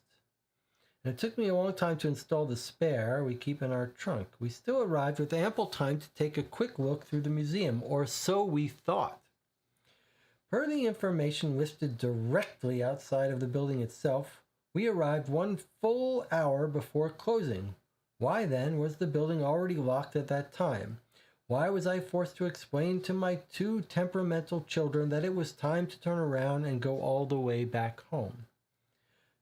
And it took me a long time to install the spare we keep in our trunk. We still arrived with ample time to take a quick look through the museum, or so we thought. Per the information listed directly outside of the building itself, we arrived 1 full hour before closing. Why then was the building already locked at that time? Why was I forced to explain to my 2 temperamental children that it was time to turn around and go all the way back home?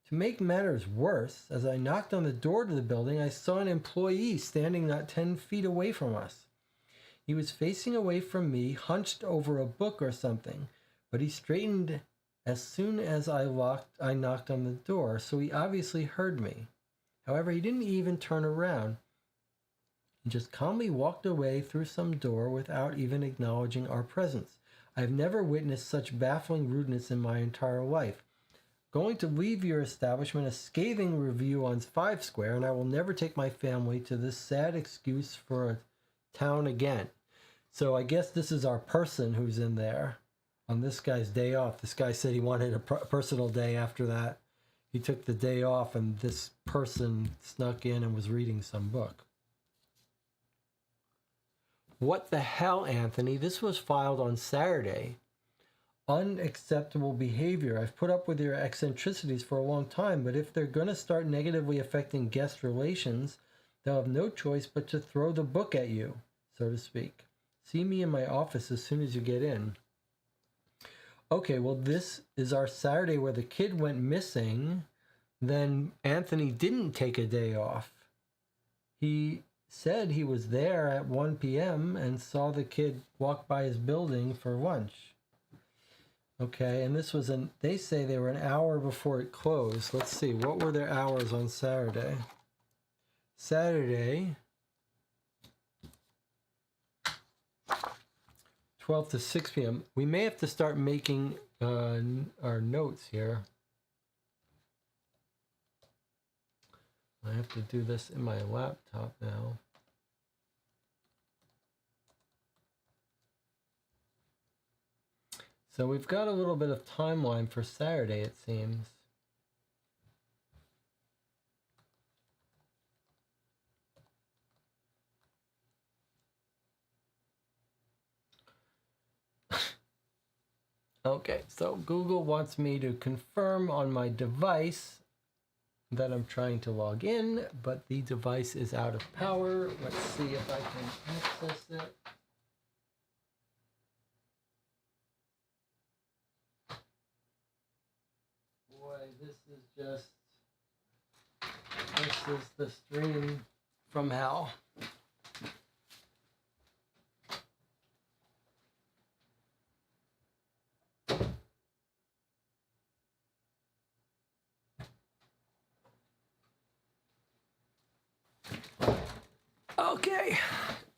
To make matters worse, as I knocked on the door to the building, I saw an employee standing not 10 feet away from us. He was facing away from me, hunched over a book or something, but he straightened as soon as I knocked on the door, so he obviously heard me. However, he didn't even turn around. He just calmly walked away through some door without even acknowledging our presence. I've never witnessed such baffling rudeness in my entire life. Going to leave your establishment a scathing review on 5 Square, and I will never take my family to this sad excuse for a town again. So I guess this is our person who's in there on this guy's day off. This guy said he wanted a personal day after that. He took the day off, and this person snuck in and was reading some book. What the hell, Anthony? This was filed on Saturday. Unacceptable behavior. I've put up with your eccentricities for a long time, but if they're going to start negatively affecting guest relations, they'll have no choice but to throw the book at you, so to speak. See me in my office as soon as you get in. Okay, well, this is our Saturday where the kid went missing. Then Anthony didn't take a day off. He said he was there at 1 p.m. and saw the kid walk by his building for lunch. Okay, and this was they say they were an hour before it closed. Let's see, what were their hours on Saturday? Saturday, 12 to 6 p.m. We may have to start making our notes here. I have to do this in my laptop now. So we've got a little bit of timeline for Saturday, it seems. Okay, so Google wants me to confirm on my device that I'm trying to log in, but the device is out of power. Let's see if I can access it. Boy, this is the stream from hell. Okay,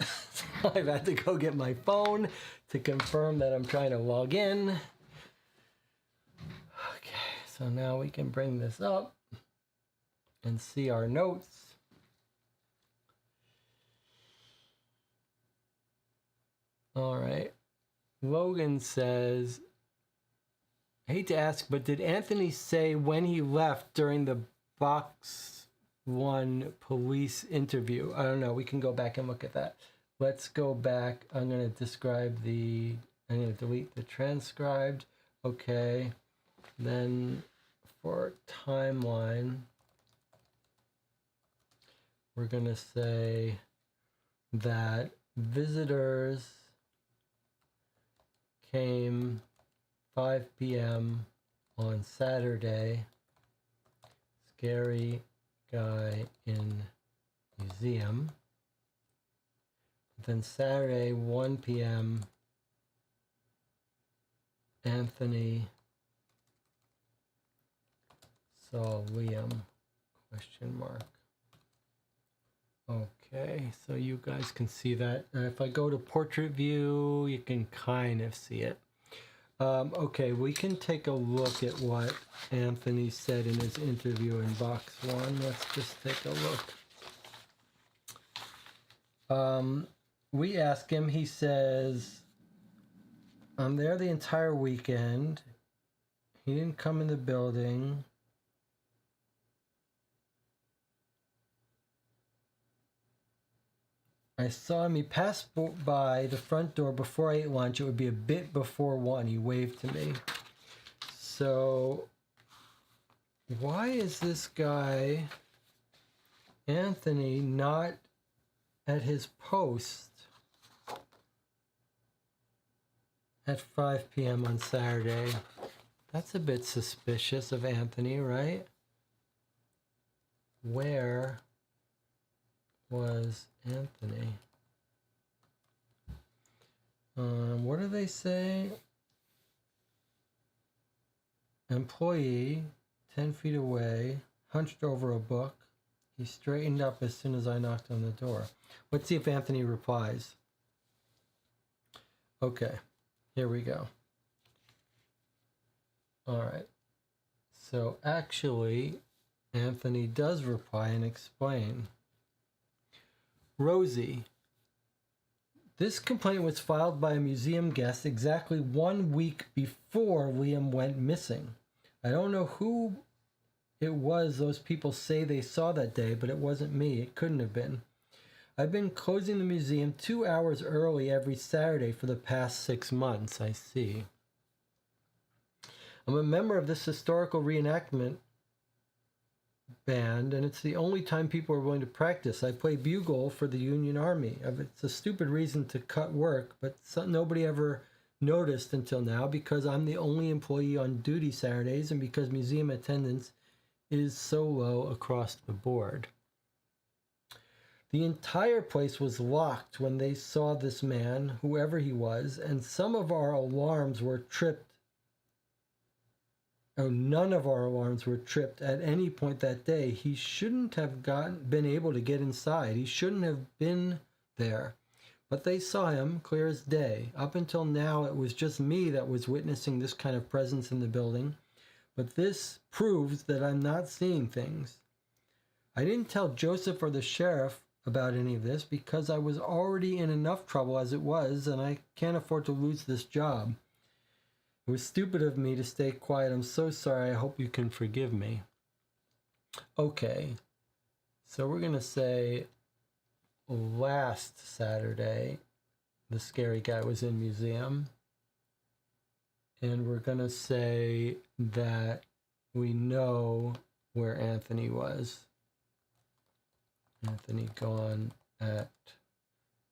so I've had to go get my phone to confirm that I'm trying to log in. Okay, so now we can bring this up and see our notes. All right, Logan says, I hate to ask, but did Anthony say when he left during the Box 1 police interview? I don't know. We can go back and look at that. Let's go back. I'm going to delete the transcribed. Okay. Then for timeline, we're going to say that visitors came 5 p.m. on Saturday. Scary guy in museum. Then Saturday, 1 p.m., Anthony saw Liam, question mark. Okay, so you guys can see that. If I go to portrait view, you can kind of see it. Okay, we can take a look at what Anthony said in his interview in box 1. Let's just take a look. We ask him, he says, I'm there the entire weekend. He didn't come in the building. I saw him. He passed by the front door before I ate lunch. It would be a bit before 1. He waved to me. So, why is this guy, Anthony, not at his post at 5 p.m. on Saturday? That's a bit suspicious of Anthony, right? Where was Anthony? What do they say? Employee, 10 feet away, hunched over a book. He straightened up as soon as I knocked on the door. Let's see if Anthony replies. Okay, here we go. All right. So actually, Anthony does reply and explain. Rosie, this complaint was filed by a museum guest exactly 1 week before Liam went missing. I don't know who it was those people say they saw that day, but it wasn't me. It couldn't have been. I've been closing the museum 2 hours early every Saturday for the past 6 months. I see. I'm a member of this historical reenactment band, and it's the only time people are willing to practice. I play bugle for the Union Army. It's a stupid reason to cut work, but nobody ever noticed until now because I'm the only employee on duty Saturdays and because museum attendance is so low across the board. The entire place was locked when they saw this man, whoever he was, and some of our alarms were tripped. Oh, none of our alarms were tripped at any point that day. He shouldn't have been able to get inside. He shouldn't have been there. But they saw him clear as day. Up until now, it was just me that was witnessing this kind of presence in the building. But this proves that I'm not seeing things. I didn't tell Joseph or the sheriff about any of this because I was already in enough trouble as it was, and I can't afford to lose this job. It was stupid of me to stay quiet. I'm so sorry. I hope you can forgive me. Okay. So we're going to say last Saturday, the scary guy was in museum. And we're going to say that we know where Anthony was. Anthony gone at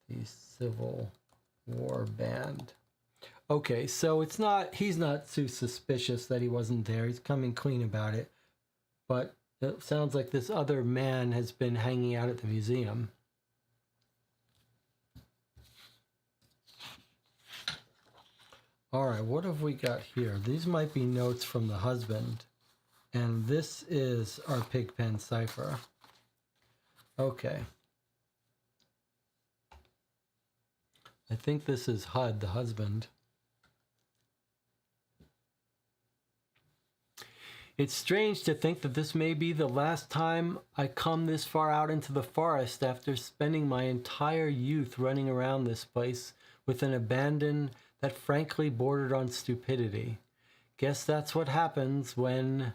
the Civil War band. Okay, so he's not too suspicious that he wasn't there. He's coming clean about it. But it sounds like this other man has been hanging out at the museum. All right, what have we got here? These might be notes from the husband. And this is our Pigpen cipher. Okay. I think this is Hud, the husband. It's strange to think that this may be the last time I come this far out into the forest after spending my entire youth running around this place with an abandon that frankly bordered on stupidity. Guess that's what happens when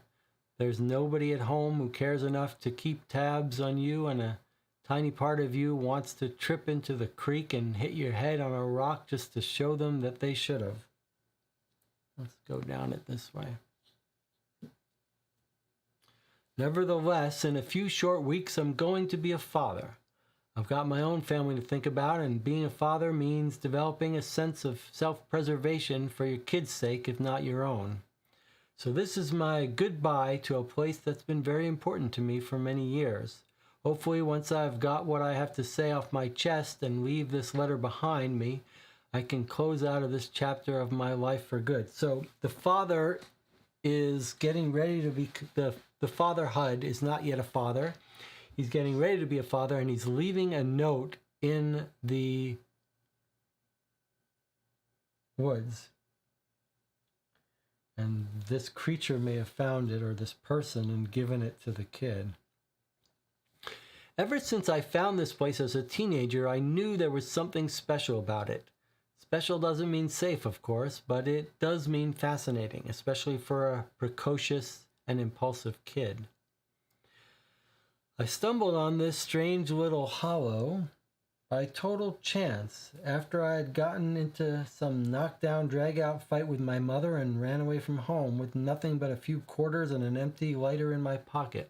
there's nobody at home who cares enough to keep tabs on you and a tiny part of you wants to trip into the creek and hit your head on a rock just to show them that they should have. Let's go down it this way. Nevertheless, in a few short weeks, I'm going to be a father. I've got my own family to think about, and being a father means developing a sense of self-preservation for your kids' sake, if not your own. So this is my goodbye to a place that's been very important to me for many years. Hopefully, once I've got what I have to say off my chest and leave this letter behind me, I can close out of this chapter of my life for good. So the father is getting ready to be... The father, Hud, is not yet a father. He's getting ready to be a father, and he's leaving a note in the woods. And this creature may have found it, or this person, and given it to the kid. Ever since I found this place as a teenager, I knew there was something special about it. Special doesn't mean safe, of course, but it does mean fascinating, especially for a precocious and impulsive kid. I stumbled on this strange little hollow by total chance after I had gotten into some knockdown, drag-out fight with my mother and ran away from home with nothing but a few quarters and an empty lighter in my pocket.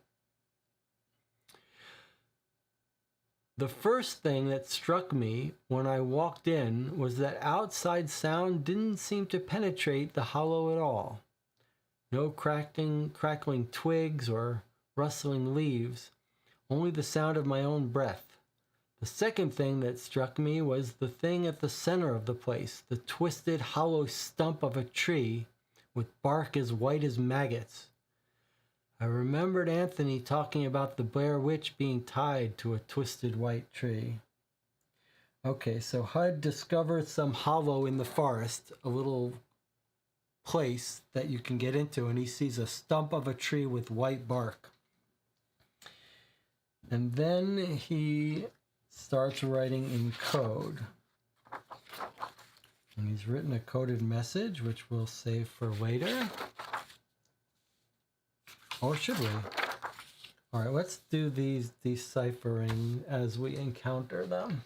The first thing that struck me when I walked in was that outside sound didn't seem to penetrate the hollow at all. No crackling twigs or rustling leaves, only the sound of my own breath. The second thing that struck me was the thing at the center of the place, the twisted, hollow stump of a tree with bark as white as maggots. I remembered Anthony talking about the Blair Witch being tied to a twisted white tree. Okay, so Hud discovers some hollow in the forest, a little place that you can get into, and he sees a stump of a tree with white bark. And then he starts writing in code. And he's written a coded message, which we'll save for later. Or should we? All right, let's do these deciphering as we encounter them.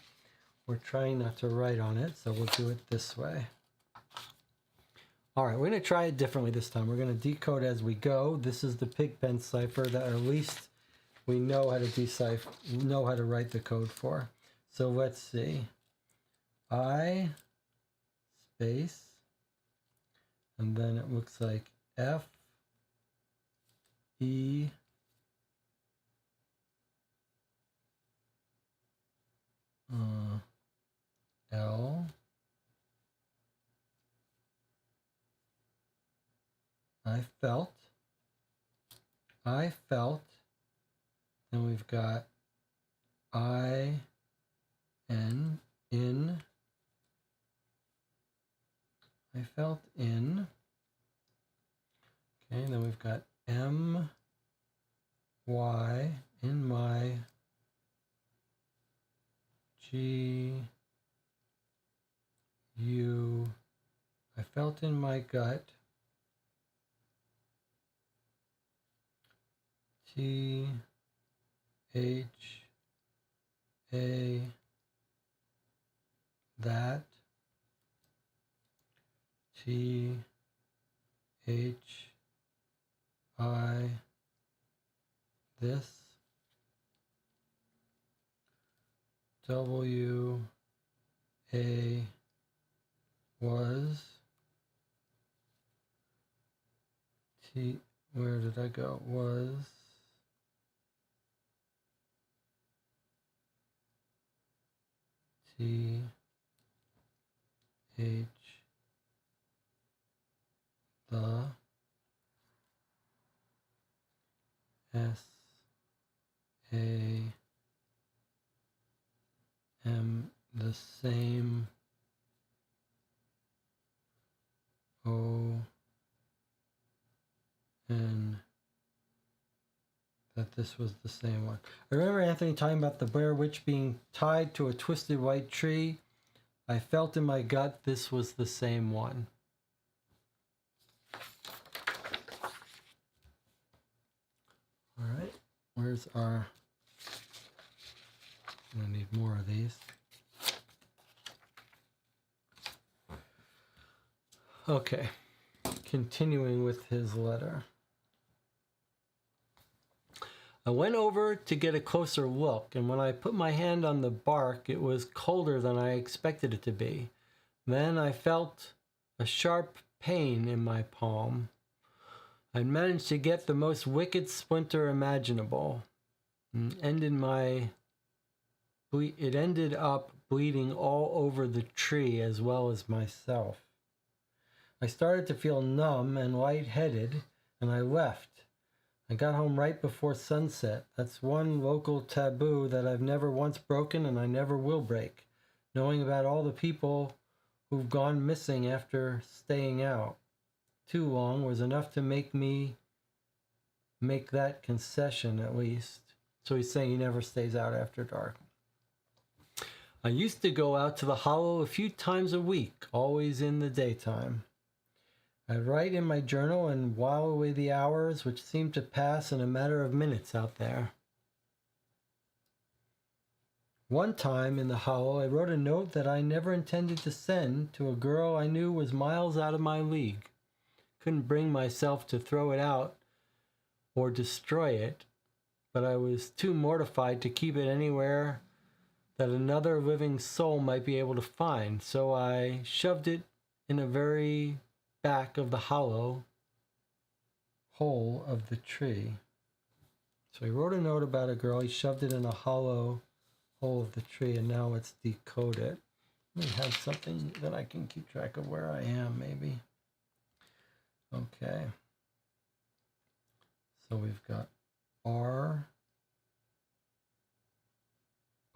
We're trying not to write on it, so we'll do it this way. All right, we're going to try it differently this time. We're going to decode as we go. This is the Pigpen cipher that at least we know how to decipher, know how to write the code for. So let's see. I space, and then it looks like F E L I felt, then we've got I N in, I felt in, okay, then we've got M Y in my, G U, I felt in my gut, T H A, that, T H I, this, W A was, T, where did I go? Was, T H, the, S A M, the same, O N, that this was the same one. I remember Anthony talking about the Blair Witch being tied to a twisted white tree. I felt in my gut this was the same one. All right, where's our, I'm gonna need more of these. Okay, continuing with his letter. I went over to get a closer look, and when I put my hand on the bark, it was colder than I expected it to be. Then I felt a sharp pain in my palm. I'd managed to get the most wicked splinter imaginable. It ended up bleeding all over the tree as well as myself. I started to feel numb and lightheaded, and I left. I got home right before sunset. That's one local taboo that I've never once broken and I never will break. Knowing about all the people who've gone missing after staying out too long was enough to make me make that concession at least. So he's saying he never stays out after dark. I used to go out to the hollow a few times a week, always in the daytime. I write in my journal and while away the hours, which seem to pass in a matter of minutes out there. One time in the hollow, I wrote a note that I never intended to send to a girl I knew was miles out of my league. Couldn't bring myself to throw it out or destroy it, but I was too mortified to keep it anywhere that another living soul might be able to find, so I shoved it in a very back of the hollow hole of the tree. So he wrote a note about a girl, he shoved it in a hollow hole of the tree, and now let's decode it. Let me have something that I can keep track of where I am, maybe. Okay. So we've got R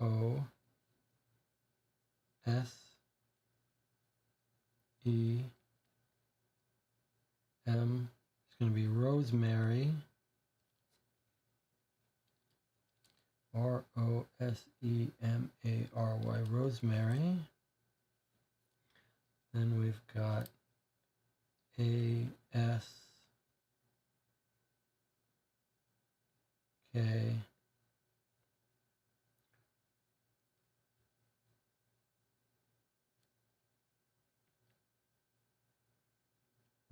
O S E M. It's going to be Rosemary. Rosemary. Rosemary. Then we've got ASK.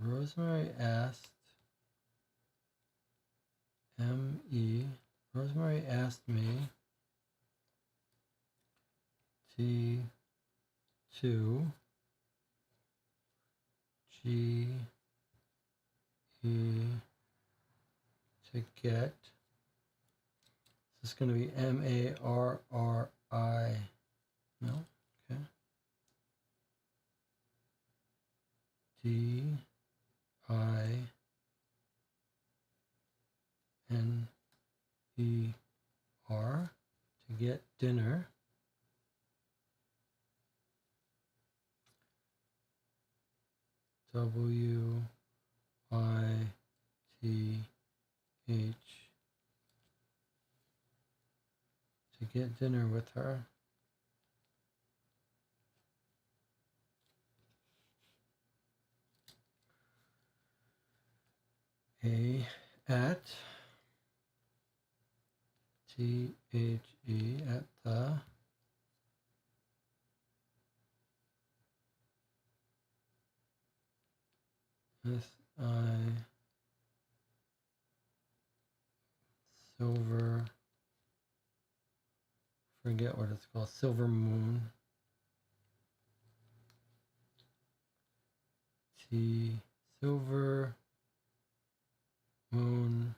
Rosemary asked M.E. Rosemary asked me T2 G E to get. This is going to be M-A-R-R-I. No? Okay. D-I-N-E-R to get dinner. W-I-T-H to get dinner with her. A at T-H-E at the S-I silver, forget what it's called, Silver Moon, T silver moon,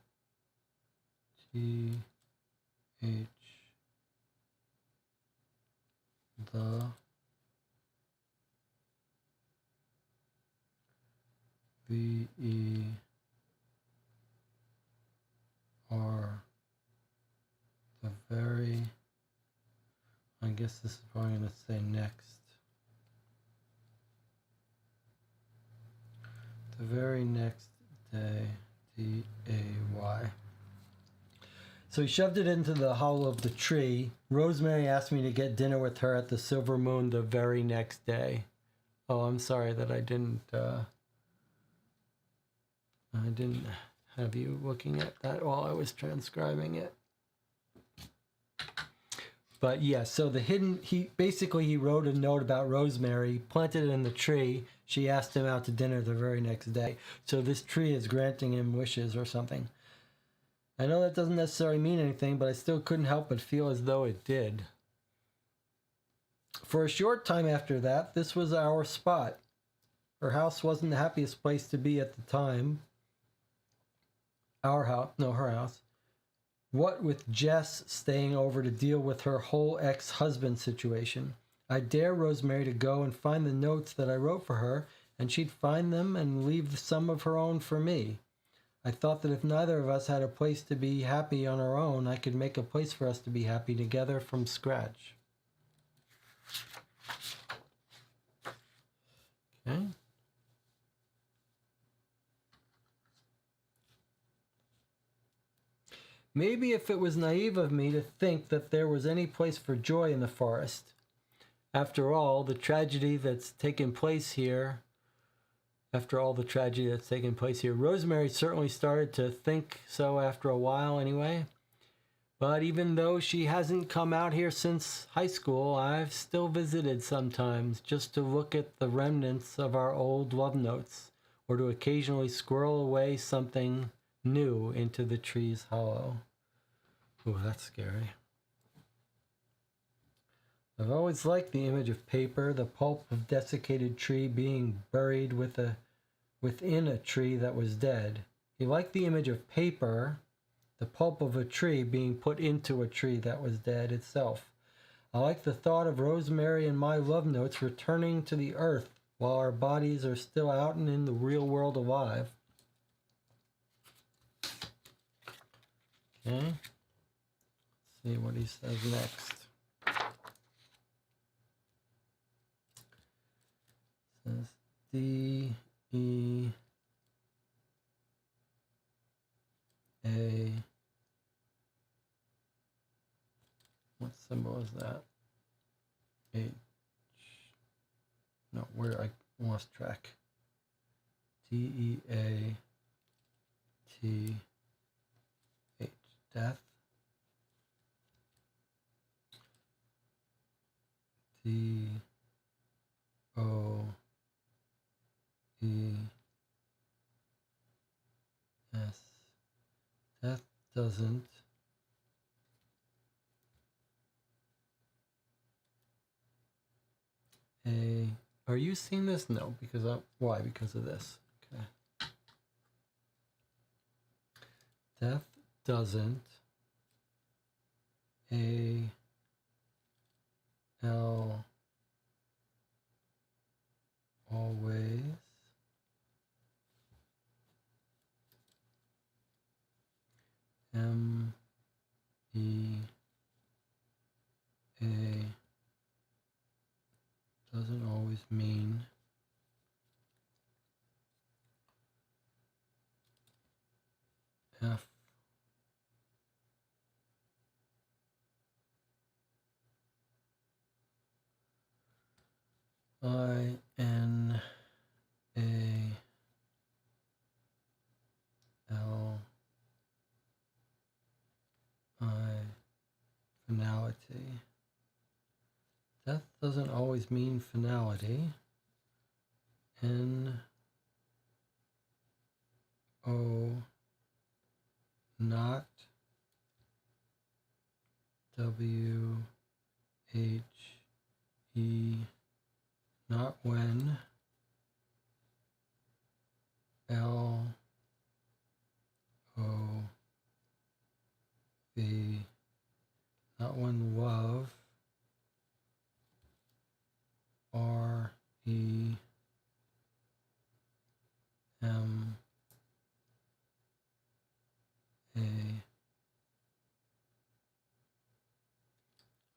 T H the V E R the very, I guess this is probably going to say next. The very next day, D-A-Y. So he shoved it into the hollow of the tree. Rosemary asked me to get dinner with her at the Silver Moon the very next day. Oh, I'm sorry that I didn't have you looking at that while I was transcribing it. But yeah, so he wrote a note about Rosemary, planted it in the tree. She asked him out to dinner the very next day. So this tree is granting him wishes or something. I know that doesn't necessarily mean anything, but I still couldn't help but feel as though it did. For a short time after that, this was our spot. Her house wasn't the happiest place to be at the time. Her house. What with Jess staying over to deal with her whole ex-husband situation. I dare Rosemary to go and find the notes that I wrote for her, and she'd find them and leave some of her own for me. I thought that if neither of us had a place to be happy on our own, I could make a place for us to be happy together from scratch. Okay. Maybe if it was naive of me to think that there was any place for joy in the forest. After all, the tragedy that's taken place here, Rosemary certainly started to think so after a while anyway. But even though she hasn't come out here since high school, I've still visited sometimes just to look at the remnants of our old love notes or to occasionally squirrel away something new into the tree's hollow. Ooh, that's scary. I've always liked the image of paper, the pulp of desiccated tree being buried within a tree that was dead. You like the image of paper, the pulp of a tree being put into a tree that was dead itself. I like the thought of Rosemary and my love notes returning to the earth while our bodies are still out and in the real world alive. Okay. Let's see what he says next. It says D-E-A. What symbol is that? H. No, where I lost track. D-E-A-T-H. Death. D-O-E-S. Death doesn't Are you seeing this? No, why? Because of this. Okay. Death doesn't always doesn't always mean F I N A L I finality. Death doesn't always mean finality. N-O, not W-H-E, not when. L-O-V, not when love. R-E-M-A,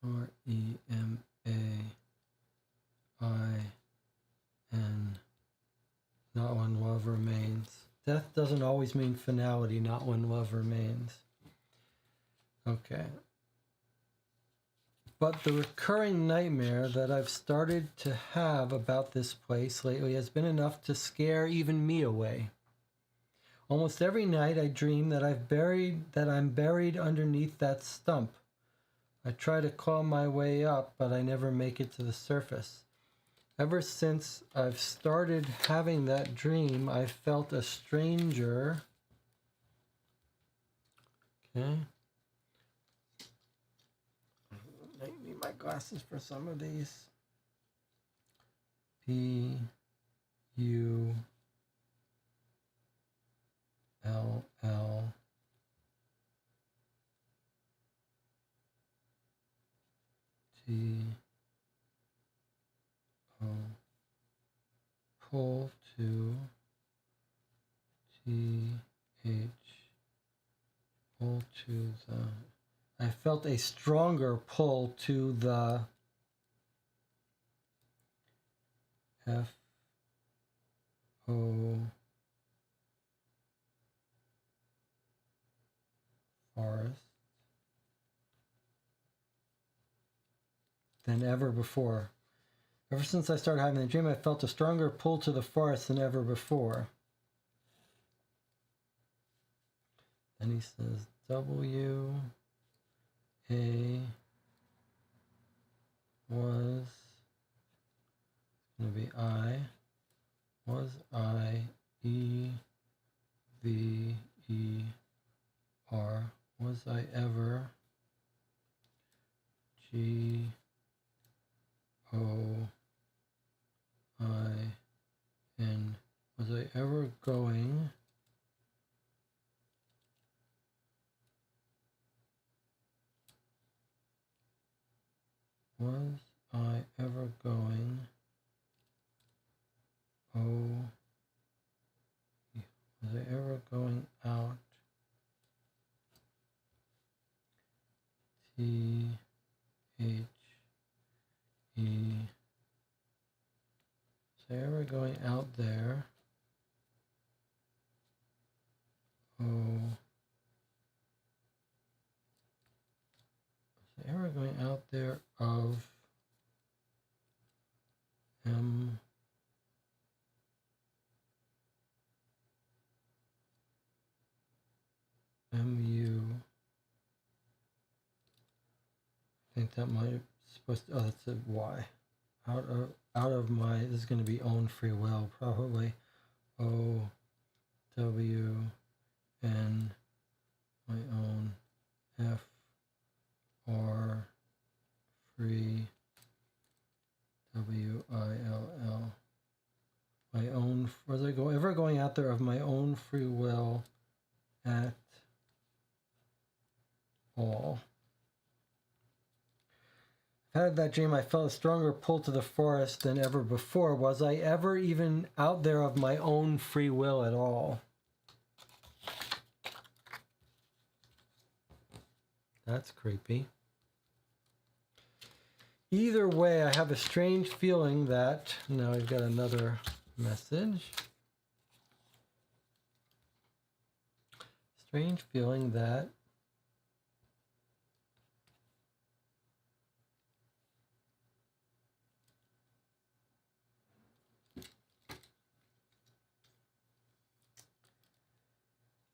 R-E-M-A-I-N, not when love remains. Death doesn't always mean finality, not when love remains. Okay. But the recurring nightmare that I've started to have about this place lately has been enough to scare even me away. Almost every night I dream that I'm buried underneath that stump. I try to claw my way up, but I never make it to the surface. Ever since I've started having that dream, I've felt a stranger. Okay. I need my glasses for some of these. P-U-L-L-T-O. Pull to T-H-E. to the. I felt a stronger pull to the F-O forest than ever before. Ever since I started having the dream, I felt a stronger pull to the forest than ever before. Then he says, W A was going to be I, was I, E V E R, was I ever, G O I N, was I ever going was I ever going was I ever going out T H E was I ever going out there was I ever going out there of M MU. I think that might supposed to, oh, that's a Y. Out of my, this is going to be own free will, probably. O W N, my own F R free W I L L. My own, was I ever going out there of my own free will at all? I've had that dream. I felt a stronger pull to the forest than ever before. Was I ever even out there of my own free will at all? That's creepy. Either way, I have a strange feeling that, now we've got another message. Strange feeling that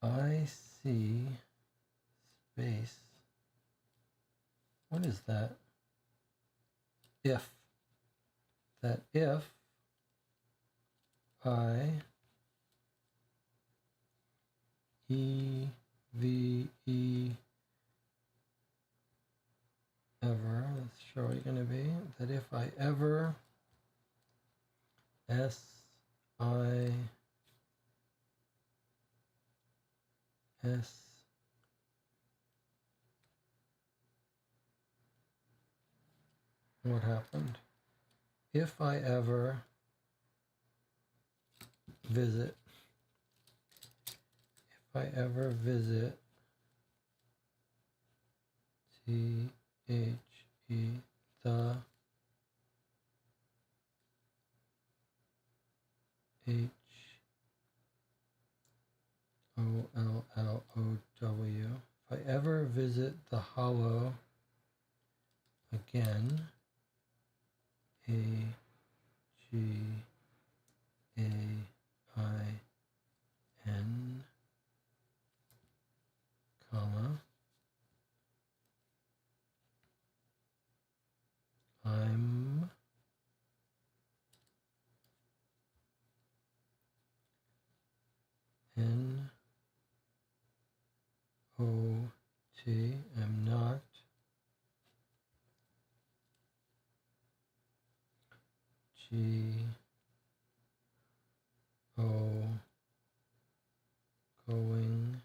I see space. What is that? If. That if I E V E ever, that's surely going to be, that if I ever S I S what happened? If I ever visit, if I ever visit T H E the H O L L O W, if I ever visit the hollow again, A G A I N, comma, I'm N O T, I'm not G O going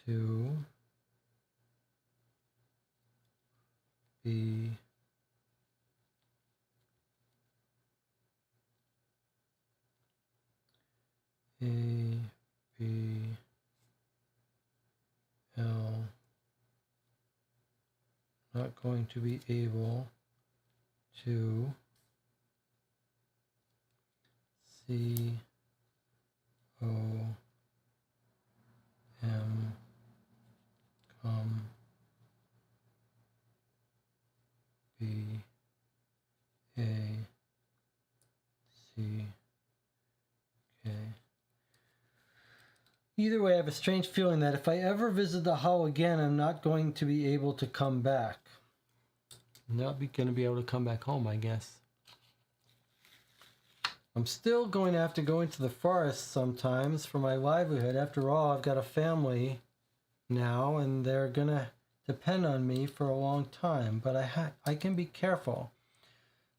to be a be not going to be able to C O M come B A C K. Either way, I have a strange feeling that if I ever visit the Hollow again, I'm not going to be able to come back. Not going to be able to come back home, I guess. I'm still going to have to go into the forest sometimes for my livelihood. After all, I've got a family now, and they're going to depend on me for a long time. But I can be careful.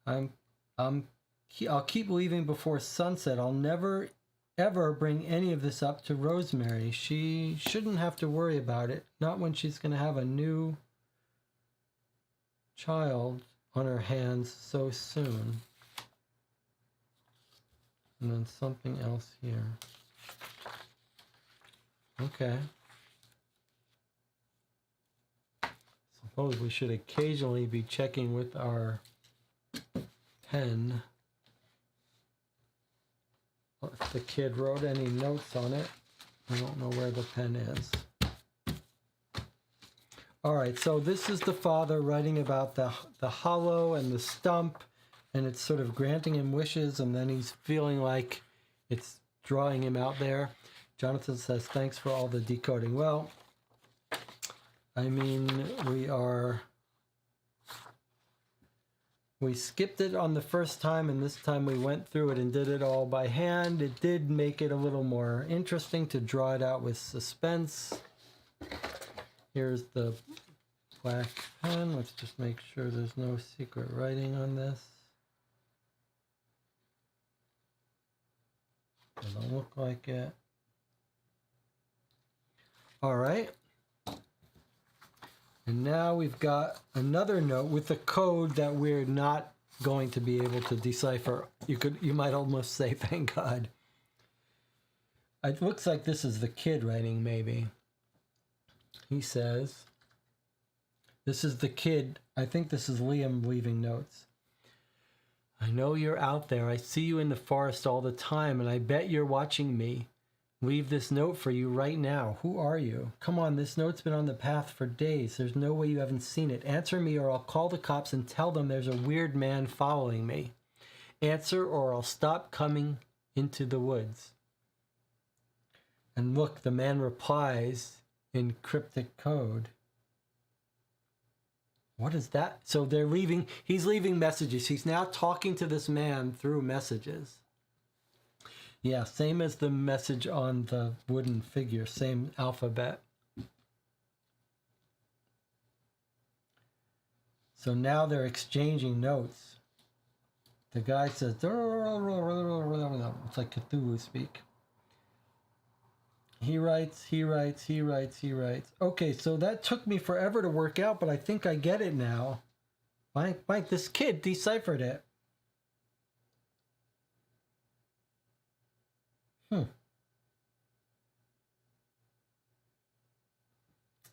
I'll keep leaving before sunset. I'll never ever bring any of this up to Rosemary. She shouldn't have to worry about it. Not when she's going to have a new child on her hands so soon. And then something else here. Okay. Suppose we should occasionally be checking with our pen. If the kid wrote any notes on it. I don't know where the pen is. All right, so this is the father writing about the hollow and the stump, and it's sort of granting him wishes, and then he's feeling like it's drawing him out there. Jonathan says, thanks for all the decoding. Well, I mean, we skipped it on the first time, and this time we went through it and did it all by hand. It did make it a little more interesting to draw it out with suspense. Here's the black pen. Let's just make sure there's no secret writing on this. Doesn't look like it. All right. And now we've got another note with a code that we're not going to be able to decipher. You might almost say, thank God. It looks like this is the kid writing, maybe. He says, this is the kid. I think this is Liam leaving notes. I know you're out there. I see you in the forest all the time, and I bet you're watching me. Leave this note for you right now. Who are you? Come on, this note's been on the path for days. There's no way you haven't seen it. Answer me or I'll call the cops and tell them there's a weird man following me. Answer or I'll stop coming into the woods. And look, the man replies in cryptic code. What is that? So he's leaving messages. He's now talking to this man through messages. Yeah, same as the message on the wooden figure, same alphabet. So now they're exchanging notes. The guy says, it's like Cthulhu speak. He writes. Okay, so that took me forever to work out, but I think I get it now. Mike, this kid deciphered it.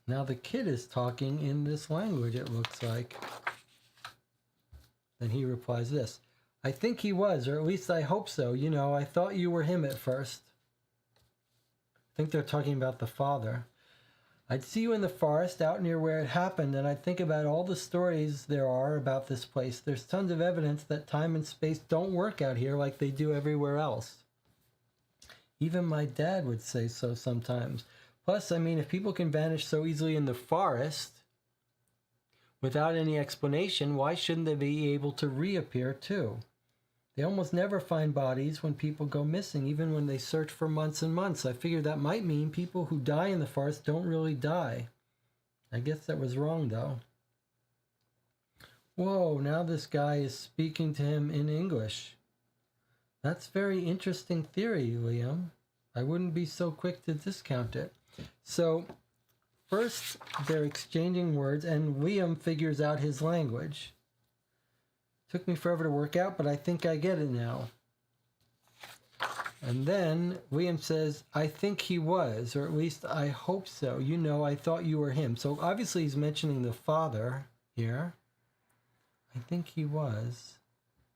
Now the kid is talking in this language, it looks like. Then he replies this. I think he was, or at least I hope so. You know, I thought you were him at first. I think they're talking about the father. I'd see you in the forest out near where it happened, and I'd think about all the stories there are about this place. There's tons of evidence that time and space don't work out here like they do everywhere else. Even my dad would say so sometimes. Plus, I mean, if people can vanish so easily in the forest without any explanation, why shouldn't they be able to reappear too? They almost never find bodies when people go missing, even when they search for months and months. I figured that might mean people who die in the forest don't really die. I guess that was wrong, though. Whoa, now this guy is speaking to him in English. That's very interesting theory, Liam. I wouldn't be so quick to discount it. So, first they're exchanging words, and Liam figures out his language. Took me forever to work out, but I think I get it now. And then William says, I think he was, or at least I hope so. You know, I thought you were him. So obviously he's mentioning the father here. I think he was.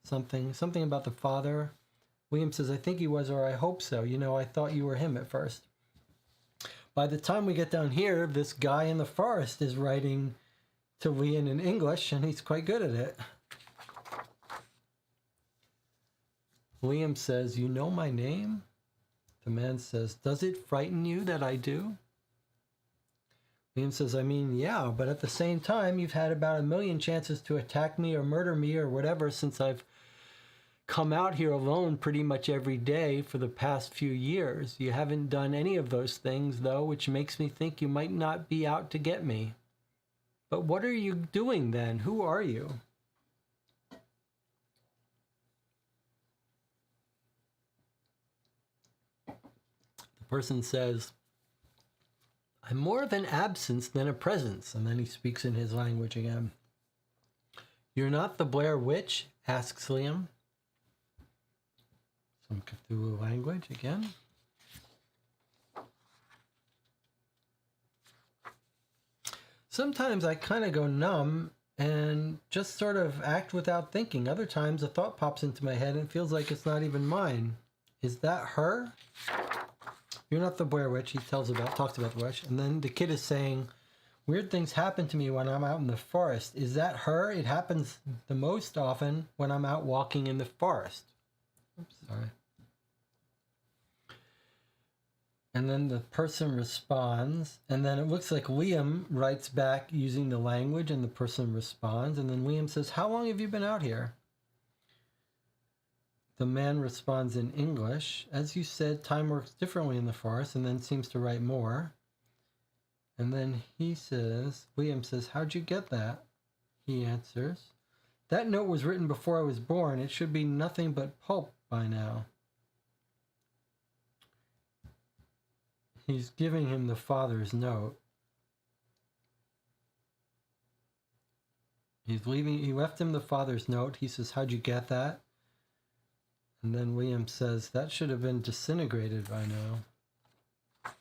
Something about the father. William says, I think he was, or I hope so. You know, I thought you were him at first. By the time we get down here, this guy in the forest is writing to Liam in English, and he's quite good at it. Liam says, you know my name? The man says, does it frighten you that I do? Liam says, I mean, yeah, but at the same time, you've had about 1,000,000 chances to attack me or murder me or whatever since I've come out here alone pretty much every day for the past few years. You haven't done any of those things, though, which makes me think you might not be out to get me. But what are you doing then? Who are you? The person says, I'm more of an absence than a presence. And then he speaks in his language again. You're not the Blair Witch? Asks Liam. Some Cthulhu language again. Sometimes I kind of go numb and just sort of act without thinking. Other times a thought pops into my head and it feels like it's not even mine. Is that her? You're not the Blair Witch. He talks about the witch. And then the kid is saying, weird things happen to me when I'm out in the forest. Is that her? It happens the most often when I'm out walking in the forest. Oops, sorry. And then the person responds, and then it looks like Liam writes back using the language, and the person responds, and then Liam says, how long have you been out here? The man responds in English, as you said, time works differently in the forest, and then seems to write more. And then he says, Liam says, how'd you get that? He answers, that note was written before I was born. It should be nothing but pulp by now. He's giving him the father's note. He left him the father's note. He says, how'd you get that? And then William says, that should have been disintegrated by now.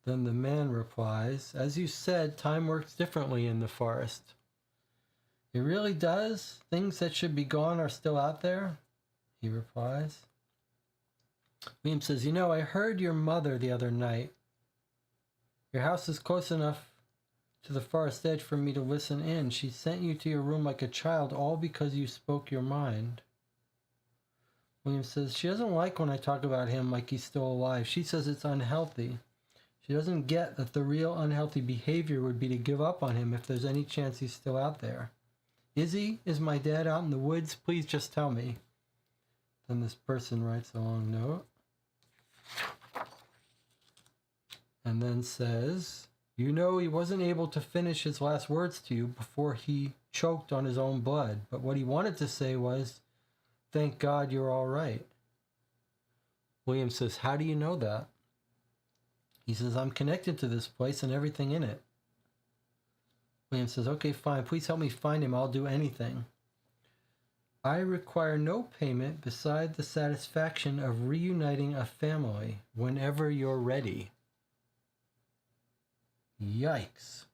Then the man replies, as you said, time works differently in the forest. It really does? Things that should be gone are still out there? He replies. Liam says, you know, I heard your mother the other night. Your house is close enough to the forest edge for me to listen in. She sent you to your room like a child, all because you spoke your mind. William says, she doesn't like when I talk about him like he's still alive. She says it's unhealthy. She doesn't get that the real unhealthy behavior would be to give up on him if there's any chance he's still out there. Is he? Is my dad out in the woods? Please just tell me. Then this person writes a long note. And then says, you know, he wasn't able to finish his last words to you before he choked on his own blood. But what he wanted to say was, thank God you're all right. William says, how do you know that? He says, I'm connected to this place and everything in it. William says, okay, fine. Please help me find him. I'll do anything. I require no payment beside the satisfaction of reuniting a family whenever you're ready. Yikes.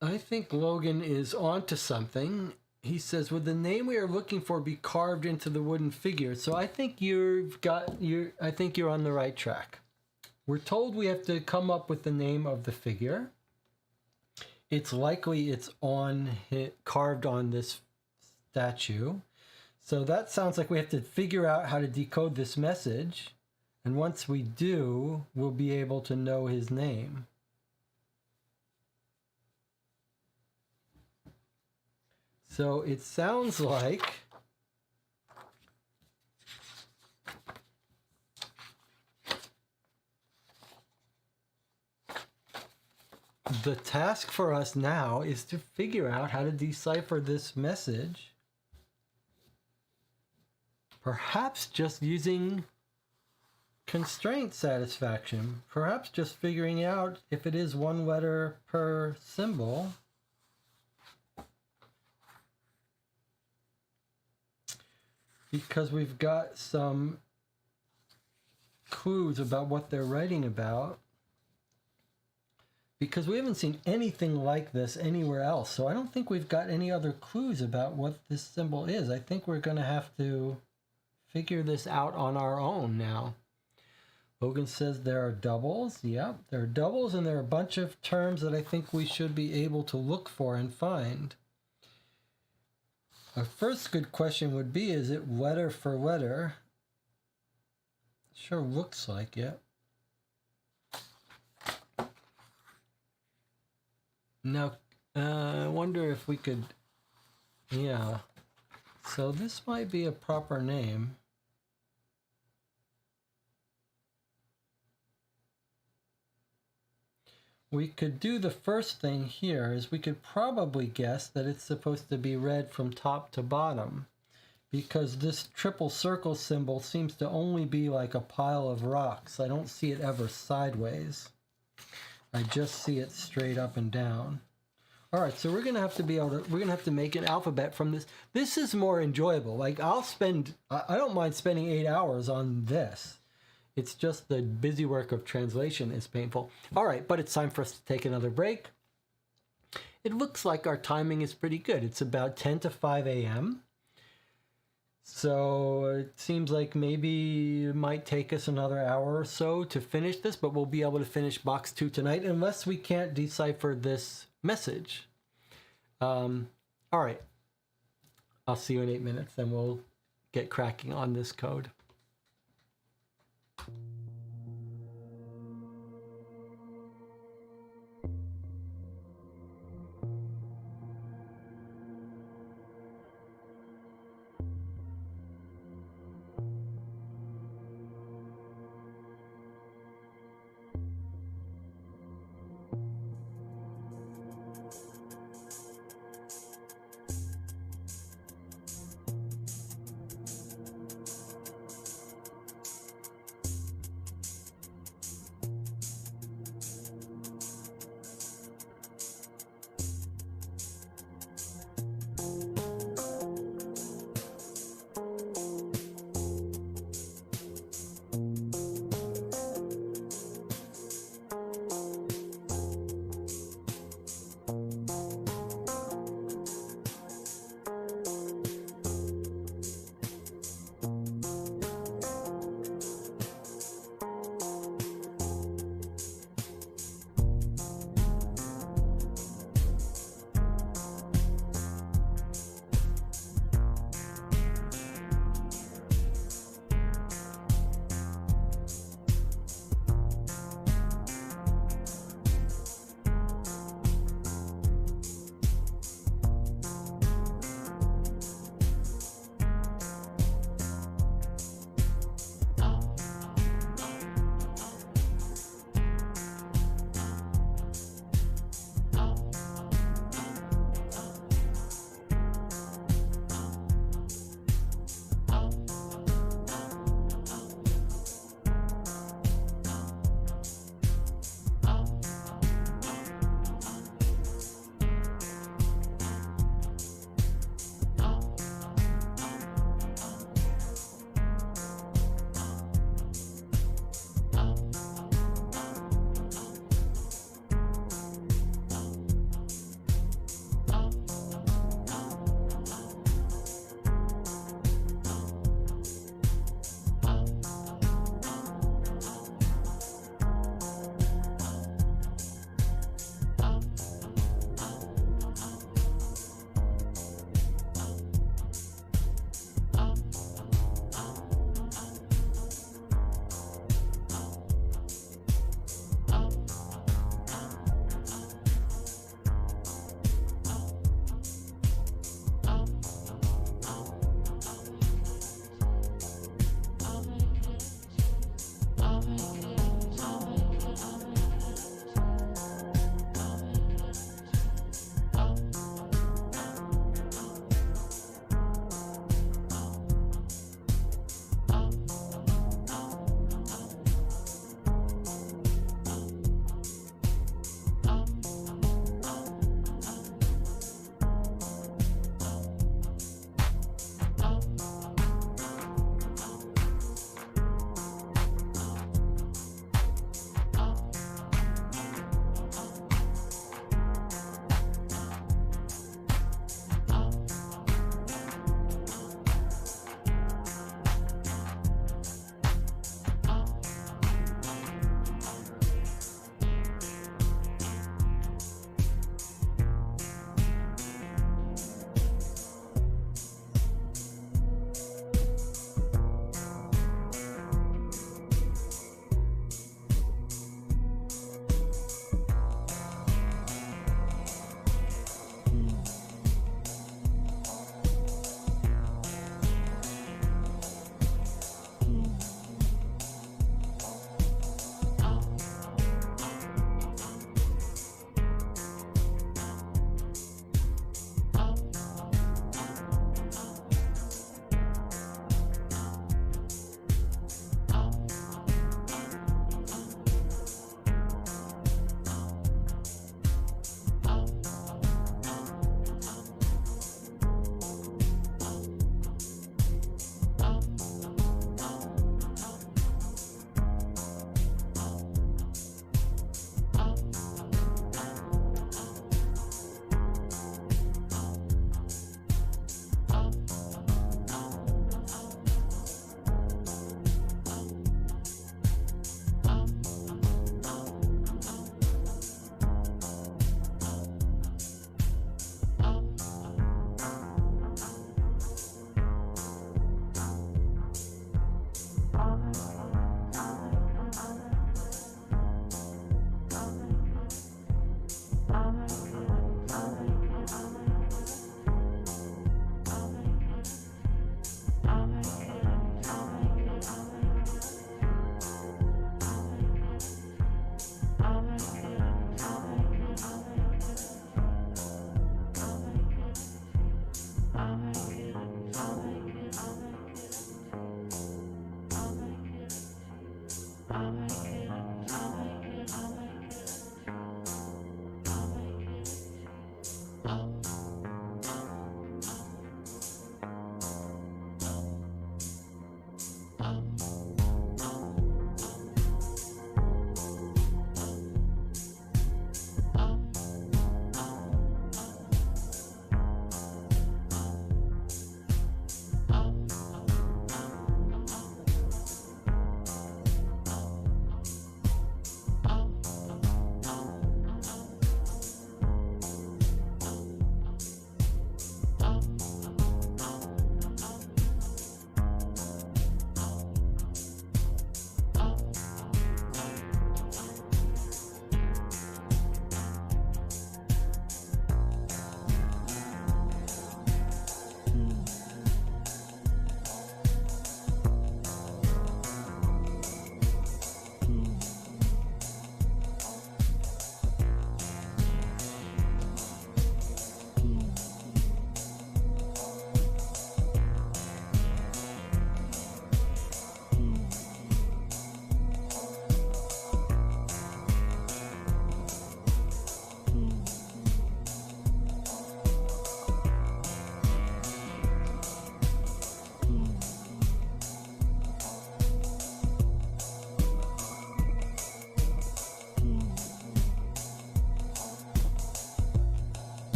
I think Logan is onto something. He says, would the name we are looking for be carved into the wooden figure? So I think you're on the right track. We're told we have to come up with the name of the figure. It's likely it's carved on this statue. So that sounds like we have to figure out how to decode this message. And once we do, we'll be able to know his name. So it sounds like the task for us now is to figure out how to decipher this message. Perhaps just using constraint satisfaction. Perhaps just figuring out if it is one letter per symbol. Because we've got some clues about what they're writing about. Because we haven't seen anything like this anywhere else. So I don't think we've got any other clues about what this symbol is. I think we're going to have to figure this out on our own now. Logan says there are doubles. Yep, there are doubles, and there are a bunch of terms that I think we should be able to look for and find. Our first good question would be, is it letter for letter? Sure looks like it. Now, I wonder if we could, yeah. So this might be a proper name. We could do the first thing here is we could probably guess that it's supposed to be read from top to bottom, because this triple circle symbol seems to only be like a pile of rocks. I don't see it ever sideways. I just see it straight up and down. All right, so we're gonna have to make an alphabet from this. This is more enjoyable. Like I don't mind spending 8 hours on this. It's just the busy work of translation is painful. All right, but it's time for us to take another break. It looks like our timing is pretty good. It's about 10 to 5 a.m. So it seems like maybe it might take us another hour or so to finish this, but we'll be able to finish box 2 tonight unless we can't decipher this message. All right. I'll see you in 8 minutes, and we'll get cracking on this code.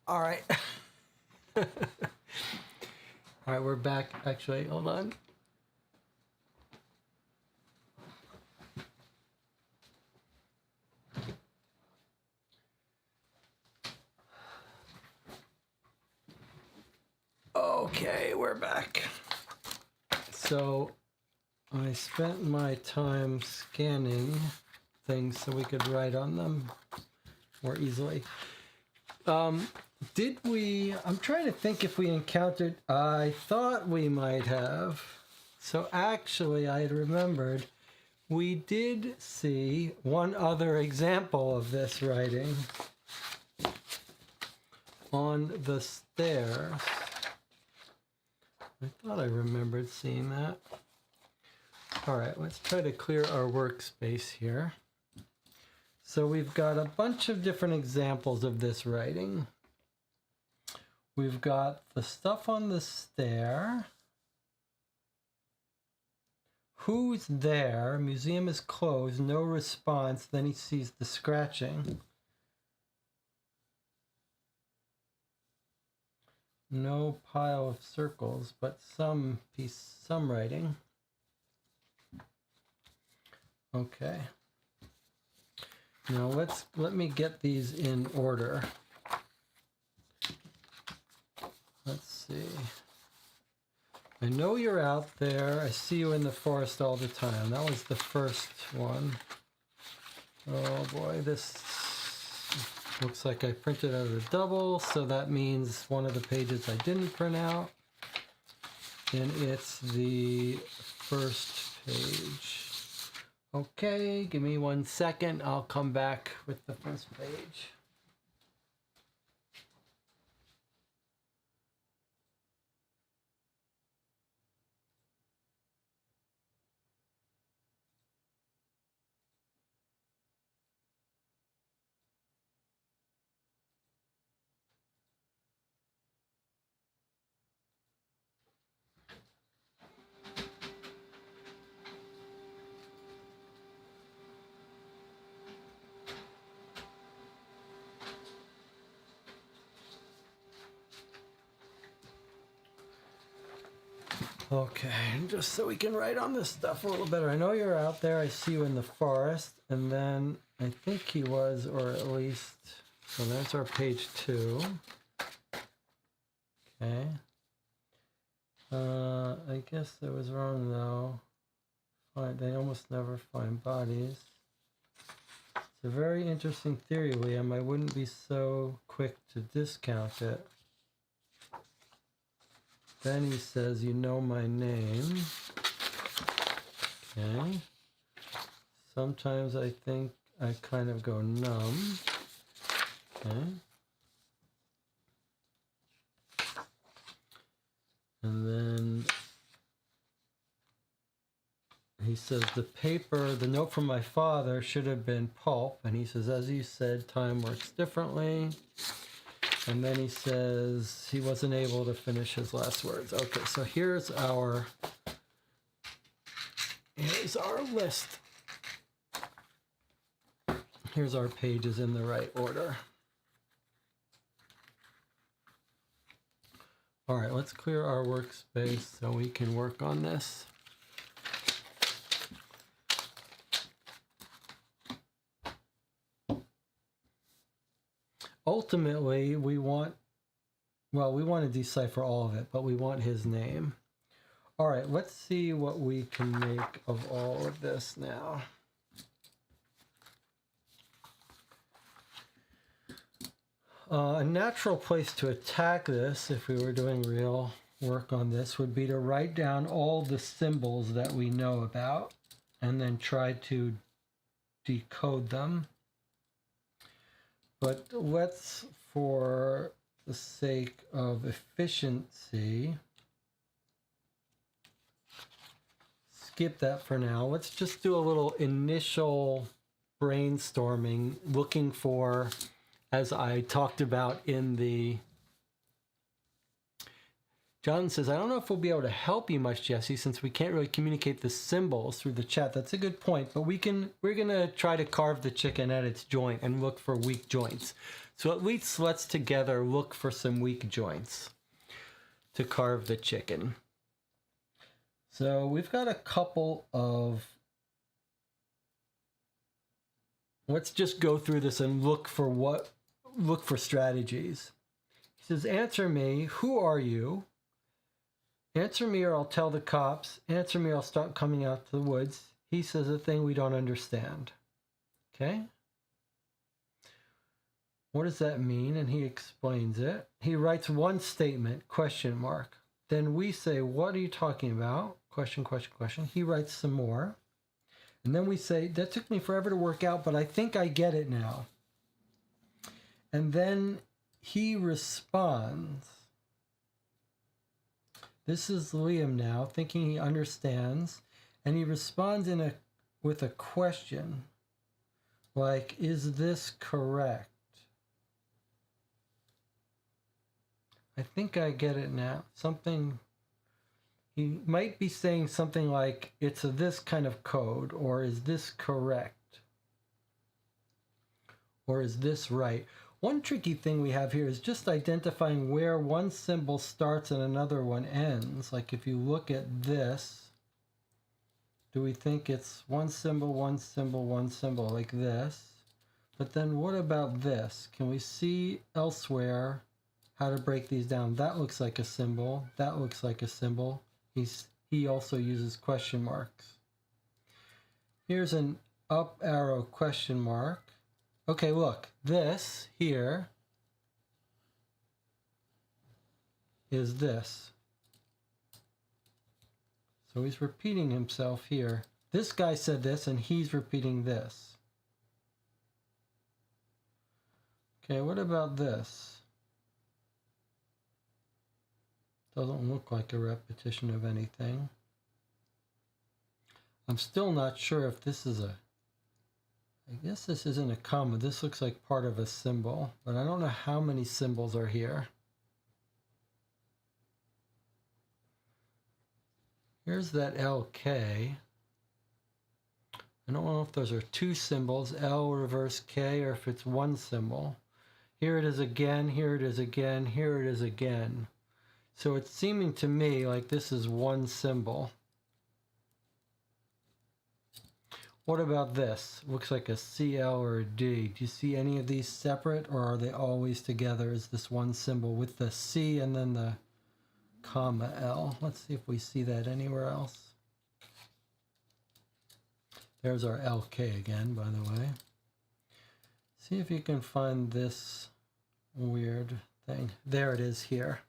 All right. All right, we're back. Actually, hold on. Okay, we're back. So I spent my time scanning things so we could write on them more easily. Did we, I'm trying to think if we encountered, I thought we might have. So actually, I had remembered we did see one other example of this writing on the stairs. I thought I remembered seeing that. All right, let's try to clear our workspace here. So we've got a bunch of different examples of this writing. We've got the stuff on the stair. Who's there? Museum is closed. No response. Then he sees the scratching. No pile of circles, but some writing. Okay. Now let me get these in order. Let's see. I know you're out there. I see you in the forest all the time. That was the first one. Oh boy, this looks like I printed out a double, so that means one of the pages I didn't print out. And it's the first page. Okay, give me 1 second. I'll come back with the first page. Okay, just so we can write on this stuff a little better. I know you're out there. I see you in the forest. And then I think he was, or at least, so that's our page 2. Okay. I guess I was wrong though. They almost never find bodies. It's a very interesting theory, Liam. I wouldn't be so quick to discount it. Then he says, you know my name. Okay. Sometimes I think I kind of go numb. Okay. And then he says, the note from my father should have been pulp. And he says, as you said, time works differently. And then he says he wasn't able to finish his last words. Okay, so here's our list. Here's our pages in the right order. All right, let's clear our workspace so we can work on this. Ultimately, we want to decipher all of it, but we want his name. All right, let's see what we can make of all of this now. A natural place to attack this, if we were doing real work on this, would be to write down all the symbols that we know about and then try to decode them. But let's, for the sake of efficiency, skip that for now. Let's just do a little initial brainstorming, looking for, as I talked about in the... John says, I don't know if we'll be able to help you much, Jesse, since we can't really communicate the symbols through the chat. That's a good point, but we're going to try to carve the chicken at its joint and look for weak joints. So at least let's together look for some weak joints to carve the chicken. So we've got a couple of... Let's just go through this and look for strategies. He says, answer me, who are you? Answer me or I'll tell the cops. Answer me or I'll start coming out to the woods. He says a thing we don't understand. Okay? What does that mean? And he explains it. He writes one statement, question mark. Then we say, what are you talking about? Question, question, question. He writes some more. And then we say, that took me forever to work out, but I think I get it now. And then he responds. This is Liam now, thinking he understands, and he responds with a question, like, is this correct? I think I get it now. He might be saying something like, it's this kind of code, or is this correct? Or is this right? One tricky thing we have here is just identifying where one symbol starts and another one ends. Like if you look at this, do we think it's one symbol, one symbol, one symbol like this? But then what about this? Can we see elsewhere how to break these down? That looks like a symbol. That looks like a symbol. He also uses question marks. Here's an up arrow question mark. Okay, look, this here is this. So he's repeating himself here. This guy said this and he's repeating this. Okay, what about this? Doesn't look like a repetition of anything. I'm still not sure if this is I guess this isn't a comma. This looks like part of a symbol, but I don't know how many symbols are here. Here's that LK. I don't know if those are two symbols, L reverse K, or if it's one symbol. Here it is again, here it is again, here it is again. So it's seeming to me like this is one symbol. What about this? Looks like a CL or a D. Do you see any of these separate, or are they always together as this one symbol with the C and then the comma L? Let's see if we see that anywhere else. There's our LK again, by the way. See if you can find this weird thing. There it is here.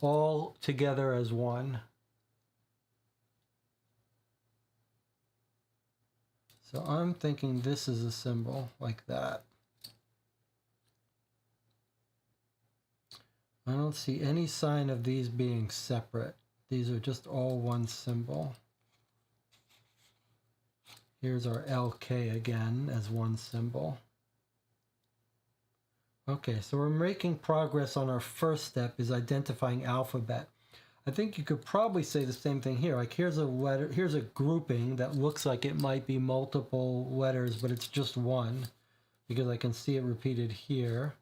All together as one. So I'm thinking this is a symbol like that. I don't see any sign of these being separate. These are just all one symbol. Here's our LK again as one symbol. Okay, so we're making progress on our first step, is identifying alphabet. I think you could probably say the same thing here. Like here's a letter, here's a grouping that looks like it might be multiple letters, but it's just one because I can see it repeated here.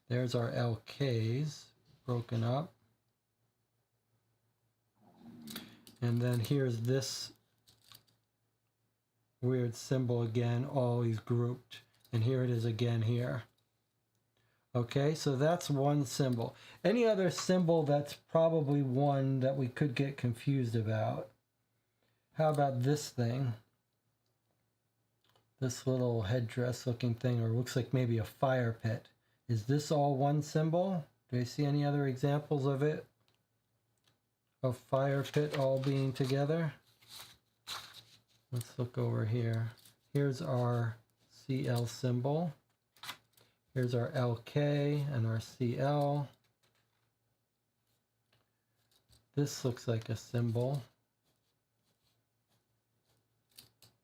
There's our LKs broken up. And then here's this weird symbol again, always grouped. And here it is again here. Okay, so that's one symbol. Any other symbol that's probably one that we could get confused about? How about this thing? This little headdress looking thing, or looks like maybe a fire pit. Is this all one symbol? Do you see any other examples of it? Of fire pit all being together? Let's look over here. Here's our CL symbol. Here's our LK and our CL. This looks like a symbol.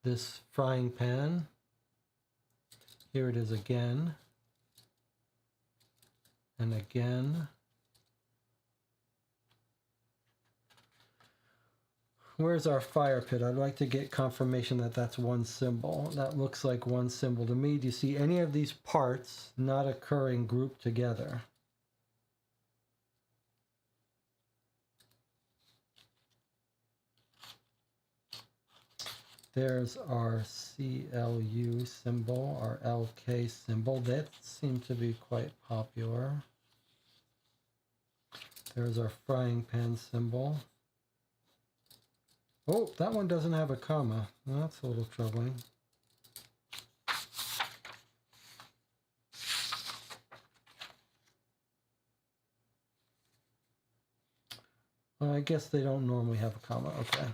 This frying pan. Here it is again. And again. Where's our fire pit? I'd like to get confirmation that that's one symbol. That looks like one symbol to me. Do you see any of these parts not occurring grouped together? There's our CLU symbol, our LK symbol. That seemed to be quite popular. There's our frying pan symbol. Oh, that one doesn't have a comma. That's a little troubling. Well, I guess they don't normally have a comma. Okay.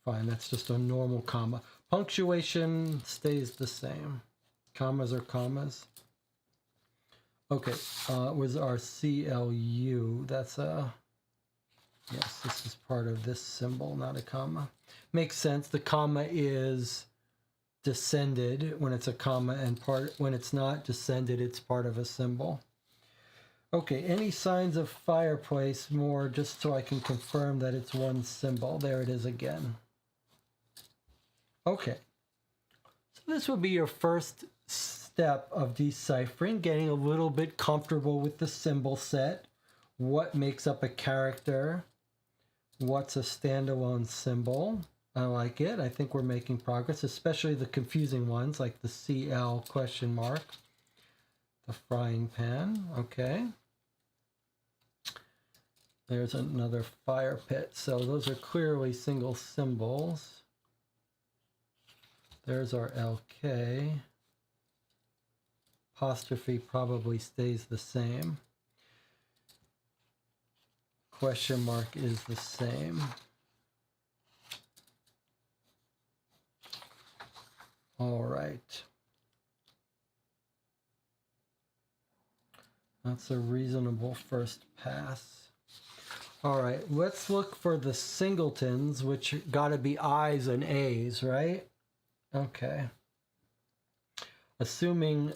Fine, that's just a normal comma. Punctuation stays the same. Commas are commas. Okay, it was our CLU. That's a... Yes, this is part of this symbol, not a comma. Makes sense. The comma is descended when it's a comma, and when it's not descended, it's part of a symbol. Okay, any signs of fireplace more, just so I can confirm that it's one symbol. There it is again. Okay. So this would be your first step of deciphering, getting a little bit comfortable with the symbol set. What makes up a character? What's a standalone symbol? I like it. I think we're making progress, especially the confusing ones like the CL question mark, the frying pan. Okay. There's another fire pit. So those are clearly single symbols. There's our LK. Apostrophe probably stays the same. Question mark is the same. All right. That's a reasonable first pass. All right, let's look for the singletons, which got to be I's and A's, right? Okay. Assuming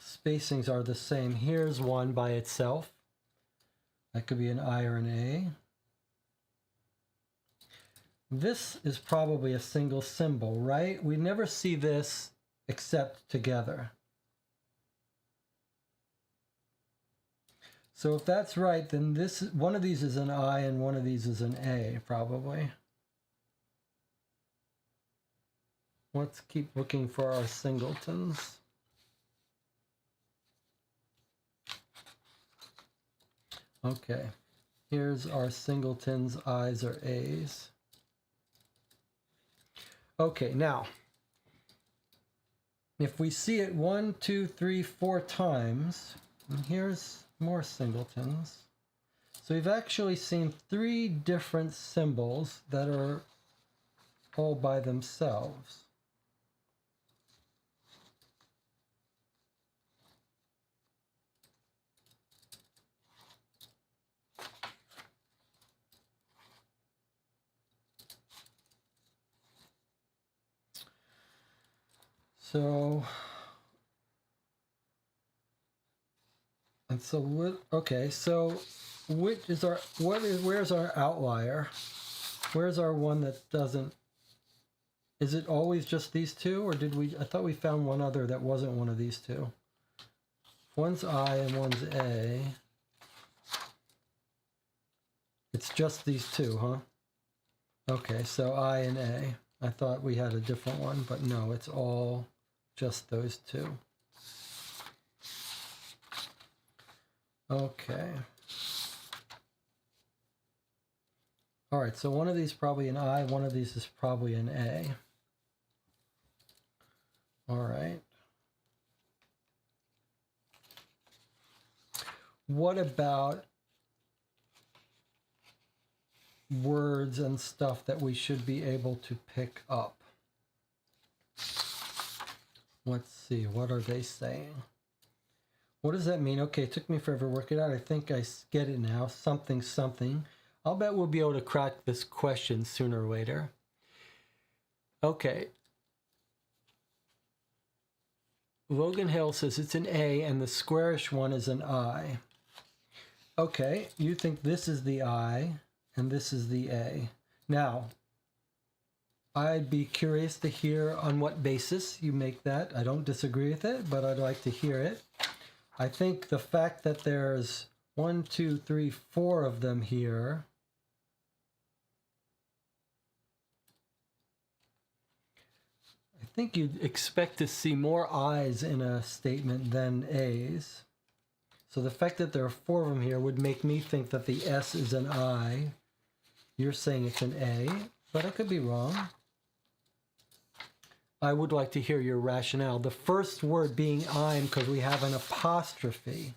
spacings are the same, here's one by itself. That could be an I or an A. This is probably a single symbol, right? We never see this except together. So if that's right, then this one of these is an I and one of these is an A, probably. Let's keep looking for our singletons. Okay, here's our singletons, I's or A's. Okay, now, if we see it 1, 2, 3, 4 times, and here's more singletons. So we've actually seen 3 different symbols that are all by themselves. So, and so what, okay, so which is our, where's our outlier? Where's our one that doesn't, is it always just these two, or did we, I thought we found one other that wasn't one of these two. One's I and one's A. It's just these two, huh? Okay, so I and A. I thought we had a different one, but no, it's all just those two. Okay. All right, so one of these is probably an I, one of these is probably an A. All right. What about words and stuff that we should be able to pick up? Let's see, what are they saying? What does that mean? Okay, it took me forever to work it out. I think I get it now. Something, something. I'll bet we'll be able to crack this question sooner or later. Okay. Logan Hill says it's an A and the squarish one is an I. Okay, you think this is the I and this is the A. Now, I'd be curious to hear on what basis you make that. I don't disagree with it, but I'd like to hear it. I think the fact that there's 1, 2, 3, 4 of them here. I think you'd expect to see more I's in a statement than A's. So the fact that there are 4 of them here would make me think that the S is an I. You're saying it's an A, but I could be wrong. I would like to hear your rationale. The first word being I'm because we have an apostrophe.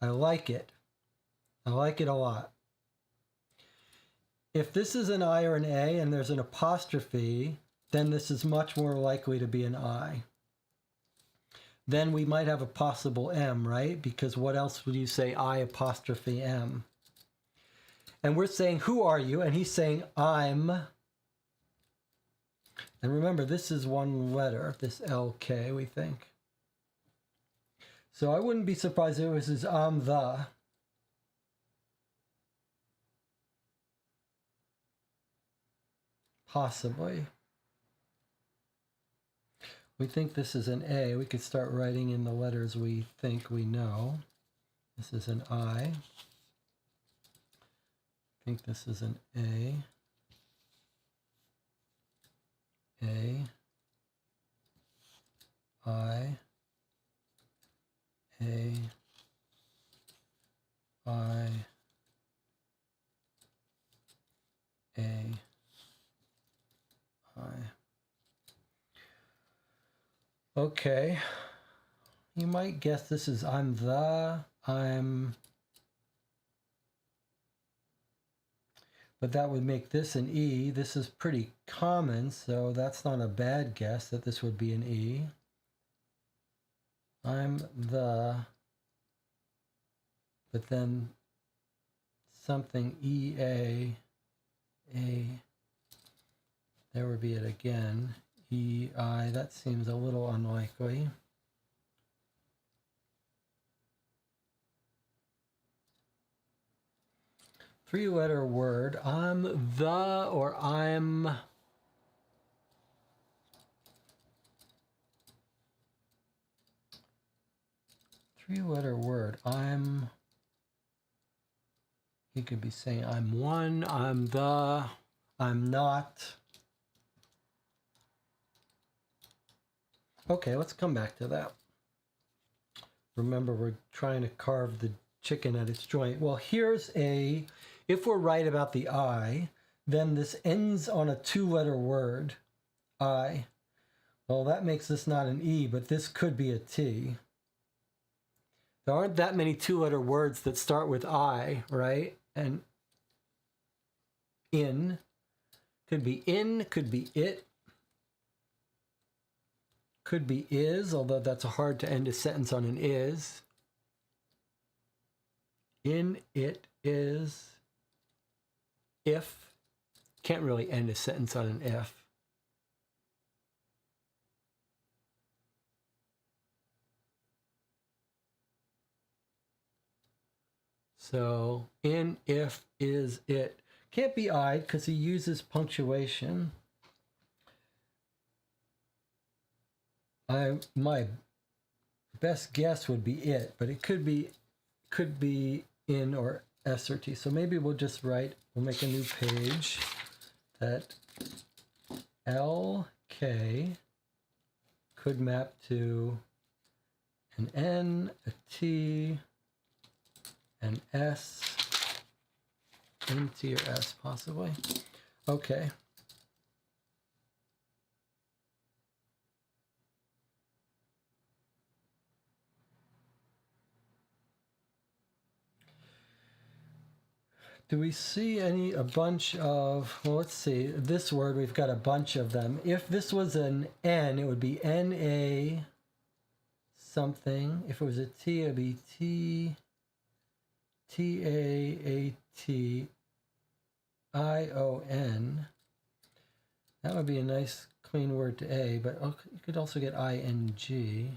I like it. I like it a lot. If this is an I or an A and there's an apostrophe, then this is much more likely to be an I. Then we might have a possible M, right? Because what else would you say I apostrophe M? And we're saying, who are you? And he's saying, I'm. And remember, this is one letter, this LK, we think. So I wouldn't be surprised if it was I'm the. Possibly. We think this is an A. We could start writing in the letters we think we know. This is an I. I think this is an A. A. I. A. I. A. I. Okay. You might guess this is I'm the, I'm, but that would make this an E. This is pretty common, so that's not a bad guess that this would be an E. I'm the, but then something EA, A, there would be it again. EI, that seems a little unlikely. Three-letter word. I'm the, or I'm. Three-letter word. I'm. He could be saying I'm one, I'm the, I'm not. Okay, let's come back to that. Remember, we're trying to carve the chicken at its joint. Well, here's a, if we're right about the I, then this ends on a two-letter word, I. Well, that makes this not an E, but this could be a T. There aren't that many two-letter words that start with I, right? And in, could be it, could be is, although that's hard to end a sentence on an is. In, it, is, if. Can't really end a sentence on an if. So, in, if, is, it. Can't be I because he uses punctuation. My best guess would be it, but it could be in or S or T. So maybe we'll just write, we'll make a new page that LK could map to an N, a T, an S, N, T, or S possibly. Okay. Do we see a bunch of, well, let's see, this word, we've got a bunch of them. If this was an N, it would be N-A something. If it was a T, it would be T, T-A-A-T, I-O-N. That would be a nice clean word to A, but you could also get I-N-G.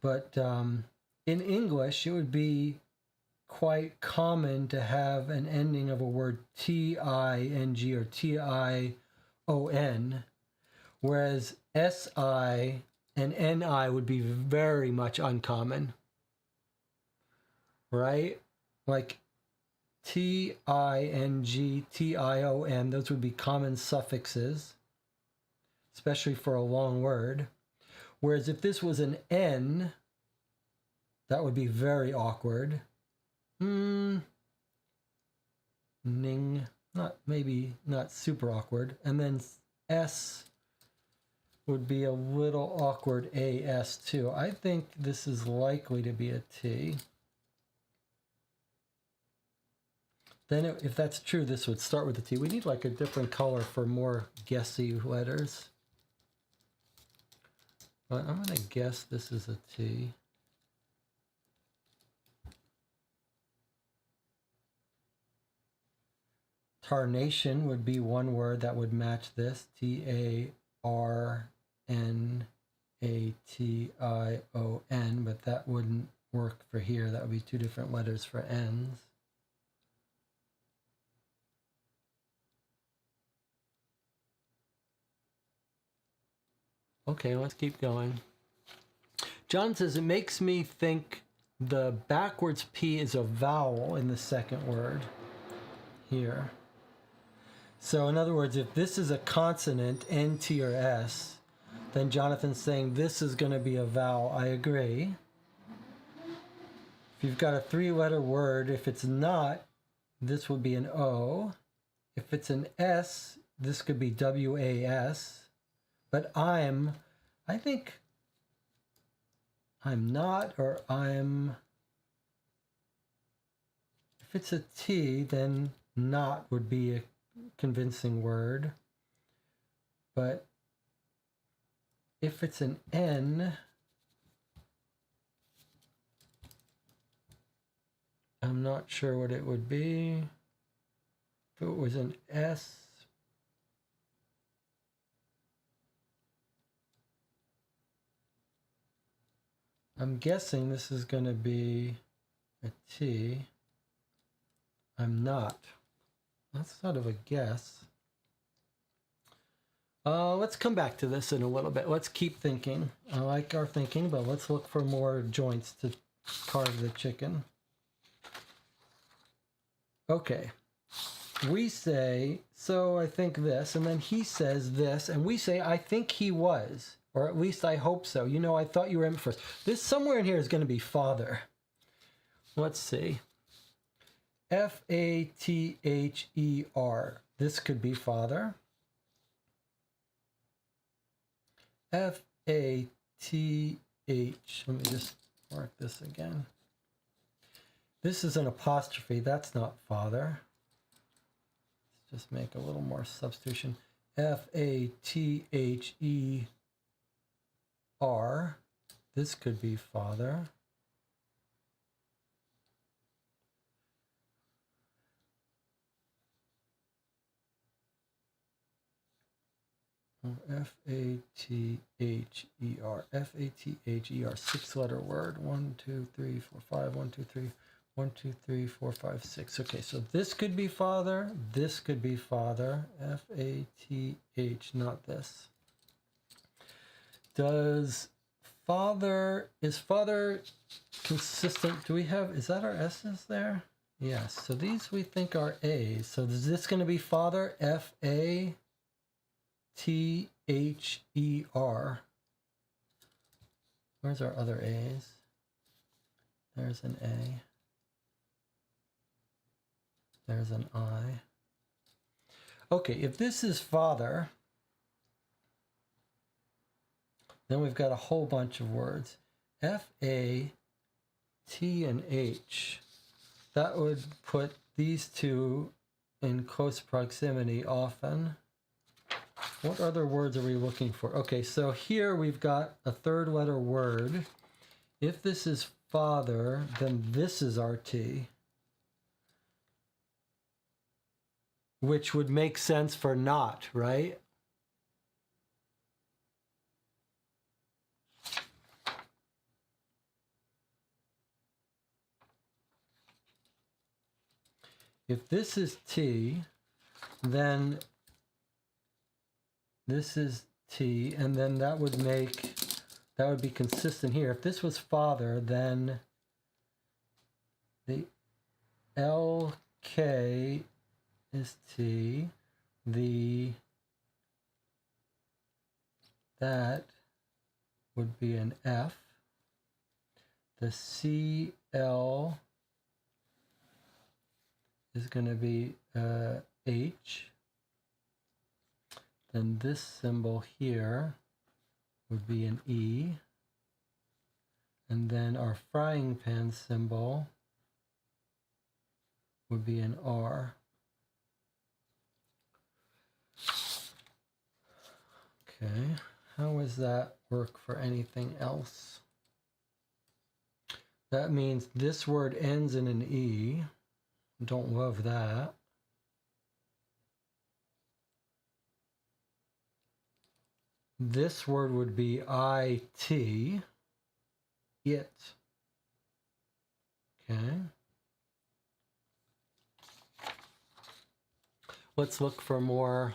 But in English, it would be quite common to have an ending of a word T-I-N-G or T-I-O-N, whereas S-I and N-I would be very much uncommon, right? Like T-I-N-G, T-I-O-N, those would be common suffixes, especially for a long word. Whereas if this was an N, that would be very awkward. Ning, maybe not super awkward. And then S would be a little awkward, AS too. I think this is likely to be a T. Then if that's true, this would start with a T. We need like a different color for more guessy letters. But I'm going to guess this is a T. Tarnation would be one word that would match this. T-A-R-N-A-T-I-O-N, but that wouldn't work for here. That would be two different letters for N's. Okay, let's keep going. John says, it makes me think the backwards P is a vowel in the second word here. So in other words, if this is a consonant, N, T, or S, then Jonathan's saying this is going to be a vowel. I agree. If you've got a 3-letter word, if it's not, this would be an O. If it's an S, this could be W-A-S. But I think I'm not, or I'm, if it's a T, then not would be a convincing word. But if it's an N, I'm not sure what it would be. If it was an S, I'm guessing this is going to be a T. I'm not. That's sort of a guess. Let's come back to this in a little bit. Let's keep thinking. I like our thinking, but let's look for more joints to carve the chicken. Okay. We say, so I think this, and then he says this, and we say, I think he was, or at least I hope so. You know, I thought you were in first. This somewhere in here is going to be father. Let's see. F-A-T-H-E-R. This could be father. F-A-T-H. Let me just mark this again. This is an apostrophe. That's not father. Let's just make a little more substitution. F-A-T-H-E-R. This could be father. F-A-T-H-E-R. F-A-T-H-E-R. 6-letter word. 1, 2, 3, 4, 5. 1, 2, 3. 1, 2, 3, 4, 5, 6. Okay, so this could be father. This could be father. F-A-T-H, not this. Is father consistent? Do we have, is that our S's there? Yes, so these we think are A's. So is this going to be father? F-A-T-H-E-R. Where's our other A's? There's an A. There's an I. Okay, if this is father, then we've got a whole bunch of words. F-A-T and H. That would put these two in close proximity often. What other words are we looking for? Okay, so here we've got a 3rd-letter word. If this is father, then this is our T, which would make sense for not, right? If this is T, then this is T, and then that would be consistent here. If this was father, then the LK is T, that would be an F, the CL is going to be H, then this symbol here would be an E, and then our frying pan symbol would be an R. Okay, how does that work for anything else? That means this word ends in an E. Don't love that. This word would be IT. It. Okay. Let's look for more.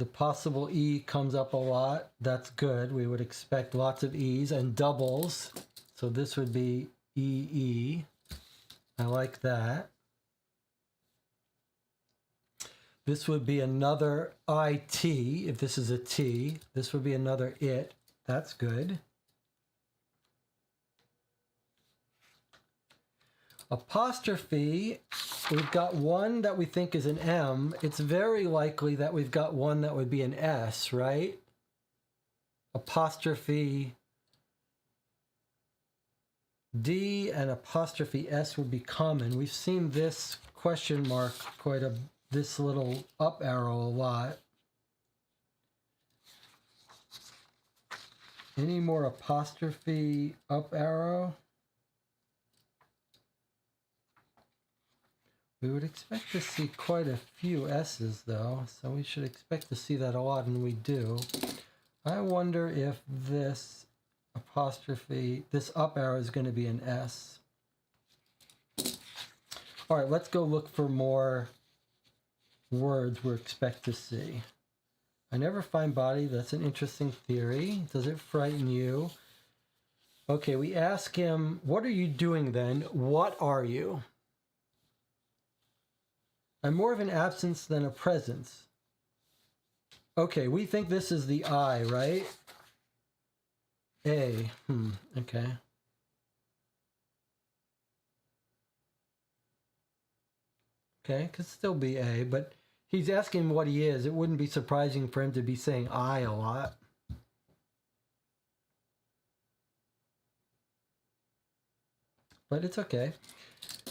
The possible E comes up a lot. That's good. We would expect lots of E's and doubles. So this would be EE. I like that. This would be another IT. If this is a T, this would be another it. That's good. Apostrophe, we've got one that we think is an M. It's very likely that we've got one that would be an S, right? Apostrophe D and apostrophe S would be common. We've seen this question mark this little up arrow a lot. Any more apostrophe up arrow? We would expect to see quite a few S's though, so we should expect to see that a lot, and we do. I wonder if this apostrophe, this up arrow is going to be an S. All right, let's go look for more words we expect to see. I never find body. That's an interesting theory. Does it frighten you? Okay, we ask him, what are you doing then? What are you? I'm more of an absence than a presence. Okay, we think this is the I, right? A. Okay. Okay, could still be A, but he's asking what he is. It wouldn't be surprising for him to be saying I a lot. But it's okay.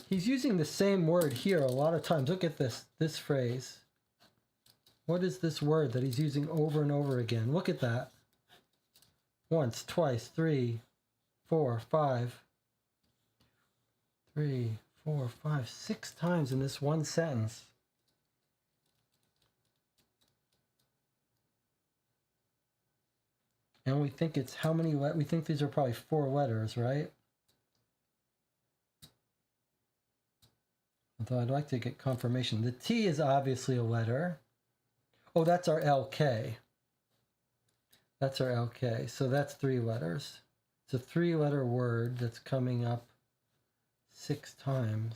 He's using the same word here a lot of times. Look at this phrase. What is this word that he's using over and over again? Look at that. Once, twice, 3, 4, 5. 3, 4, 5, 6 times in this one sentence. And we think it's how many we think these are probably 4 letters, right? Although I'd like to get confirmation. The T is obviously a letter. Oh, that's our LK. That's our LK. So that's 3 letters. It's a 3-letter word that's coming up 6 times.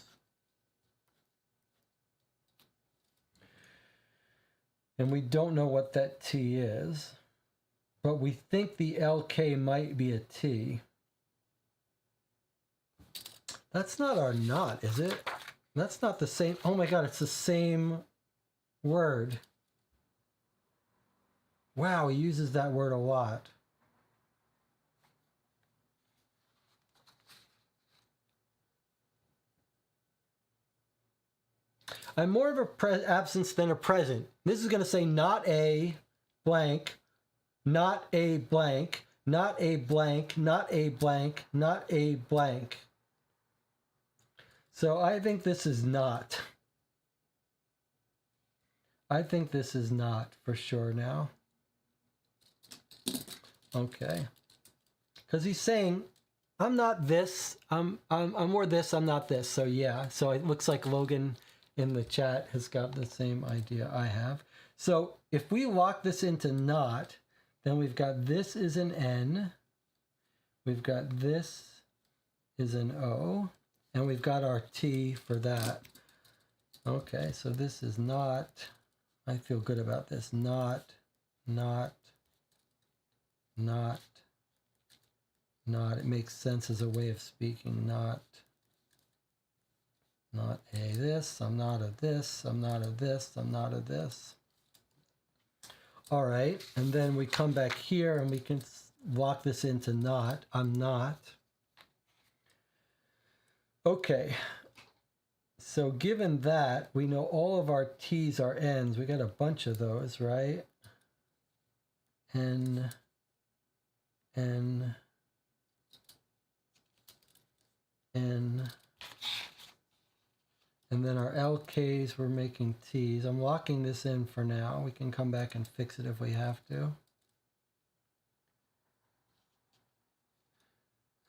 And we don't know what that T is, but we think the LK might be a T. That's not our not, is it? That's not the same. Oh my God, it's the same word. Wow, he uses that word a lot. I'm more of a absence than a present. This is going to say not a blank, not a blank, not a blank, not a blank, not a blank. So I think this is not. I think this is not for sure now. Okay. Because he's saying, I'm not this, I'm more this, I'm not this. So yeah, so it looks like Logan in the chat has got the same idea I have. So if we lock this into not, then we've got this is an N, we've got this is an O, and we've got our T for that. Okay, so this is not, I feel good about this, not, it makes sense as a way of speaking, not a this, I'm not a this, I'm not a this, I'm not a this. All right, and then we come back here and we can lock this into not, I'm not. Okay, so given that, we know all of our T's are N's. We got a bunch of those, right? N, N, N. And then our LKs, we're making T's. I'm locking this in for now. We can come back and fix it if we have to.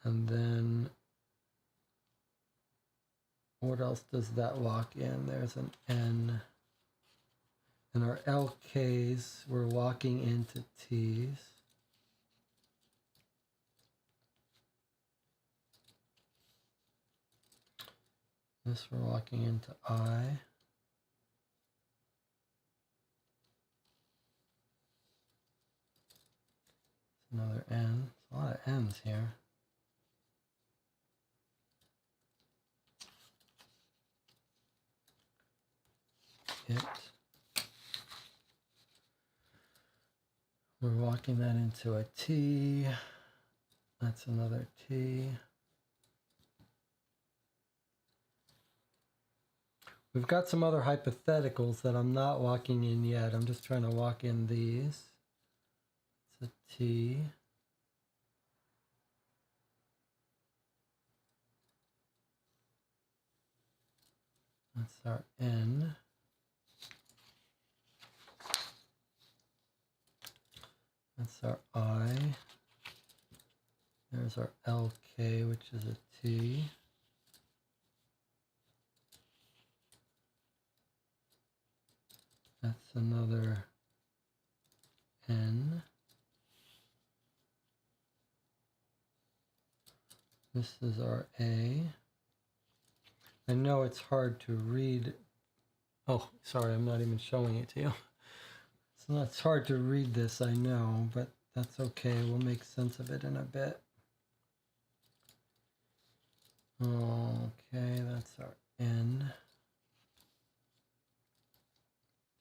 And then what else does that lock in? There's an N. And our LKs, we're walking into T's. This we're walking into I. Another N. There's a lot of N's here. It. We're walking that into a T. That's another T. We've got some other hypotheticals that I'm not walking in yet. I'm just trying to walk in these. It's a T. That's our N. That's our I. There's our LK, which is a T. That's another N. This is our A. I know it's hard to read. Oh, sorry, I'm not even showing it to you. It's hard to read this, I know, but that's okay. We'll make sense of it in a bit. Okay, that's our N.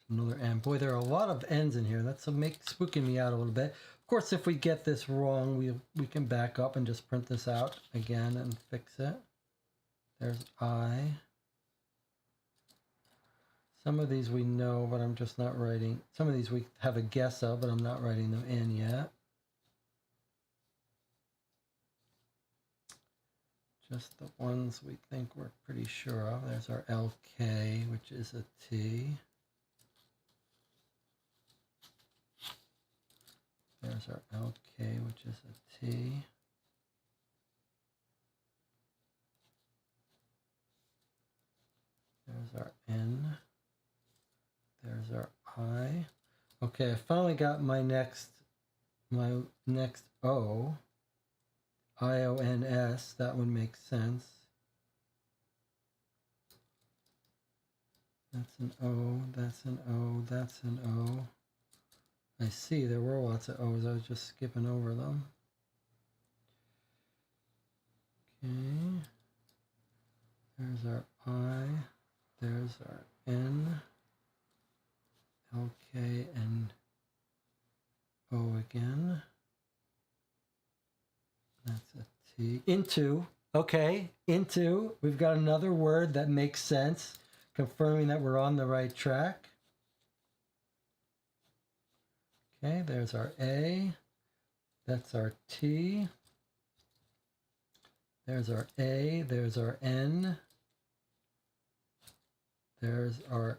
Another N. Boy, there are a lot of N's in here. That's spooking me out a little bit. Of course, if we get this wrong, we can back up and just print this out again and fix it. There's I. Some of these we know, but I'm just not writing. Some of these we have a guess of, but I'm not writing them in yet. Just the ones we think we're pretty sure of. There's our LK, which is a T. There's our LK, which is a T. There's our N. There's our I. Okay, I finally got my next O. IONS, that one makes sense. That's an O, that's an O, that's an O. I see there were lots of O's, I was just skipping over them. Okay. There's our I, there's our N, LK, and O again. That's a T. Into. Okay. Into. We've got another word that makes sense, confirming that we're on the right track. Okay, there's our A. That's our T. There's our A. There's our N. There's our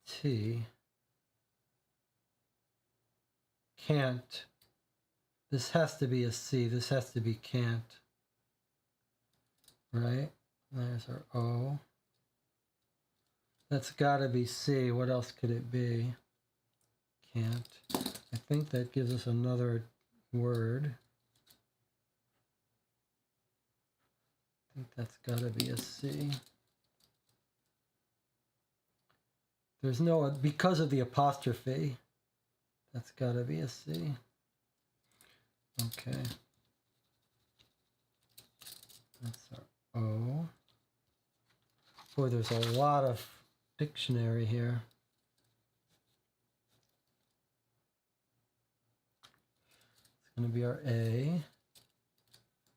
T. Can't. This has to be a C. This has to be can't. Right? There's our O. That's got to be C. What else could it be? Can't. I think that gives us another word. I think that's got to be a C. There's no, because of the apostrophe, that's got to be a C. Okay. That's our O. Boy, there's a lot of dictionary here. It's going to be our A.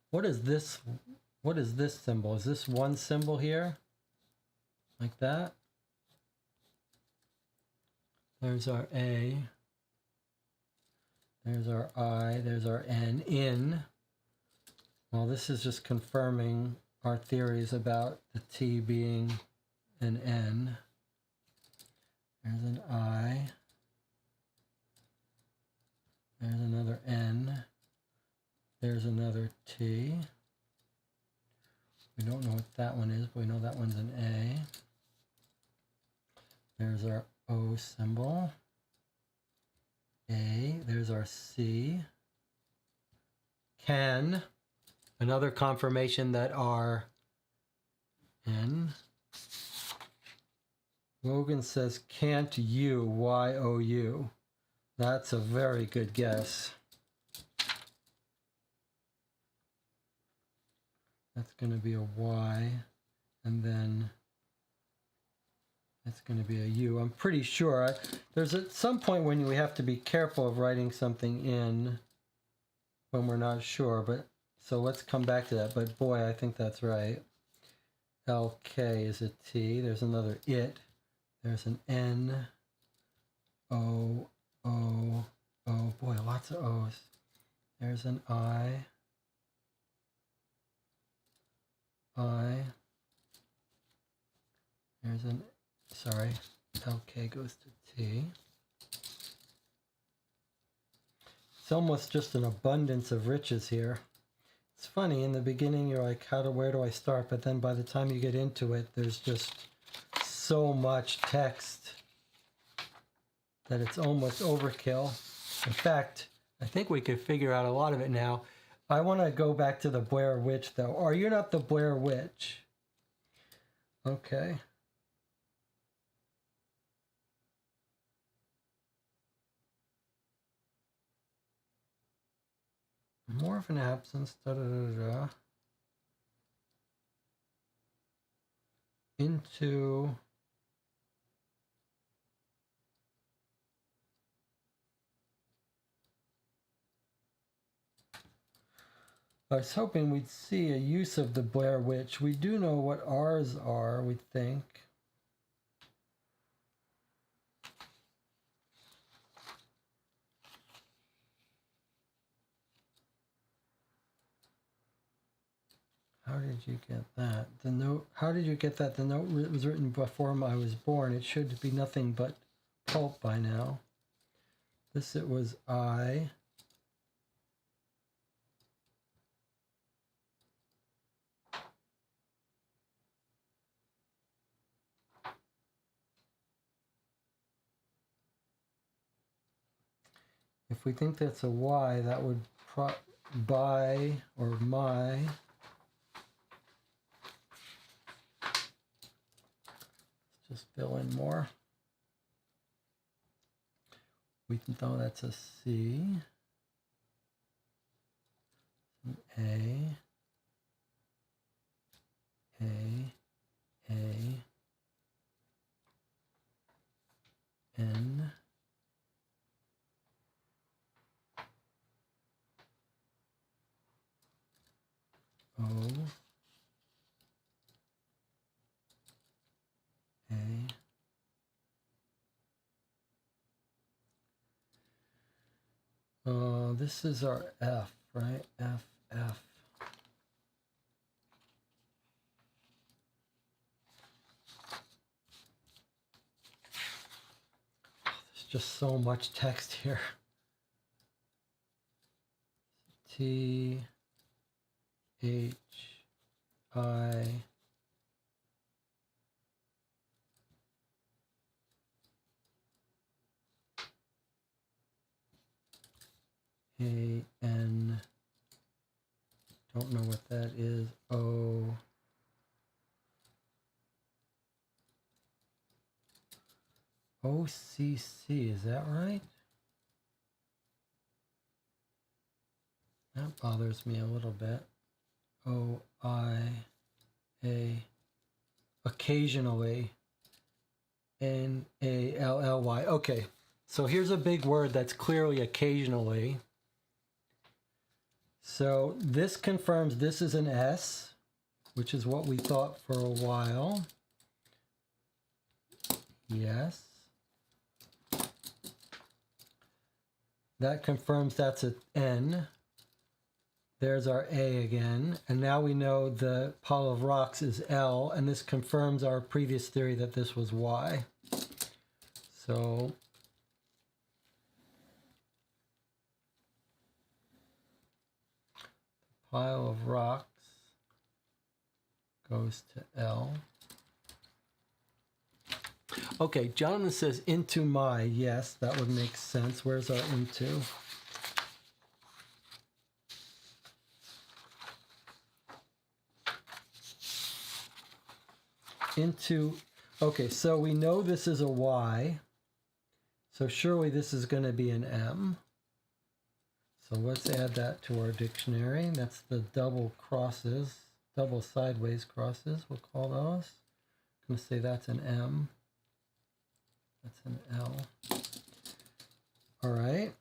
What is this? What is this symbol? Is this one symbol here? Like that? There's our A. There's our I. There's our N. In. Well, this is just confirming our theories about the T being an N. There's an I. There's another N. There's another T. We don't know what that one is, but we know that one's an A. There's our O symbol. A, there's our C. Can, another confirmation that our N. Logan says, can't you, Y-O-U. That's a very good guess. That's going to be a Y, and then that's going to be a U. I'm pretty sure. There's at some point when we have to be careful of writing something in when we're not sure, but so let's come back to that. But boy, I think that's right. LK is a T. There's another it. There's an N. O, O, O. Boy, lots of O's. There's an I. I. There's an, sorry, LK goes to T. It's almost just an abundance of riches here. It's funny, in the beginning you're like, where do I start? But then by the time you get into it, there's just so much text that it's almost overkill. In fact, I think we could figure out a lot of it now. I want to go back to the Blair Witch, though. Or you're not the Blair Witch. Okay. More of an absence. Da, da, da, da. Into. I was hoping we'd see a use of the Blair Witch. We do know what ours are, we think. How did you get that? The note, how did you get that? The note was written before I was born. It should be nothing but pulp by now. This it was I. If we think that's a Y, that would by or my. Let's just fill in more. We know that's a C. An A, N. O, A. This is our F, right? F, F. There's just so much text here. T, H, I, A, N, don't know what that is, O, OCC, is that right? That bothers me a little bit. O, I, A, occasionally, N, A, L, L, Y. Okay, so here's a big word that's clearly occasionally. So this confirms this is an S, which is what we thought for a while. Yes. That confirms that's an N. There's our A again. And now we know the pile of rocks is L, and this confirms our previous theory that this was Y. So pile of rocks goes to L. Okay, Jonathan says into my. Yes, that would make sense. Where's our into? Into, okay, so we know this is a Y. So surely this is going to be an M. So let's add that to our dictionary. That's the double crosses, double sideways crosses, we'll call those. I'm going to say that's an M. That's an L. All right.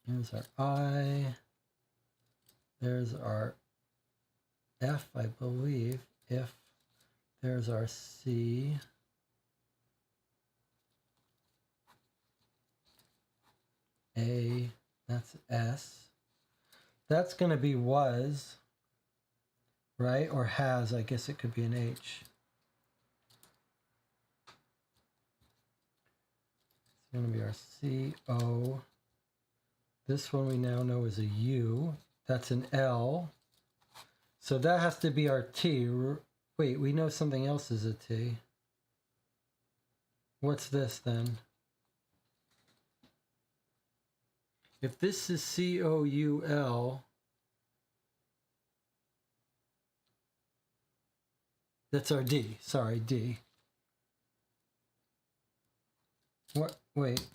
There's our I. There's our F, I believe. If. There's our C. A. That's S. That's going to be was, right? Or has. I guess it could be an H. It's going to be our C, O. This one we now know is a U. That's an L. So that has to be our T. Wait, we know something else is a T. What's this then? If this is C-O-U-L, that's our D. Sorry, D. What? Wait,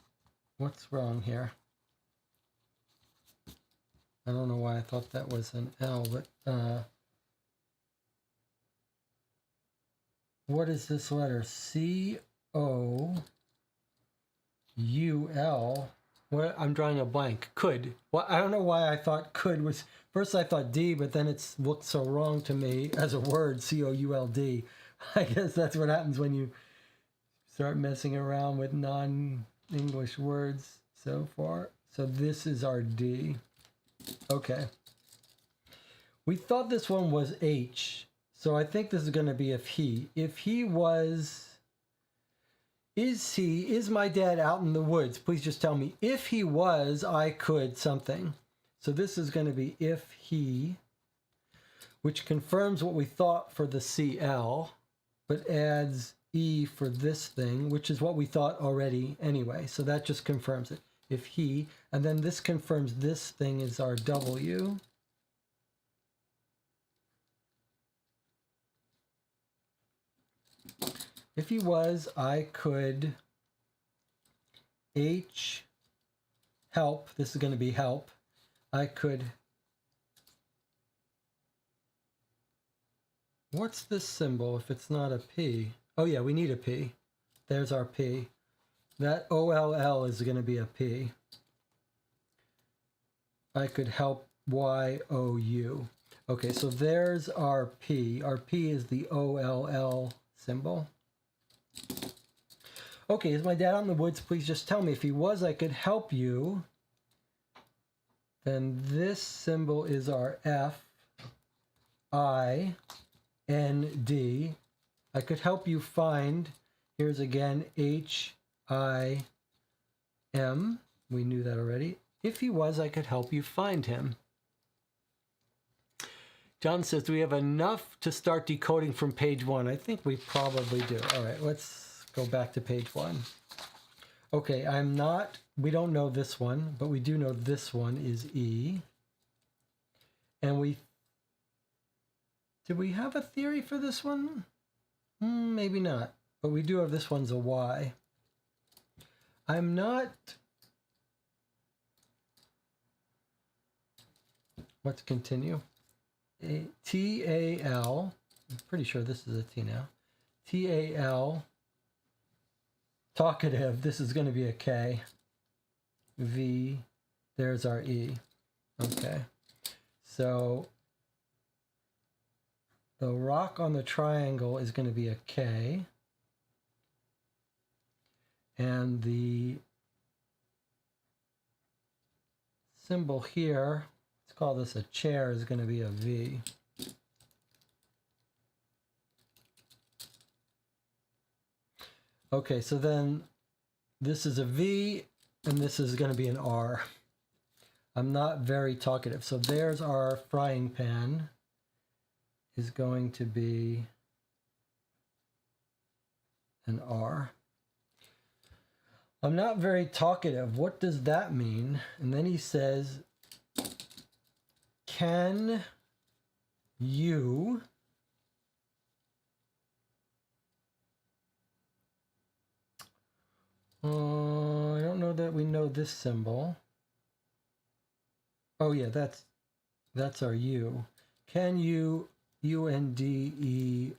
what's wrong here? I don't know why I thought that was an L, but what is this letter? C-O-U-L. What? I'm drawing a blank. Could. Well, I don't know why I thought could was. First I thought D, but then it's looked so wrong to me as a word, C-O-U-L-D. I guess that's what happens when you start messing around with non-English words so far. So this is our D. Okay. We thought this one was H. So I think this is going to be if he. If he was... Is my dad out in the woods? Please just tell me. If he was, I could something. So this is going to be if he, which confirms what we thought for the CL, but adds E for this thing, which is what we thought already anyway. So that just confirms it. If he, and then this confirms this thing is our W. If he was, I could H help. This is going to be help. I could. What's this symbol if it's not a P? Oh yeah, we need a P. There's our P. That OLL is going to be a P. I could help YOU. Okay, so there's our P. Our P is the OLL symbol. Okay, is my dad out in the woods? Please just tell me. If he was, I could help you. Then this symbol is our F, I, N, D. I could help you find, here's again, H, I, M. We knew that already. If he was, I could help you find him. John says, do we have enough to start decoding from page 1? I think we probably do. All right, let's go back to page 1. Okay, we don't know this one, but we do know this one is E. And did we have a theory for this one? Maybe not, but we do have this one's a Y. Let's continue. T-A-L, I'm pretty sure this is a T now. T-A-L, talkative, this is going to be a K. V, there's our E. Okay, so the rock on the triangle is going to be a K. And the symbol here, let's call this a chair, is going to be a V. Okay, so then this is a V, and this is going to be an R. I'm not very talkative. So there's our frying pan is going to be and R. I'm not very talkative. What does that mean? And then he says, can you I don't know that we know this symbol. Oh yeah, that's our U. Can you UNDERS?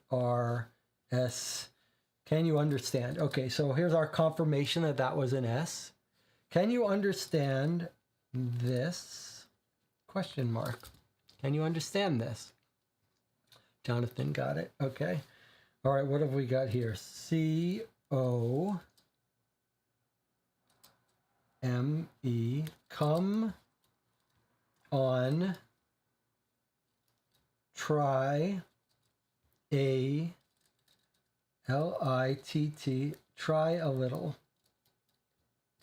Can you understand? Okay, so here's our confirmation that that was an S. Can you understand this? Question mark. Can you understand this? Jonathan got it. Okay. All right, what have we got here? COME. Come on. Try a LITT. Try a little.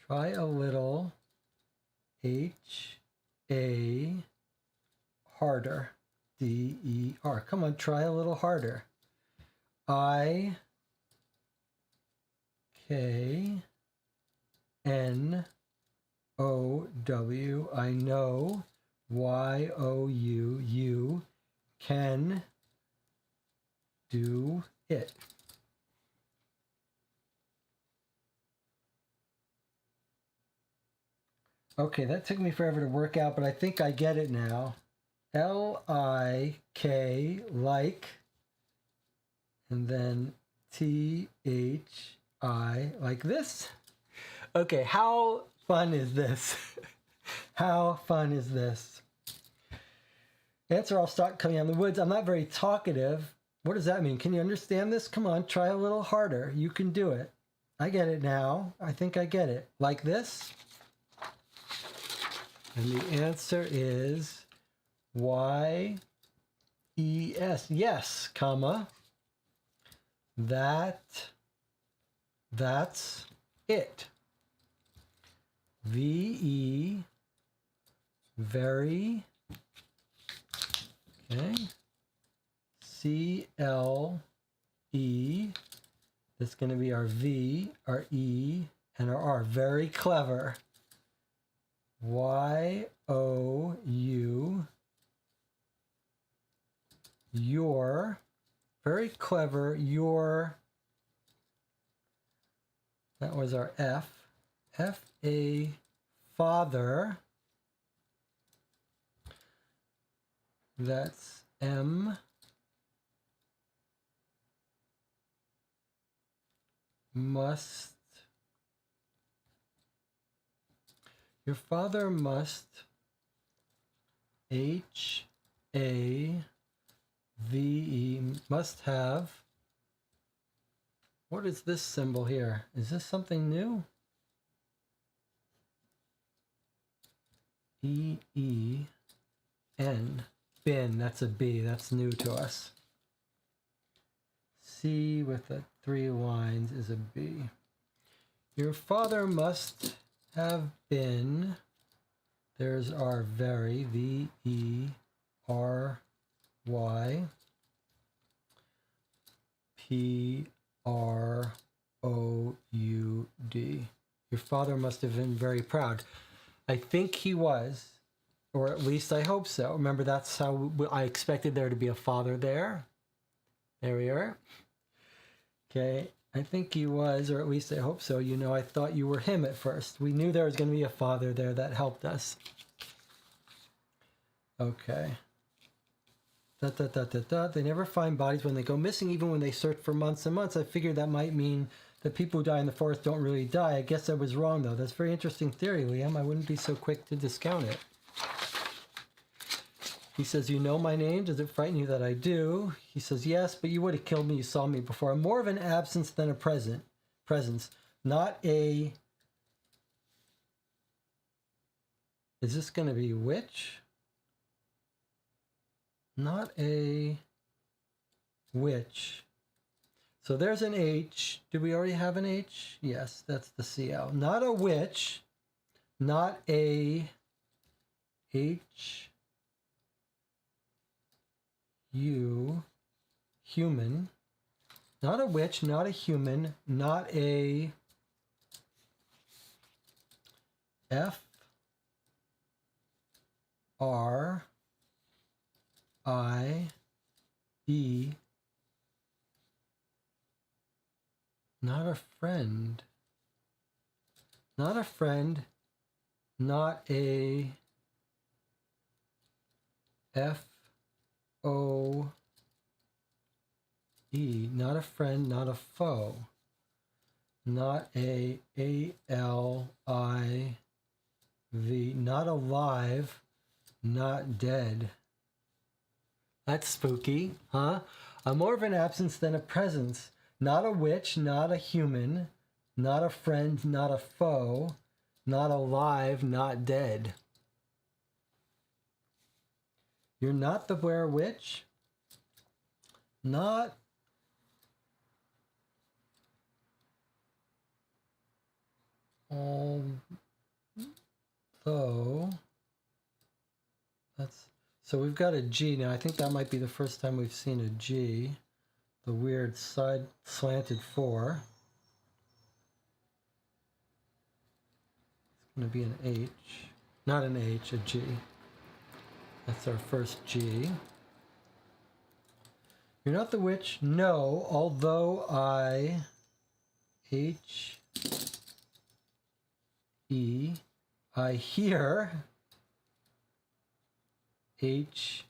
Try a little. HA harder. DER. Come on, try a little harder. IKNOW. I know. YOU. You can do it. Okay, that took me forever to work out, but I think I get it now. LIK, like, and then THI, like this. Okay, how fun is this? How fun is this? Answer, I'll start coming out in the woods. I'm not very talkative. What does that mean? Can you understand this? Come on, try a little harder. You can do it. I get it now. I think I get it. Like this? And the answer is YES. Yes, comma. That's it. VE. Very. Okay. CLE. That's going to be our V, our E, and our R. Very clever. YOU. Your. Very clever. Your. That was our F. FA. Father. That's M. Must. Your father must. HAVE. Must have. What is this symbol here? Is this something new? EEN. Bin. That's a B. That's new to us. C with the 3 lines is a B. Your father must have been. There's our very. VERY. PROUD. Your father must have been very proud. I think he was, or at least I hope so. Remember, that's how I expected there to be a father there. There we are. Okay, I think he was, or at least I hope so. You know, I thought you were him at first. We knew there was going to be a father there that helped us. Okay. They never find bodies when they go missing, even when they search for months and months. I figured that might mean that people who die in the forest don't really die. I guess I was wrong, though. That's a very interesting theory, Liam. I wouldn't be so quick to discount it. He says, you know my name? Does it frighten you that I do? He says, yes, but you would have killed me. You saw me before. I'm more of an absence than a presence. Not a... Is this going to be witch? Not a witch. So there's an H. Do we already have an H? Yes, that's the CL. Not a witch. Not a HU. Human. Not a witch, not a human, not a F R I E. Not a friend. Not a friend. Not a F O E. Not a friend, not a foe. Not a ALIV. Not alive, not dead. That's spooky, huh? I'm more of an absence than a presence. Not a witch, not a human, not a friend, not a foe, not alive, not dead. You're not the Blair Witch? Not although that's so we've got a G now. I think that might be the first time we've seen a G. The weird side slanted 4. It's going to be an H. Not an H, a G. That's our first G. You're not the witch? No, although I H E I hear H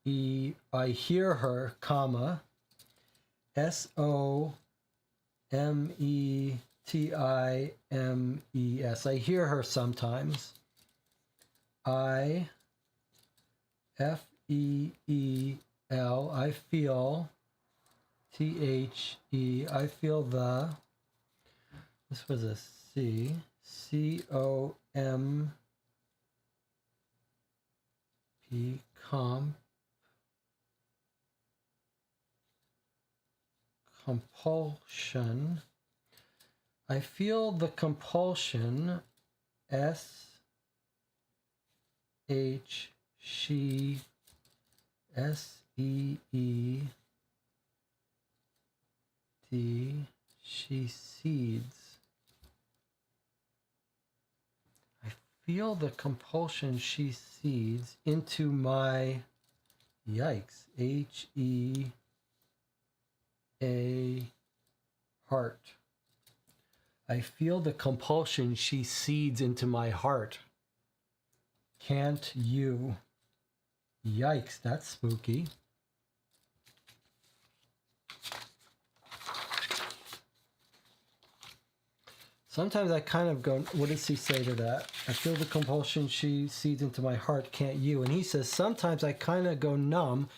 E I hear her, comma SOMETIMES. I hear her sometimes. I FEEL. I feel THE. I feel the. This was a C. COMP. Compulsion. I feel the compulsion. She SEED. She seeds. I feel the compulsion she seeds into my yikes. HEA heart. I feel the compulsion she seeds into my heart. Can't you? Yikes, that's spooky. Sometimes I kind of go, what does he say to that? I feel the compulsion she seeds into my heart, can't you? And he says, sometimes I kind of go numb,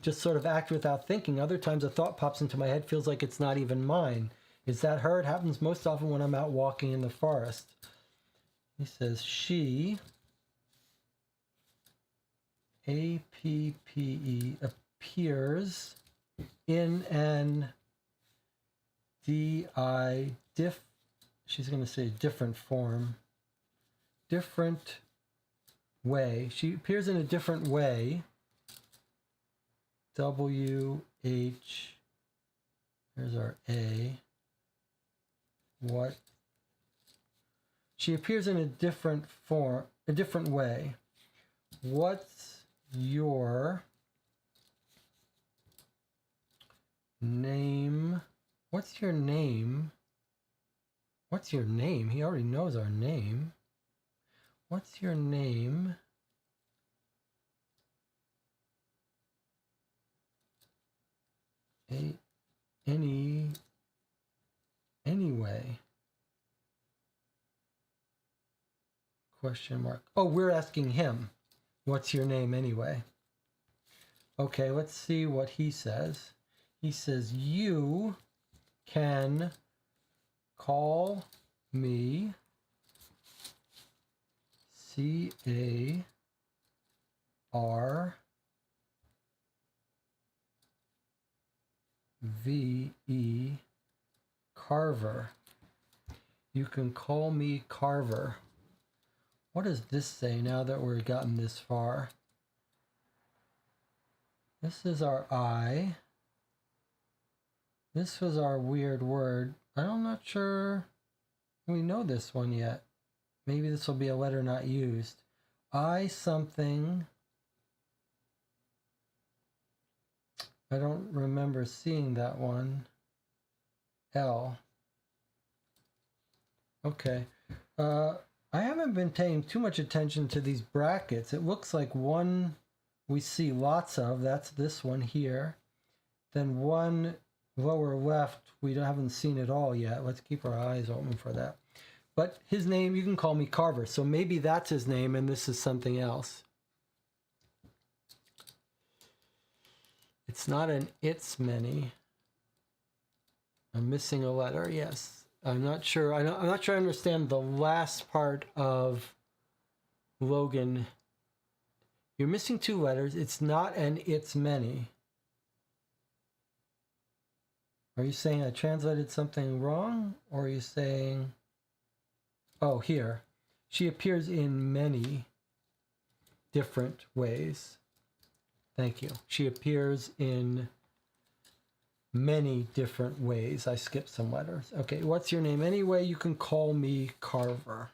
just sort of act without thinking. Other times a thought pops into my head, feels like it's not even mine. Is that her? It happens most often when I'm out walking in the forest. He says, she, APPE, appears in an she's going to say different form, different way. She appears in a different way. WH, there's our A. What? She appears in a different form, a different way. What's your name? What's your name? What's your name? He already knows our name. What's your name? Anyway. Question mark. Oh, we're asking him. What's your name anyway? Okay, let's see what he says. He says, you can call me CARVE, Carver. You can call me Carver. What does this say now that we've gotten this far? This is our I. This was our weird word. I'm not sure we know this one yet. Maybe this will be a letter not used. I something. I don't remember seeing that one. L. Okay. I haven't been paying too much attention to these brackets. It looks like one we see lots of. That's this one here. Then one lower left we haven't seen it all yet. Let's keep our eyes open for that. But his name, you can call me Carver. So maybe that's his name and this is something else. It's not an it's many. I'm missing a letter, yes. I'm not sure. I'm not sure I understand the last part of Logan. You're missing two letters. It's not an it's many. Are you saying I translated something wrong? Or are you saying... Oh, here. She appears in many different ways. Thank you. She appears in many different ways. I skipped some letters. Okay, what's your name? Anyway, you can call me Carver.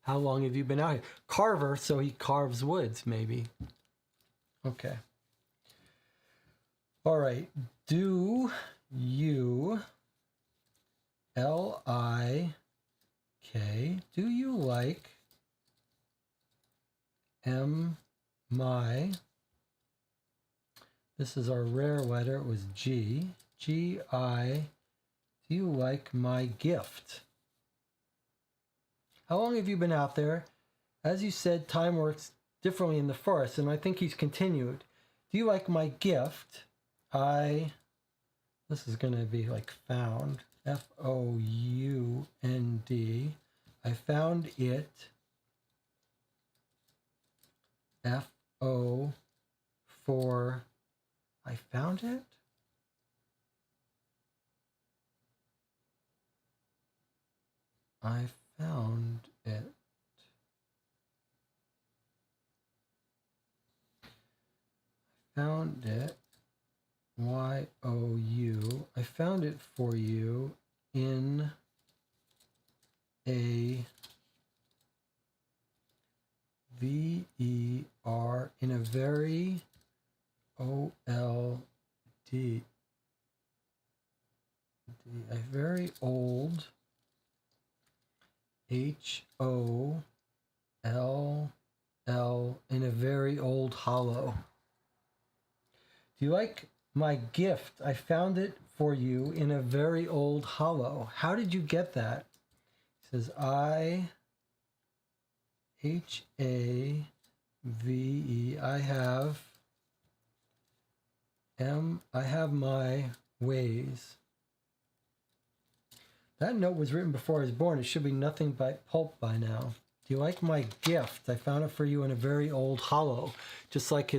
How long have you been out here? Carver, so he carves woods, maybe. Okay. All right. Do you, L-I-K, do you like my, this is our rare letter, it was G, G-I, do you like my gift? How long have you been out there? As you said, time works differently in the forest, and I think he's continued. Do you like my gift? This is going to be like found, F-O-U-N-D. I found it, F-O for, I found it? I found it. Found it. Y-O-U. I found it for you in a V-E-R, in a very O-L-D, a very old H-O-L-L, in a very old hollow. Do you like my gift? I found it for you in a very old hollow. How did you get that? He says, I-H-A-V-E, I have my ways. That note was written before I was born. It should be nothing but pulp by now. Do you like my gift? I found it for you in a very old hollow. Just like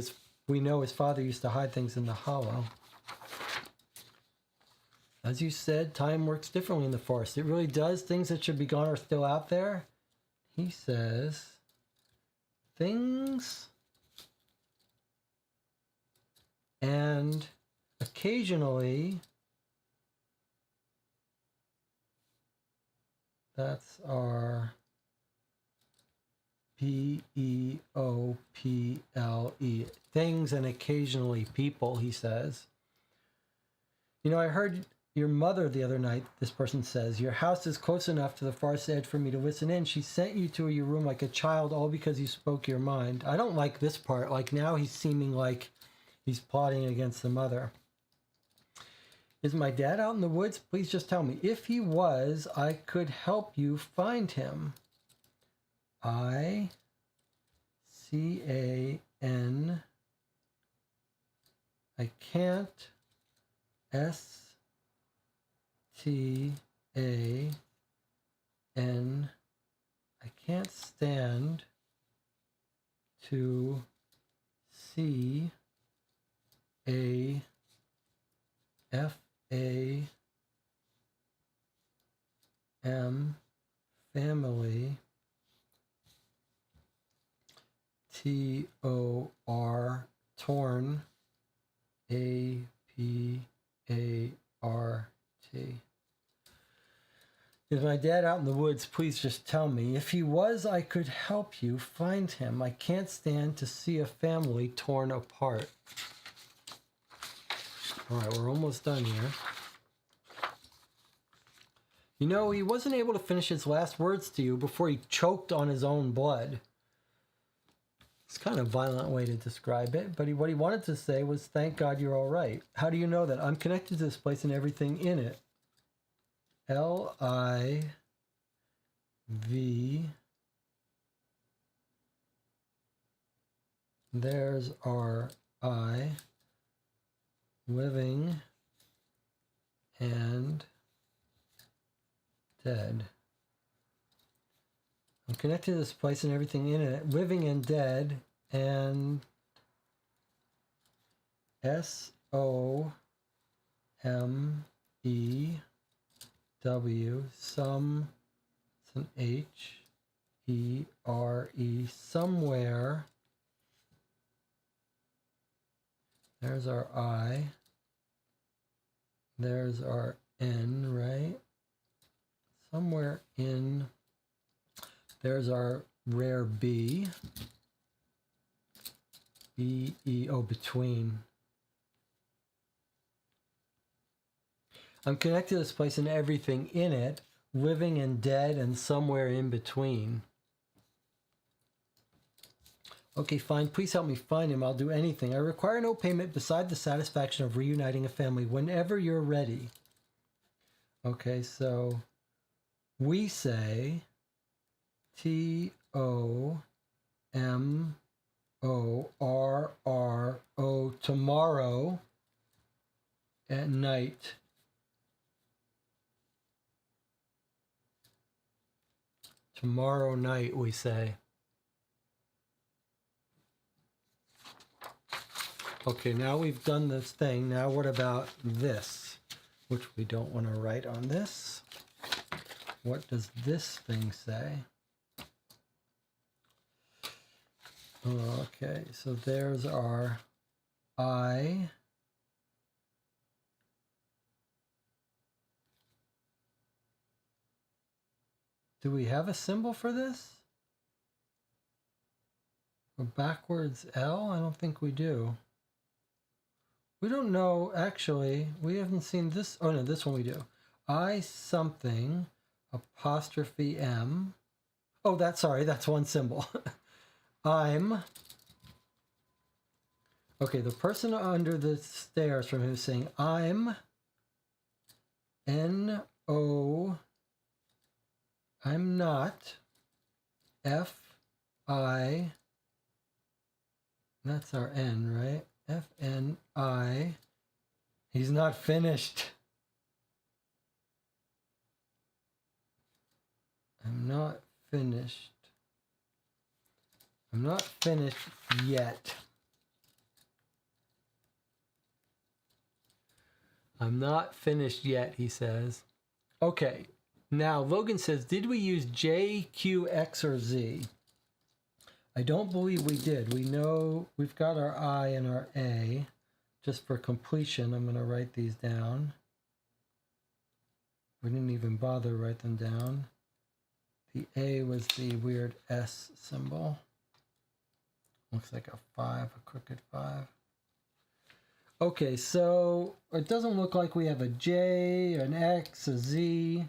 we know his father used to hide things in the hollow. As you said, time works differently in the forest. It really does. Things that should be gone are still out there. He says, things and occasionally, that's our P-E-O-P-L-E. Things and occasionally people, he says. You know, I heard your mother the other night, this person says. Your house is close enough to the forest edge for me to listen in. She sent you to your room like a child, all because you spoke your mind. I don't like this part. Like now he's seeming like he's plotting against the mother. Is my dad out in the woods? Please just tell me. If he was, I could help you find him. I-C-A-N. I can't. S-T-A-N. I can't stand to see a F-A-M family. T-O-R torn. A-P-A R-T. Is my dad out in the woods? Please just tell me. If he was, I could help you find him. I can't stand to see a family torn apart. All right, we're almost done here. You know, he wasn't able to finish his last words to you before he choked on his own blood. It's kind of a violent way to describe it, but what he wanted to say was, thank God you're all right. How do you know that? I'm connected to this place and everything in it. L-I-V. There's our I. Living and dead. I'm connected to this place and everything in it. Living and dead and S-O-M-E-W. Some. It's an H-E-R-E. Somewhere. There's our I. There's our N, right? Somewhere in. There's our rare B. B-E, oh, between. I'm connected to this place and everything in it, living and dead and somewhere in between. Okay, fine. Please help me find him. I'll do anything. I require no payment beside the satisfaction of reuniting a family whenever you're ready. Okay, so we say T-O-M-O-R-R-O, tomorrow at night. Tomorrow night, we say. Okay, now we've done this thing. Now what about this? Which we don't want to write on this. What does this thing say? Okay, so there's our I. Do we have a symbol for this? A backwards L? I don't think we do. We don't know, actually. We haven't seen this. Oh, no, this one we do. I something, apostrophe M. Oh, that's one symbol. I'm. Okay, the person under the stairs from him is saying, I'm N-O. I'm not. F-I. That's our N, right? F-N-I. He's not finished. I'm not finished. I'm not finished yet. I'm not finished yet, he says. Okay. Now, Logan says, did we use J, Q, X, or Z? I don't believe we did. We know we've got our I and our A. Just for completion, I'm going to write these down. We didn't even bother to write them down. The A was the weird S symbol. Looks like a 5, a crooked 5. Okay, so it doesn't look like we have a J, an X, a Z.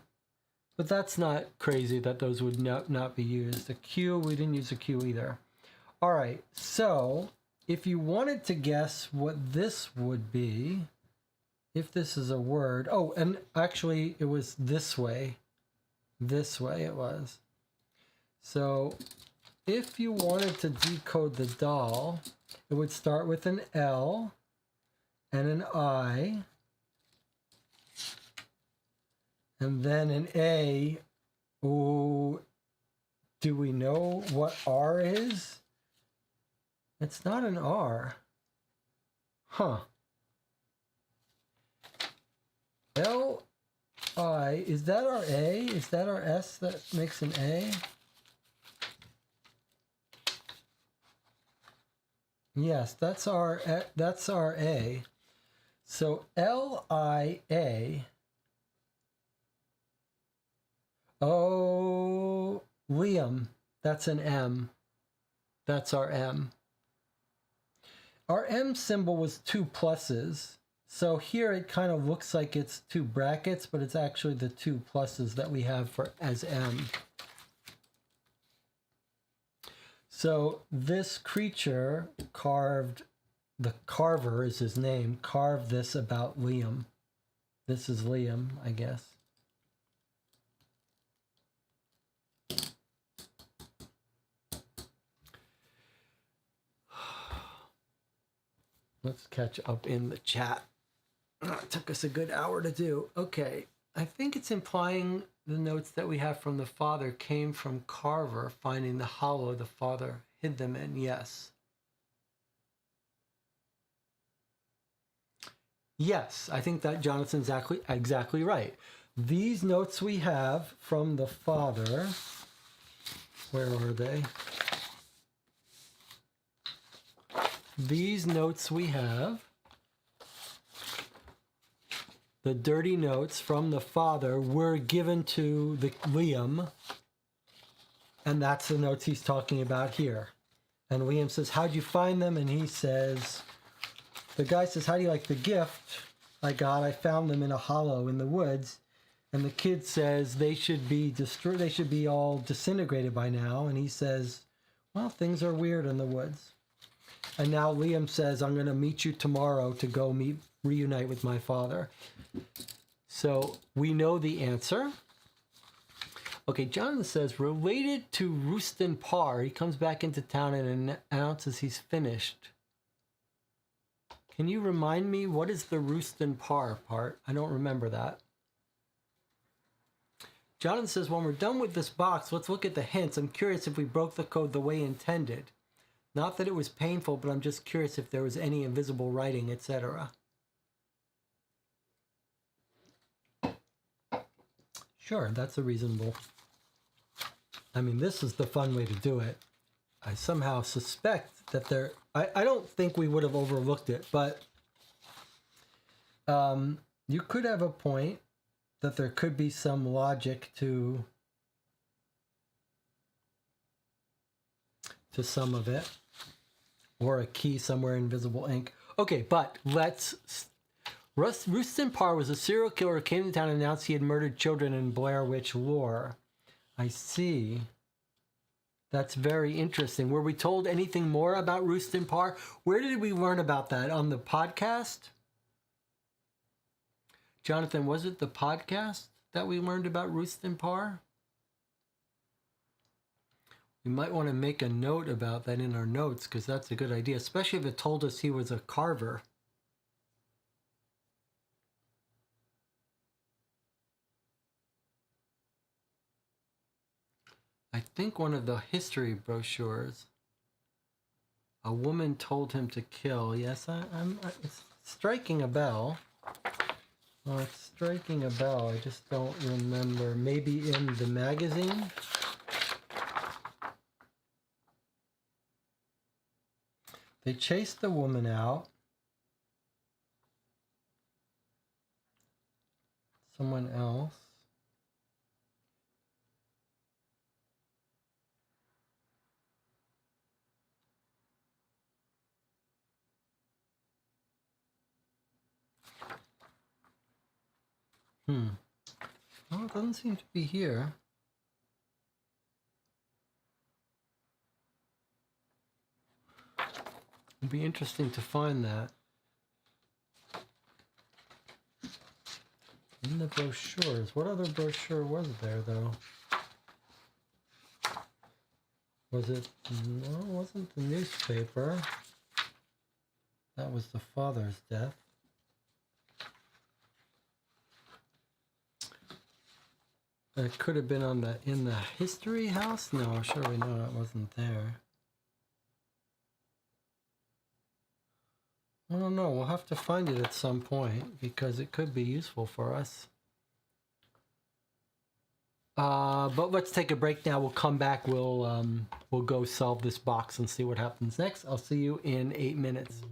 But that's not crazy that those would not be used. The Q, we didn't use a Q either. All right, so if you wanted to guess what this would be, if this is a word. Oh, and actually it was this way. This way it was. So if you wanted to decode the doll, it would start with an L and an I. And then an A. Ooh, do we know what R is? It's not an R. Huh. L-I, is that our A? Is that our S that makes an A? Yes, that's our A. So L-I-A. Oh, Liam. That's an M. That's our M. Our M symbol was 2 pluses. So here it kind of looks like it's 2 brackets, but it's actually the 2 pluses that we have for as M. So this creature carved, the carver is his name, carved this about Liam. This is Liam, I guess. Let's catch up in the chat. It took us a good hour to do. Okay, I think it's implying the notes that we have from the father came from Carver finding the hollow the father hid them in. Yes. Yes, I think that Jonathan's exactly right. These notes we have from the father, where are they? These notes we have, the dirty notes from the father, were given to the Liam, and that's the notes he's talking about here. And Liam says, how'd you find them? And he says, the guy says, how do you like the gift I got? I found them in a hollow in the woods. And the kid says they should be destroyed. They should be all disintegrated by now. And he says, well, things are weird in the woods. And now Liam says, I'm going to meet you tomorrow to go reunite with my father. So we know the answer. Okay, Jonathan says, related to Rustin Parr, he comes back into town and announces he's finished. Can you remind me, what is the Rustin Parr part? I don't remember that. Jonathan says, when we're done with this box, let's look at the hints. I'm curious if we broke the code the way intended. Not that it was painful, but I'm just curious if there was any invisible writing, etc. Sure, that's a reasonable. I mean, this is the fun way to do it. I somehow suspect that there. I don't think we would have overlooked it, but you could have a point that there could be some logic to some of it. Or a key somewhere in invisible ink. Okay, but let's... Rustin Parr was a serial killer who came to town and announced he had murdered children in Blair Witch lore. I see. That's very interesting. Were we told anything more about Rustin Parr? Where did we learn about that? On the podcast? Jonathan, was it the podcast that we learned about Rustin Parr? We might want to make a note about that in our notes, because that's a good idea, especially if it told us he was a carver. I think one of the history brochures, a woman told him to kill. Yes, it's striking a bell. Well, it's striking a bell. I just don't remember. Maybe in the magazine? They chased the woman out. Someone else. Well, it doesn't seem to be here. It'd be interesting to find that. In the brochures. What other brochure was there, though? Was it... No, it wasn't the newspaper. That was the father's death. It could have been on the in the history house? No, surely no, it wasn't there. I don't know. We'll have to find it at some point because it could be useful for us. But let's take a break now. We'll come back. We'll go solve this box and see what happens next. I'll see you in 8 minutes.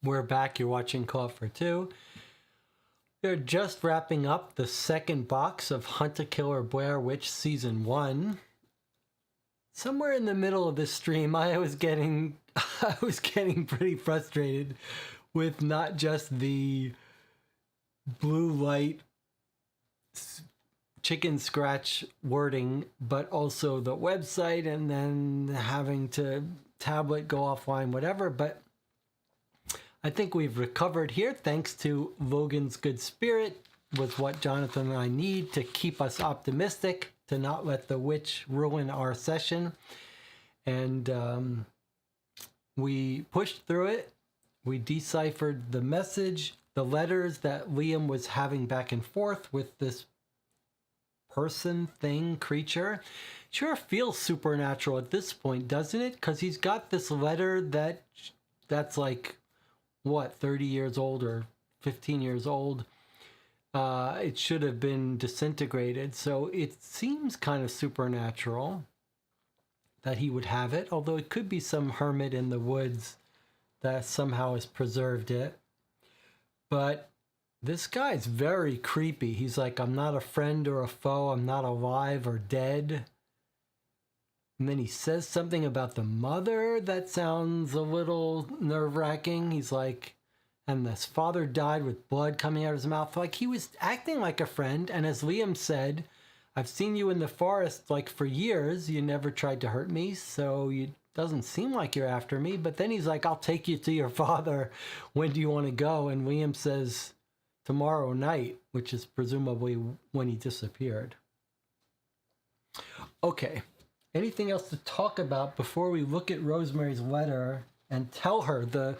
We're back. You're watching Call for Two. They're just wrapping up the second box of Hunt a Killer Blair Witch Season 1. Somewhere in the middle of this stream, I was getting pretty frustrated with not just the blue light chicken scratch wording, but also the website, and then having to tablet go offline, whatever. But I think we've recovered here thanks to Logan's good spirit, was what Jonathan and I need to keep us optimistic, to not let the witch ruin our session. And we pushed through it. We deciphered the message, the letters that Liam was having back and forth with this person, thing, creature. Sure feels supernatural at this point, doesn't it? Because he's got this letter that's like, what, 30 years old or 15 years old. It should have been disintegrated. So it seems kind of supernatural that he would have it, although it could be some hermit in the woods that somehow has preserved it. But this guy's very creepy. He's like, I'm not a friend or a foe. I'm not alive or dead. And then he says something about the mother that sounds a little nerve-wracking. He's like, and his father died with blood coming out of his mouth. Like, he was acting like a friend. And as Liam said, I've seen you in the forest like for years. You never tried to hurt me, so it doesn't seem like you're after me. But then he's like, I'll take you to your father. When do you want to go? And Liam says, tomorrow night, which is presumably when he disappeared. Okay. Anything else to talk about before we look at Rosemary's letter and tell her the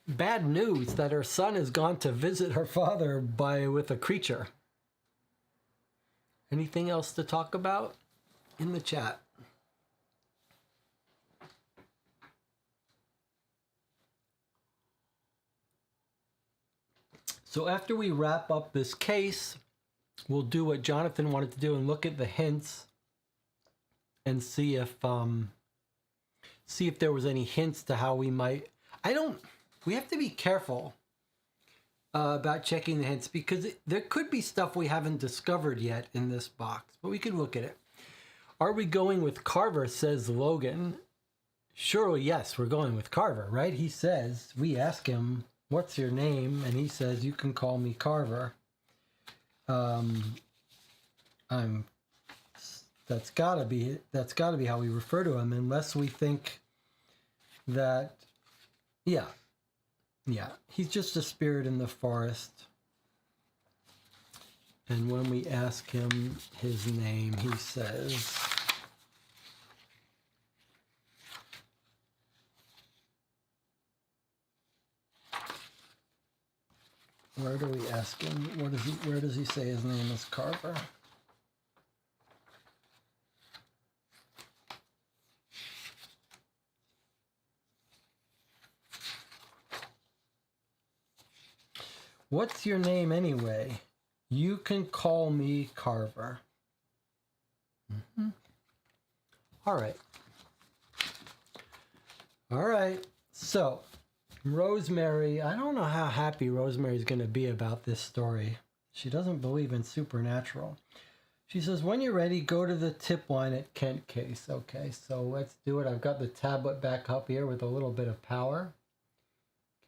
bad news that her son has gone to visit her father with a creature? Anything else to talk about in the chat? So after we wrap up this case, we'll do what Jonathan wanted to do and look at the hints and see if there was any hints to how we might. We have to be careful about checking the hints because there could be stuff we haven't discovered yet in this box, but we could look at it. Are we going with Carver, says Logan. Surely, yes, we're going with Carver, right? He says, we ask him, what's your name? And he says, you can call me Carver. That's gotta be how we refer to him, unless we think that, yeah, he's just a spirit in the forest. And when we ask him his name, he says, where do we ask him? Where does he say his name is Carver? What's your name anyway? You can call me Carver. Mm-hmm. All right. So, Rosemary, I don't know how happy Rosemary's going to be about this story. She doesn't believe in supernatural. She says, when you're ready, go to the tip line at Kent Case. Okay, so let's do it. I've got the tablet back up here with a little bit of power.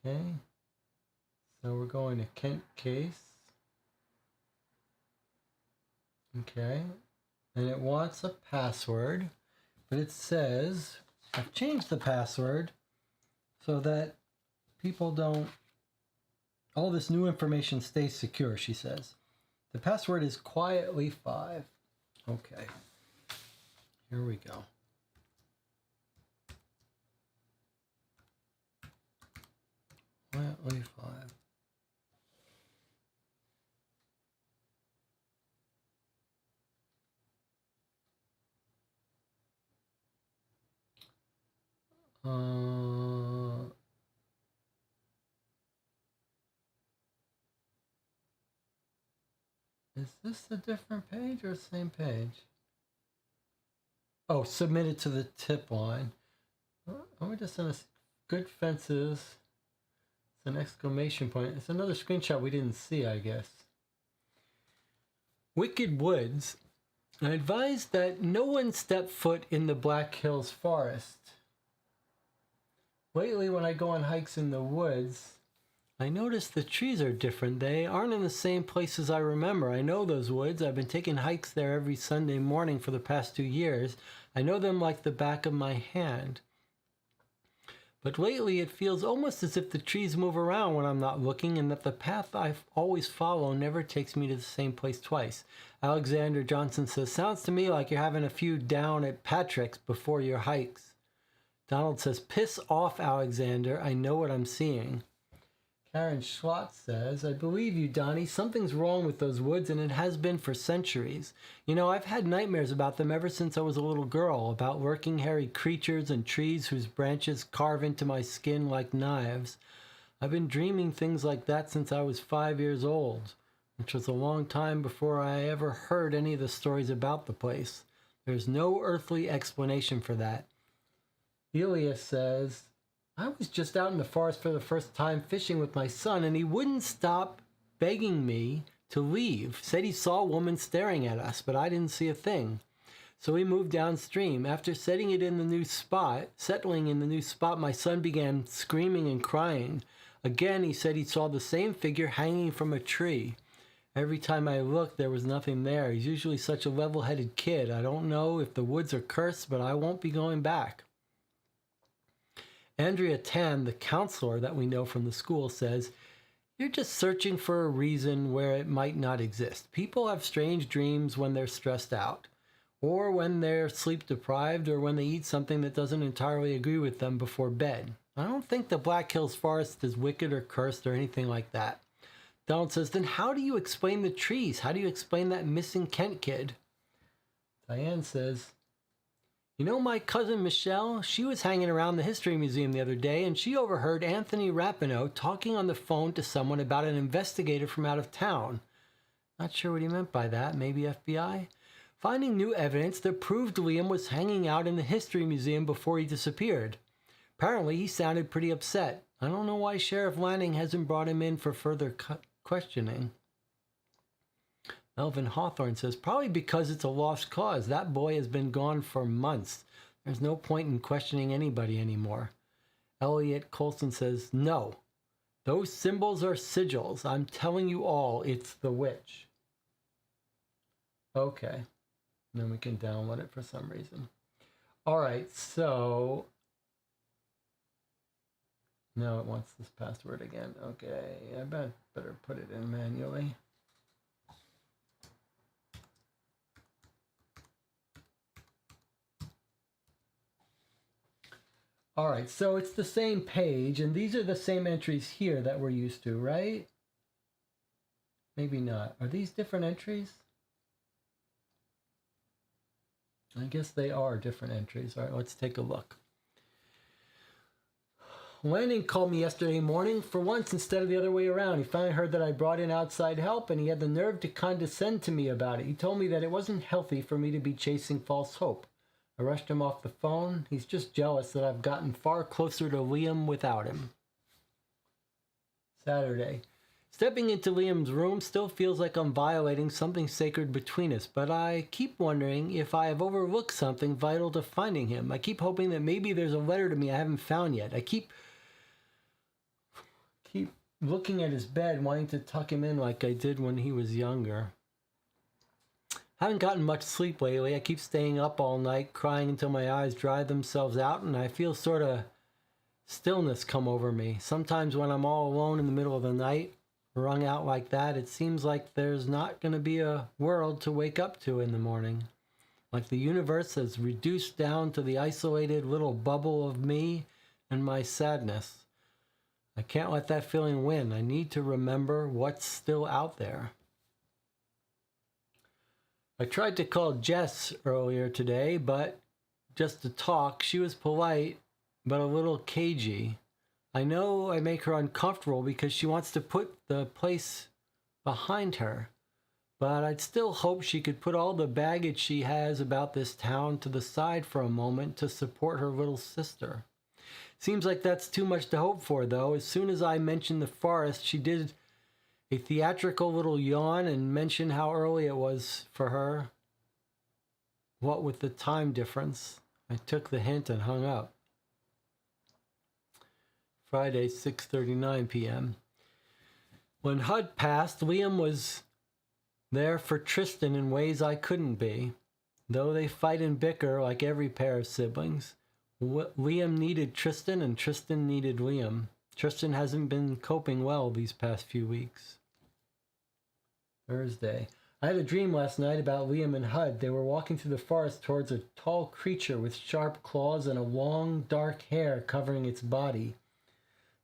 Okay. So we're going to Kent Case. Okay. And it wants a password, but it says, I've changed the password so that people don't, all this new information stays secure, she says. The password is quietly5. Okay. Here we go. Quietly5. Is this a different page or the same page? Oh, submitted to the tip line. Oh, we just sent us good fences. It's an exclamation point. It's another screenshot we didn't see, I guess. Wicked Woods. I advise that no one step foot in the Black Hills Forest. Lately, when I go on hikes in the woods, I notice the trees are different. They aren't in the same places I remember. I know those woods. I've been taking hikes there every Sunday morning for the past 2 years. I know them like the back of my hand. But lately, it feels almost as if the trees move around when I'm not looking and that the path I always follow never takes me to the same place twice. Alexander Johnson says, sounds to me like you're having a few down at Patrick's before your hikes. Donald says, piss off, Alexander. I know what I'm seeing. Karen Schlott says, I believe you, Donnie. Something's wrong with those woods, and it has been for centuries. You know, I've had nightmares about them ever since I was a little girl, about lurking hairy creatures and trees whose branches carve into my skin like knives. I've been dreaming things like that since I was 5 years old, which was a long time before I ever heard any of the stories about the place. There's no earthly explanation for that. Elias says, I was just out in the forest for the first time fishing with my son, and he wouldn't stop begging me to leave. Said he saw a woman staring at us, but I didn't see a thing. So we moved downstream. After settling in the new spot, my son began screaming and crying. Again, he said he saw the same figure hanging from a tree. Every time I looked, there was nothing there. He's usually such a level-headed kid. I don't know if the woods are cursed, but I won't be going back. Andrea Tan, the counselor that we know from the school, says, you're just searching for a reason where it might not exist. People have strange dreams when they're stressed out, or when they're sleep deprived, or when they eat something that doesn't entirely agree with them before bed. I don't think the Black Hills Forest is wicked or cursed or anything like that. Donald says, then how do you explain the trees? How do you explain that missing Kent kid? Diane says, you know my cousin Michelle? She was hanging around the History Museum the other day, and she overheard Anthony Rapinoe talking on the phone to someone about an investigator from out of town. Not sure what he meant by that. Maybe FBI? Finding new evidence that proved Liam was hanging out in the History Museum before he disappeared. Apparently, he sounded pretty upset. I don't know why Sheriff Lanning hasn't brought him in for further questioning. Melvin Hawthorne says, probably because it's a lost cause. That boy has been gone for months. There's no point in questioning anybody anymore. Elliot Colson says, no. Those symbols are sigils. I'm telling you all, it's the witch. Okay. And then we can download it for some reason. All right, so... No, it wants this password again. Okay, I better put it in manually. All right, so it's the same page, and these are the same entries here that we're used to, right? Maybe not. Are these different entries? I guess they are different entries. All right, let's take a look. Lanning called me yesterday morning for once instead of the other way around. He finally heard that I brought in outside help, and he had the nerve to condescend to me about it. He told me that it wasn't healthy for me to be chasing false hope. I rushed him off the phone. He's just jealous that I've gotten far closer to Liam without him. Saturday. Stepping into Liam's room still feels like I'm violating something sacred between us, but I keep wondering if I have overlooked something vital to finding him. I keep hoping that maybe there's a letter to me I haven't found yet. I keep looking at his bed, wanting to tuck him in like I did when he was younger. Haven't gotten much sleep lately. I keep staying up all night, crying until my eyes dry themselves out, and I feel sort of stillness come over me. Sometimes when I'm all alone in the middle of the night, wrung out like that, it seems like there's not going to be a world to wake up to in the morning. Like the universe has reduced down to the isolated little bubble of me and my sadness. I can't let that feeling win. I need to remember what's still out there. I tried to call Jess earlier today, but just to talk. She was polite, but a little cagey. I know I make her uncomfortable because she wants to put the place behind her, but I'd still hope she could put all the baggage she has about this town to the side for a moment to support her little sister. Seems like that's too much to hope for, though. As soon as I mentioned the forest, she did a theatrical little yawn and mentioned how early it was for her. What with the time difference, I took the hint and hung up. Friday, 6:39 p.m. When HUD passed, Liam was there for Tristan in ways I couldn't be. Though they fight and bicker like every pair of siblings, Liam needed Tristan and Tristan needed Liam. Tristan hasn't been coping well these past few weeks. Thursday. I had a dream last night about Liam and HUD. They were walking through the forest towards a tall creature with sharp claws and a long, dark hair covering its body.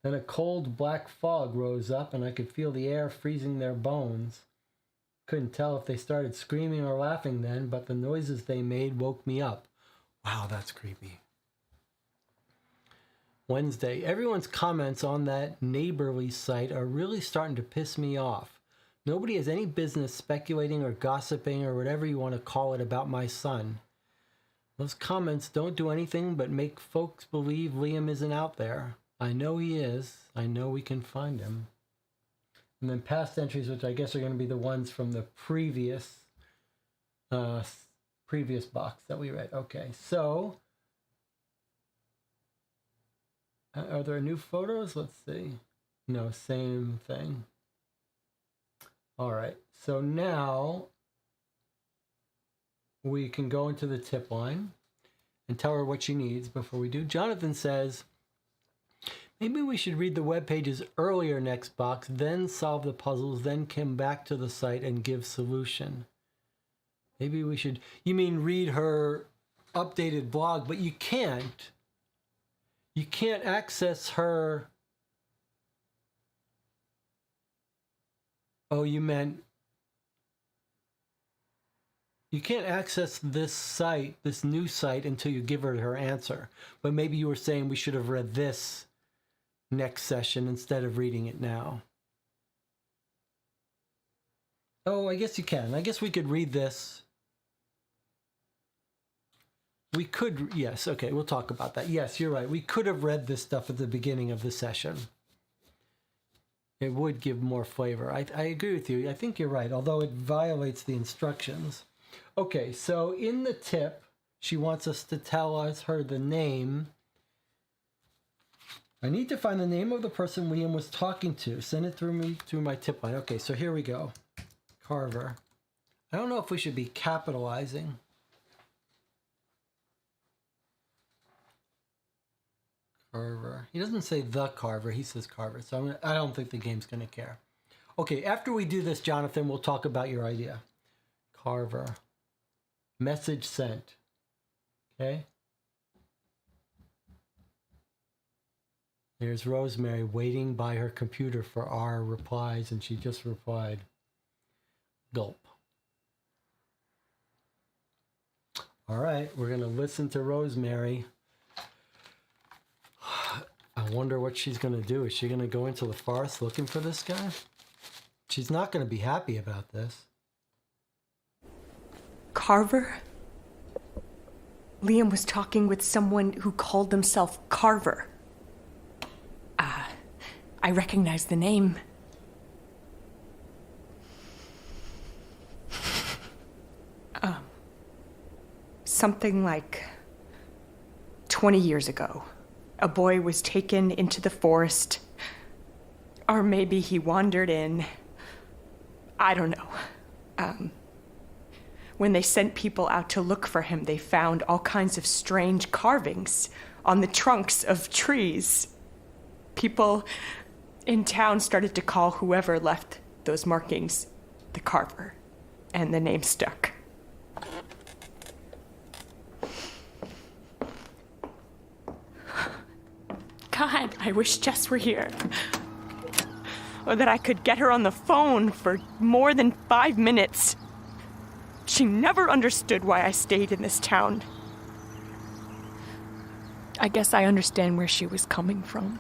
Then a cold, black fog rose up, and I could feel the air freezing their bones. Couldn't tell if they started screaming or laughing then, but the noises they made woke me up. Wow, that's creepy. Wednesday. Everyone's comments on that neighborly site are really starting to piss me off. Nobody has any business speculating or gossiping or whatever you want to call it about my son. Those comments don't do anything but make folks believe Liam isn't out there. I know he is. I know we can find him. And then past entries, which I guess are going to be the ones from the previous box that we read. Okay, so are there new photos? Let's see. No, same thing. All right, so now we can go into the tip line and tell her what she needs before we do. Jonathan says, maybe we should read the web pages earlier next box, then solve the puzzles, then come back to the site and give solution. Maybe we should, you mean read her updated blog, but you can't. You can't access her. Oh, you meant you can't access this site, this new site, until you give her her answer. But maybe you were saying we should have read this next session instead of reading it now. Oh, I guess you can. I guess we could read this. We could, yes, okay, we'll talk about that. Yes, you're right. We could have read this stuff at the beginning of the session. It would give more flavor. I agree with you. I think you're right, although it violates the instructions. Okay, so in the tip, she wants us to tell her the name. I need to find the name of the person Liam was talking to. Send it through my tip line. Okay, so here we go. Carver. I don't know if we should be capitalizing. Carver. He doesn't say the Carver. He says Carver. So I don't think the game's going to care. Okay, after we do this, Jonathan, we'll talk about your idea. Carver. Message sent. Okay. There's Rosemary waiting by her computer for our replies, and she just replied. Gulp. All right, we're going to listen to Rosemary. I wonder what she's going to do. Is she going to go into the forest looking for this guy? She's not going to be happy about this. Carver? Liam was talking with someone who called himself Carver. I recognize the name. Something like 20 years ago, a boy was taken into the forest. Or maybe he wandered in. I don't know. When they sent people out to look for him, they found all kinds of strange carvings on the trunks of trees. People in town started to call whoever left those markings the Carver, and the name stuck. God, I wish Jess were here. Or that I could get her on the phone for more than 5 minutes. She never understood why I stayed in this town. I guess I understand where she was coming from.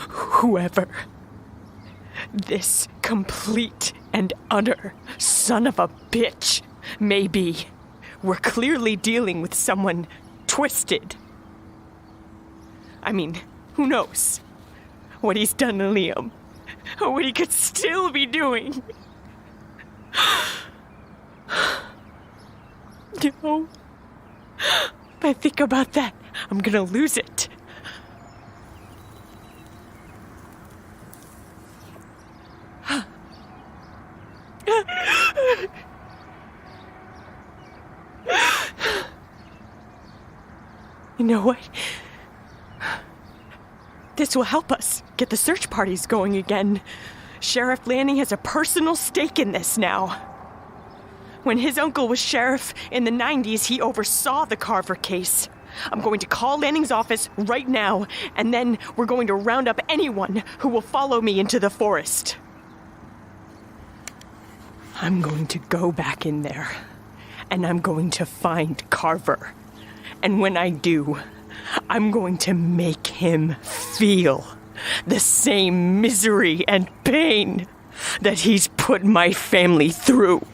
Whoever this complete and utter son of a bitch may be, we're clearly dealing with someone twisted. I mean, who knows what he's done to Liam, or what he could still be doing. No. If I think about that, I'm gonna lose it. You know what? This will help us get the search parties going again. Sheriff Lanning has a personal stake in this now. When his uncle was sheriff in the 90s, he oversaw the Carver case. I'm going to call Lanning's office right now, and then we're going to round up anyone who will follow me into the forest. I'm going to go back in there, and I'm going to find Carver. And when I do, I'm going to make him feel the same misery and pain that he's put my family through.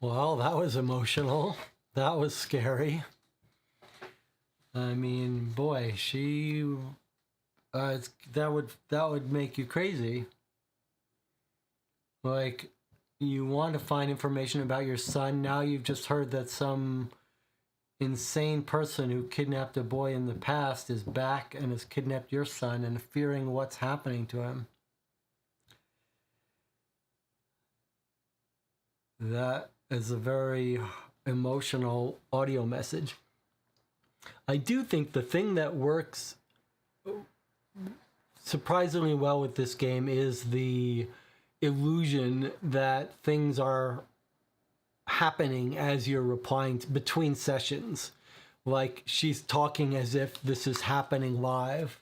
Well, that was emotional. That was scary. I mean, boy, that would make you crazy. Like, you want to find information about your son. Now you've just heard that some insane person who kidnapped a boy in the past is back and has kidnapped your son, and fearing what's happening to him. That is a very emotional audio message. I do think the thing that works surprisingly well with this game is the illusion that things are happening as you're replying between sessions. Like, she's talking as if this is happening live.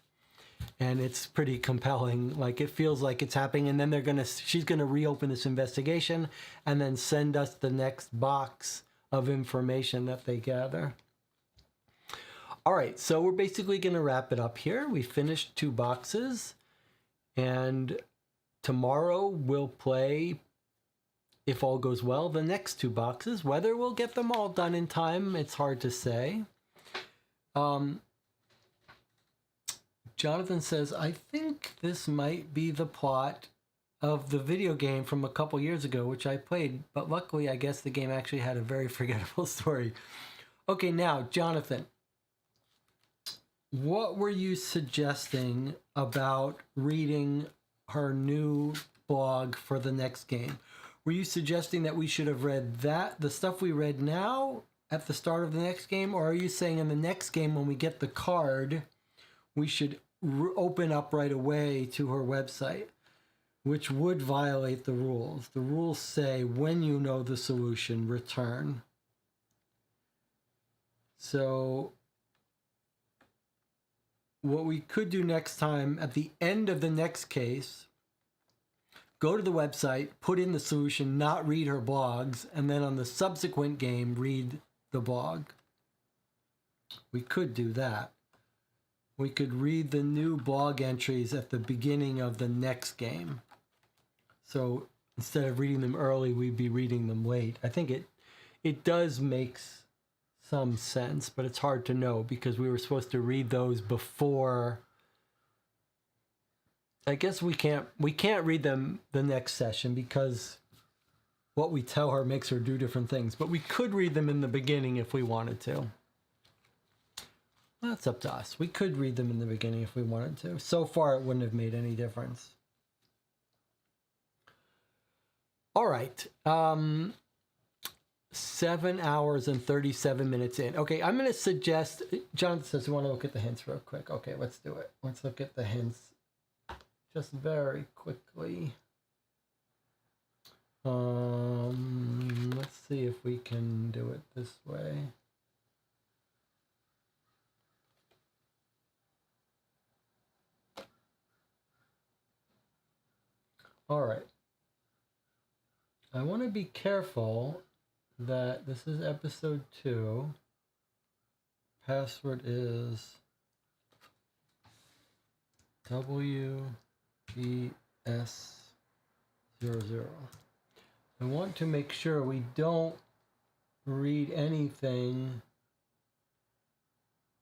and it's pretty compelling. Like, it feels like it's happening, and then she's gonna reopen this investigation and then send us the next box of information that they gather. All right, so we're basically gonna wrap it up here. We finished 2 boxes, and tomorrow we'll play, if all goes well, the next 2 boxes. Whether we'll get them all done in time, it's hard to say. Jonathan says, I think this might be the plot of the video game from a couple years ago, which I played, but luckily I guess the game actually had a very forgettable story. Okay, now, Jonathan, what were you suggesting about reading her new blog for the next game? Were you suggesting that we should have read the stuff we read now at the start of the next game, or are you saying in the next game when we get the card, we should open up right away to her website, which would violate the rules? The rules say, when you know the solution, return. So what we could do next time, at the end of the next case, go to the website, put in the solution, not read her blogs, and then on the subsequent game, read the blog. We could do that. We could read the new blog entries at the beginning of the next game. So instead of reading them early, we'd be reading them late. I think it does make some sense, but it's hard to know because we were supposed to read those before. I guess we can't read them the next session because what we tell her makes her do different things. But we could read them in the beginning if we wanted to. That's up to us. We could read them in the beginning if we wanted to. So far, it wouldn't have made any difference. All right. 7 hours and 37 minutes in. Okay, I'm going to suggest... Jonathan says we want to look at the hints real quick. Okay, let's do it. Let's look at the hints just very quickly. Let's see if we can do it this way. All right. I want to be careful that this is episode 2. Password is WBS00. I want to make sure we don't read anything.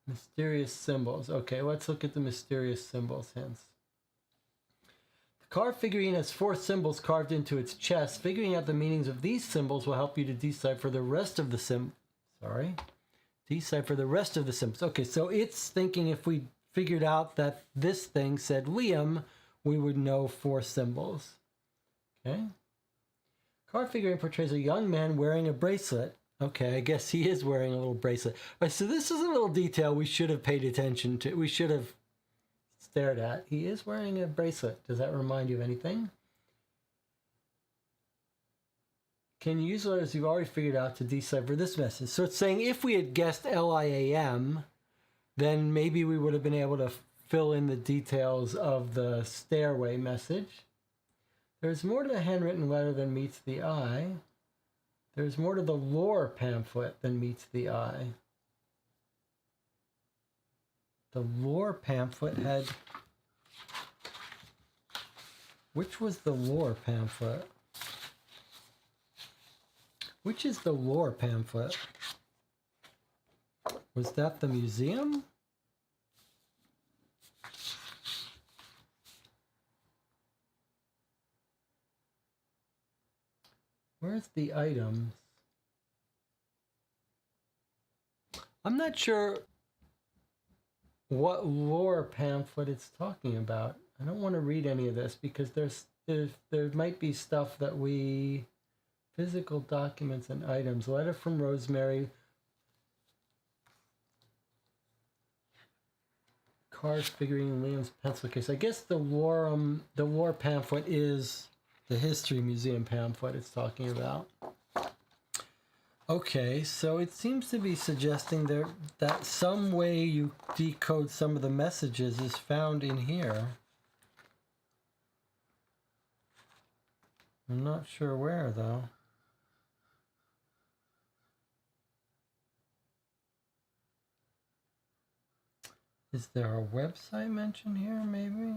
Mysterious symbols. Okay, let's look at the mysterious symbols hints. Card figurine has 4 symbols carved into its chest. Figuring out the meanings of these symbols will help you to decipher the rest of the decipher the rest of the symbols. Okay, so it's thinking if we figured out that this thing said Liam, we would know 4 symbols. Okay. Card figurine portrays a young man wearing a bracelet. Okay, I guess he is wearing a little bracelet. All right, so this is a little detail we should have paid attention to. We should have stared at. He is wearing a bracelet. Does that remind you of anything? Can you use letters you've already figured out to decipher this message? So it's saying if we had guessed L-I-A-M, then maybe we would have been able to fill in the details of the stairway message. There's more to the handwritten letter than meets the eye. There's more to the lore pamphlet than meets the eye. The lore pamphlet had... Which was the lore pamphlet? Which is the lore pamphlet? Was that the museum? Where's the items? I'm not sure what lore pamphlet it's talking about. I don't want to read any of this because there might be stuff that we... Physical documents and items. Letter from Rosemary. Card figurine Liam's pencil case. I guess the lore pamphlet is the History Museum pamphlet it's talking about. Okay, so it seems to be suggesting there that some way you decode some of the messages is found in here. I'm not sure where, though. Is there a website mentioned here, maybe?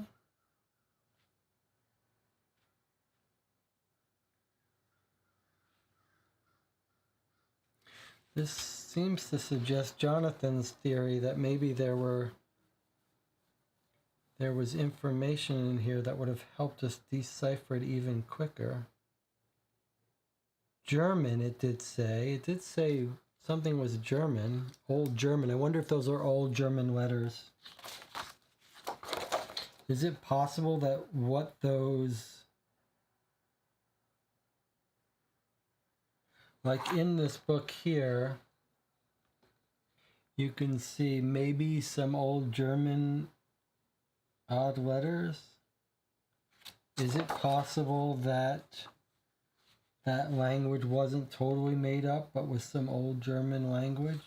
This seems to suggest Jonathan's theory that maybe there was information in here that would have helped us decipher it even quicker. German, it did say. It did say something was German, old German. I wonder if those are old German letters. Is it possible that what those... Like in this book here, you can see maybe some old German odd letters. Is it possible that that language wasn't totally made up, but was some old German language?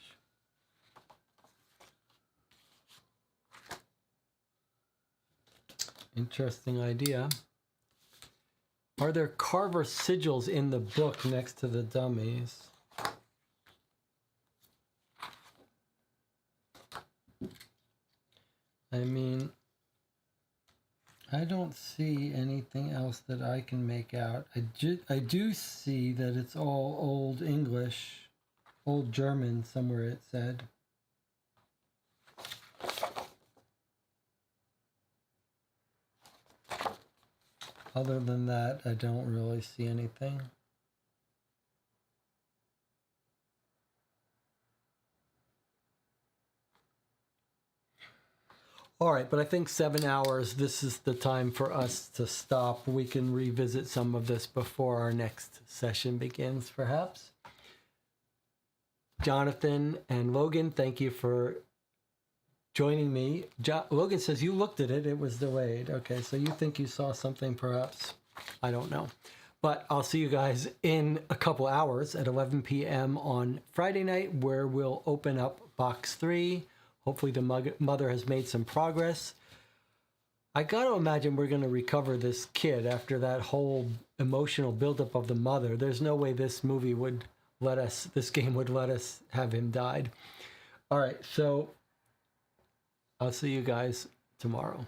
Interesting idea. Are there carver sigils in the book next to the dummies? I mean, I don't see anything else that I can make out. I do see that it's all Old English, Old German, somewhere it said. Other than that, I don't really see anything. All right, but I think 7 hours, this is the time for us to stop. We can revisit some of this before our next session begins, perhaps. Jonathan and Logan, thank you for joining me. Logan says you looked at it. It was delayed. Okay, so you think you saw something, perhaps. I don't know. But I'll see you guys in a couple hours at 11 p.m. on Friday night, where we'll open up box 3. Hopefully the mother has made some progress. I got to imagine we're going to recover this kid after that whole emotional buildup of the mother. There's no way this game would let us have him died. All right, so I'll see you guys tomorrow.